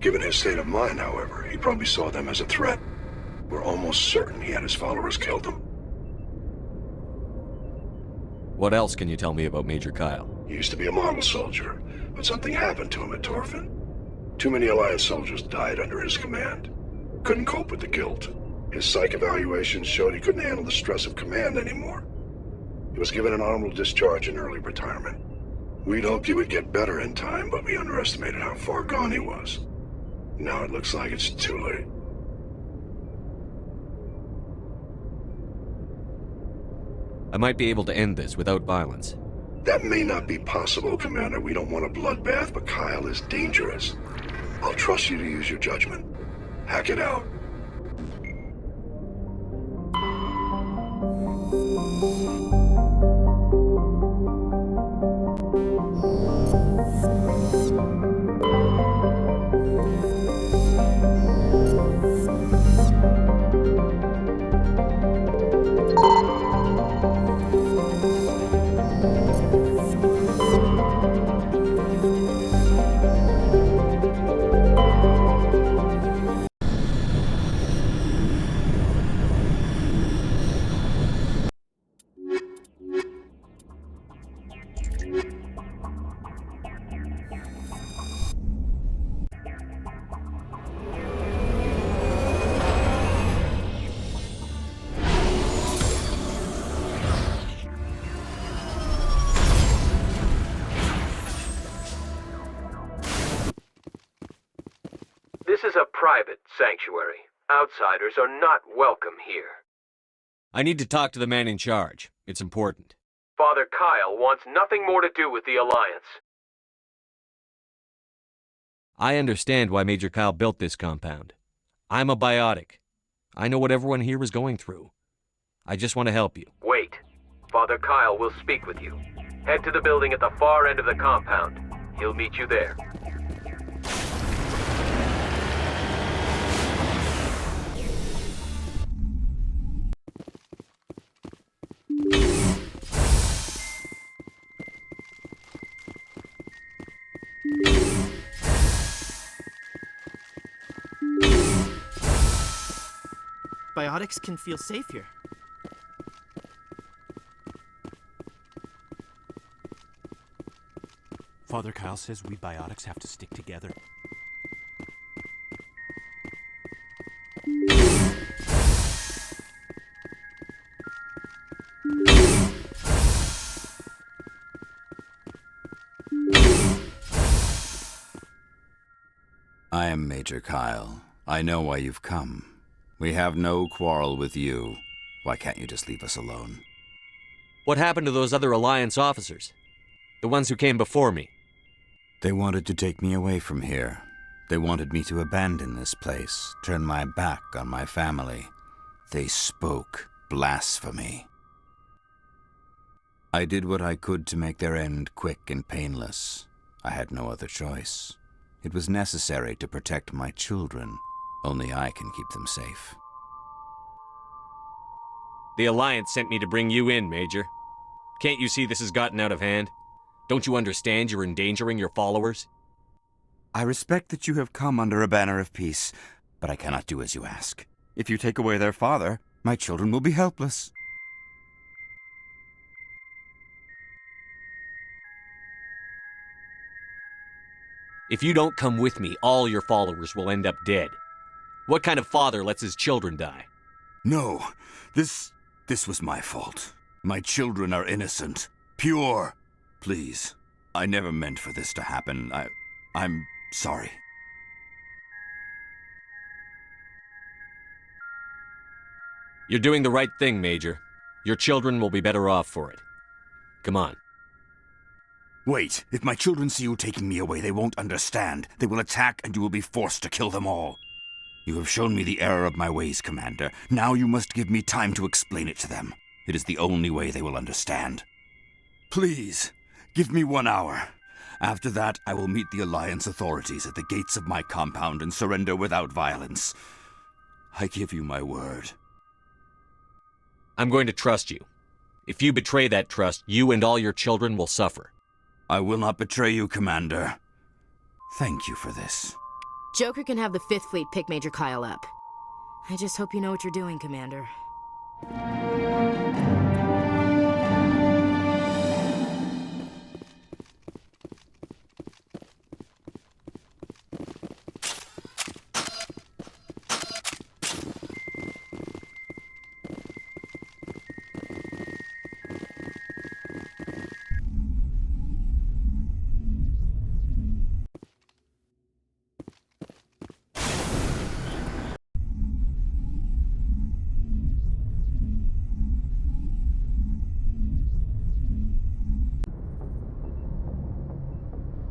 Given his state of mind, however, he probably saw them as a threat. We're almost certain he had his followers killed him. What else can you tell me about Major Kyle? He used to be a model soldier, but something happened to him at Torfin. Too many Alliance soldiers died under his command. Couldn't cope with the guilt. His psych evaluations showed he couldn't handle the stress of command anymore. He was given an honorable discharge and early retirement. We'd hoped he would get better in time, but we underestimated how far gone he was. Now it looks like it's too late. I might be able to end this without violence. That may not be possible, Commander. We don't want a bloodbath, but Kyle is dangerous. I'll trust you to use your judgment. Hack it out. sanctuary. Outsiders are not welcome here. I need to talk to the man in charge. It's important. Father Kyle wants nothing more to do with the Alliance. I understand why Major Kyle built this compound. I'm a biotic. I know what everyone here is going through. I just want to help you. Wait. Father Kyle will speak with you. Head to the building at the far end of the compound. He'll meet you there. Biotics can feel safe here. Father Kyle says we biotics have to stick together. I am Major Kyle. I know why you've come. We have no quarrel with you. Why can't you just leave us alone? What happened to those other Alliance officers? The ones who came before me? They wanted to take me away from here. They wanted me to abandon this place, turn my back on my family. They spoke blasphemy. I did what I could to make their end quick and painless. I had no other choice. It was necessary to protect my children. Only I can keep them safe. The Alliance sent me to bring you in, Major. Can't you see this has gotten out of hand? Don't you understand you're endangering your followers? I respect that you have come under a banner of peace, but I cannot do as you ask. If you take away their father, my children will be helpless. If you don't come with me, all your followers will end up dead. What kind of father lets his children die? No, this was my fault. My children are innocent, pure. Please, I never meant for this to happen. I'm sorry. You're doing the right thing, Major. Your children will be better off for it. Come on. Wait, if my children see you taking me away, they won't understand. They will attack and you will be forced to kill them all. You have shown me the error of my ways, Commander. Now you must give me time to explain it to them. It is the only way they will understand. Please, give me 1 hour. After that, I will meet the Alliance authorities at the gates of my compound and surrender without violence. I give you my word. I'm going to trust you. If you betray that trust, you and all your children will suffer. I will not betray you, Commander. Thank you for this. Joker can have the 5th Fleet pick Major Kyle up. I just hope you know what you're doing, Commander.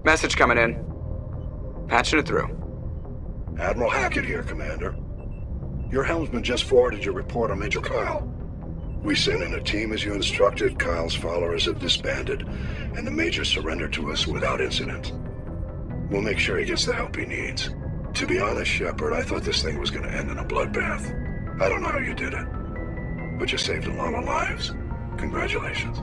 Message coming in. Patching it through. Admiral Hackett here, Commander. Your helmsman just forwarded your report on Major Kyle. We sent in a team as you instructed. Kyle's followers have disbanded, and the Major surrendered to us without incident. We'll make sure he gets the help he needs. To be honest, Shepard, I thought this thing was going to end in a bloodbath. I don't know how you did it, but you saved a lot of lives. Congratulations.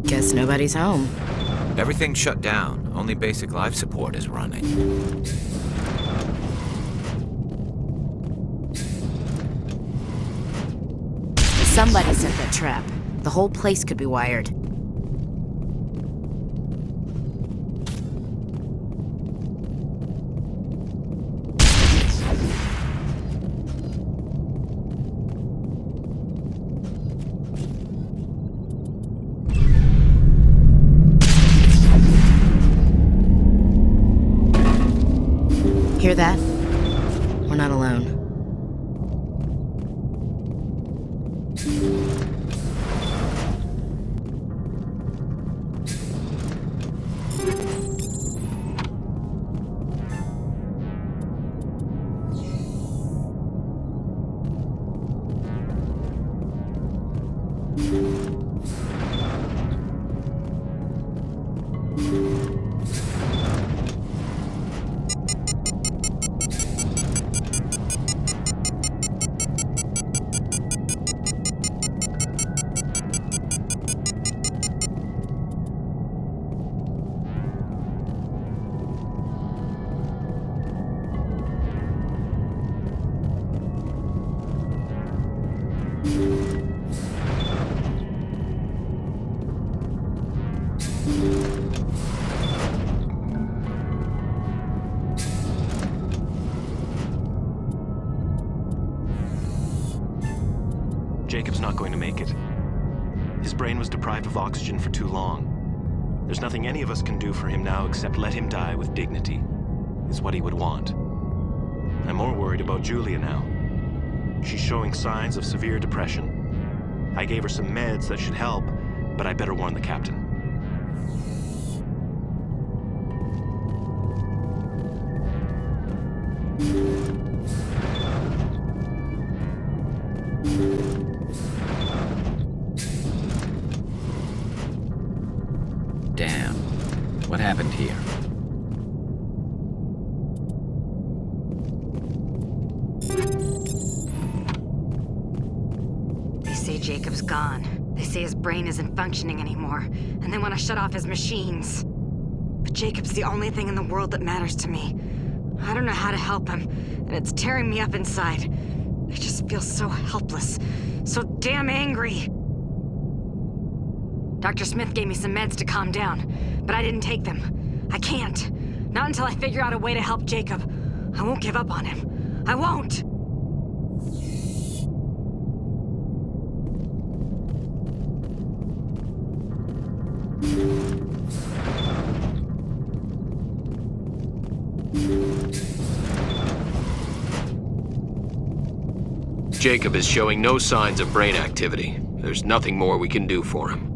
Guess nobody's home. Everything's shut down. Only basic life support is running. Somebody set that trap. The whole place could be wired. Hear that? We're not alone. Jacob's not going to make it. His brain was deprived of oxygen for too long. There's nothing any of us can do for him now except let him die with dignity, is what he would want. I'm more worried about Julia now. She's showing signs of severe depression. I gave her some meds that should help, but I better warn the captain. Damn. What happened here? They say Jacob's gone. They say his brain isn't functioning anymore, and they want to shut off his machines. But Jacob's the only thing in the world that matters to me. I don't know how to help him, and it's tearing me up inside. I just feel so helpless, so damn angry. Dr. Smith gave me some meds to calm down, but I didn't take them. I can't. Not until I figure out a way to help Jacob. I won't give up on him. I won't! Jacob is showing no signs of brain activity. There's nothing more we can do for him.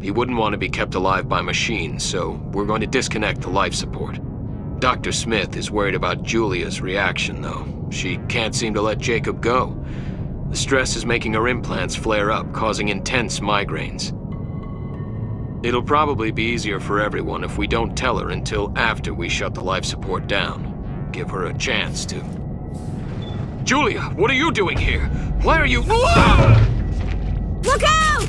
He wouldn't want to be kept alive by machines, so we're going to disconnect the life support. Dr. Smith is worried about Julia's reaction, though. She can't seem to let Jacob go. The stress is making her implants flare up, causing intense migraines. It'll probably be easier for everyone if we don't tell her until after we shut the life support down. Give her a chance to... Julia, what are you doing here? Why are you... Look out!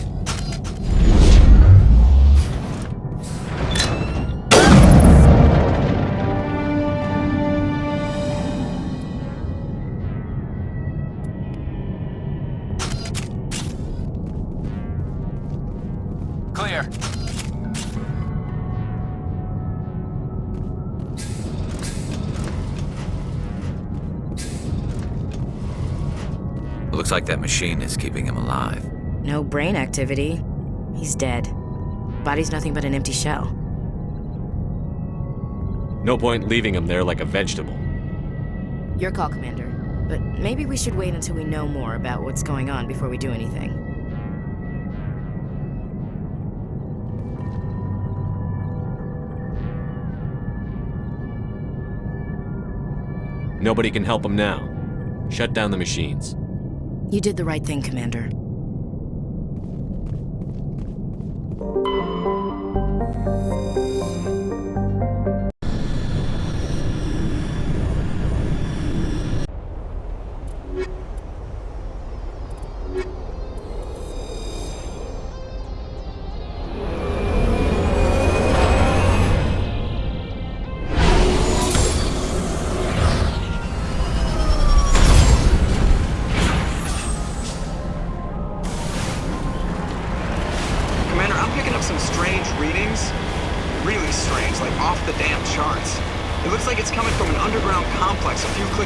Clear. Looks like that machine is keeping him alive. No brain activity. He's dead. Body's nothing but an empty shell. No point leaving him there like a vegetable. Your call, Commander. But maybe we should wait until we know more about what's going on before we do anything. Nobody can help him now. Shut down the machines. You did the right thing, Commander.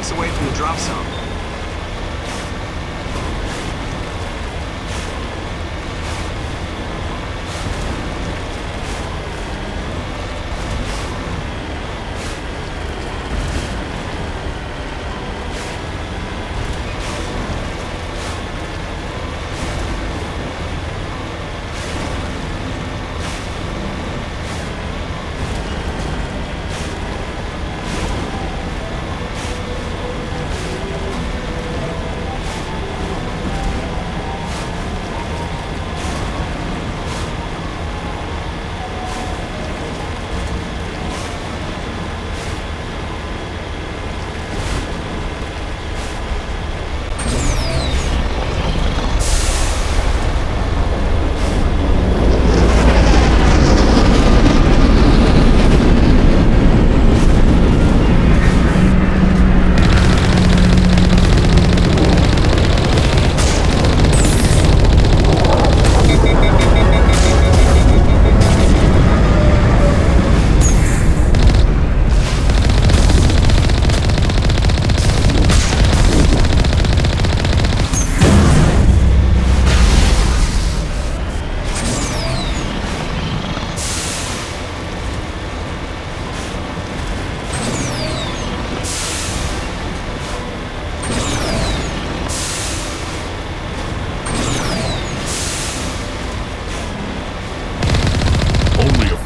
clicks away from the drop zone.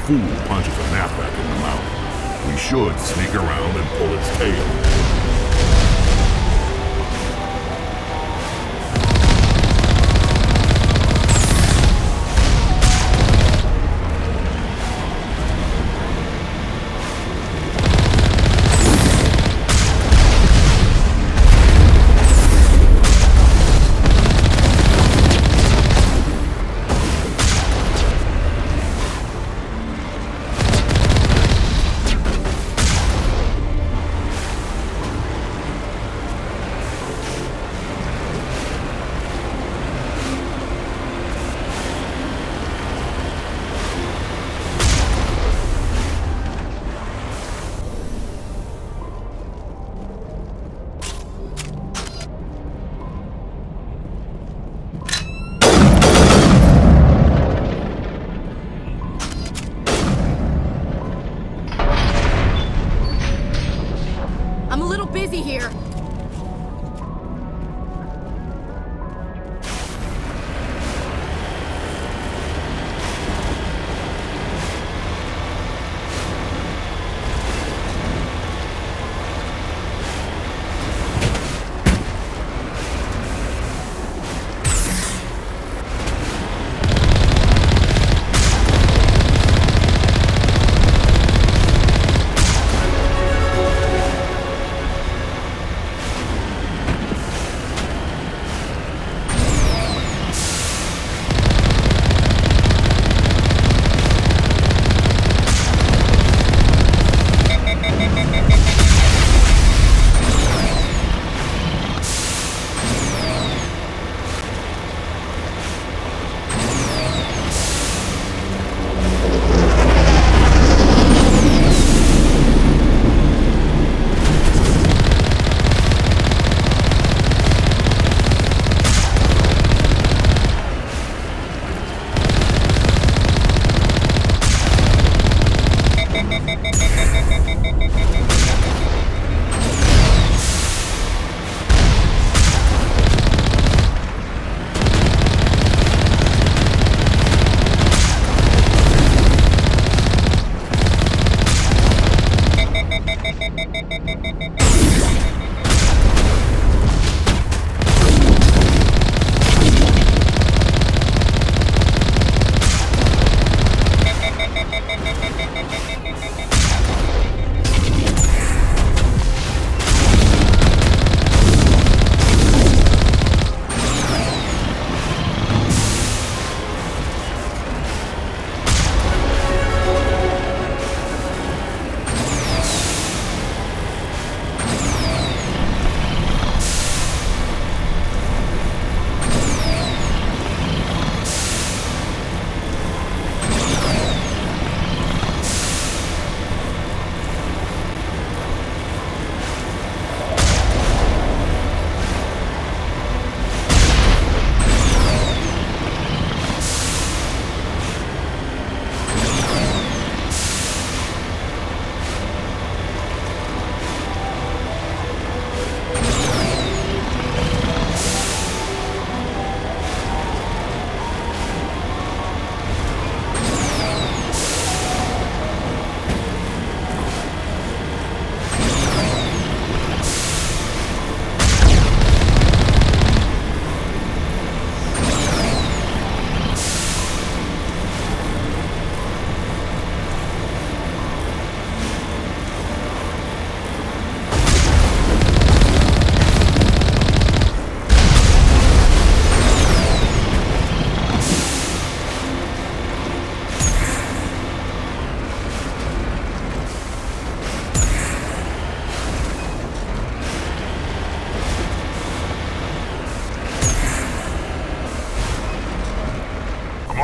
Fool punches a knapsack in the mouth. We should sneak around and pull its tail.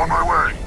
On my way.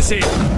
to see you.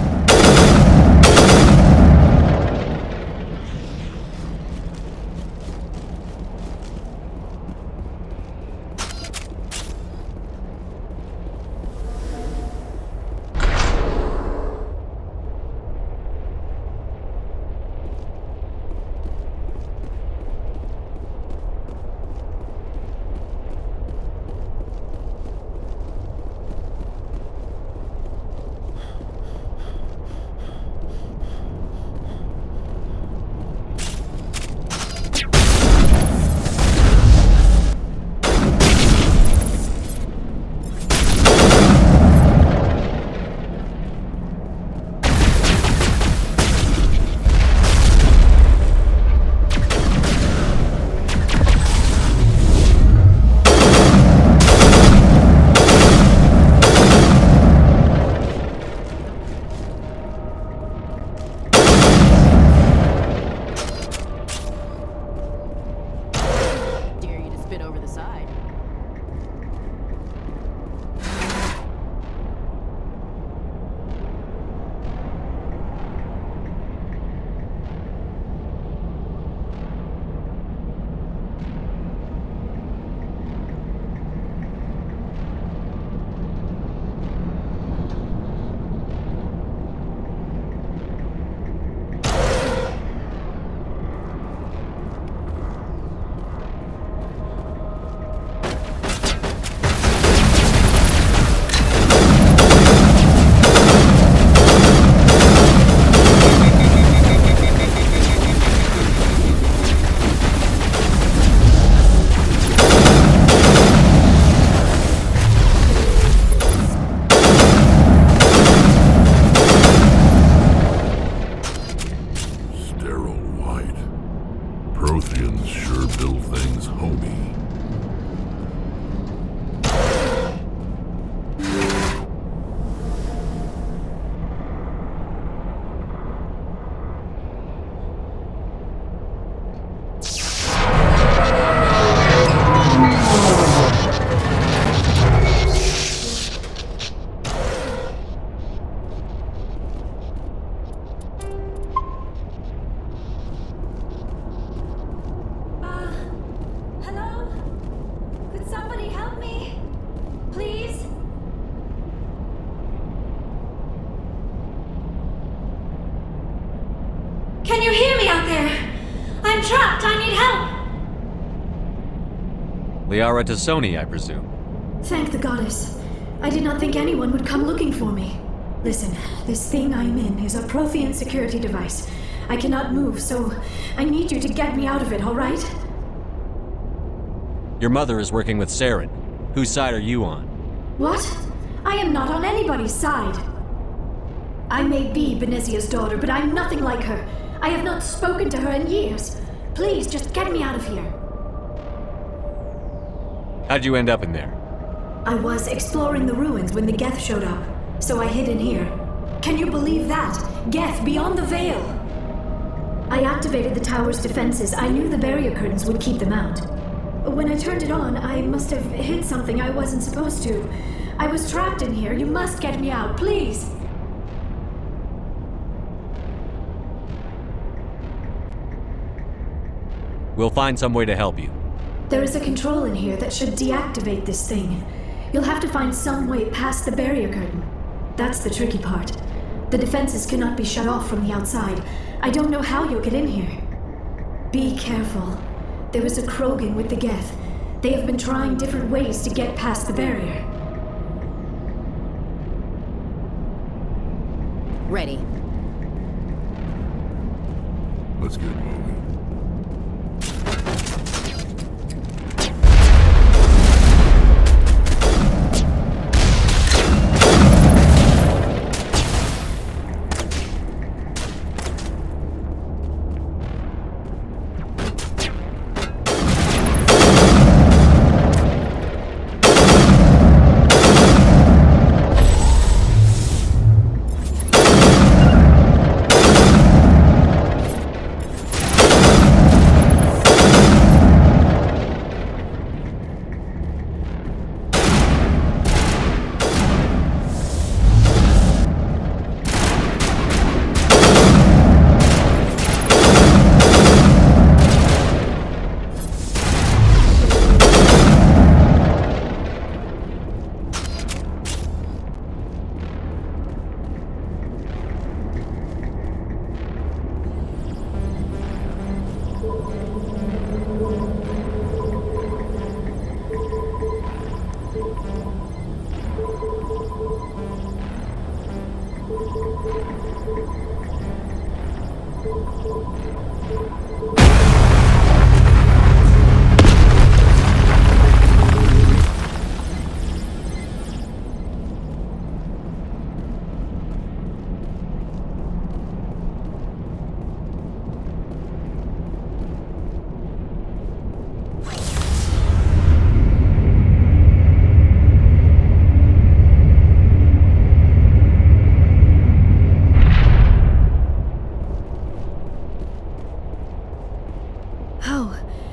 Protheans sure build things homey. Can you hear me out there? I'm trapped. I need help. Liara Tassoni, I presume. Thank the goddess. I did not think anyone would come looking for me. Listen, this thing I'm in is a Prothean security device. I cannot move, so I need you to get me out of it, all right? Your mother is working with Saren. Whose side are you on? What? I am not on anybody's side. I may be Benezia's daughter, but I'm nothing like her. I have not spoken to her in years. Please, just get me out of here. How'd you end up in there? I was exploring the ruins when the geth showed up, so I hid in here. Can you believe that? Geth beyond the veil! I activated the tower's defenses. I knew the barrier curtains would keep them out. When I turned it on, I must have hit something I wasn't supposed to. I was trapped in here. You must get me out, please! We'll find some way to help you. There is a control in here that should deactivate this thing. You'll have to find some way past the barrier curtain. That's the tricky part. The defenses cannot be shut off from the outside. I don't know how you'll get in here. Be careful. There is a Krogan with the geth. They have been trying different ways to get past the barrier. Ready. Let's get moving.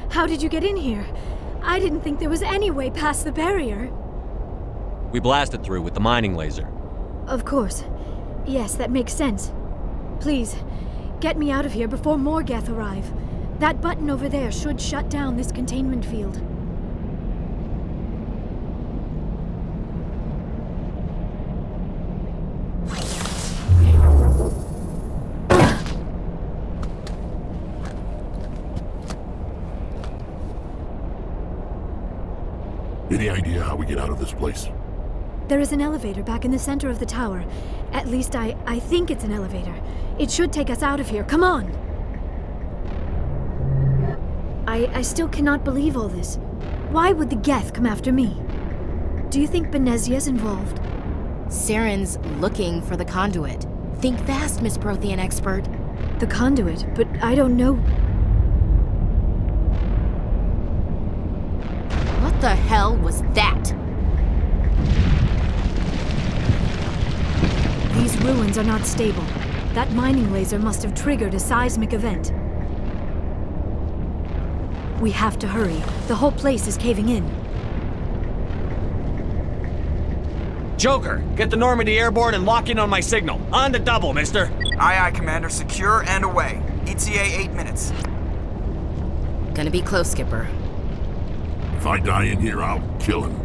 How did you get in here? I didn't think there was any way past the barrier. We blasted through with the mining laser. Of course. Yes, that makes sense. Please, get me out of here before more geth arrive. That button over there should shut down this containment field. Any idea how we get out of this place? There is an elevator back in the center of the tower. At least I think it's an elevator. It should take us out of here. Come on! I still cannot believe all this. Why would the geth come after me? Do you think Benezia's involved? Saren's looking for the conduit. Think fast, Miss Prothean expert. The conduit? But I don't know... What the hell was that? These ruins are not stable. That mining laser must have triggered a seismic event. We have to hurry. The whole place is caving in. Joker, get the Normandy airborne and lock in on my signal. On the double, mister. Aye, aye, Commander. Secure and away. ETA 8 minutes. Gonna be close, Skipper. If I die in here, I'll kill him.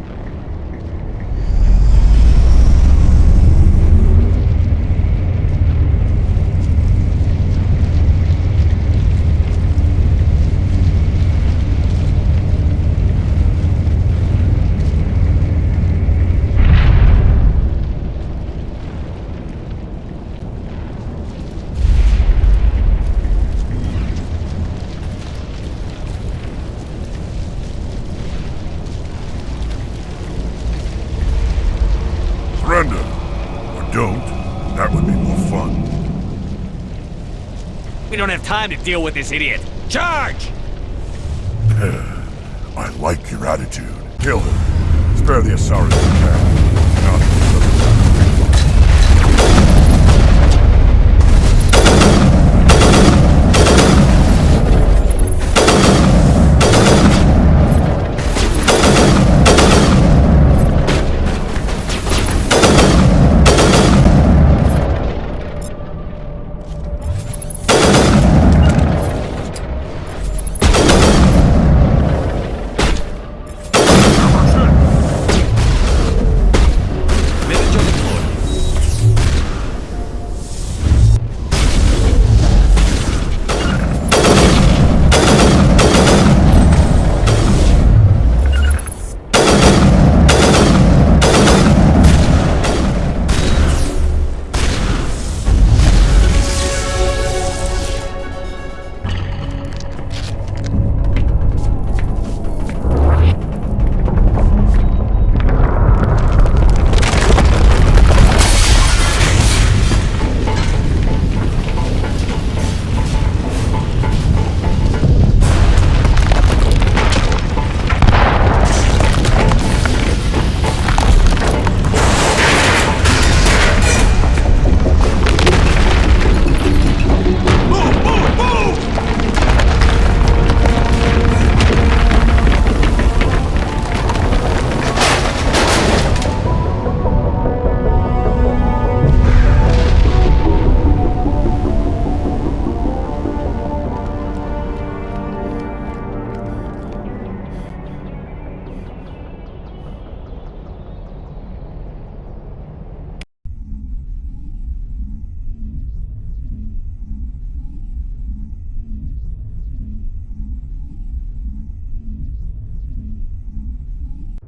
Surrender. Or don't. That would be more fun. We don't have time to deal with this idiot. Charge! I like your attitude. Kill him. Spare the Asari if you can. Not this other guy.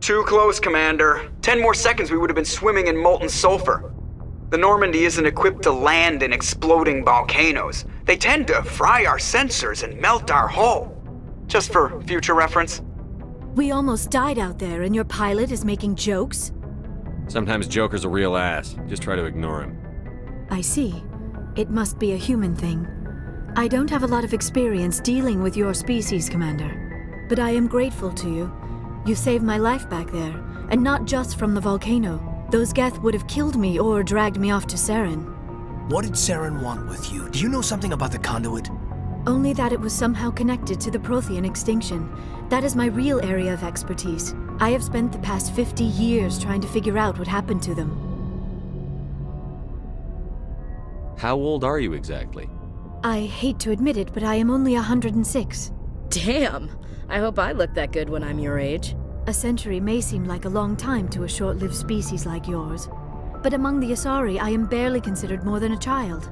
Too close, Commander. 10 more seconds we would have been swimming in molten sulfur. The Normandy isn't equipped to land in exploding volcanoes. They tend to fry our sensors and melt our hull. Just for future reference. We almost died out there, and your pilot is making jokes? Sometimes Joker's a real ass. Just try to ignore him. I see. It must be a human thing. I don't have a lot of experience dealing with your species, Commander. But I am grateful to you. You saved my life back there, and not just from the volcano. Those geth would have killed me or dragged me off to Saren. What did Saren want with you? Do you know something about the conduit? Only that it was somehow connected to the Prothean extinction. That is my real area of expertise. I have spent the past 50 years trying to figure out what happened to them. How old are you exactly? I hate to admit it, but I am only 106. Damn! I hope I look that good when I'm your age. A century may seem like a long time to a short-lived species like yours, but among the Asari, I am barely considered more than a child.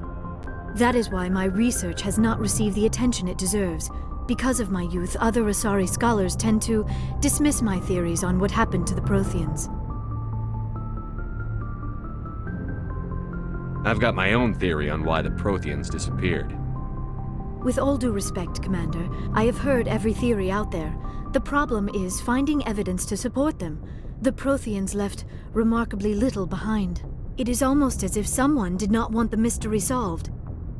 That is why my research has not received the attention it deserves. Because of my youth, other Asari scholars tend to dismiss my theories on what happened to the Protheans. I've got my own theory on why the Protheans disappeared. With all due respect, Commander, I have heard every theory out there. The problem is finding evidence to support them. The Protheans left remarkably little behind. It is almost as if someone did not want the mystery solved.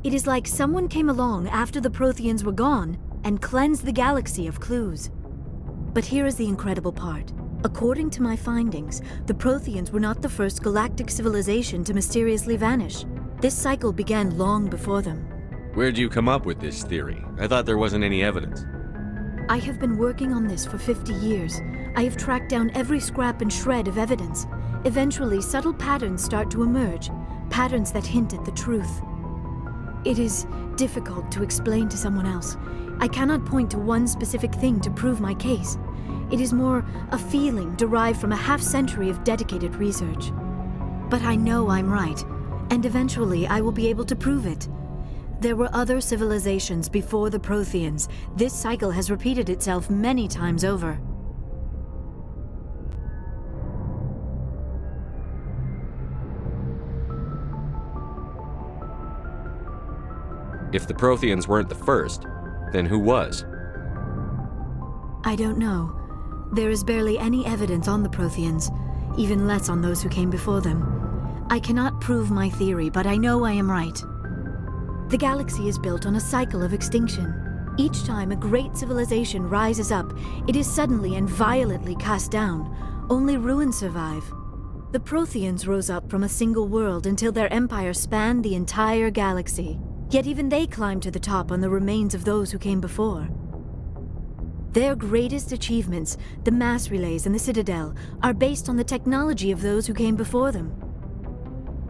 It is like someone came along after the Protheans were gone and cleansed the galaxy of clues. But here is the incredible part. According to my findings, the Protheans were not the first galactic civilization to mysteriously vanish. This cycle began long before them. Where'd you come up with this theory? I thought there wasn't any evidence. I have been working on this for 50 years. I have tracked down every scrap and shred of evidence. Eventually, subtle patterns start to emerge, patterns that hint at the truth. It is difficult to explain to someone else. I cannot point to one specific thing to prove my case. It is more a feeling derived from a half-century of dedicated research. But I know I'm right, and eventually I will be able to prove it. There were other civilizations before the Protheans. This cycle has repeated itself many times over. If the Protheans weren't the first, then who was? I don't know. There is barely any evidence on the Protheans, even less on those who came before them. I cannot prove my theory, but I know I am right. The galaxy is built on a cycle of extinction. Each time a great civilization rises up, it is suddenly and violently cast down. Only ruins survive. The Protheans rose up from a single world until their empire spanned the entire galaxy. Yet even they climbed to the top on the remains of those who came before. Their greatest achievements, the mass relays and the Citadel, are based on the technology of those who came before them.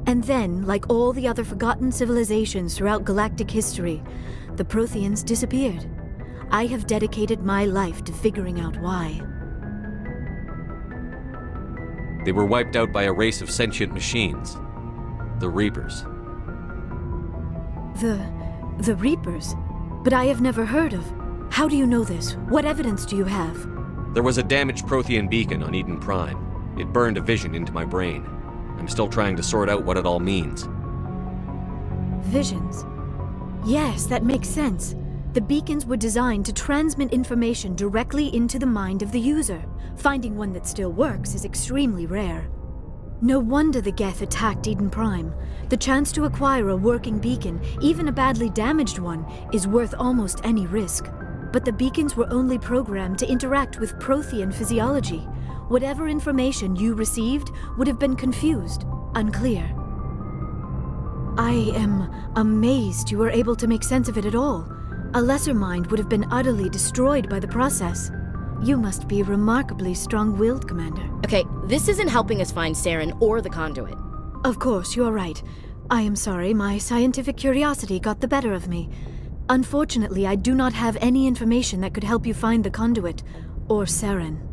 And then, like all the other forgotten civilizations throughout galactic history, the Protheans disappeared. I have dedicated my life to figuring out why. They were wiped out by a race of sentient machines. The Reapers. The Reapers? But I have never heard of. How do you know this? What evidence do you have? There was a damaged Prothean beacon on Eden Prime. It burned a vision into my brain. I'm still trying to sort out what it all means. Visions. Yes, that makes sense. The beacons were designed to transmit information directly into the mind of the user. Finding one that still works is extremely rare. No wonder the geth attacked Eden Prime. The chance to acquire a working beacon, even a badly damaged one, is worth almost any risk. But the beacons were only programmed to interact with Prothean physiology. Whatever information you received would have been confused, unclear. I am amazed you were able to make sense of it at all. A lesser mind would have been utterly destroyed by the process. You must be remarkably strong-willed, Commander. Okay, this isn't helping us find Saren or the conduit. Of course, you are right. I am sorry, my scientific curiosity got the better of me. Unfortunately, I do not have any information that could help you find the conduit, or Saren.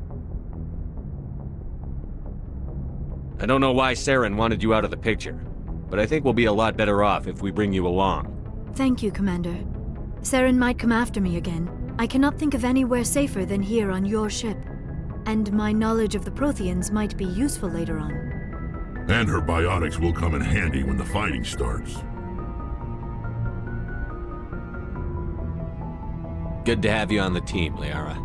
I don't know why Saren wanted you out of the picture, but I think we'll be a lot better off if we bring you along. Thank you, Commander. Saren might come after me again. I cannot think of anywhere safer than here on your ship. And my knowledge of the Protheans might be useful later on. And her biotics will come in handy when the fighting starts. Good to have you on the team, Liara.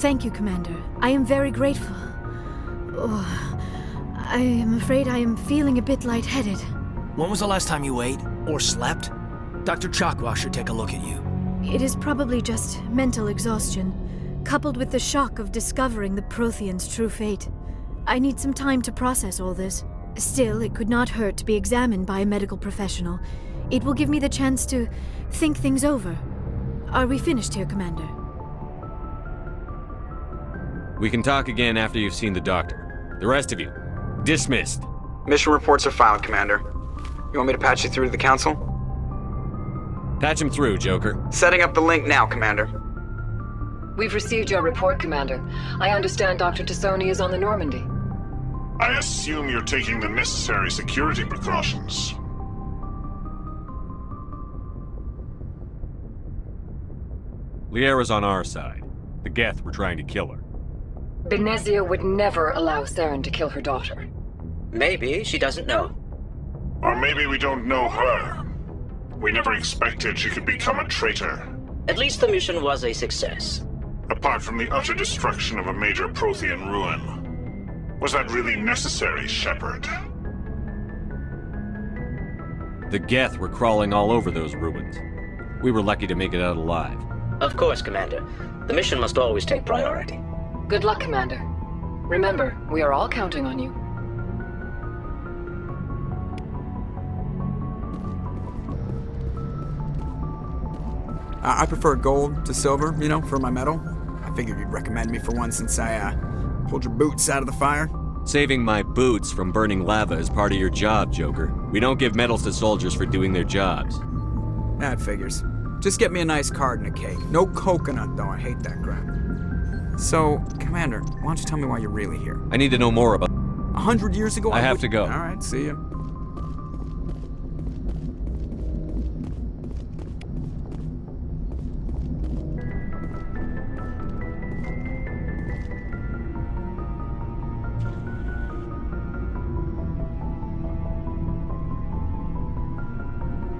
Thank you, Commander. I am very grateful. Oh, I am afraid I am feeling a bit lightheaded. When was the last time you ate or slept? Dr. Chakwa should take a look at you. It is probably just mental exhaustion, coupled with the shock of discovering the Prothean's true fate. I need some time to process all this. Still, it could not hurt to be examined by a medical professional. It will give me the chance to think things over. Are we finished here, Commander? We can talk again after you've seen the doctor. The rest of you, dismissed. Mission reports are filed, Commander. You want me to patch you through to the Council? Patch him through, Joker. Setting up the link now, Commander. We've received your report, Commander. I understand Dr. Tassoni is on the Normandy. I assume you're taking the necessary security precautions. Liara's on our side. The Geth were trying to kill her. Benezia would never allow Saren to kill her daughter. Maybe she doesn't know. Or maybe we don't know her. We never expected she could become a traitor. At least the mission was a success. Apart from the utter destruction of a major Prothean ruin. Was that really necessary, Shepard? The Geth were crawling all over those ruins. We were lucky to make it out alive. Of course, Commander. The mission must always take priority. Good luck, Commander. Remember, we are all counting on you. I prefer gold to silver, you know, for my medal. I figured you'd recommend me for one since I, pulled your boots out of the fire. Saving my boots from burning lava is part of your job, Joker. We don't give medals to soldiers for doing their jobs. That figures. Just get me a nice card and a cake. No coconut, though. I hate that crap. So, Commander, why don't you tell me why you're really here? I need to know more about... 100 years ago, I have to go. All right, see ya.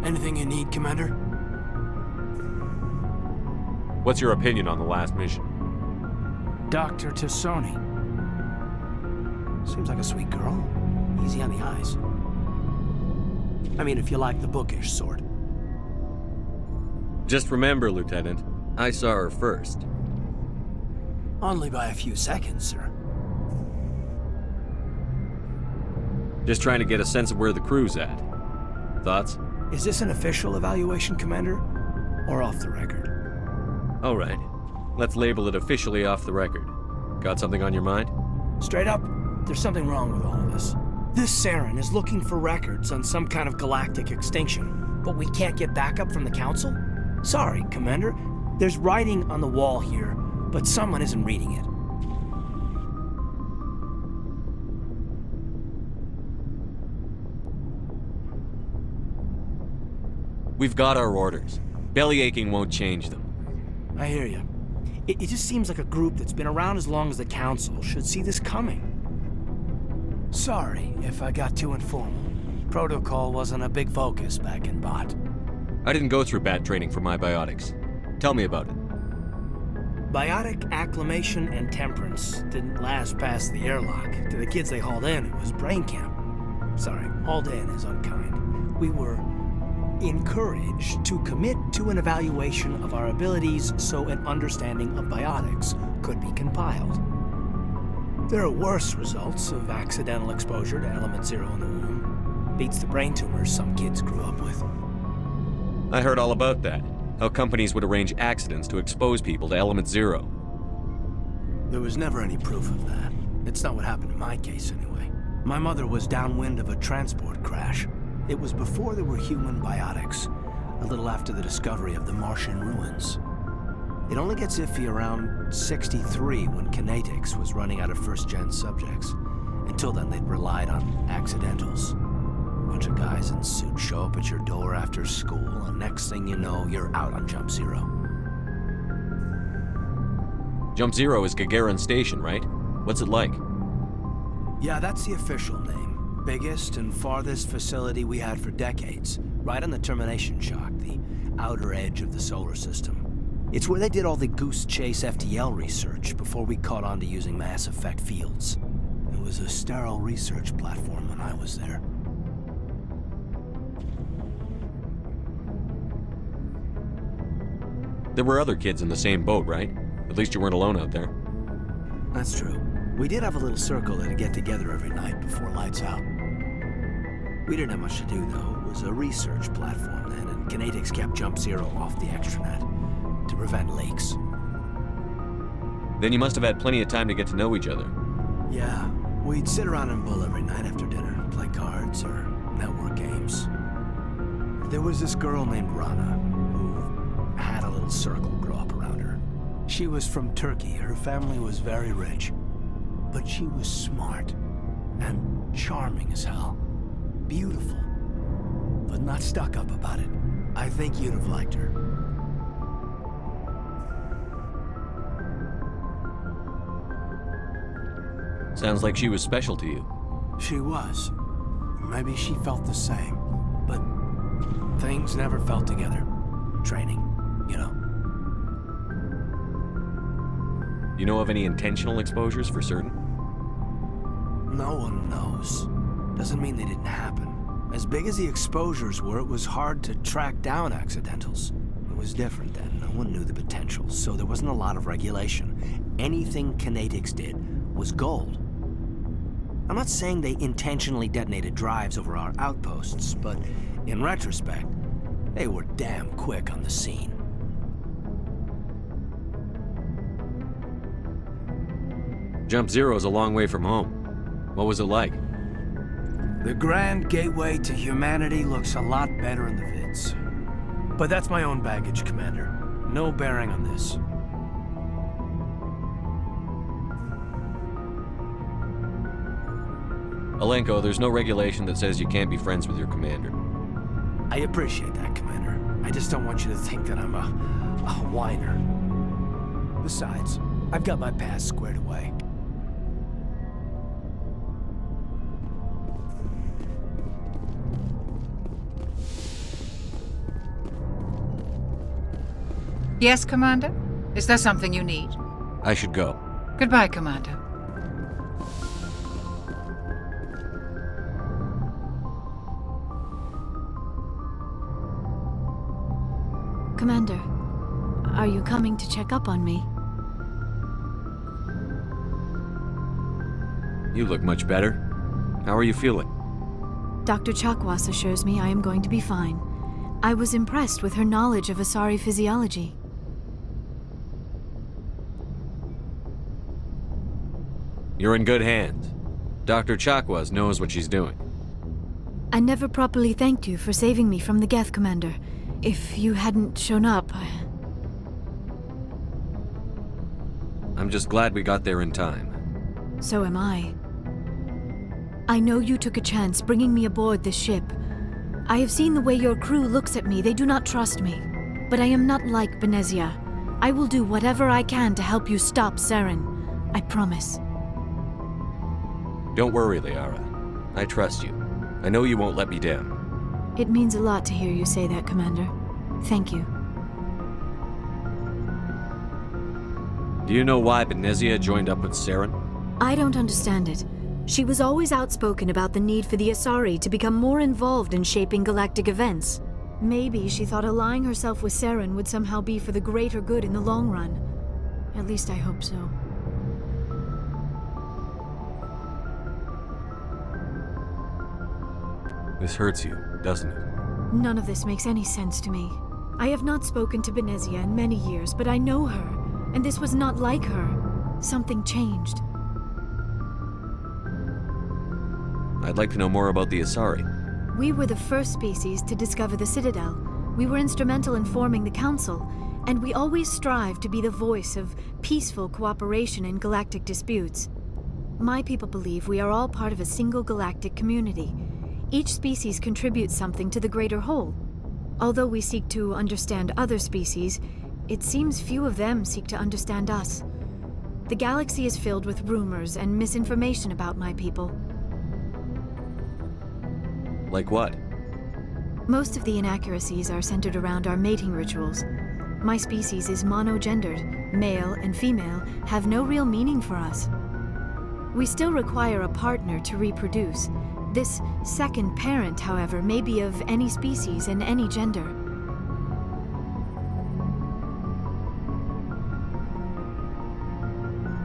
Anything you need, Commander? What's your opinion on the last mission? Dr. Tassoni. Seems like a sweet girl. Easy on the eyes. I mean, if you like the bookish sort. Just remember, Lieutenant, I saw her first. Only by a few seconds, sir. Just trying to get a sense of where the crew's at. Thoughts? Is this an official evaluation, Commander? Or off the record? All right. Let's label it officially off the record. Got something on your mind? Straight up, there's something wrong with all of this. This Saren is looking for records on some kind of galactic extinction, but we can't get backup from the Council? Sorry, Commander. There's writing on the wall here, but someone isn't reading it. We've got our orders. Belly aching won't change them. I hear you. It just seems like a group that's been around as long as the Council should see this coming. Sorry if I got too informal. Protocol wasn't a big focus back in Bot. I didn't go through bat training for my biotics. Tell me about it. Biotic acclimation and temperance didn't last past the airlock. To the kids they hauled in, it was brain camp. Sorry, hauled in is unkind. We were encouraged to commit to an evaluation of our abilities so an understanding of biotics could be compiled. There are worse results of accidental exposure to element 0 in the womb. Beats the brain tumors some kids grew up with. I heard all about that. How companies would arrange accidents to expose people to element 0. There was never any proof of that. It's not what happened in my case, anyway. My mother was downwind of a transport crash. It was before there were human biotics, a little after the discovery of the Martian ruins. It only gets iffy around 63 when Kinetics was running out of first-gen subjects. Until then, they'd relied on accidentals. A bunch of guys in suits show up at your door after school, and next thing you know, you're out on Jump Zero. Jump Zero is Gagarin Station, right? What's it like? Yeah, that's the official name. biggest and farthest facility we had for decades, right on the termination shock, the outer edge of the solar system. It's where they did all the Goose Chase FTL research before we caught on to using mass effect fields. It was a sterile research platform when I was there. There were other kids in the same boat, right? At least you weren't alone out there. That's true. We did have a little circle that'd get together every night before lights out. We didn't have much to do, though. It was a research platform then, and Kinetics kept Jump Zero off the extranet to prevent leaks. Then you must have had plenty of time to get to know each other. Yeah, we'd sit around and bull every night after dinner, play cards or network games. There was this girl named Rana who had a little circle grow up around her. She was from Turkey. Her family was very rich. But she was smart and charming as hell. Beautiful, but not stuck up about it. I think you'd have liked her. Sounds like she was special to you. She was. Maybe she felt the same, but things never felt together. Training, you know. You know of any intentional exposures for certain? No one knows. Doesn't mean they didn't happen. As big as the exposures were, it was hard to track down accidentals. It was different then. No one knew the potential, so there wasn't a lot of regulation. Anything Kinetics did was gold. I'm not saying they intentionally detonated drives over our outposts, but in retrospect, they were damn quick on the scene. Jump Zero's a long way from home. What was it like? The grand gateway to humanity looks a lot better in the vids. But that's my own baggage, Commander. No bearing on this. Alenko, there's no regulation that says you can't be friends with your commander. I appreciate that, Commander. I just don't want you to think that I'm a whiner. Besides, I've got my past squared away. Yes, Commander? Is there something you need? I should go. Goodbye, Commander. Commander, are you coming to check up on me? You look much better. How are you feeling? Dr. Chakwas assures me I am going to be fine. I was impressed with her knowledge of Asari physiology. You're in good hands. Dr. Chakwas knows what she's doing. I never properly thanked you for saving me from the geth, Commander. If you hadn't shown up, I'm just glad we got there in time. So am I. I know you took a chance bringing me aboard this ship. I have seen the way your crew looks at me. They do not trust me. But I am not like Benezia. I will do whatever I can to help you stop Saren. I promise. Don't worry, Liara. I trust you. I know you won't let me down. It means a lot to hear you say that, Commander. Thank you. Do you know why Benezia joined up with Saren? I don't understand it. She was always outspoken about the need for the Asari to become more involved in shaping galactic events. Maybe she thought allying herself with Saren would somehow be for the greater good in the long run. At least I hope so. This hurts you, doesn't it? None of this makes any sense to me. I have not spoken to Benezia in many years, but I know her, and this was not like her. Something changed. I'd like to know more about the Asari. We were the first species to discover the Citadel. We were instrumental in forming the Council, and we always strive to be the voice of peaceful cooperation in galactic disputes. My people believe we are all part of a single galactic community. Each species contributes something to the greater whole. Although we seek to understand other species, it seems few of them seek to understand us. The galaxy is filled with rumors and misinformation about my people. Like what? Most of the inaccuracies are centered around our mating rituals. My species is monogendered. Male and female have no real meaning for us. We still require a partner to reproduce. This second parent, however, may be of any species and any gender.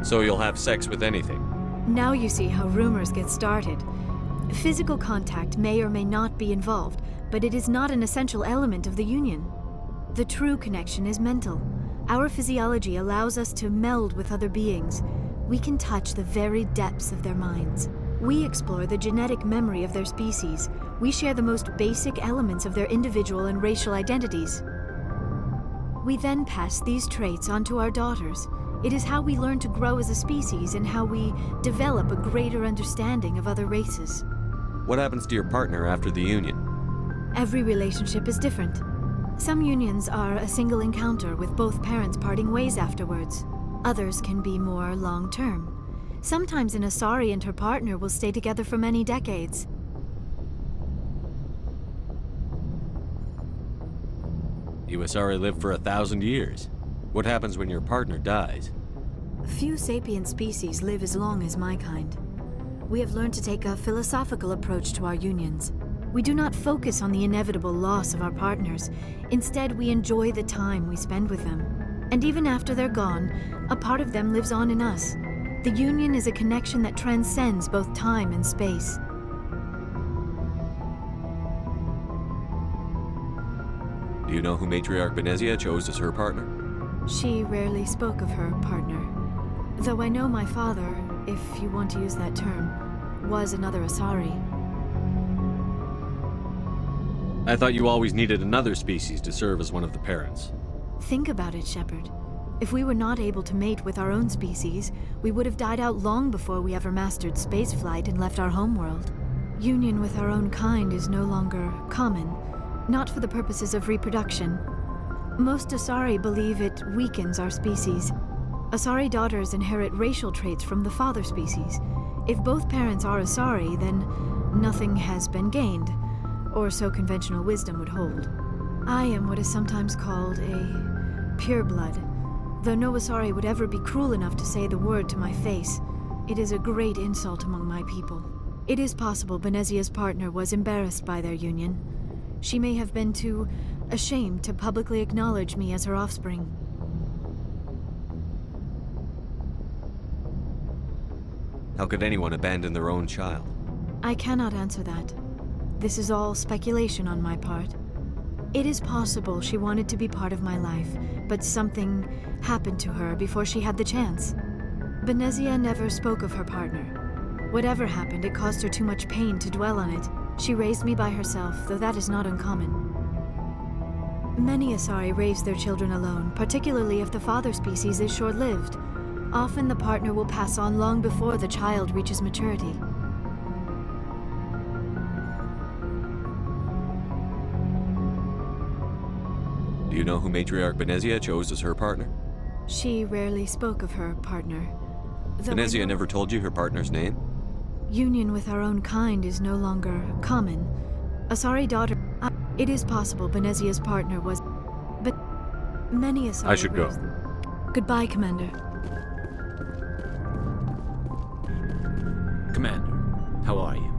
So you'll have sex with anything? Now you see how rumors get started. Physical contact may or may not be involved, but it is not an essential element of the union. The true connection is mental. Our physiology allows us to meld with other beings. We can touch the very depths of their minds. We explore the genetic memory of their species. We share the most basic elements of their individual and racial identities. We then pass these traits on to our daughters. It is how we learn to grow as a species and how we develop a greater understanding of other races. What happens to your partner after the union? Every relationship is different. Some unions are a single encounter with both parents parting ways afterwards. Others can be more long-term. Sometimes an Asari and her partner will stay together for many decades. You Asari live for 1,000 years. What happens when your partner dies? Few sapient species live as long as my kind. We have learned to take a philosophical approach to our unions. We do not focus on the inevitable loss of our partners. Instead, we enjoy the time we spend with them. And even after they're gone, a part of them lives on in us. The union is a connection that transcends both time and space. Do you know who Matriarch Benezia chose as her partner? She rarely spoke of her partner. Though I know my father, if you want to use that term, was another Asari. I thought you always needed another species to serve as one of the parents. Think about it, Shepard. If we were not able to mate with our own species, we would have died out long before we ever mastered spaceflight and left our homeworld. Union with our own kind is no longer common, not for the purposes of reproduction. Most Asari believe it weakens our species. Asari daughters inherit racial traits from the father species. If both parents are Asari, then nothing has been gained, or so conventional wisdom would hold. I am what is sometimes called a pureblood. Though no Asari would ever be cruel enough to say the word to my face, it is a great insult among my people. It is possible Benezia's partner was embarrassed by their union. She may have been too ashamed to publicly acknowledge me as her offspring. How could anyone abandon their own child? I cannot answer that. This is all speculation on my part. It is possible she wanted to be part of my life, but something happened to her before she had the chance. Benezia never spoke of her partner. Whatever happened, it caused her too much pain to dwell on it. She raised me by herself, though that is not uncommon. Many Asari raise their children alone, particularly if the father species is short-lived. Often the partner will pass on long before the child reaches maturity. Do you know who Matriarch Benezia chose as her partner? She rarely spoke of her partner. Benezia never told you her partner's name? Union with our own kind is no longer common. Asari daughter... It is possible Benezia's partner was... But many Asari... I should go. Goodbye, Commander. Commander, how are you?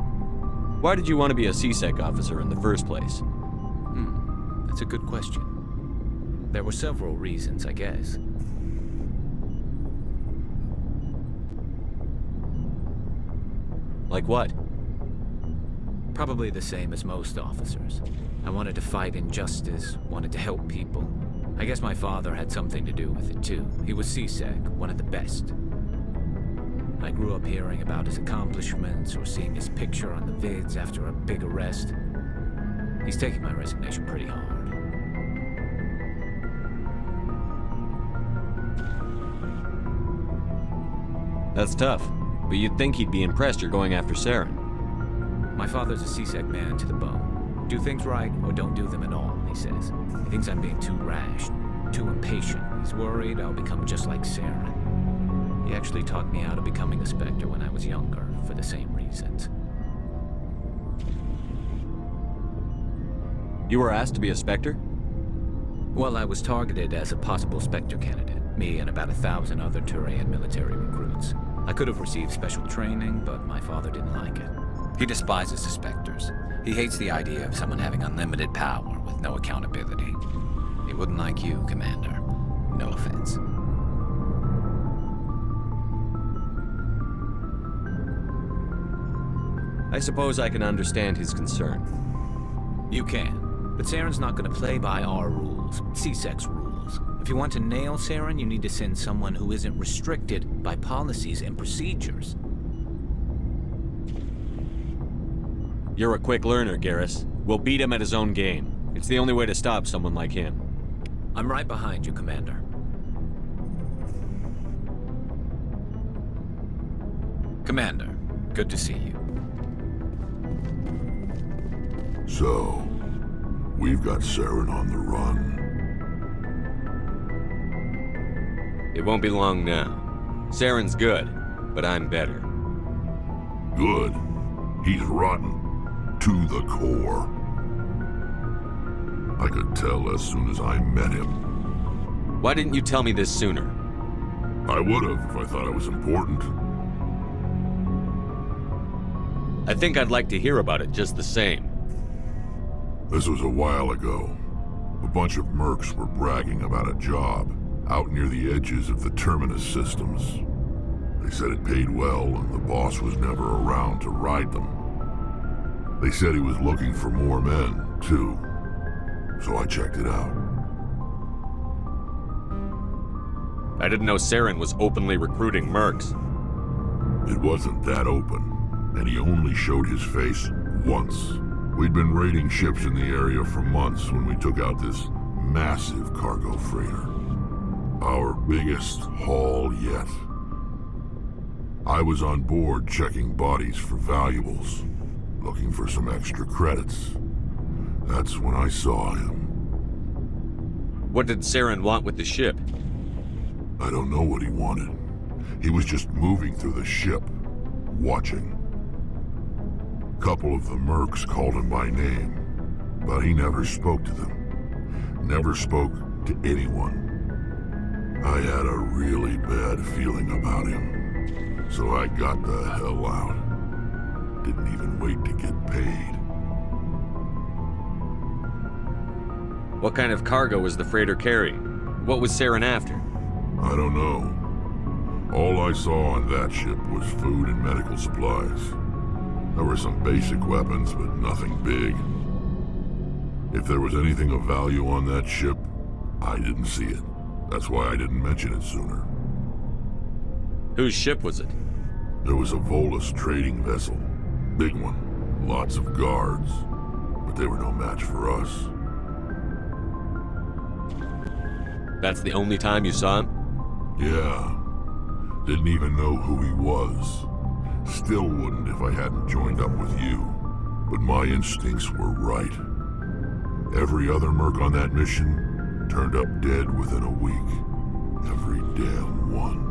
Why did you want to be a CSEC officer in the first place? That's a good question. There were several reasons, I guess. Like what? Probably the same as most officers. I wanted to fight injustice, wanted to help people. I guess my father had something to do with it too. He was CSEC, one of the best. I grew up hearing about his accomplishments or seeing his picture on the vids after a big arrest. He's taking my resignation pretty hard. That's tough, but you'd think he'd be impressed you're going after Saren. My father's a CSEC man to the bone. Do things right or don't do them at all, he says. He thinks I'm being too rash, too impatient. He's worried I'll become just like Saren. He actually talked me out of becoming a Spectre when I was younger, for the same reasons. You were asked to be a Spectre? Well, I was targeted as a possible Spectre candidate. Me and about 1,000 other Turian military recruits. I could have received special training, but my father didn't like it. He despises the Spectres. He hates the idea of someone having unlimited power with no accountability. He wouldn't like you, Commander. No offense. I suppose I can understand his concern. You can, but Saren's not going to play by our rules, C-Sec's rules. If you want to nail Saren, you need to send someone who isn't restricted by policies and procedures. You're a quick learner, Garrus. We'll beat him at his own game. It's the only way to stop someone like him. I'm right behind you, Commander. Commander, good to see you. So, we've got Saren on the run. It won't be long now. Saren's good, but I'm better. Good? He's rotten. To the core. I could tell as soon as I met him. Why didn't you tell me this sooner? I would have if I thought it was important. I think I'd like to hear about it just the same. This was a while ago. A bunch of mercs were bragging about a job out near the edges of the Terminus systems. They said it paid well and the boss was never around to ride them. They said he was looking for more men, too. So I checked it out. I didn't know Saren was openly recruiting mercs. It wasn't that open, and he only showed his face once. We'd been raiding ships in the area for months when we took out this massive cargo freighter. Our biggest haul yet. I was on board checking bodies for valuables, looking for some extra credits. That's when I saw him. What did Saren want with the ship? I don't know what he wanted. He was just moving through the ship, watching. A couple of the mercs called him by name, but he never spoke to them. Never spoke to anyone. I had a really bad feeling about him, so I got the hell out. Didn't even wait to get paid. What kind of cargo was the freighter carrying? What was Saren after? I don't know. All I saw on that ship was food and medical supplies. There were some basic weapons, but nothing big. If there was anything of value on that ship, I didn't see it. That's why I didn't mention it sooner. Whose ship was it? There was a Volus trading vessel. Big one. Lots of guards. But they were no match for us. That's the only time you saw him? Yeah. Didn't even know who he was. Still wouldn't if I hadn't joined up with you. But my instincts were right. Every other merc on that mission turned up dead within a week. Every damn one.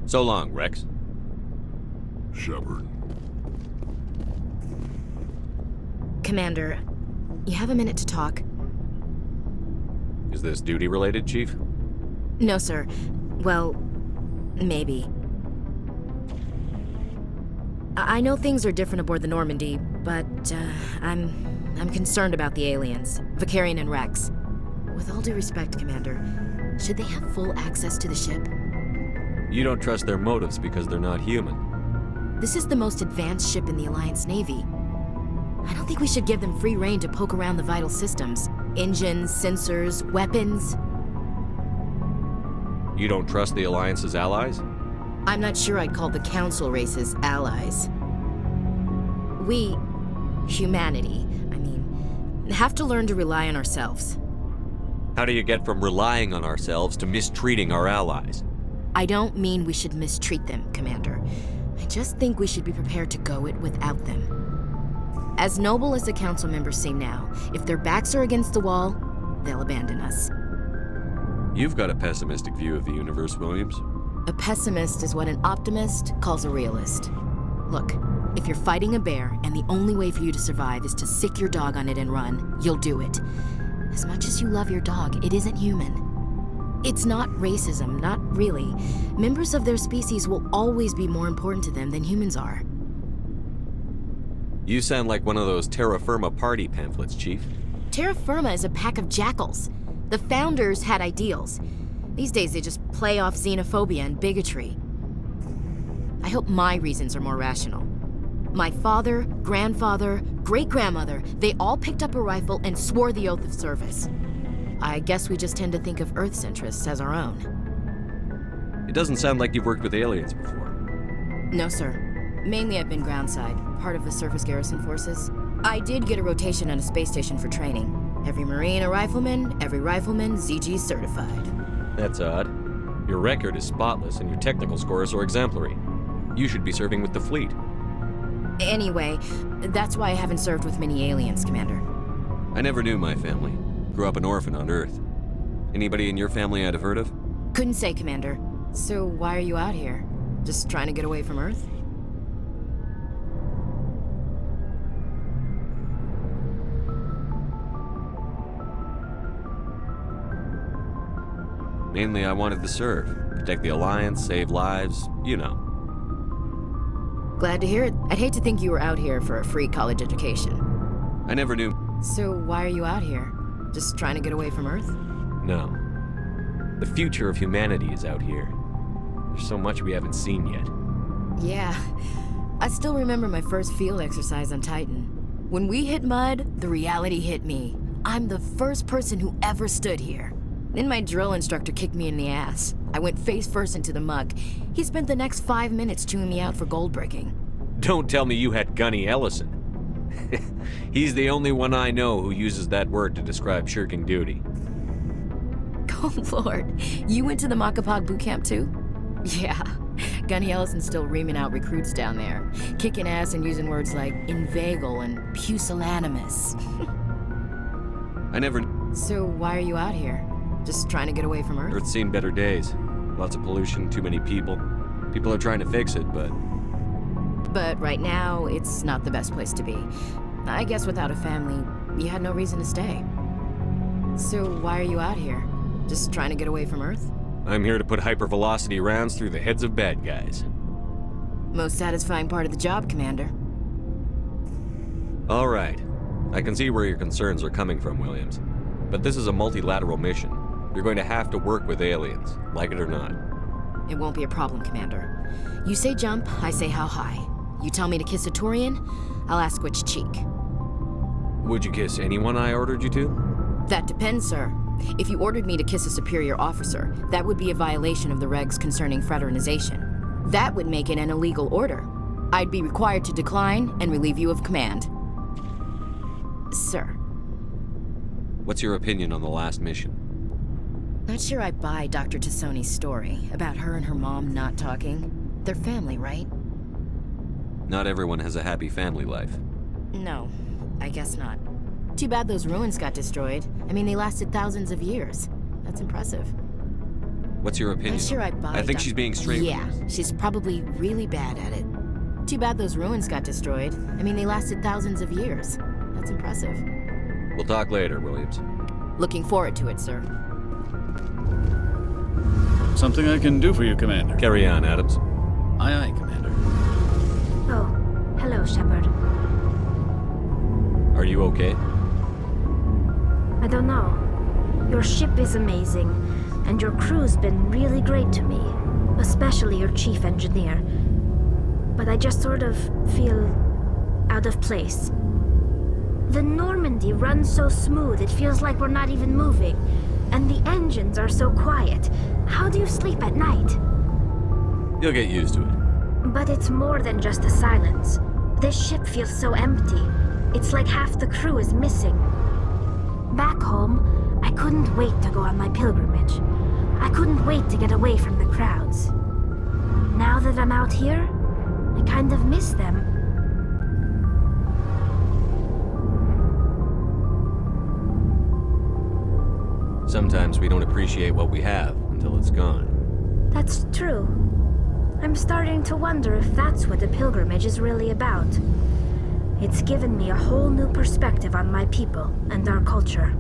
So long, Rex. Shepard. Commander, you have a minute to talk? Is this duty-related, Chief? No, sir. Well, maybe. I know things are different aboard the Normandy, but I'm concerned about the aliens, Vicarian and Rex. With all due respect, Commander, should they have full access to the ship? You don't trust their motives because they're not human. This is the most advanced ship in the Alliance Navy. I don't think we should give them free rein to poke around the vital systems. Engines, sensors, weapons. You don't trust the Alliance's allies? I'm not sure I'd call the Council races allies. We, humanity, have to learn to rely on ourselves. How do you get from relying on ourselves to mistreating our allies? I don't mean we should mistreat them, Commander. I just think we should be prepared to go it without them. As noble as the Council members seem now, if their backs are against the wall, they'll abandon us. You've got a pessimistic view of the universe, Williams. A pessimist is what an optimist calls a realist. Look, If you're fighting a bear and the only way for you to survive is to sick your dog on it and run, you'll do it. As much as you love your dog, it isn't human. It's not racism, not really. Members of their species will always be more important to them than humans are. You sound like one of those Terra Firma party pamphlets, Chief. Terra Firma is a pack of jackals. The founders had ideals. These days they just play off xenophobia and bigotry. I hope my reasons are more rational. My father, grandfather, great-grandmother, they all picked up a rifle and swore the oath of service. I guess we just tend to think of Earth's interests as our own. It doesn't sound like you've worked with aliens before. No, sir. Mainly I've been groundside, part of the surface garrison forces. I did get a rotation on a space station for training. Every Marine a rifleman, every rifleman ZG certified. That's odd. Your record is spotless and your technical scores are exemplary. You should be serving with the fleet. Anyway, that's why I haven't served with many aliens, Commander. I never knew my family. Grew up an orphan on Earth. Anybody in your family I'd have heard of? Couldn't say, Commander. So why are you out here? Just trying to get away from Earth? Mainly I wanted to serve. Protect the Alliance, save lives, you know. Glad to hear it. I'd hate to think you were out here for a free college education. I never knew. So why are you out here? Just trying to get away from Earth? No. The future of humanity is out here. There's so much we haven't seen yet. Yeah. I still remember my first field exercise on Titan. When we hit mud, the reality hit me. I'm the first person who ever stood here. Then my drill instructor kicked me in the ass. I went face first into the muck. He spent the next 5 minutes chewing me out for gold breaking. Don't tell me you had Gunny Ellison. He's the only one I know who uses that word to describe shirking duty. Oh, Lord. You went to the Makapog boot camp too? Yeah. Gunny Ellison's still reaming out recruits down there. Kicking ass and using words like inveigle and pusillanimous. I never... So why are you out here? Just trying to get away from Earth? Earth's seen better days. Lots of pollution, too many people. People are trying to fix it, but... But right now, it's not the best place to be. I guess without a family, you had no reason to stay. So why are you out here? Just trying to get away from Earth? I'm here to put hypervelocity rounds through the heads of bad guys. Most satisfying part of the job, Commander. All right. I can see where your concerns are coming from, Williams. But this is a multilateral mission. You're going to have to work with aliens, like it or not. It won't be a problem, Commander. You say jump, I say how high. You tell me to kiss a Turian, I'll ask which cheek. Would you kiss anyone I ordered you to? That depends, sir. If you ordered me to kiss a superior officer, that would be a violation of the regs concerning fraternization. That would make it an illegal order. I'd be required to decline and relieve you of command. Sir. What's your opinion on the last mission? Not sure I buy Dr. Tassoni's story about her and her mom not talking. They're family, right? Not everyone has a happy family life. No, I guess not. Too bad those ruins got destroyed. I mean, they lasted thousands of years. That's impressive. What's your opinion? Not sure I buy I think she's being straight with Yeah, she's probably really bad at it. Too bad those ruins got destroyed. I mean, they lasted thousands of years. That's impressive. We'll talk later, Williams. Looking forward to it, sir. Something I can do for you, Commander. Carry on, Adams. Aye, aye, Commander. Oh, hello, Shepard. Are you okay? I don't know. Your ship is amazing, and your crew's been really great to me, especially your chief engineer. But I just sort of feel out of place. The Normandy runs so smooth, it feels like we're not even moving. And the engines are so quiet. How do you sleep at night? You'll get used to it. But it's more than just the silence. This ship feels so empty. It's like half the crew is missing. Back home, I couldn't wait to go on my pilgrimage. I couldn't wait to get away from the crowds. Now that I'm out here, I kind of miss them. Sometimes we don't appreciate what we have until it's gone. That's true. I'm starting to wonder if that's what the pilgrimage is really about. It's given me a whole new perspective on my people and our culture.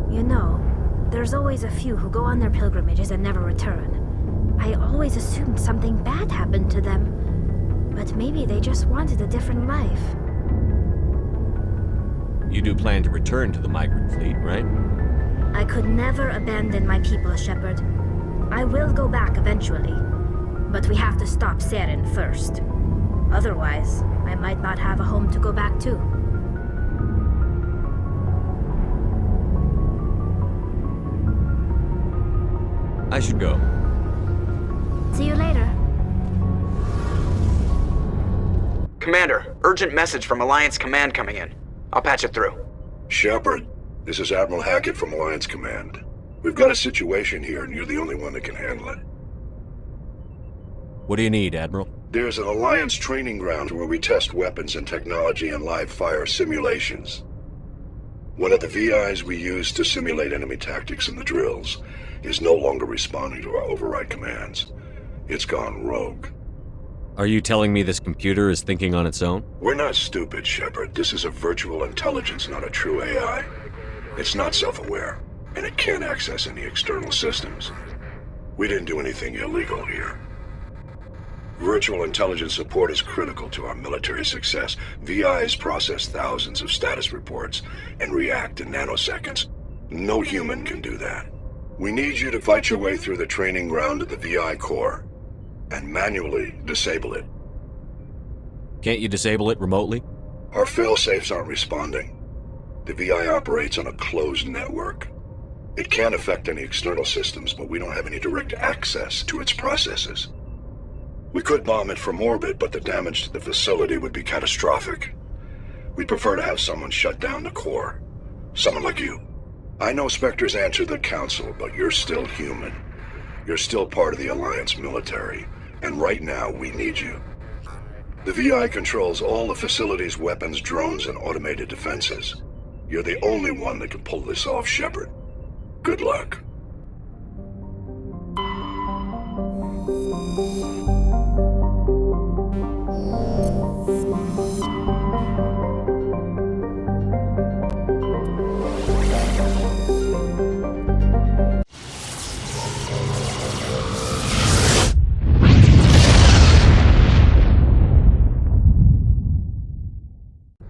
You know, there's always a few who go on their pilgrimages and never return. I always assumed something bad happened to them, but maybe they just wanted a different life. You do plan to return to the migrant fleet, right? I could never abandon my people, Shepard. I will go back eventually, but we have to stop Saren first. Otherwise, I might not have a home to go back to. I should go. See you later. Commander, urgent message from Alliance Command coming in. I'll patch it through. Shepard, this is Admiral Hackett from Alliance Command. We've got a situation here, and you're the only one that can handle it. What do you need, Admiral? There's an Alliance training ground where we test weapons and technology in live-fire simulations. One of the VIs we use to simulate enemy tactics in the drills is no longer responding to our override commands. It's gone rogue. Are you telling me this computer is thinking on its own? We're not stupid, Shepard. This is a virtual intelligence, not a true AI. It's not self-aware, and it can't access any external systems. We didn't do anything illegal here. Virtual intelligence support is critical to our military success. VIs process thousands of status reports and react in nanoseconds. No human can do that. We need you to fight your way through the training ground of the VI core and manually disable it. Can't you disable it remotely? Our fail-safes aren't responding. The VI operates on a closed network. It can't affect any external systems, but we don't have any direct access to its processes. We could bomb it from orbit, but the damage to the facility would be catastrophic. We'd prefer to have someone shut down the core. Someone like you. I know Spectre's answered the Council, but you're still human. You're still part of the Alliance military, and right now we need you. The VI controls all the facility's weapons, drones, and automated defenses. You're the only one that can pull this off, Shepard. Good luck.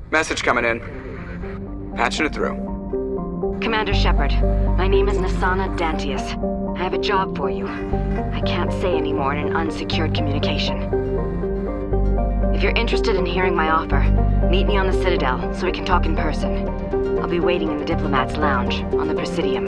Message coming in. Patching it through. Commander Shepard, my name is Saren Arterius. I have a job for you. I can't say any more in an unsecured communication. If you're interested in hearing my offer, meet me on the Citadel so we can talk in person. I'll be waiting in the Diplomat's Lounge on the Presidium.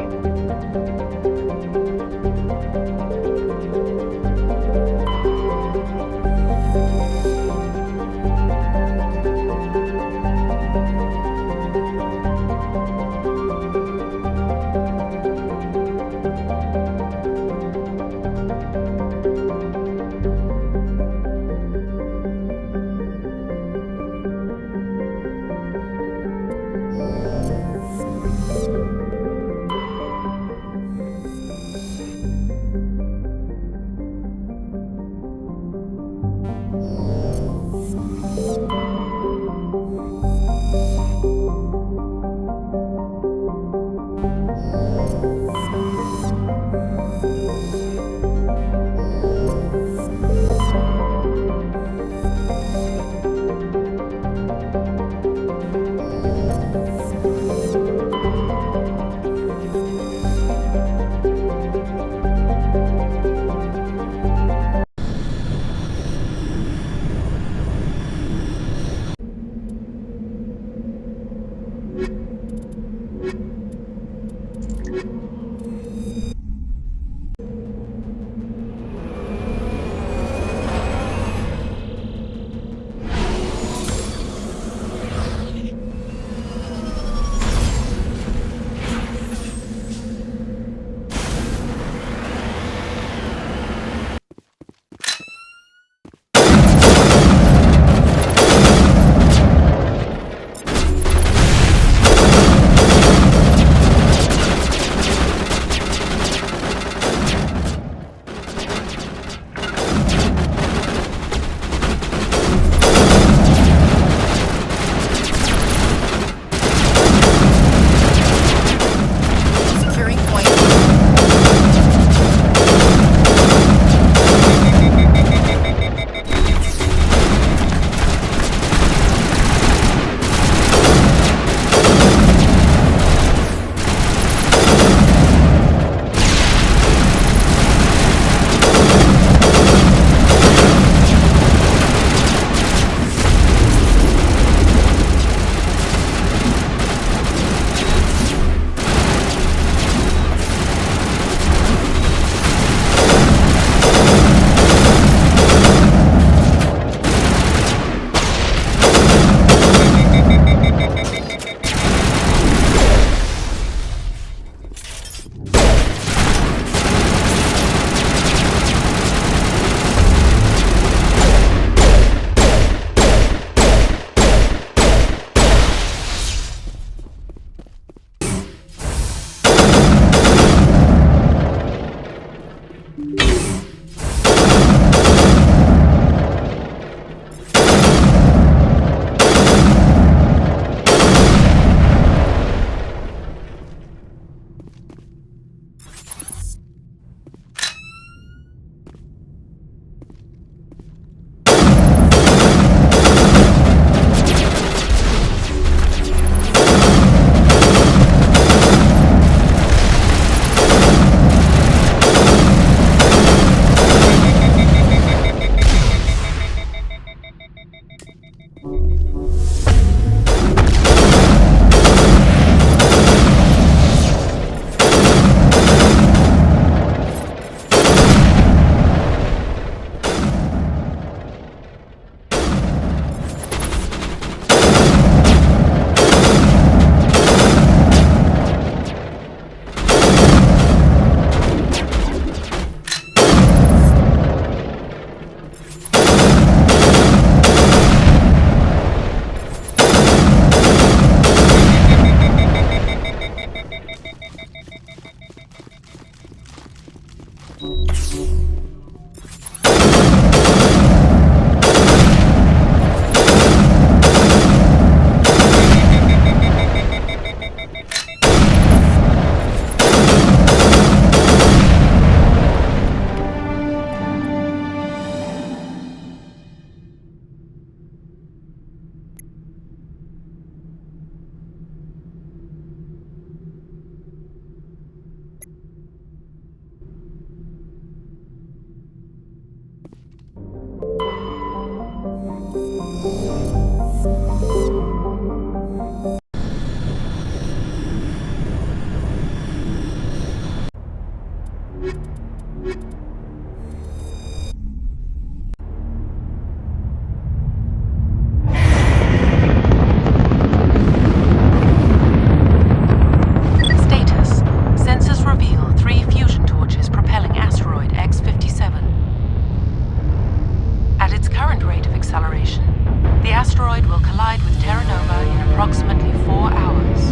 approximately 4 hours.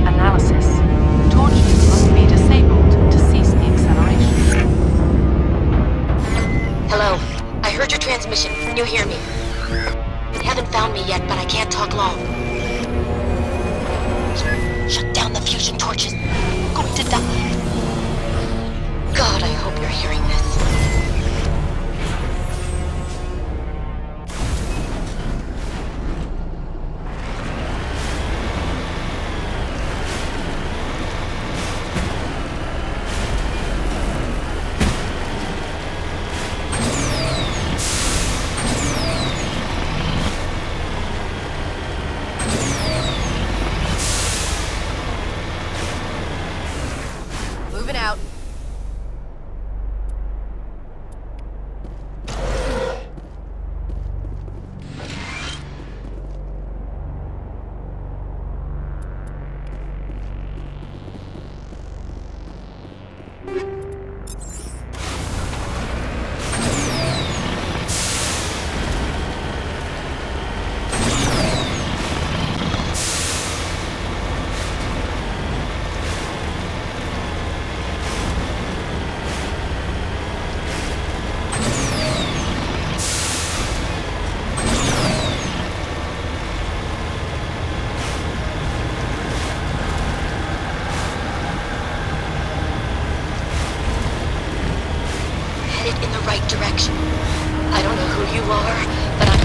Analysis. Torches must be disabled to cease the acceleration. Hello. I heard your transmission. Can you hear me? They haven't found me yet, but I can't talk long. Shut down the fusion torches. I'm going to die. God, I hope you're hearing this. Moving out. Headed in the right direction. I don't know who you are, but I'm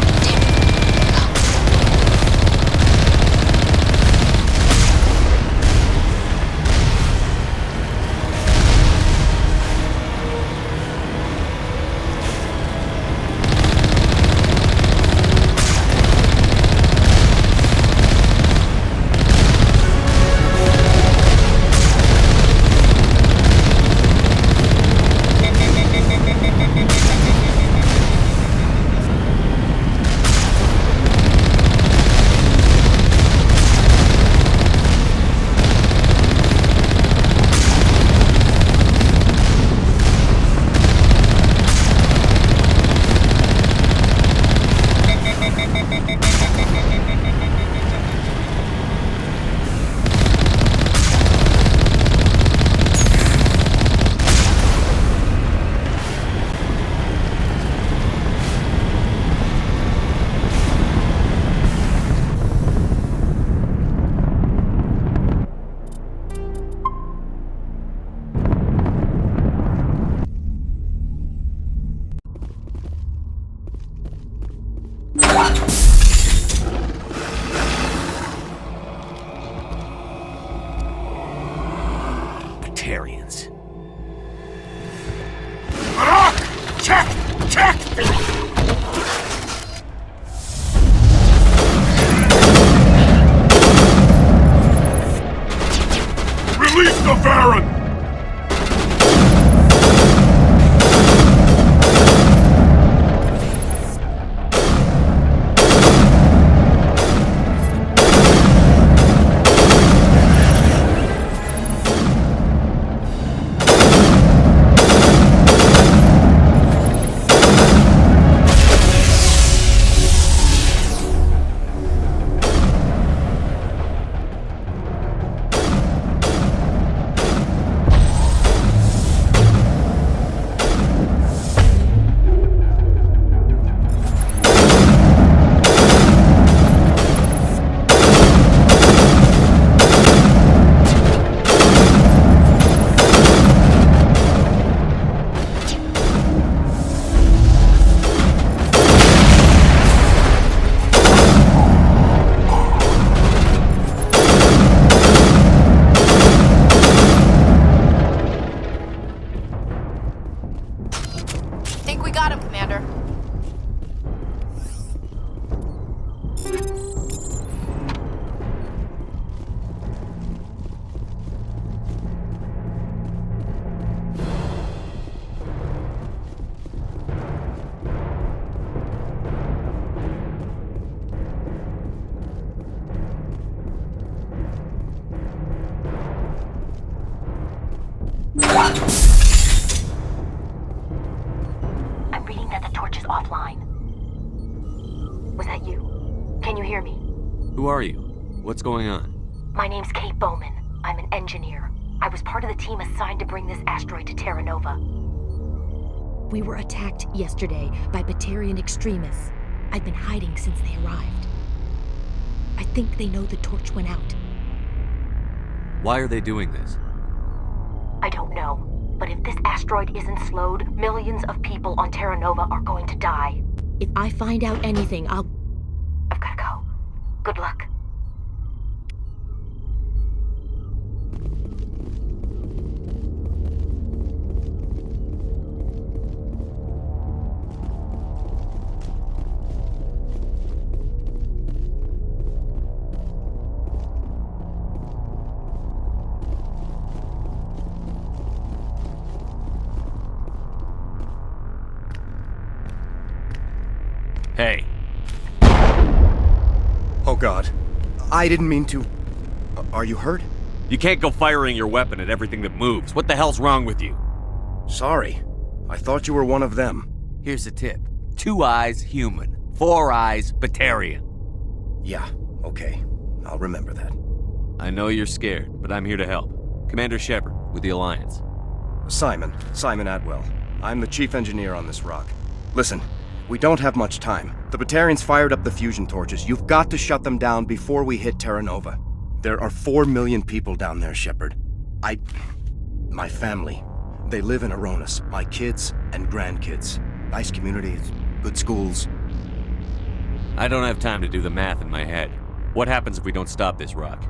Tarians. Check! Check! Release the Baron! Think we got him, Commander. I'm reading that the torch is offline. Was that you? Can you hear me? Who are you? What's going on? My name's Kate Bowman. I'm an engineer. I was part of the team assigned to bring this asteroid to Terra Nova. We were attacked yesterday by Batarian extremists. I've been hiding since they arrived. I think they know the torch went out. Why are they doing this? I don't know, but if this asteroid isn't slowed, millions of people on Terra Nova are going to die. If I find out anything, I've gotta go. Good luck. Hey. Oh God. I didn't mean to... Are you hurt? You can't go firing your weapon at everything that moves. What the hell's wrong with you? Sorry. I thought you were one of them. Here's a tip. 2 eyes, human. 4 eyes, Batarian. Yeah, okay. I'll remember that. I know you're scared, but I'm here to help. Commander Shepard, with the Alliance. Simon Atwell. I'm the chief engineer on this rock. Listen, we don't have much time. The Batarians fired up the fusion torches. You've got to shut them down before we hit Terra Nova. There are 4 million people down there, Shepard. My family. They live in Aronis. My kids and grandkids. Nice communities, good schools. I don't have time to do the math in my head. What happens if we don't stop this rock?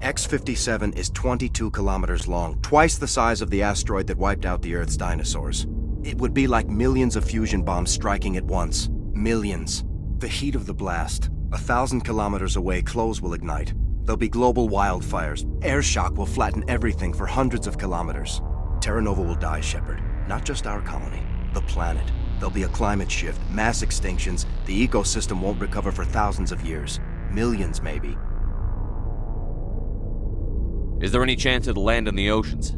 X-57 is 22 kilometers long, twice the size of the asteroid that wiped out the Earth's dinosaurs. It would be like millions of fusion bombs striking at once. Millions. The heat of the blast. 1,000 kilometers away, clothes will ignite. There'll be global wildfires. Air shock will flatten everything for hundreds of kilometers. Terra Nova will die, Shepard. Not just our colony. The planet. There'll be a climate shift, mass extinctions. The ecosystem won't recover for thousands of years. Millions, maybe. Is there any chance it'll land in the oceans?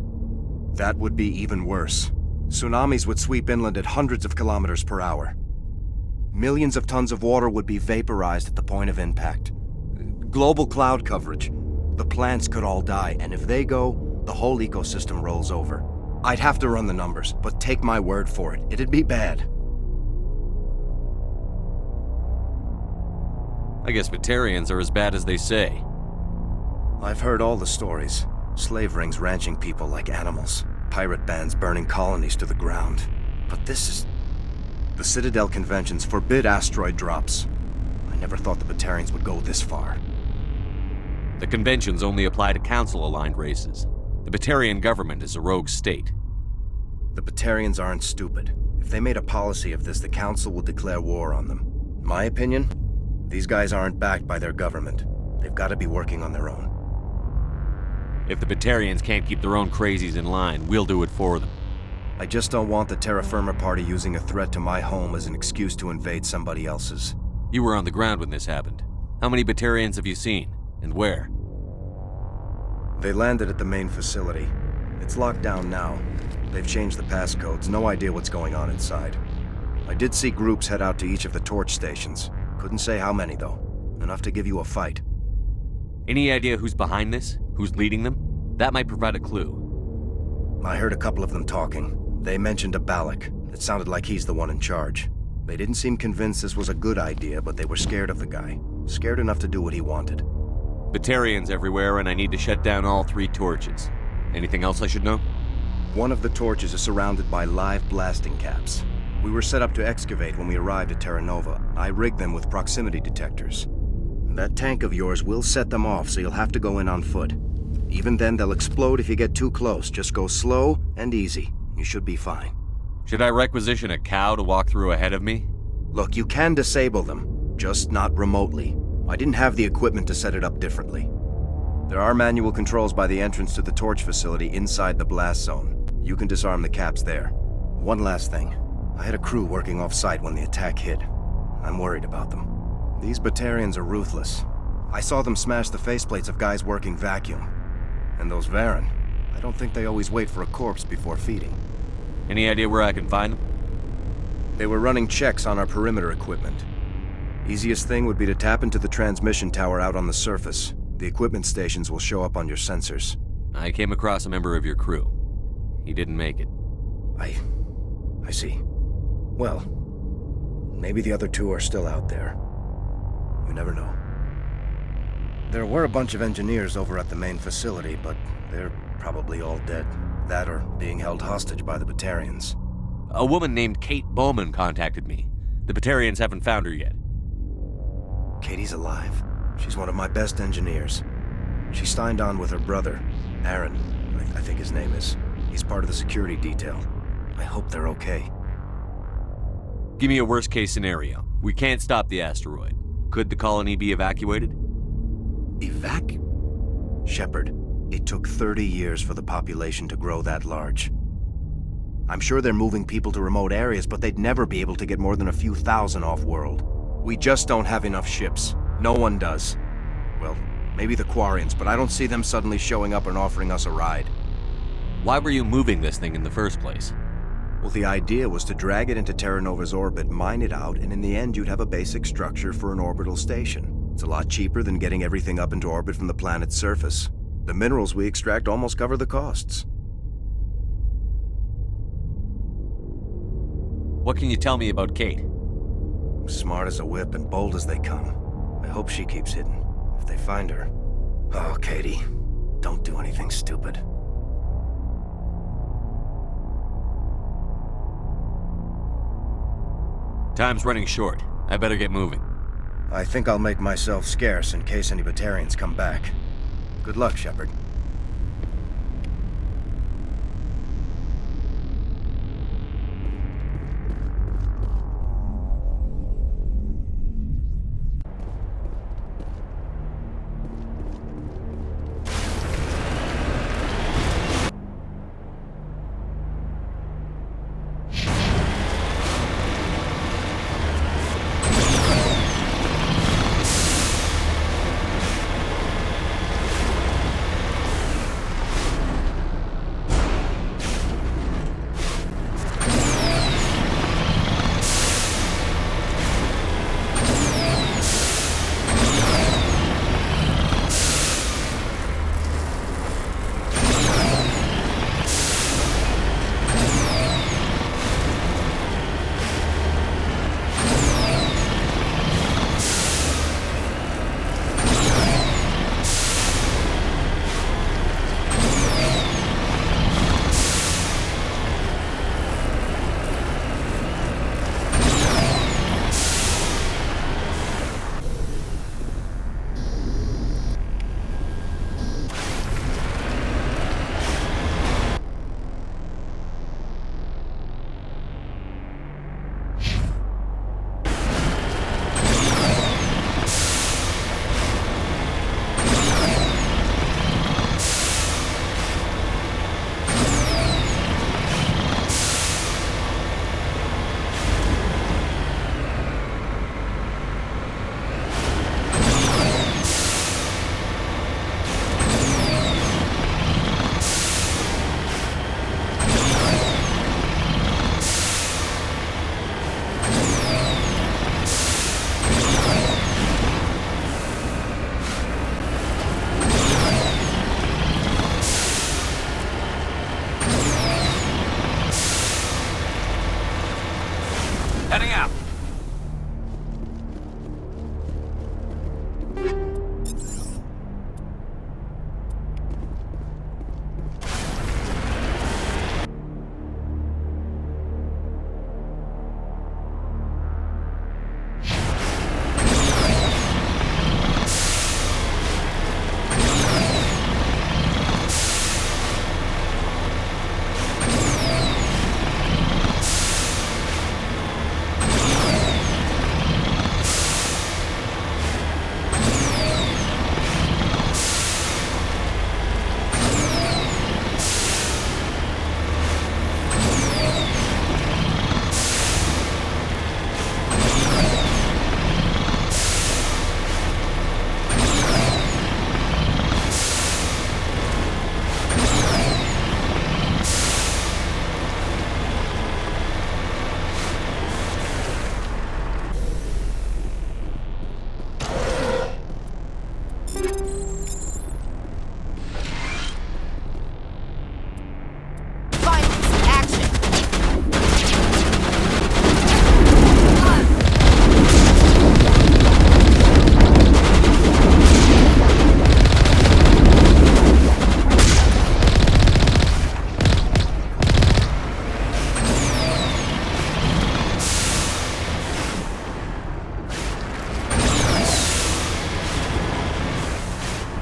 That would be even worse. Tsunamis would sweep inland at hundreds of kilometers per hour. Millions of tons of water would be vaporized at the point of impact. Global cloud coverage. The plants could all die, and if they go, the whole ecosystem rolls over. I'd have to run the numbers, but take my word for it, it'd be bad. I guess Batarians are as bad as they say. I've heard all the stories. Slave rings ranching people like animals. Pirate bands burning colonies to the ground. But this is... The Citadel conventions forbid asteroid drops. I never thought the Batarians would go this far. The conventions only apply to Council-aligned races. The Batarian government is a rogue state. The Batarians aren't stupid. If they made a policy of this, the Council would declare war on them. My opinion? These guys aren't backed by their government. They've got to be working on their own. If the Batarians can't keep their own crazies in line, we'll do it for them. I just don't want the Terra Firma Party using a threat to my home as an excuse to invade somebody else's. You were on the ground when this happened. How many Batarians have you seen? And where? They landed at the main facility. It's locked down now. They've changed the passcodes. No idea what's going on inside. I did see groups head out to each of the torch stations. Couldn't say how many, though. Enough to give you a fight. Any idea who's behind this? Who's leading them? That might provide a clue. I heard a couple of them talking. They mentioned a Balak. It sounded like he's the one in charge. They didn't seem convinced this was a good idea, but they were scared of the guy. Scared enough to do what he wanted. Batarians everywhere, and I need to shut down all 3 torches. Anything else I should know? One of the torches is surrounded by live blasting caps. We were set up to excavate when we arrived at Terra Nova. I rigged them with proximity detectors. That tank of yours will set them off, so you'll have to go in on foot. Even then, they'll explode if you get too close. Just go slow and easy. You should be fine. Should I requisition a cow to walk through ahead of me? Look, you can disable them, just not remotely. I didn't have the equipment to set it up differently. There are manual controls by the entrance to the torch facility inside the blast zone. You can disarm the caps there. One last thing. I had a crew working off-site when the attack hit. I'm worried about them. These Batarians are ruthless. I saw them smash the faceplates of guys working vacuum. And those Varen, I don't think they always wait for a corpse before feeding. Any idea where I can find them? They were running checks on our perimeter equipment. Easiest thing would be to tap into the transmission tower out on the surface. The equipment stations will show up on your sensors. I came across a member of your crew. He didn't make it. I see. Well, maybe the other two are still out there. You never know. There were a bunch of engineers over at the main facility, but they're probably all dead. That or being held hostage by the Batarians. A woman named Kate Bowman contacted me. The Batarians haven't found her yet. Katie's alive. She's one of my best engineers. She signed on with her brother, Aaron, I think his name is. He's part of the security detail. I hope they're okay. Give me a worst-case scenario. We can't stop the asteroid. Could the colony be evacuated? Shepard, it took 30 years for the population to grow that large. I'm sure they're moving people to remote areas, but they'd never be able to get more than a few thousand off-world. We just don't have enough ships. No one does. Well, maybe the Quarians, but I don't see them suddenly showing up and offering us a ride. Why were you moving this thing in the first place? Well, the idea was to drag it into Terra Nova's orbit, mine it out, and in the end you'd have a basic structure for an orbital station. It's a lot cheaper than getting everything up into orbit from the planet's surface. The minerals we extract almost cover the costs. What can you tell me about Kate? Smart as a whip and bold as they come. I hope she keeps hidden. If they find her... Oh, Katie, don't do anything stupid. Time's running short. I better get moving. I think I'll make myself scarce in case any Batarians come back. Good luck, Shepard.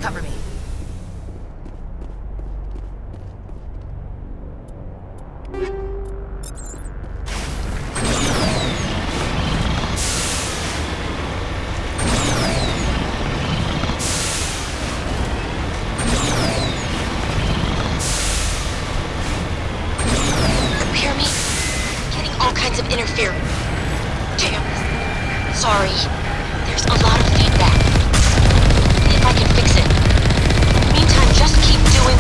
Cover me. Hear me? Getting all kinds of interference. Damn. Sorry. There's a lot of feedback. See if I can fix it. In the meantime, just keep doing...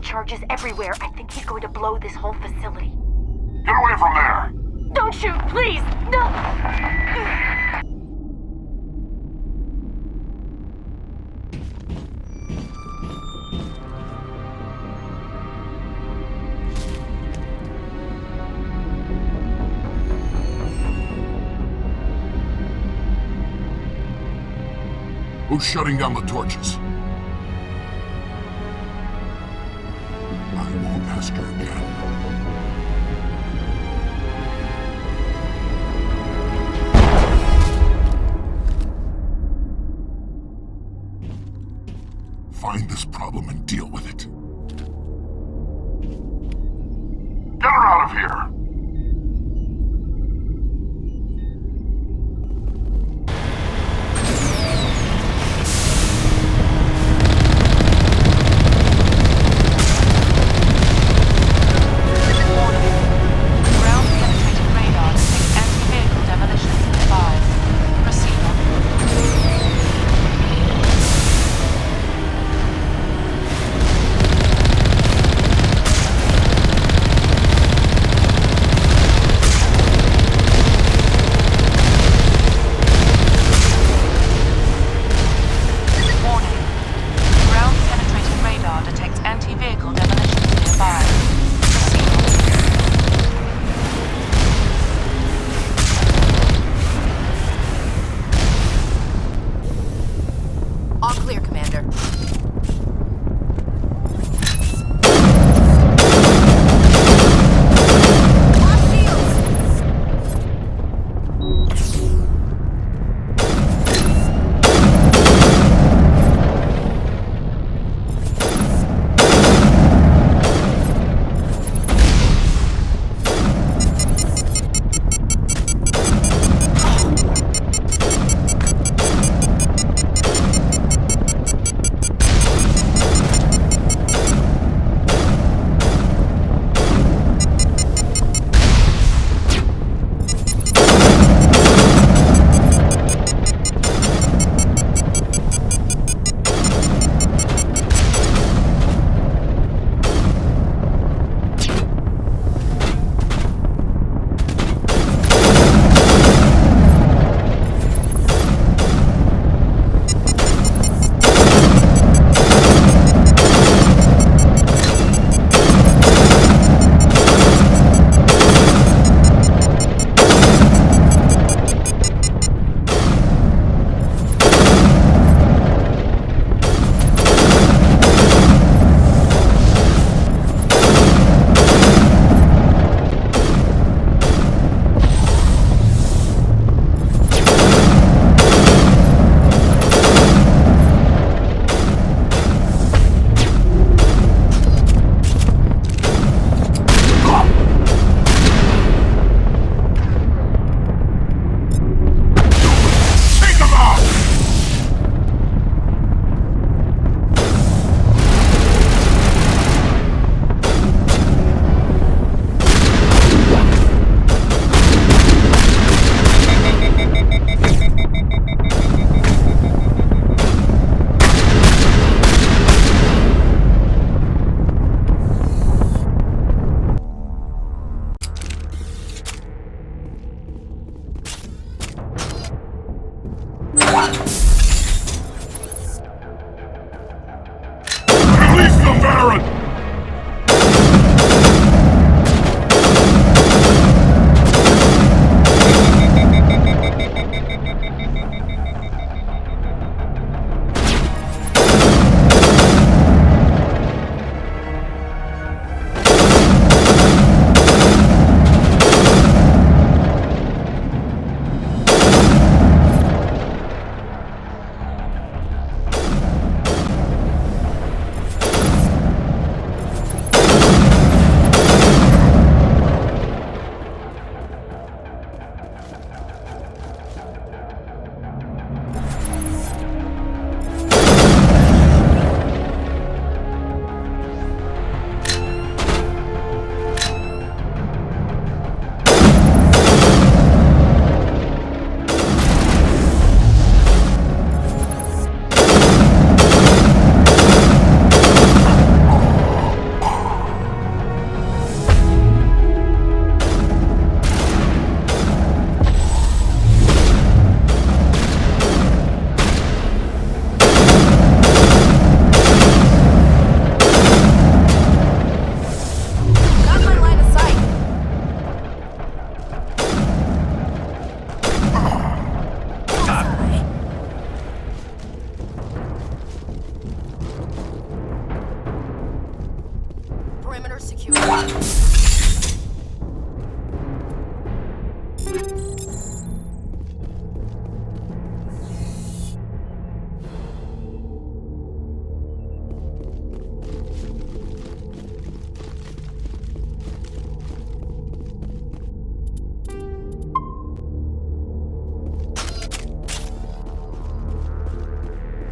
charges everywhere. I think he's going to blow this whole facility. Get away from there! Don't shoot, please! No! Who's shutting down the torches? I won't ask her again.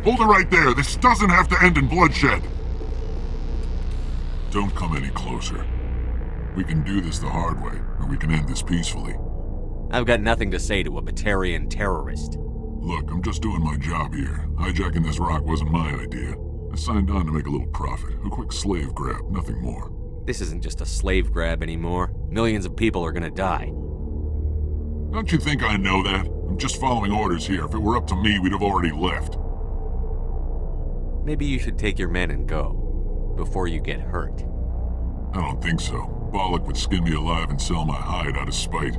Hold it right there. This doesn't have to end in bloodshed. Don't come any closer. We can do this the hard way, or we can end this peacefully. I've got nothing to say to a Batarian terrorist. Look, I'm just doing my job here. Hijacking this rock wasn't my idea. I signed on to make a little profit. A quick slave grab, nothing more. This isn't just a slave grab anymore. Millions of people are gonna die. Don't you think I know that? I'm just following orders here. If it were up to me, we'd have already left. Maybe you should take your men and go, before you get hurt. I don't think so. Bollock would skin me alive and sell my hide out of spite.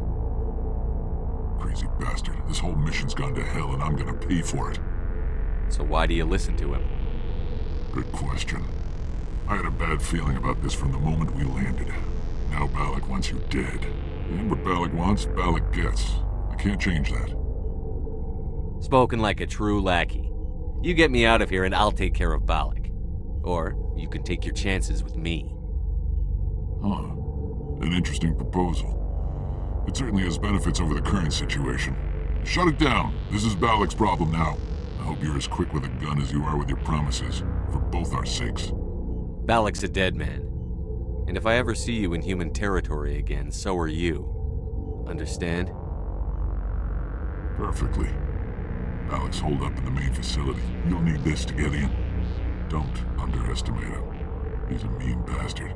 Crazy bastard. This whole mission's gone to hell and I'm gonna pay for it. So why do you listen to him? Good question. I had a bad feeling about this from the moment we landed. Now Bollock wants you dead. And what Bollock wants, Bollock gets. I can't change that. Spoken like a true lackey. You get me out of here and I'll take care of Bollock. Or you can take your chances with me. Huh. An interesting proposal. It certainly has benefits over the current situation. Shut it down. This is Bollock's problem now. I hope you're as quick with a gun as you are with your promises, for both our sakes. Bollock's a dead man. And if I ever see you in human territory again, so are you. Understand? Perfectly. Bollock's holed up in the main facility. You'll need this to get in. Don't underestimate him. He's a mean bastard.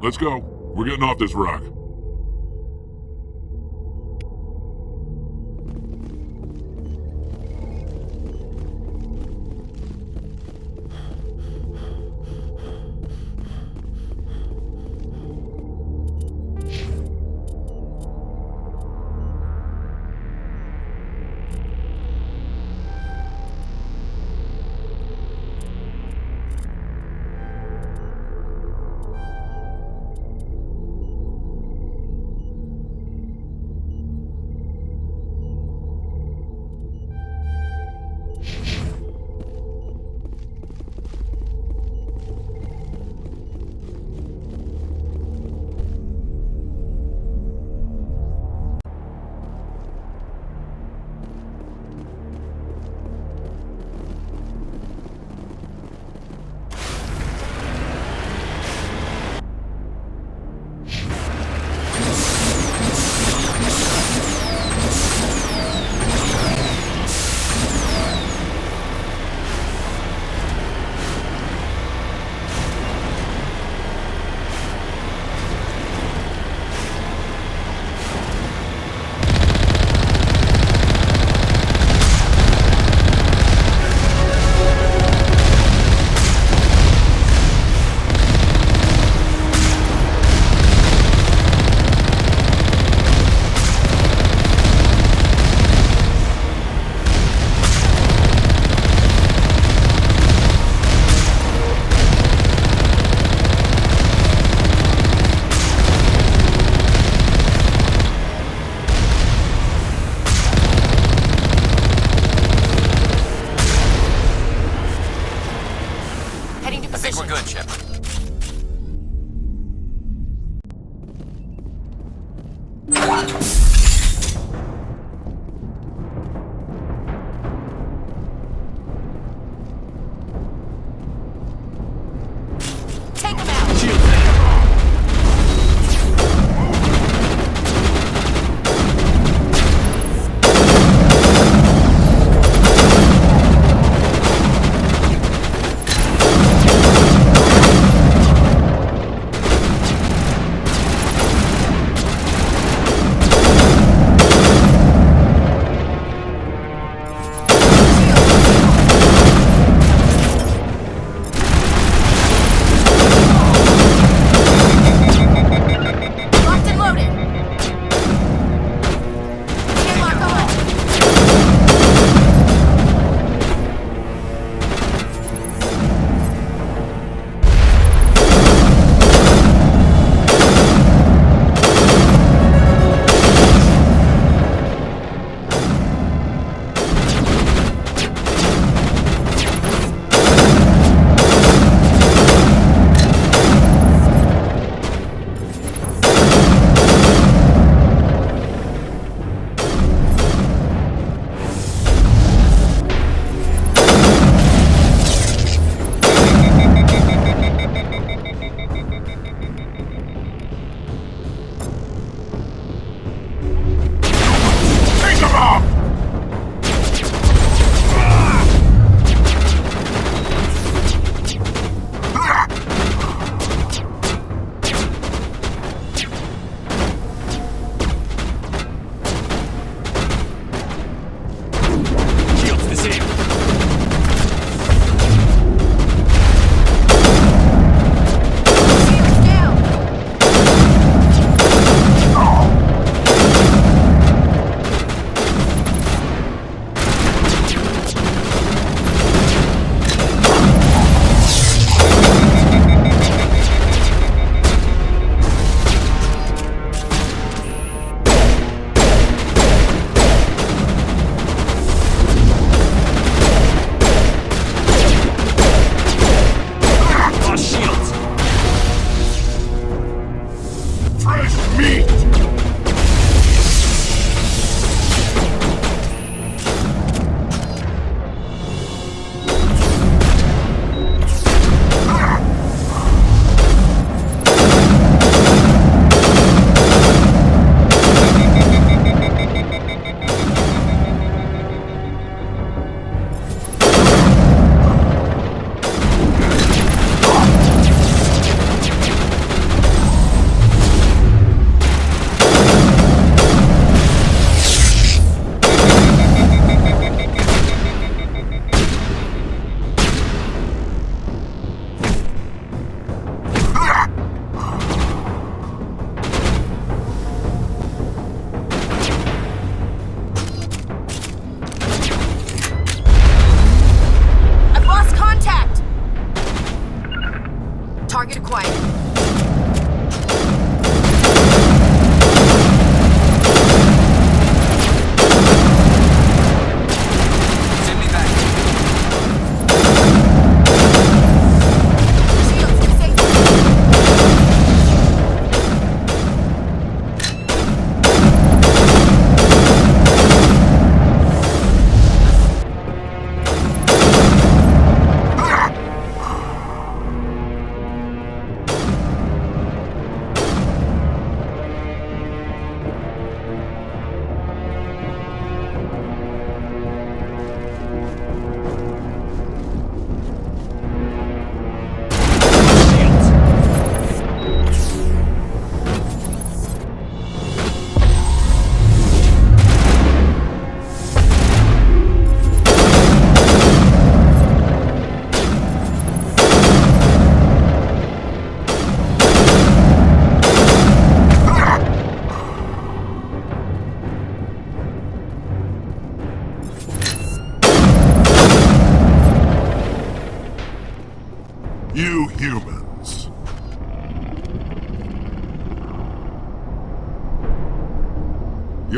Let's go. We're getting off this rock.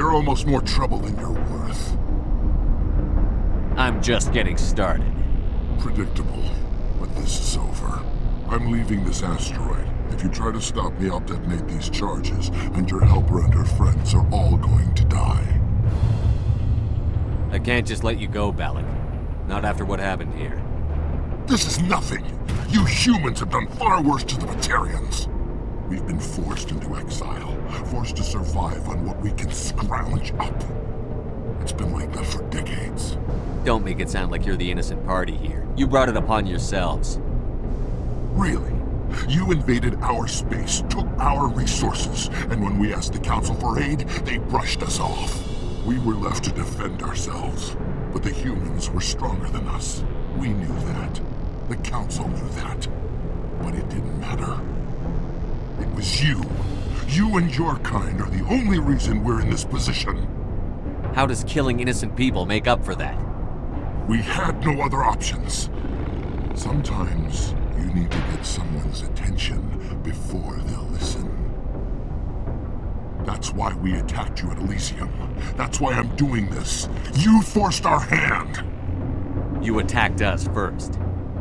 You're almost more trouble than you're worth. I'm just getting started. Predictable, but this is over. I'm leaving this asteroid. If you try to stop me, I'll detonate these charges, and your helper and her friends are all going to die. I can't just let you go, Balak. Not after what happened here. This is nothing! You humans have done far worse to the Batarians. We've been forced into exile, forced to survive on what we can scrounge up. It's been like that for decades. Don't make it sound like you're the innocent party here. You brought it upon yourselves. Really? You invaded our space, took our resources, and when we asked the Council for aid, they brushed us off. We were left to defend ourselves, but the humans were stronger than us. We knew that. The Council knew that. But it didn't matter. It was you. You and your kind are the only reason we're in this position. How does killing innocent people make up for that? We had no other options. Sometimes you need to get someone's attention before they'll listen. That's why we attacked you at Elysium. That's why I'm doing this. You forced our hand! You attacked us first.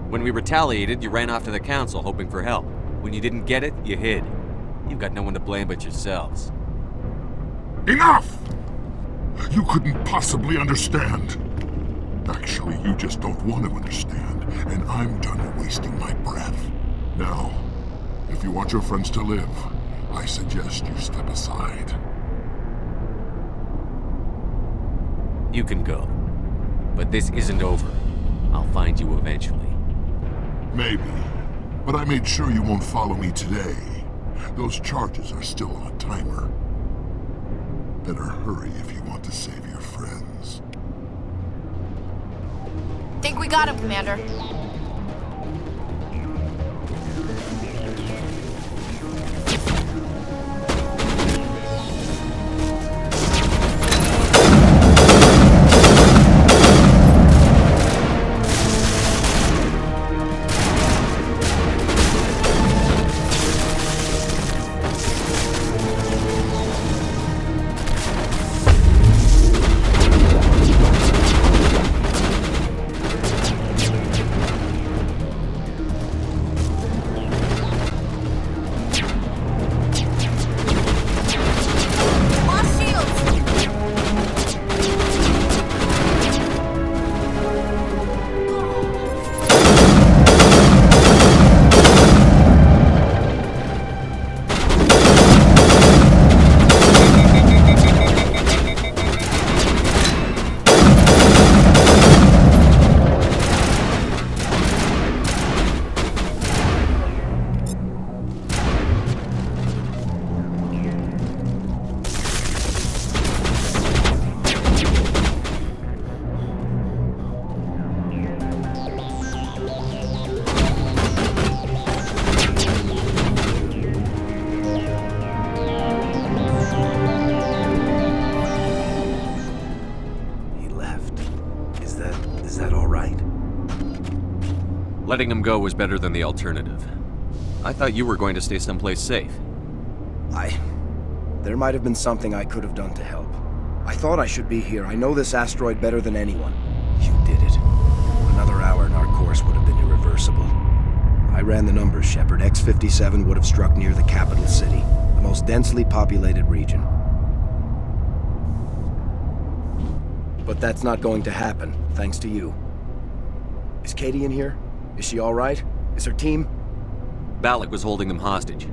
When we retaliated, you ran off to the Council hoping for help. When you didn't get it, you hid. You've got no one to blame but yourselves. Enough! You couldn't possibly understand. Actually, you just don't want to understand, and I'm done wasting my breath. Now, if you want your friends to live, I suggest you step aside. You can go. But this isn't over. I'll find you eventually. Maybe. But I made sure you won't follow me today. Those charges are still on a timer. Better hurry if you want to save your friends. Think we got him, Commander. Letting him go was better than the alternative. I thought you were going to stay someplace safe. There might have been something I could have done to help. I thought I should be here. I know this asteroid better than anyone. You did it. Another hour and our course would have been irreversible. I ran the numbers, Shepard. X-57 would have struck near the capital city, the most densely populated region. But that's not going to happen, thanks to you. Is Katie in here? Is she all right? Is her team? Balak was holding them hostage.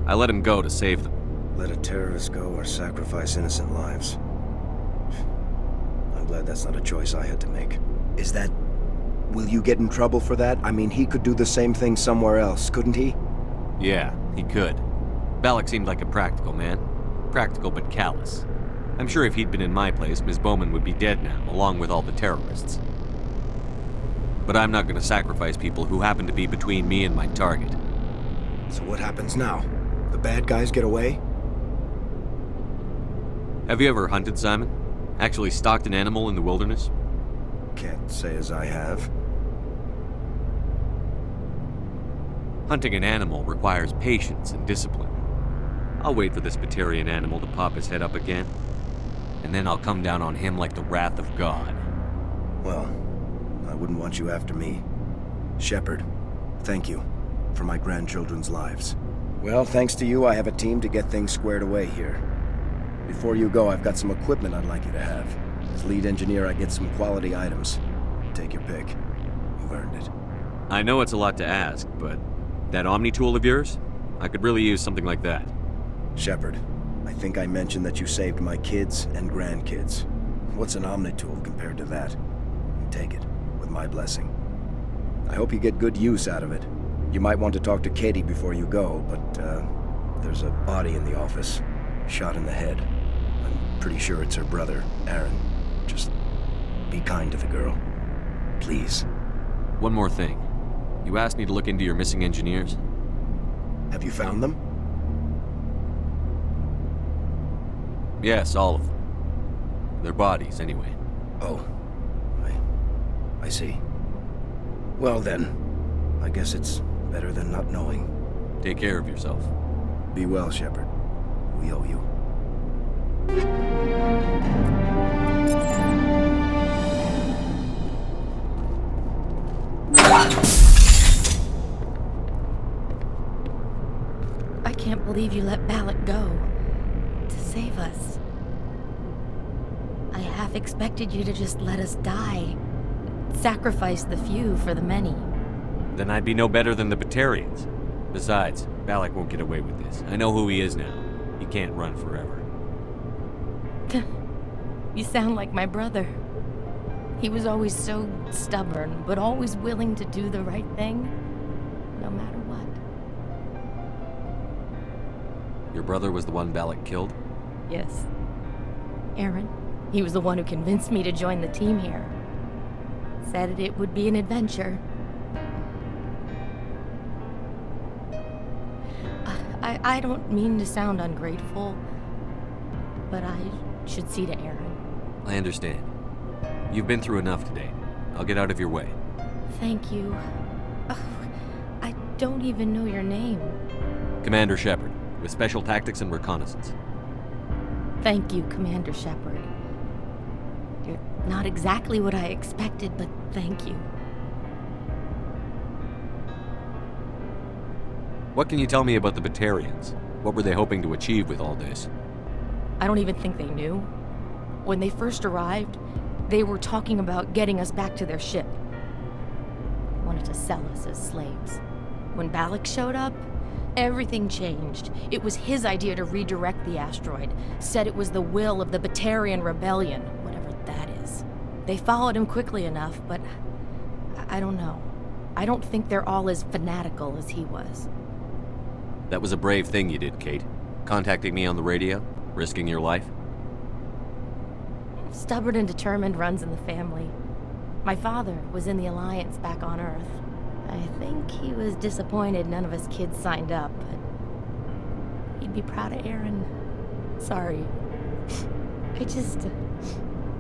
I let him go to save them. Let a terrorist go or sacrifice innocent lives. I'm glad that's not a choice I had to make. Is that... Will you get in trouble for that? I mean, he could do the same thing somewhere else, couldn't he? Yeah, he could. Balak seemed like a practical man. Practical but callous. I'm sure if he'd been in my place, Ms. Bowman would be dead now, along with all the terrorists. But I'm not going to sacrifice people who happen to be between me and my target. So what happens now? The bad guys get away? Have you ever hunted, Simon? Actually stalked an animal in the wilderness? Can't say as I have. Hunting an animal requires patience and discipline. I'll wait for this Batarian animal to pop his head up again. and then I'll come down on him like the wrath of God. Well, I wouldn't want you after me. Shepard, thank you for my grandchildren's lives. Well, thanks to you, I have a team to get things squared away here. Before you go, I've got some equipment I'd like you to have. As lead engineer, I get some quality items. Take your pick. You've earned it. I know it's a lot to ask, but that Omni tool of yours? I could really use something like that. Shepard, I think I mentioned that you saved my kids and grandkids. What's an Omni tool compared to that? Take it, with my blessing. I hope you get good use out of it. You might want to talk to Katie before you go, but, there's a body in the office. Shot in the head. I'm pretty sure it's her brother, Aaron. Just be kind to the girl. Please. One more thing. You asked me to look into your missing engineers. Have you found them? Yes, all of them. Their bodies, anyway. Oh. I see. Well then, I guess it's better than not knowing. Take care of yourself. Be well, Shepard. We owe you. I can't believe you let Balak go. To save us. I half expected you to just let us die. Sacrifice the few for the many. Then I'd be no better than the Batarians. Besides, Balak won't get away with this. I know who he is now. He can't run forever. You sound like my brother. He was always so stubborn, but always willing to do the right thing, no matter what. Your brother was the one Balak killed? Yes. Aaron. He was the one who convinced me to join the team here. Said it would be an adventure. I don't mean to sound ungrateful, but I should see to Aaron. I understand. You've been through enough today. I'll get out of your way. Thank you. Oh, I don't even know your name. Commander Shepard, with Special Tactics and Reconnaissance. Thank you, Commander Shepard. You're not exactly what I expected, but thank you. What can you tell me about the Batarians? What were they hoping to achieve with all this? I don't even think they knew. When they first arrived, they were talking about getting us back to their ship. They wanted to sell us as slaves. When Balak showed up, everything changed. It was his idea to redirect the asteroid. Said it was the will of the Batarian Rebellion, whatever that is. They followed him quickly enough, but I don't know. I don't think they're all as fanatical as he was. That was a brave thing you did, Kate. Contacting me on the radio, risking your life. Stubborn and determined runs in the family. My father was in the Alliance back on Earth. I think he was disappointed none of us kids signed up, but he'd be proud of Aaron. Sorry.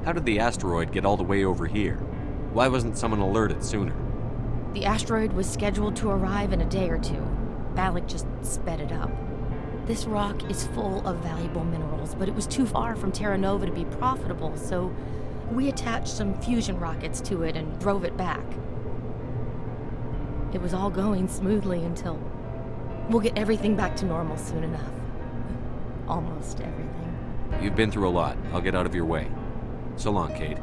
How did the asteroid get all the way over here? Why wasn't someone alerted sooner? The asteroid was scheduled to arrive in a day or two. Balak just sped it up. This rock is full of valuable minerals, but it was too far from Terra Nova to be profitable, so we attached some fusion rockets to it and drove it back. It was all going smoothly until... We'll get everything back to normal soon enough. Almost everything. You've been through a lot. I'll get out of your way. So long, Kate.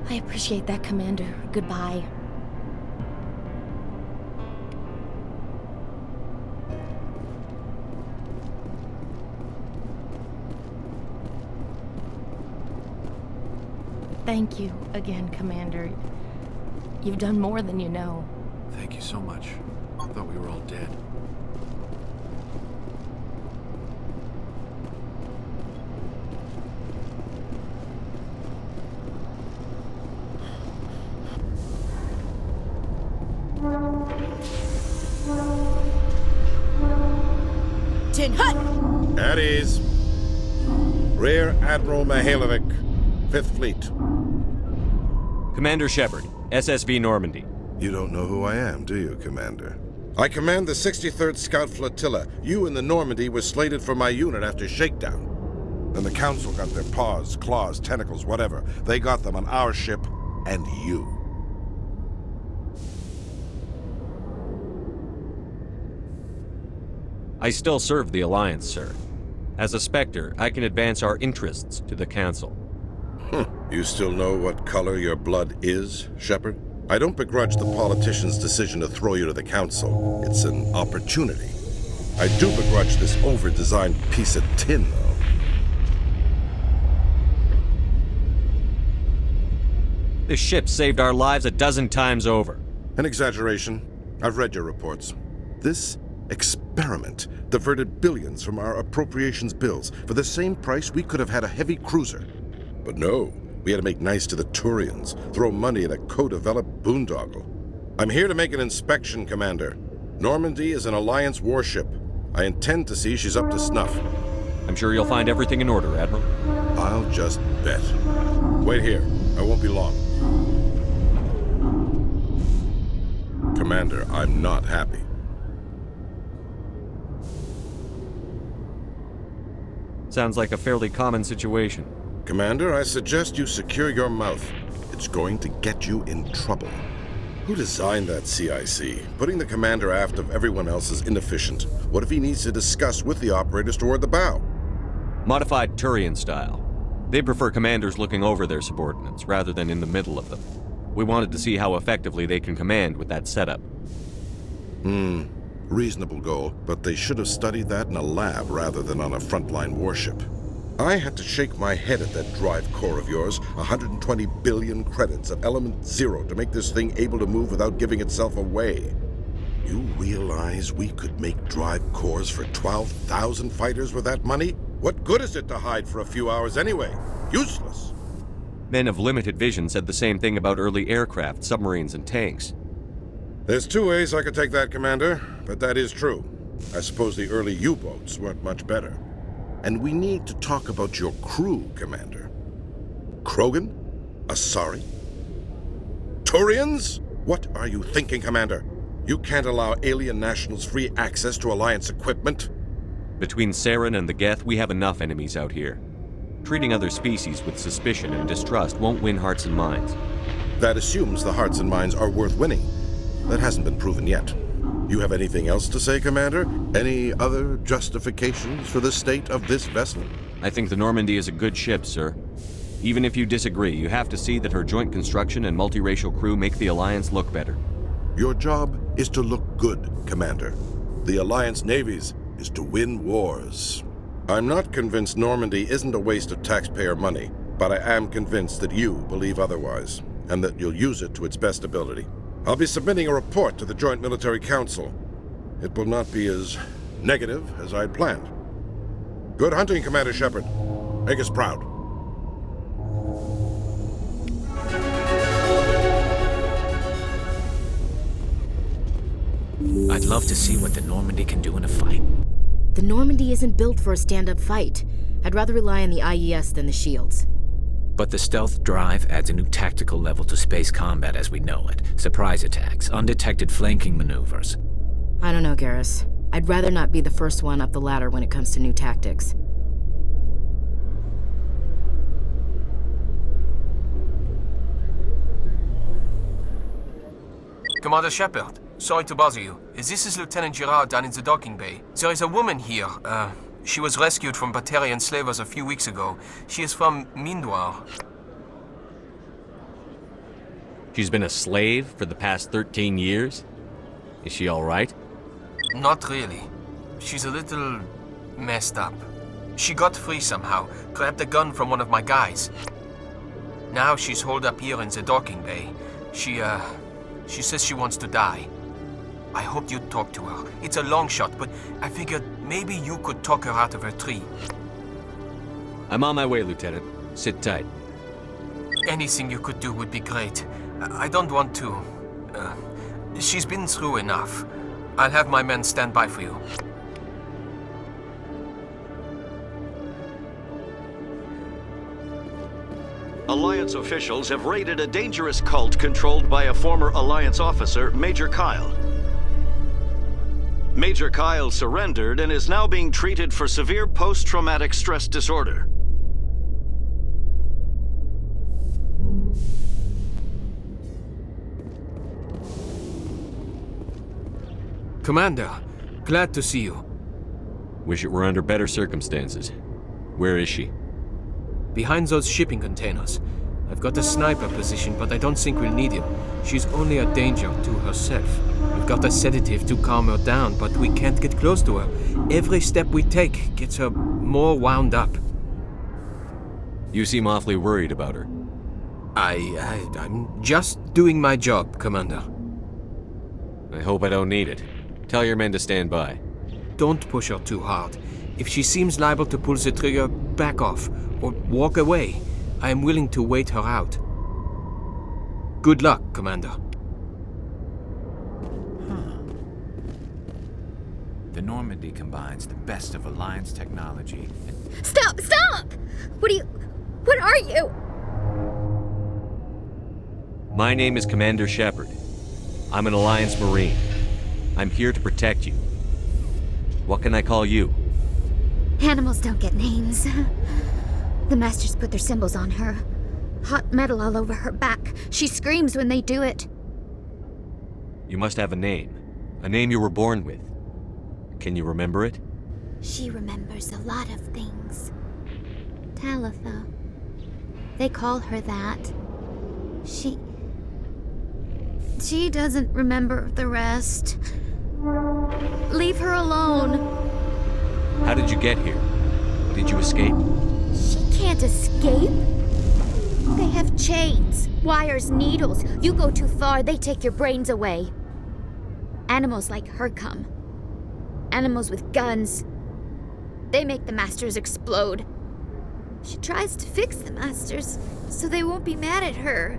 I appreciate that, Commander. Goodbye. Thank you again, Commander. You've done more than you know. Thank you so much. I thought we were all dead. Tin Hut! At ease. Rear Admiral Mihailovic, 5th Fleet. Commander Shepard, SSV Normandy. You don't know who I am, do you, Commander? I command the 63rd Scout Flotilla. You and the Normandy were slated for my unit after shakedown. Then the Council got their paws, claws, tentacles, whatever. They got them on our ship, and you. I still serve the Alliance, sir. As a Spectre, I can advance our interests to the Council. You still know what color your blood is, Shepard? I don't begrudge the politician's decision to throw you to the Council. It's an opportunity. I do begrudge this over-designed piece of tin, though. This ship saved our lives a dozen times over. An exaggeration. I've read your reports. This experiment diverted billions from our appropriations bills. For the same price, we could have had a heavy cruiser. But no, we had to make nice to the Turians, throw money at a co-developed boondoggle. I'm here to make an inspection, Commander. Normandy is an Alliance warship. I intend to see she's up to snuff. I'm sure you'll find everything in order, Admiral. I'll just bet. Wait here. I won't be long. Commander, I'm not happy. Sounds like a fairly common situation. Commander, I suggest you secure your mouth. It's going to get you in trouble. Who designed that CIC? Putting the commander aft of everyone else is inefficient. What if he needs to discuss with the operators toward the bow? Modified Turian style. They prefer commanders looking over their subordinates, rather than in the middle of them. We wanted to see how effectively they can command with that setup. Reasonable goal, but they should have studied that in a lab rather than on a frontline warship. I had to shake my head at that drive core of yours. 120 billion credits at element 0 to make this thing able to move without giving itself away. You realize we could make drive cores for 12,000 fighters with that money? What good is it to hide for a few hours anyway? Useless. Men of limited vision said the same thing about early aircraft, submarines, and tanks. There's two ways I could take that, Commander, but that is true. I suppose the early U-boats weren't much better. And we need to talk about your crew, Commander. Krogan? Asari? Turians? What are you thinking, Commander? You can't allow alien nationals free access to Alliance equipment? Between Saren and the Geth, we have enough enemies out here. Treating other species with suspicion and distrust won't win hearts and minds. That assumes the hearts and minds are worth winning. That hasn't been proven yet. You have anything else to say, Commander? Any other justifications for the state of this vessel? I think the Normandy is a good ship, sir. Even if you disagree, you have to see that her joint construction and multiracial crew make the Alliance look better. Your job is to look good, Commander. The Alliance navies is to win wars. I'm not convinced Normandy isn't a waste of taxpayer money, but I am convinced that you believe otherwise, and that you'll use it to its best ability. I'll be submitting a report to the Joint Military Council. It will not be as negative as I'd planned. Good hunting, Commander Shepard. Make us proud. I'd love to see what the Normandy can do in a fight. The Normandy isn't built for a stand-up fight. I'd rather rely on the IES than the shields. But the stealth drive adds a new tactical level to space combat as we know it. Surprise attacks, undetected flanking maneuvers. I don't know, Garrus. I'd rather not be the first one up the ladder when it comes to new tactics. Commander Shepard, sorry to bother you. This is Lieutenant Girard down in the docking bay. There is a woman here. She was rescued from Batarian slavers a few weeks ago. She is from Mindwar. She's been a slave for the past 13 years? Is she all right? Not really. She's a little messed up. She got free somehow, grabbed a gun from one of my guys. Now she's holed up here in the docking bay. She says she wants to die. I hoped you'd talk to her. It's a long shot, but I figured maybe you could talk her out of her tree. I'm on my way, Lieutenant. Sit tight. Anything you could do would be great. I don't want to... she's been through enough. I'll have my men stand by for you. Alliance officials have raided a dangerous cult controlled by a former Alliance officer, Major Kyle. Major Kyle surrendered and is now being treated for severe post-traumatic stress disorder. Commander, glad to see you. Wish it were under better circumstances. Where is she? Behind those shipping containers. I've got a sniper position, but I don't think we'll need him. She's only a danger to herself. We've got a sedative to calm her down, but we can't get close to her. Every step we take gets her more wound up. You seem awfully worried about her. I'm just doing my job, Commander. I hope I don't need it. Tell your men to stand by. Don't push her too hard. If she seems liable to pull the trigger, back off, or walk away. I am willing to wait her out. Good luck, Commander. The Normandy combines the best of Alliance technology. Stop! Stop! What are you? My name is Commander Shepard. I'm an Alliance Marine. I'm here to protect you. What can I call you? Animals don't get names. The Masters put their symbols on her. Hot metal all over her back. She screams when they do it. You must have a name. A name you were born with. Can you remember it? She remembers a lot of things. Talitha. They call her that. She doesn't remember the rest. Leave her alone. How did you get here? Did you escape? She can't escape. They have chains, wires, needles. You go too far, they take your brains away. Animals like her come. Animals with guns. They make the Masters explode. She tries to fix the Masters so they won't be mad at her.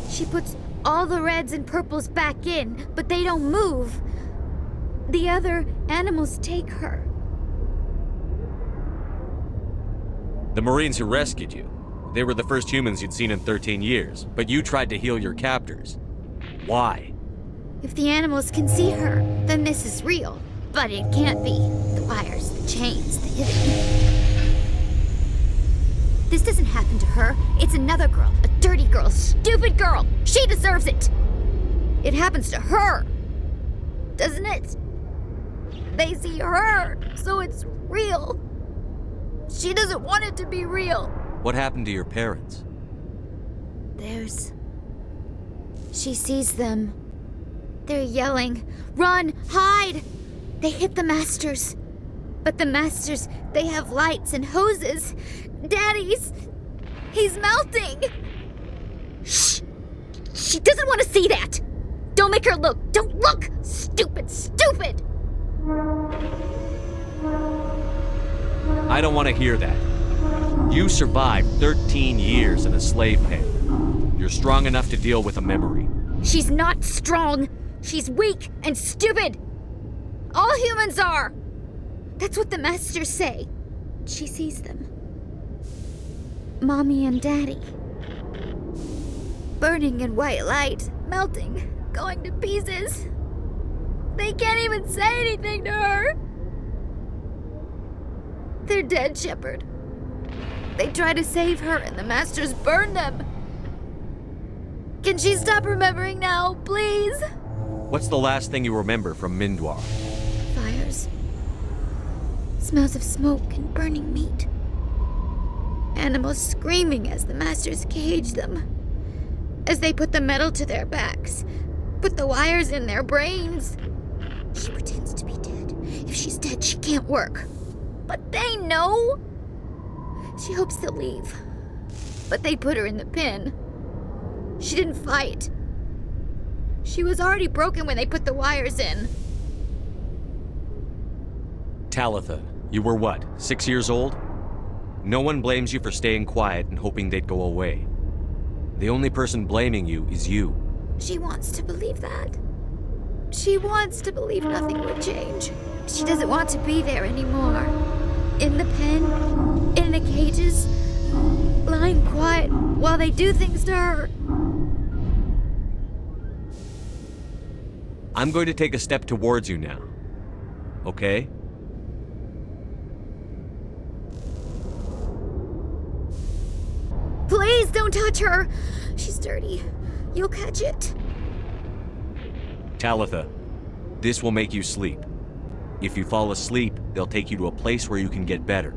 She puts all the reds and purples back in, but they don't move. The other animals take her. The Marines who rescued you. They were the first humans you'd seen in 13 years, but you tried to heal your captors. Why? If the animals can see her, then this is real. But it can't be. The wires, the chains, the hidden. This doesn't happen to her. It's another girl. A dirty girl. Stupid girl. She deserves it. It happens to her. Doesn't it? They see her, so it's real. She doesn't want it to be real. What happened to your parents? She sees them. They're yelling, "Run! Hide!" They hit the Masters. But the Masters, they have lights and hoses. Daddy's... he's melting! Shh! She doesn't want to see that! Don't make her look! Don't look! Stupid! Stupid! I don't want to hear that. You survived 13 years in a slave pen. You're strong enough to deal with a memory. She's not strong. She's weak and stupid. All humans are. That's what the Masters say. She sees them. Mommy and Daddy. Burning in white light, melting, going to pieces. They can't even say anything to her. They're dead, Shepard. They try to save her and the Masters burn them. Can she stop remembering now, please? What's the last thing you remember from Mindwar? Fires. Smells of smoke and burning meat. Animals screaming as the Masters cage them. As they put the metal to their backs. Put the wires in their brains. She pretends to be dead. If she's dead, she can't work. But they know. She hopes they'll leave. But they put her in the pen. She didn't fight. She was already broken when they put the wires in. Talitha, you were what, 6 years old? No one blames you for staying quiet and hoping they'd go away. The only person blaming you is you. She wants to believe that. She wants to believe nothing would change. She doesn't want to be there anymore. In the pen, in the cages, lying quiet while they do things to her. I'm going to take a step towards you now. Okay? Please don't touch her. She's dirty. You'll catch it. Talitha, This will make you sleep. If you fall asleep, they'll take you to a place where you can get better.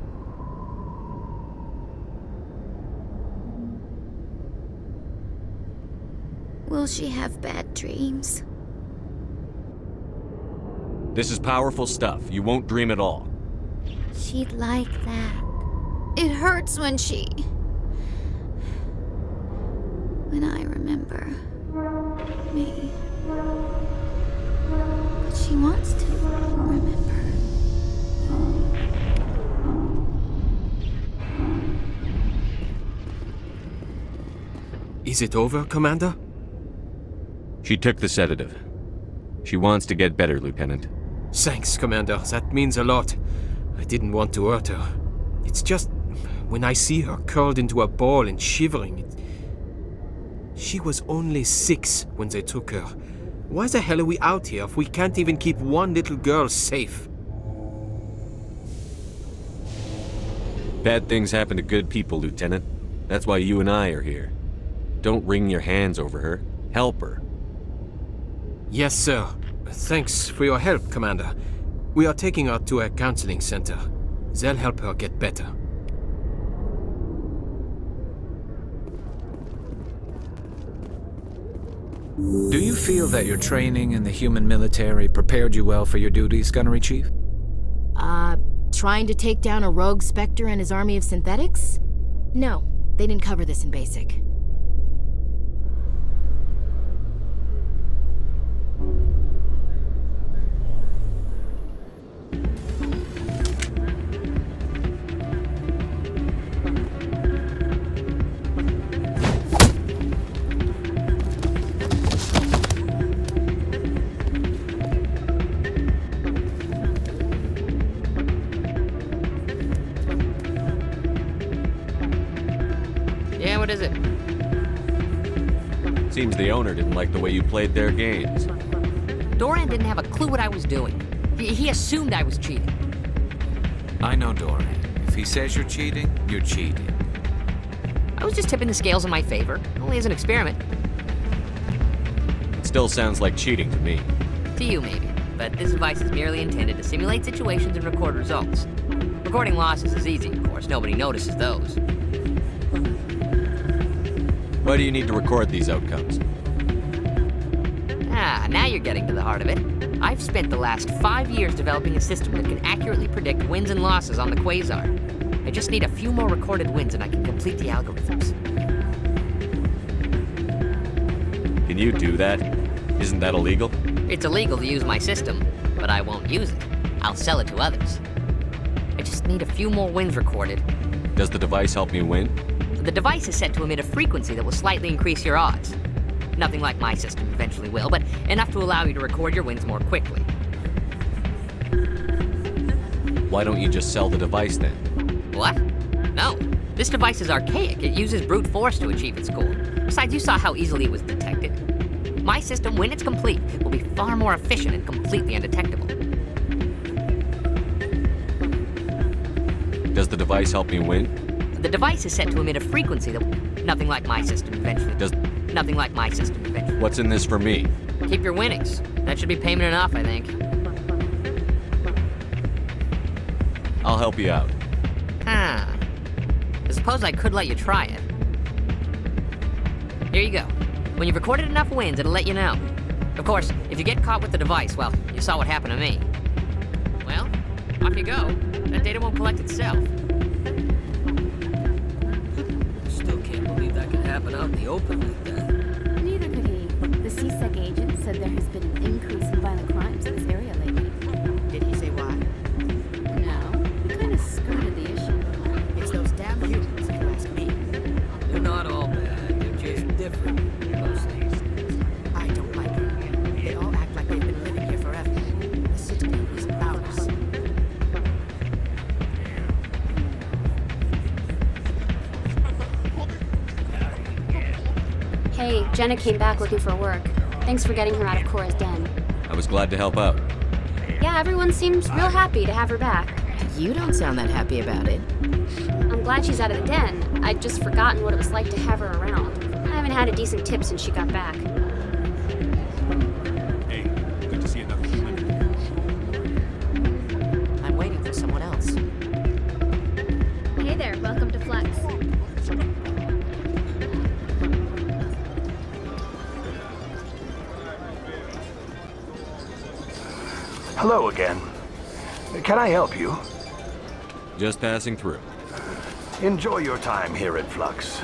Will she have bad dreams? This is powerful stuff. You won't dream at all. She'd like that. It hurts when I remember me. But she wants to remember. Is it over, Commander? She took the sedative. She wants to get better, Lieutenant. Thanks, Commander. That means a lot. I didn't want to hurt her. It's just, when I see her curled into a ball and shivering, she was only 6 when they took her. Why the hell are we out here if we can't even keep one little girl safe? Bad things happen to good people, Lieutenant. That's why you and I are here. Don't wring your hands over her. Help her. Yes, sir. Thanks for your help, Commander. We are taking her to a counseling center. They'll help her get better. Do you feel that your training in the human military prepared you well for your duties, Gunnery Chief? Trying to take down a rogue Spectre and his army of synthetics? No, they didn't cover this in basic. What is it? Seems the owner didn't like the way you played their games. Doran didn't have a clue what I was doing. He assumed I was cheating. I know Doran. If he says you're cheating, you're cheating. I was just tipping the scales in my favor, only as an experiment. It still sounds like cheating to me. To you, maybe. But this device is merely intended to simulate situations and record results. Recording losses is easy, of course. Nobody notices those. Why do you need to record these outcomes? Now you're getting to the heart of it. I've spent the last 5 years developing a system that can accurately predict wins and losses on the Quasar. I just need a few more recorded wins and I can complete the algorithms. Can you do that? Isn't that illegal? It's illegal to use my system, but I won't use it. I'll sell it to others. I just need a few more wins recorded. Does the device help me win? The device is set to emit a frequency that will slightly increase your odds. Nothing like my system eventually will, but enough to allow you to record your wins more quickly. Why don't you just sell the device then? What? No. This device is archaic. It uses brute force to achieve its goal. Besides, you saw how easily it was detected. My system, when it's complete, will be far more efficient and completely undetectable. Does the device help me win? The device is set to emit a frequency that... Nothing like my system eventually. Nothing like my system eventually. What's in this for me? Keep your winnings. That should be payment enough, I think. I'll help you out. I suppose I could let you try it. Here you go. When you've recorded enough wins, it'll let you know. Of course, if you get caught with the device, well, you saw what happened to me. Well, off you go. That data won't collect itself. Still can't believe that could happen out in the open like that. Neither could he. The CSEC agent said there has been an increase in violent crimes in this area lately. Did he say why? No, he kind of skirted the issue. It's those damn humans, if you ask me. They're not all bad. They're just different. Mostly. I don't like them. They all act like they've been living here forever. The Citadel is ours. Hey, Jenna came back looking for work. Thanks for getting her out of Cora's den. I was glad to help out. Yeah, everyone seems real happy to have her back. You don't sound that happy about it. I'm glad she's out of the den. I'd just forgotten what it was like to have her around. I haven't had a decent tip since she got back. Hey, good to see another human. Flux. Hello again. Can I help you? Just passing through. Enjoy your time here at Flux.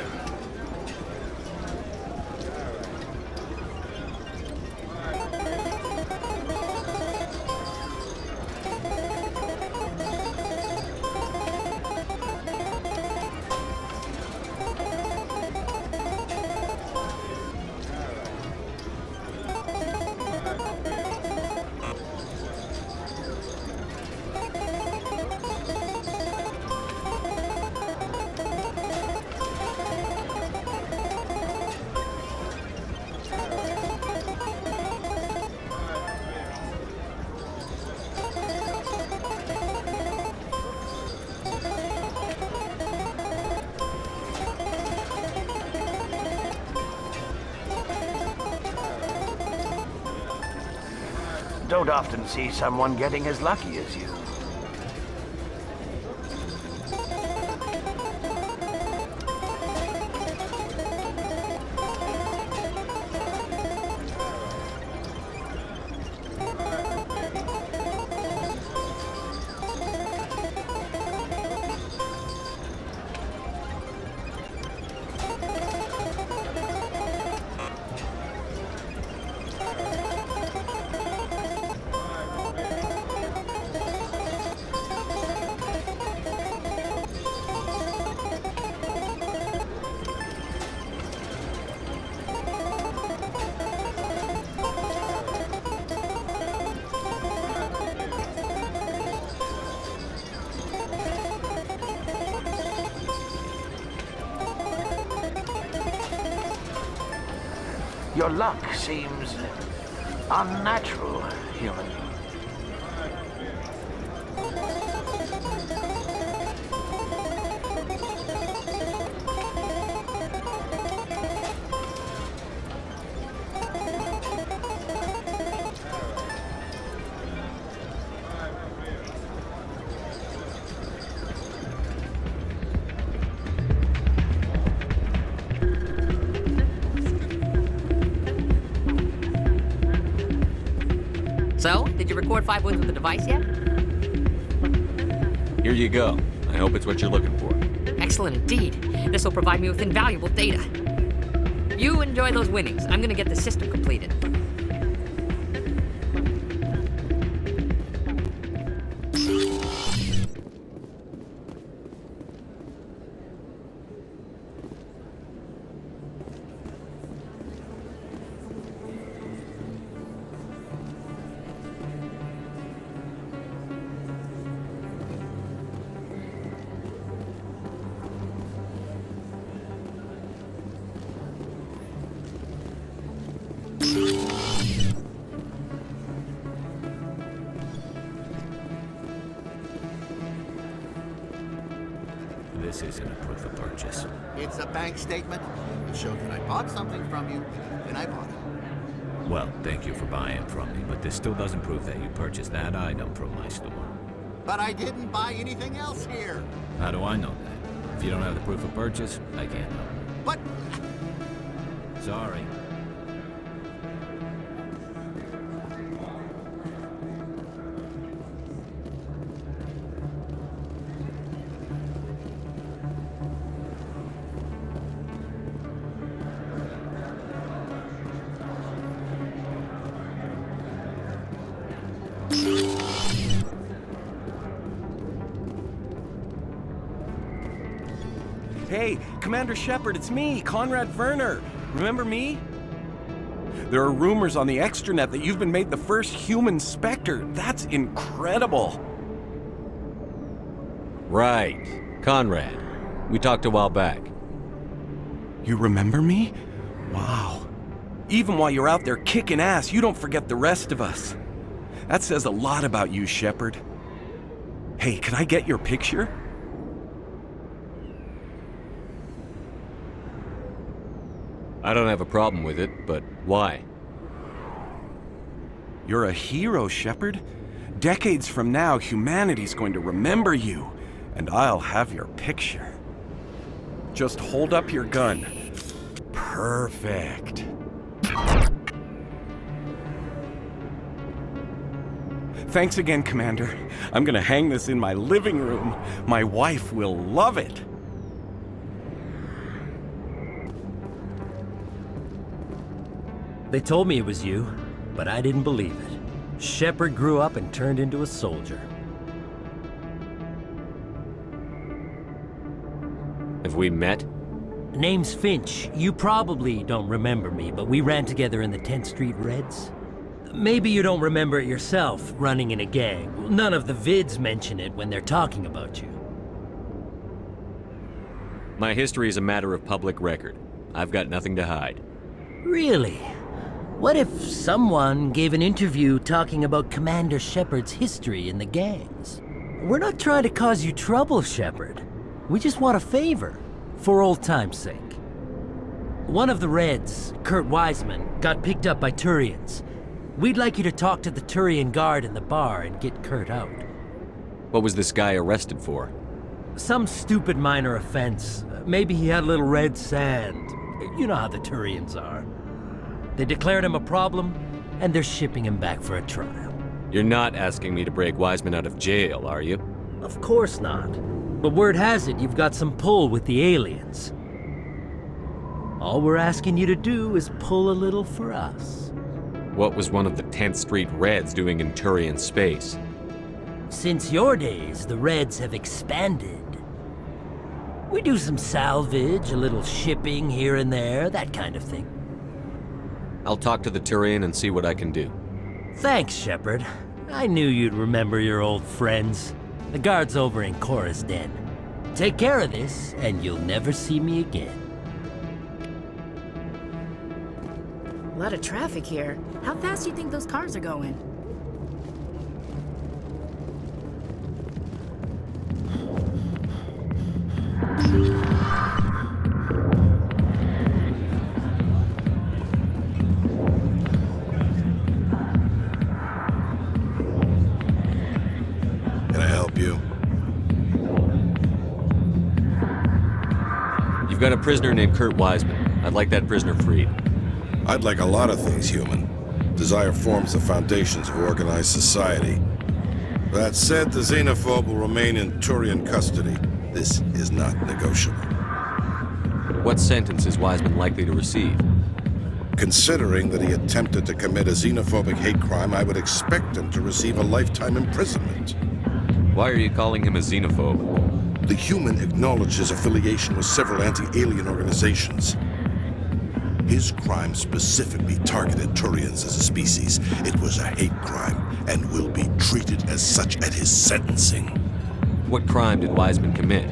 Don't often see someone getting as lucky as you. Your luck seems unnatural, human. So, did you record 5 wins with the device yet? Here you go. I hope it's what you're looking for. Excellent indeed. This will provide me with invaluable data. You enjoy those winnings. I'm gonna get the system completed. This isn't a proof of purchase. It's a bank statement. It shows that I bought something from you, and I bought it. Well, thank you for buying from me, but this still doesn't prove that you purchased that item from my store. But I didn't buy anything else here. How do I know that? If you don't have the proof of purchase, I can't know. But... Sorry. Hey, Commander Shepard, it's me, Conrad Werner. Remember me? There are rumors on the extranet that you've been made the first human Spectre. That's incredible. Right. Conrad. We talked a while back. You remember me? Wow. Even while you're out there kicking ass, you don't forget the rest of us. That says a lot about you, Shepard. Hey, can I get your picture? I don't have a problem with it, but why? You're a hero, Shepard. Decades from now, humanity's going to remember you, and I'll have your picture. Just hold up your gun. Perfect. Thanks again, Commander. I'm gonna hang this in my living room. My wife will love it. They told me it was you, but I didn't believe it. Shepard grew up and turned into a soldier. Have we met? Name's Finch. You probably don't remember me, but we ran together in the 10th Street Reds. Maybe you don't remember it yourself, running in a gang. None of the vids mention it when they're talking about you. My history is a matter of public record. I've got nothing to hide. Really? What if someone gave an interview talking about Commander Shepard's history in the gangs? We're not trying to cause you trouble, Shepard. We just want a favor, for old time's sake. One of the Reds, Kurt Wiseman, got picked up by Turians. We'd like you to talk to the Turian guard in the bar and get Kurt out. What was this guy arrested for? Some stupid minor offense. Maybe he had a little red sand. You know how the Turians are. They declared him a problem, and they're shipping him back for a trial. You're not asking me to break Wiseman out of jail, are you? Of course not. But word has it you've got some pull with the aliens. All we're asking you to do is pull a little for us. What was one of the 10th Street Reds doing in Turian space? Since your days, the Reds have expanded. We do some salvage, a little shipping here and there, that kind of thing. I'll talk to the Turian and see what I can do. Thanks, Shepard. I knew you'd remember your old friends. The guard's over in Cora's den. Take care of this, and you'll never see me again. A lot of traffic here. How fast do you think those cars are going? Can I help you? You've got a prisoner named Kurt Wiseman. I'd like that prisoner freed. I'd like a lot of things, human. Desire forms the foundations of organized society. That said, the xenophobe will remain in Turian custody. This is not negotiable. What sentence is Wiseman likely to receive? Considering that he attempted to commit a xenophobic hate crime, I would expect him to receive a lifetime imprisonment. Why are you calling him a xenophobe? The human acknowledged his affiliation with several anti-alien organizations. His crime specifically targeted Turians as a species. It was a hate crime and will be treated as such at his sentencing. What crime did Wiseman commit?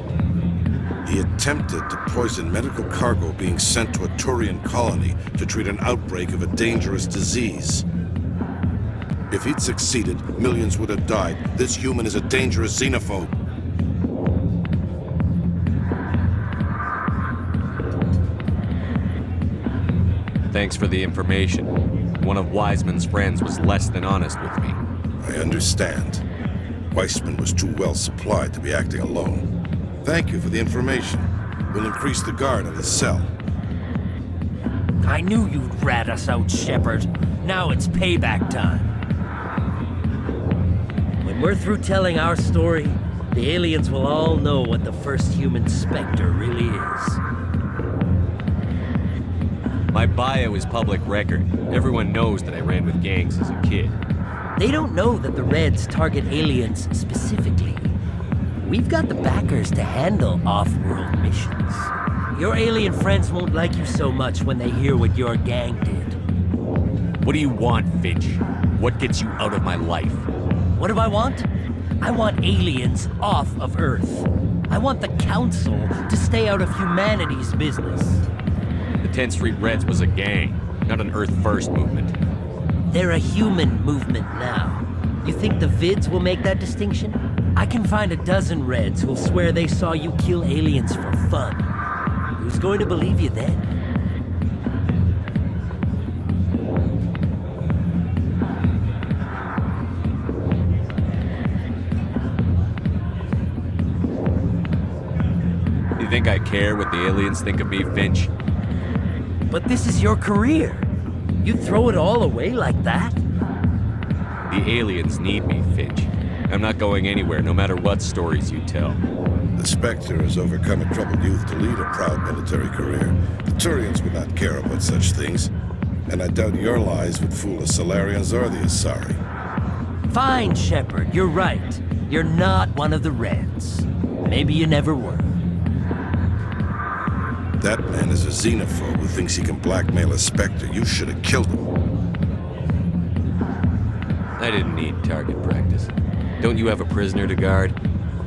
He attempted to poison medical cargo being sent to a Turian colony to treat an outbreak of a dangerous disease. If he'd succeeded, millions would have died. This human is a dangerous xenophobe. Thanks for the information. One of Wiseman's friends was less than honest with me. I understand. Weissman was too well supplied to be acting alone. Thank you for the information. We'll increase the guard on his cell. I knew you'd rat us out, Shepard. Now it's payback time. When we're through telling our story, the aliens will all know what the first human Spectre really is. My bio is public record. Everyone knows that I ran with gangs as a kid. They don't know that the Reds target aliens specifically. We've got the backers to handle off-world missions. Your alien friends won't like you so much when they hear what your gang did. What do you want, Finch? What gets you out of my life? What do I want? I want aliens off of Earth. I want the Council to stay out of humanity's business. The 10th Street Reds was a gang, not an Earth First movement. They're a human movement now. You think the vids will make that distinction? I can find a dozen Reds who'll swear they saw you kill aliens for fun. Who's going to believe you then? think I care what the aliens think of me, Finch? But this is your career. You throw it all away like that? The aliens need me, Finch. I'm not going anywhere, no matter what stories you tell. The Spectre has overcome a troubled youth to lead a proud military career. The Turians would not care about such things, and I doubt your lies would fool the Salarians or the Asari. Fine, Shepard, you're right. You're not one of the Reds. Maybe you never were. That man is a xenophobe who thinks he can blackmail a Spectre. You should have killed him. I didn't need target practice. Don't you have a prisoner to guard?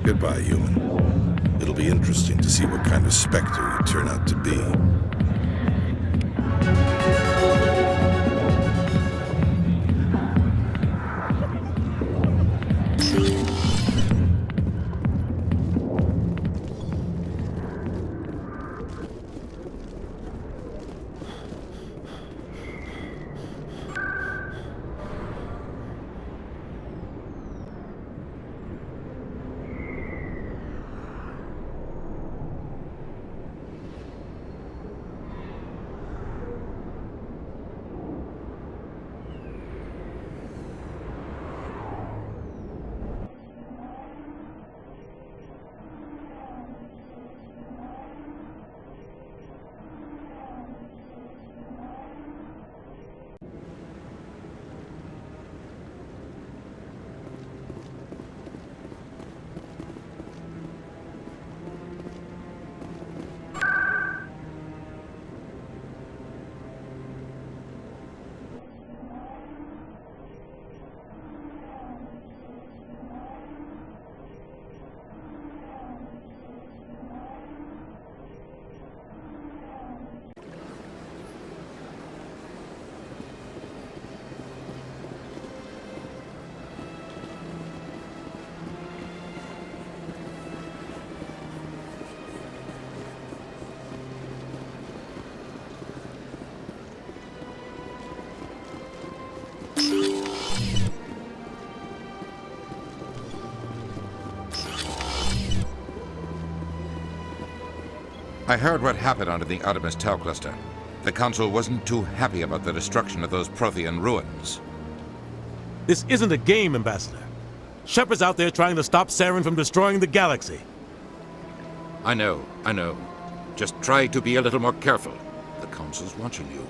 Goodbye, human. It'll be interesting to see what kind of Spectre you turn out to be. I heard what happened under the Artemis Tau cluster. The Council wasn't too happy about the destruction of those Prothean ruins. This isn't a game, Ambassador. Shepard's out there trying to stop Saren from destroying the galaxy. I know. Just try to be a little more careful. The Council's watching you,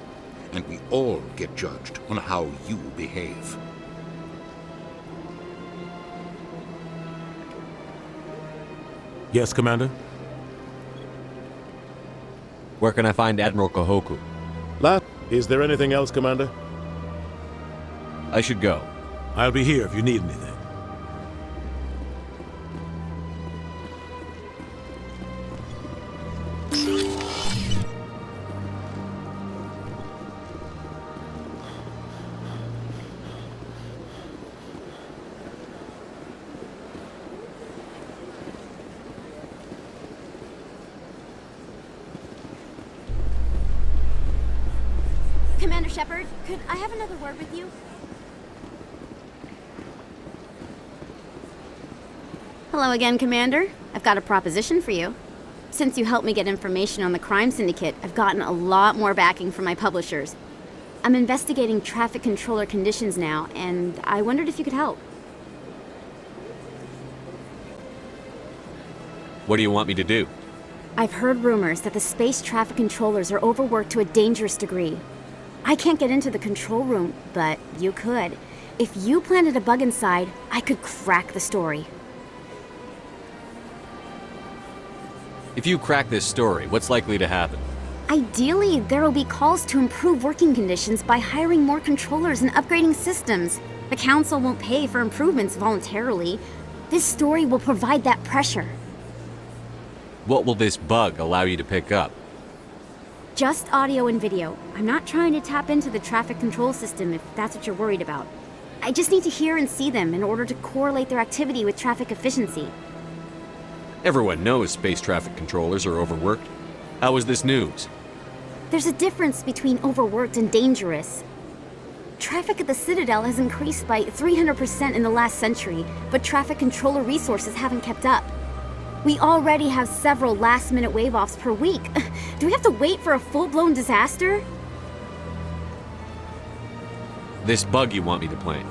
and we all get judged on how you behave. Yes, Commander? Where can I find Admiral Kahoku? Is there anything else, Commander? I should go. I'll be here if you need anything. Commander Shepard, could I have another word with you? Hello again, Commander. I've got a proposition for you. Since you helped me get information on the crime syndicate, I've gotten a lot more backing from my publishers. I'm investigating traffic controller conditions now, and I wondered if you could help. What do you want me to do? I've heard rumors that the space traffic controllers are overworked to a dangerous degree. I can't get into the control room, but you could. If you planted a bug inside, I could crack the story. If you crack this story, what's likely to happen? Ideally, there will be calls to improve working conditions by hiring more controllers and upgrading systems. The Council won't pay for improvements voluntarily. This story will provide that pressure. What will this bug allow you to pick up? Just audio and video. I'm not trying to tap into the traffic control system if that's what you're worried about. I just need to hear and see them in order to correlate their activity with traffic efficiency. Everyone knows space traffic controllers are overworked. How is this news? There's a difference between overworked and dangerous. Traffic at the Citadel has increased by 300% in the last century, but traffic controller resources haven't kept up. We already have several last-minute wave-offs per week. Do we have to wait for a full-blown disaster? This bug you want me to plant,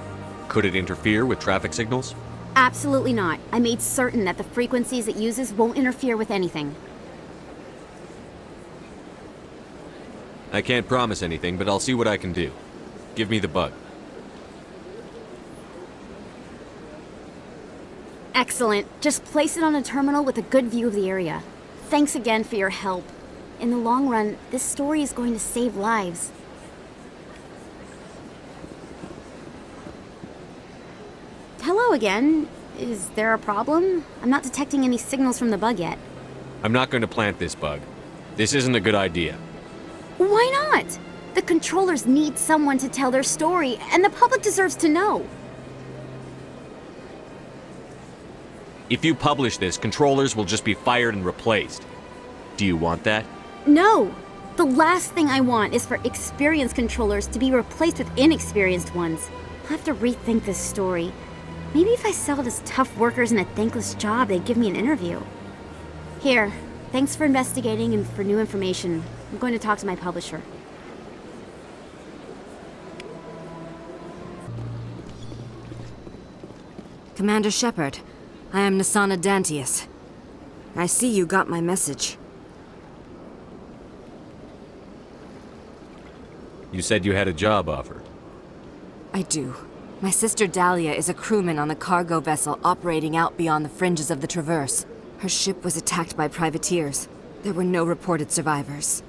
could it interfere with traffic signals? Absolutely not. I made certain that the frequencies it uses won't interfere with anything. I can't promise anything, but I'll see what I can do. Give me the bug. Excellent. Just place it on a terminal with a good view of the area. Thanks again for your help. In the long run, this story is going to save lives. Hello again. Is there a problem? I'm not detecting any signals from the bug yet. I'm not going to plant this bug. This isn't a good idea. Why not? The controllers need someone to tell their story, and the public deserves to know. If you publish this, controllers will just be fired and replaced. Do you want that? No! The last thing I want is for experienced controllers to be replaced with inexperienced ones. I'll have to rethink this story. Maybe if I sell it as tough workers in a thankless job, they'd give me an interview. Here, thanks for investigating and for new information. I'm going to talk to my publisher. Commander Shepard, I am Saren Arterius. I see you got my message. You said you had a job offer. I do. My sister Dahlia is a crewman on the cargo vessel operating out beyond the fringes of the Traverse. Her ship was attacked by privateers. There were no reported survivors.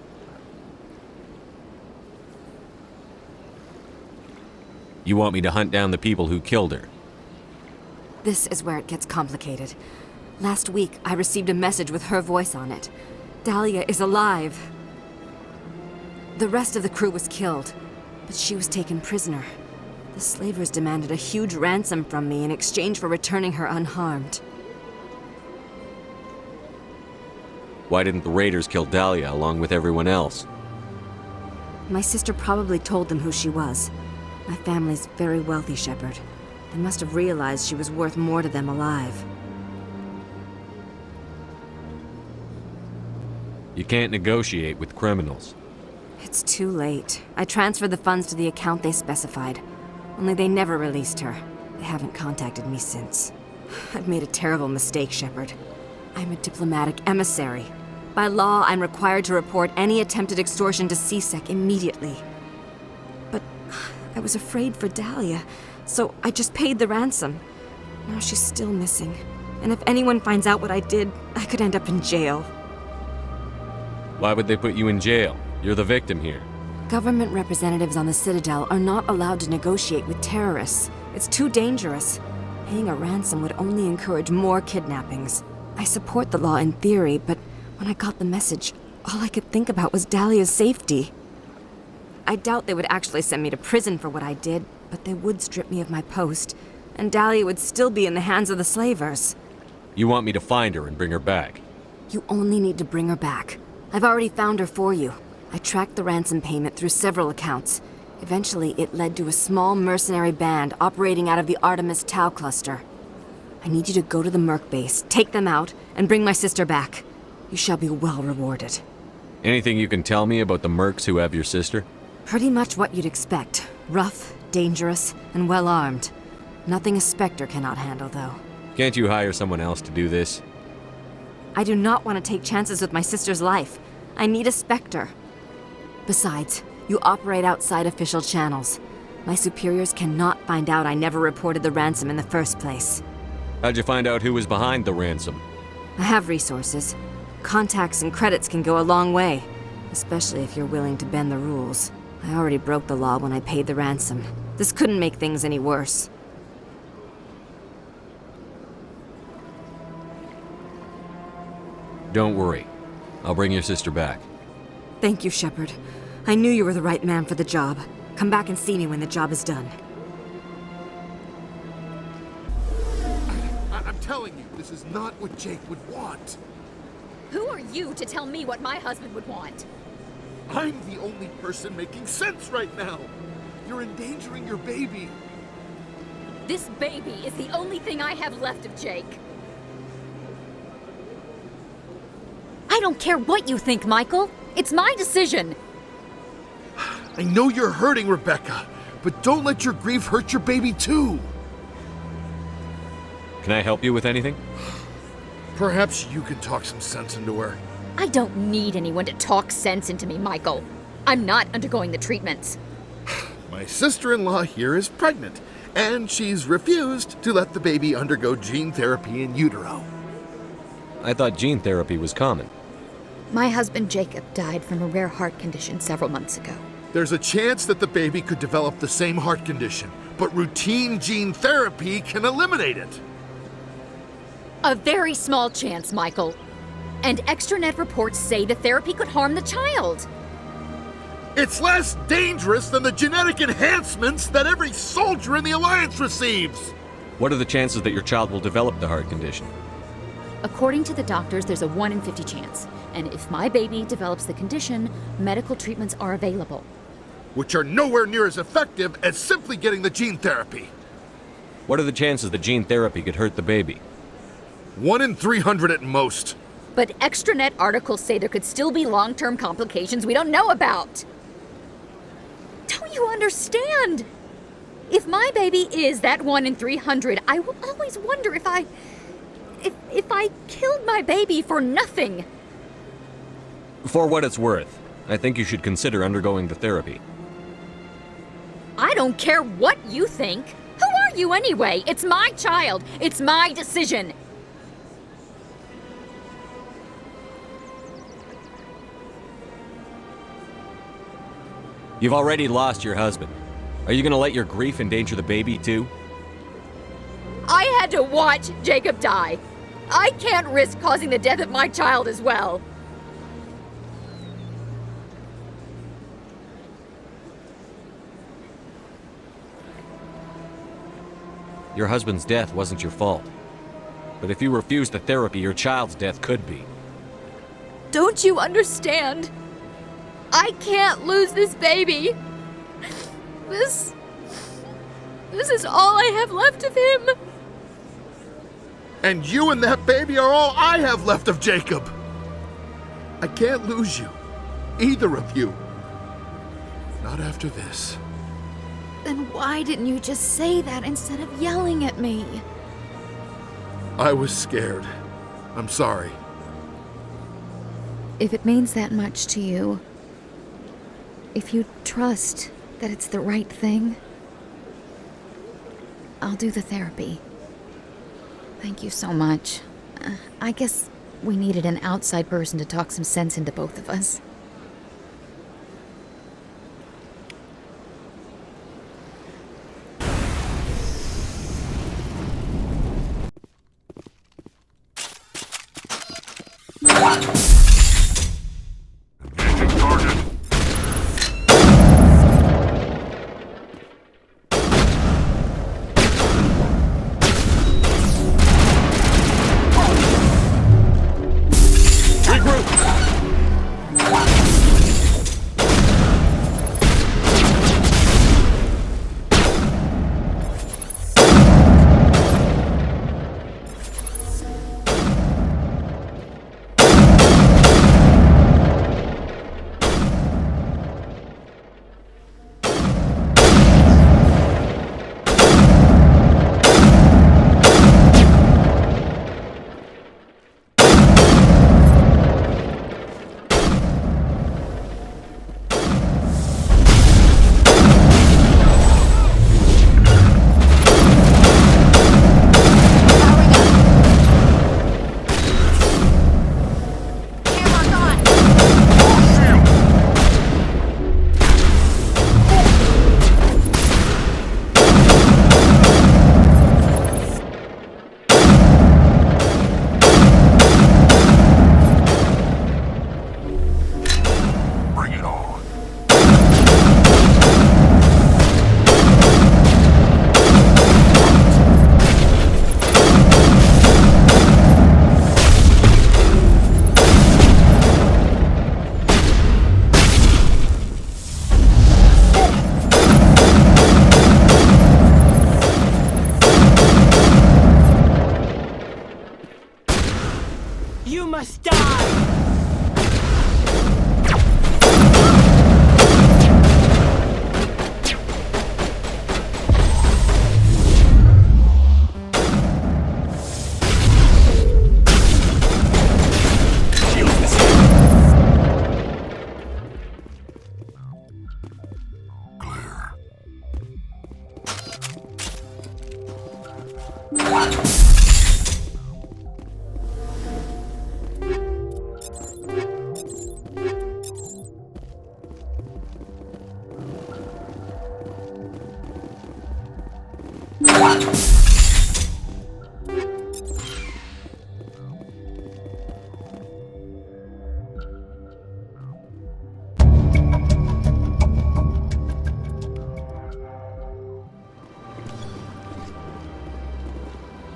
You want me to hunt down the people who killed her? This is where it gets complicated. Last week, I received a message with her voice on it. Dahlia is alive. The rest of the crew was killed, but she was taken prisoner. The slavers demanded a huge ransom from me in exchange for returning her unharmed. Why didn't the raiders kill Dahlia along with everyone else? My sister probably told them who she was. My family's very wealthy, Shepard. They must have realized she was worth more to them alive. You can't negotiate with criminals. It's too late. I transferred the funds to the account they specified. Only they never released her. They haven't contacted me since. I've made a terrible mistake, Shepard. I'm a diplomatic emissary. By law, I'm required to report any attempted extortion to CSEC immediately. But I was afraid for Dahlia, so I just paid the ransom. Now she's still missing. And if anyone finds out what I did, I could end up in jail. Why would they put you in jail? You're the victim here. Government representatives on the Citadel are not allowed to negotiate with terrorists. It's too dangerous. Paying a ransom would only encourage more kidnappings. I support the law in theory, but when I got the message, all I could think about was Dahlia's safety. I doubt they would actually send me to prison for what I did, but they would strip me of my post, and Dahlia would still be in the hands of the slavers. You want me to find her and bring her back? You only need to bring her back. I've already found her for you. I tracked the ransom payment through several accounts. Eventually, it led to a small mercenary band operating out of the Artemis Tau cluster. I need you to go to the Merc base, take them out, and bring my sister back. You shall be well rewarded. Anything you can tell me about the mercs who have your sister? Pretty much what you'd expect. Rough, dangerous, and well-armed. Nothing a Spectre cannot handle, though. Can't you hire someone else to do this? I do not want to take chances with my sister's life. I need a Spectre. Besides, you operate outside official channels. My superiors cannot find out I never reported the ransom in the first place. How'd you find out who was behind the ransom? I have resources. Contacts and credits can go a long way, especially if you're willing to bend the rules. I already broke the law when I paid the ransom. This couldn't make things any worse. Don't worry. I'll bring your sister back. Thank you, Shepard. I knew you were the right man for the job. Come back and see me when the job is done. I'm telling you, this is not what Jake would want. Who are you to tell me what my husband would want? I'm the only person making sense right now. You're endangering your baby. This baby is the only thing I have left of Jake. I don't care what you think, Michael. It's my decision. I know you're hurting, Rebecca, but don't let your grief hurt your baby too. Can I help you with anything? Perhaps you can talk some sense into her. I don't need anyone to talk sense into me, Michael. I'm not undergoing the treatments. My sister-in-law here is pregnant, and she's refused to let the baby undergo gene therapy in utero. I thought gene therapy was common. My husband Jacob died from a rare heart condition several months ago. There's a chance that the baby could develop the same heart condition, but routine gene therapy can eliminate it. A very small chance, Michael. And extranet reports say the therapy could harm the child. It's less dangerous than the genetic enhancements that every soldier in the Alliance receives. What are the chances that your child will develop the heart condition? According to the doctors, there's a 1 in 50 chance. And if my baby develops the condition, medical treatments are available. Which are nowhere near as effective as simply getting the gene therapy. What are the chances that gene therapy could hurt the baby? 1 in 300 at most. But extranet articles say there could still be long-term complications we don't know about. Don't you understand? If my baby is that 1 in 300, I will always wonder if I killed my baby for nothing. For what it's worth, I think you should consider undergoing the therapy. I don't care what you think. Who are you anyway? It's my child. It's my decision. You've already lost your husband. Are you going to let your grief endanger the baby too? I had to watch Jacob die. I can't risk causing the death of my child as well. Your husband's death wasn't your fault. But if you refuse the therapy, your child's death could be. Don't you understand? I can't lose this baby. This is all I have left of him. And you and that baby are all I have left of Jacob. I can't lose you. Either of you. Not after this. Then why didn't you just say that instead of yelling at me? I was scared. I'm sorry. If it means that much to you, if you trust that it's the right thing, I'll do the therapy. Thank you so much. I guess we needed an outside person to talk some sense into both of us. Regroup!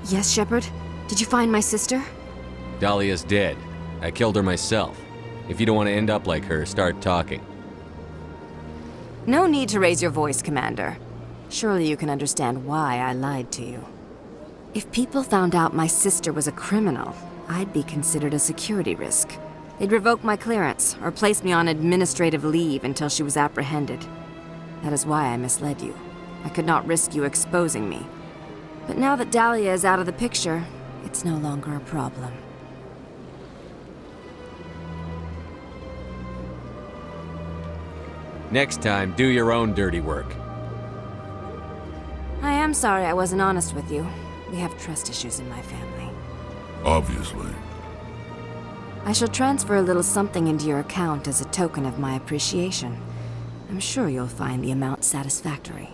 Yes, Shepard? Did you find my sister? Dahlia's dead. I killed her myself. If you don't want to end up like her, start talking. No need to raise your voice, Commander. Surely you can understand why I lied to you. If people found out my sister was a criminal, I'd be considered a security risk. They'd revoke my clearance, or place me on administrative leave until she was apprehended. That is why I misled you. I could not risk you exposing me. But now that Dahlia is out of the picture, it's no longer a problem. Next time, do your own dirty work. I am sorry I wasn't honest with you. We have trust issues in my family. Obviously. I shall transfer a little something into your account as a token of my appreciation. I'm sure you'll find the amount satisfactory.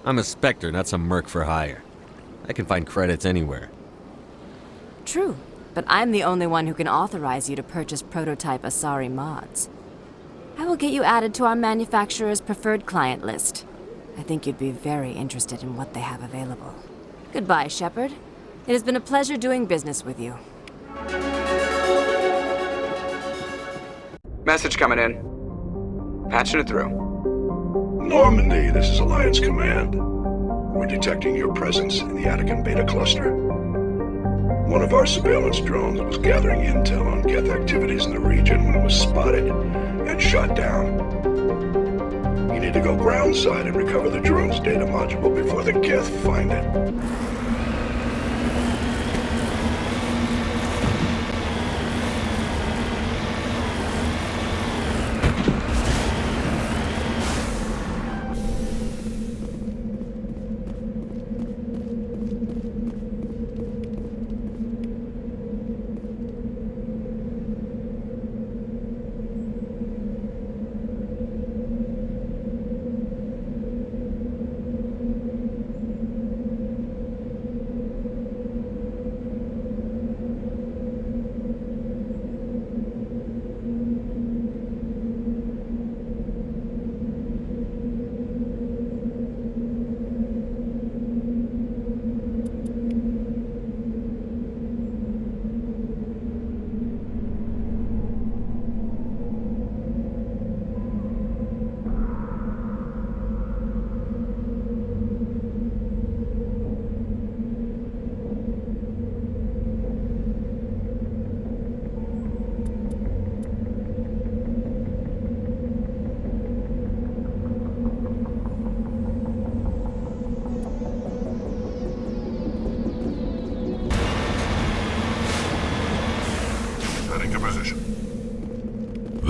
I'm a Spectre, not some merc for hire. I can find credits anywhere. True, but I'm the only one who can authorize you to purchase prototype Asari mods. I will get you added to our manufacturer's preferred client list. I think you'd be very interested in what they have available. Goodbye, Shepard. It has been a pleasure doing business with you. Message coming in. Patching it through. Normandy, this is Alliance Command. We're detecting your presence in the Attican Beta Cluster. One of our surveillance drones was gathering intel on geth activities in the region when it was spotted and shot down. You need to go groundside and recover the drone's data module before the geth find it.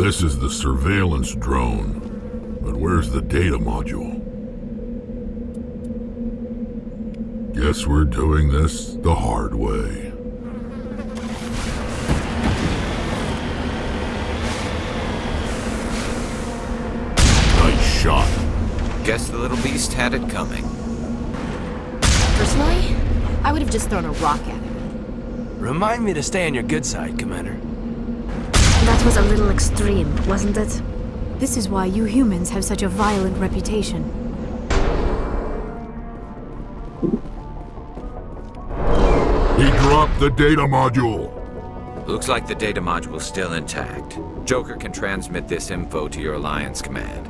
This is the surveillance drone, but where's the data module? Guess we're doing this the hard way. Nice shot. Guess the little beast had it coming. Personally, I would have just thrown a rock at it. Remind me to stay on your good side, Commander. That was a little extreme, wasn't it? This is why you humans have such a violent reputation. He dropped the data module. Looks like the data module's still intact. Joker can transmit this info to your Alliance command.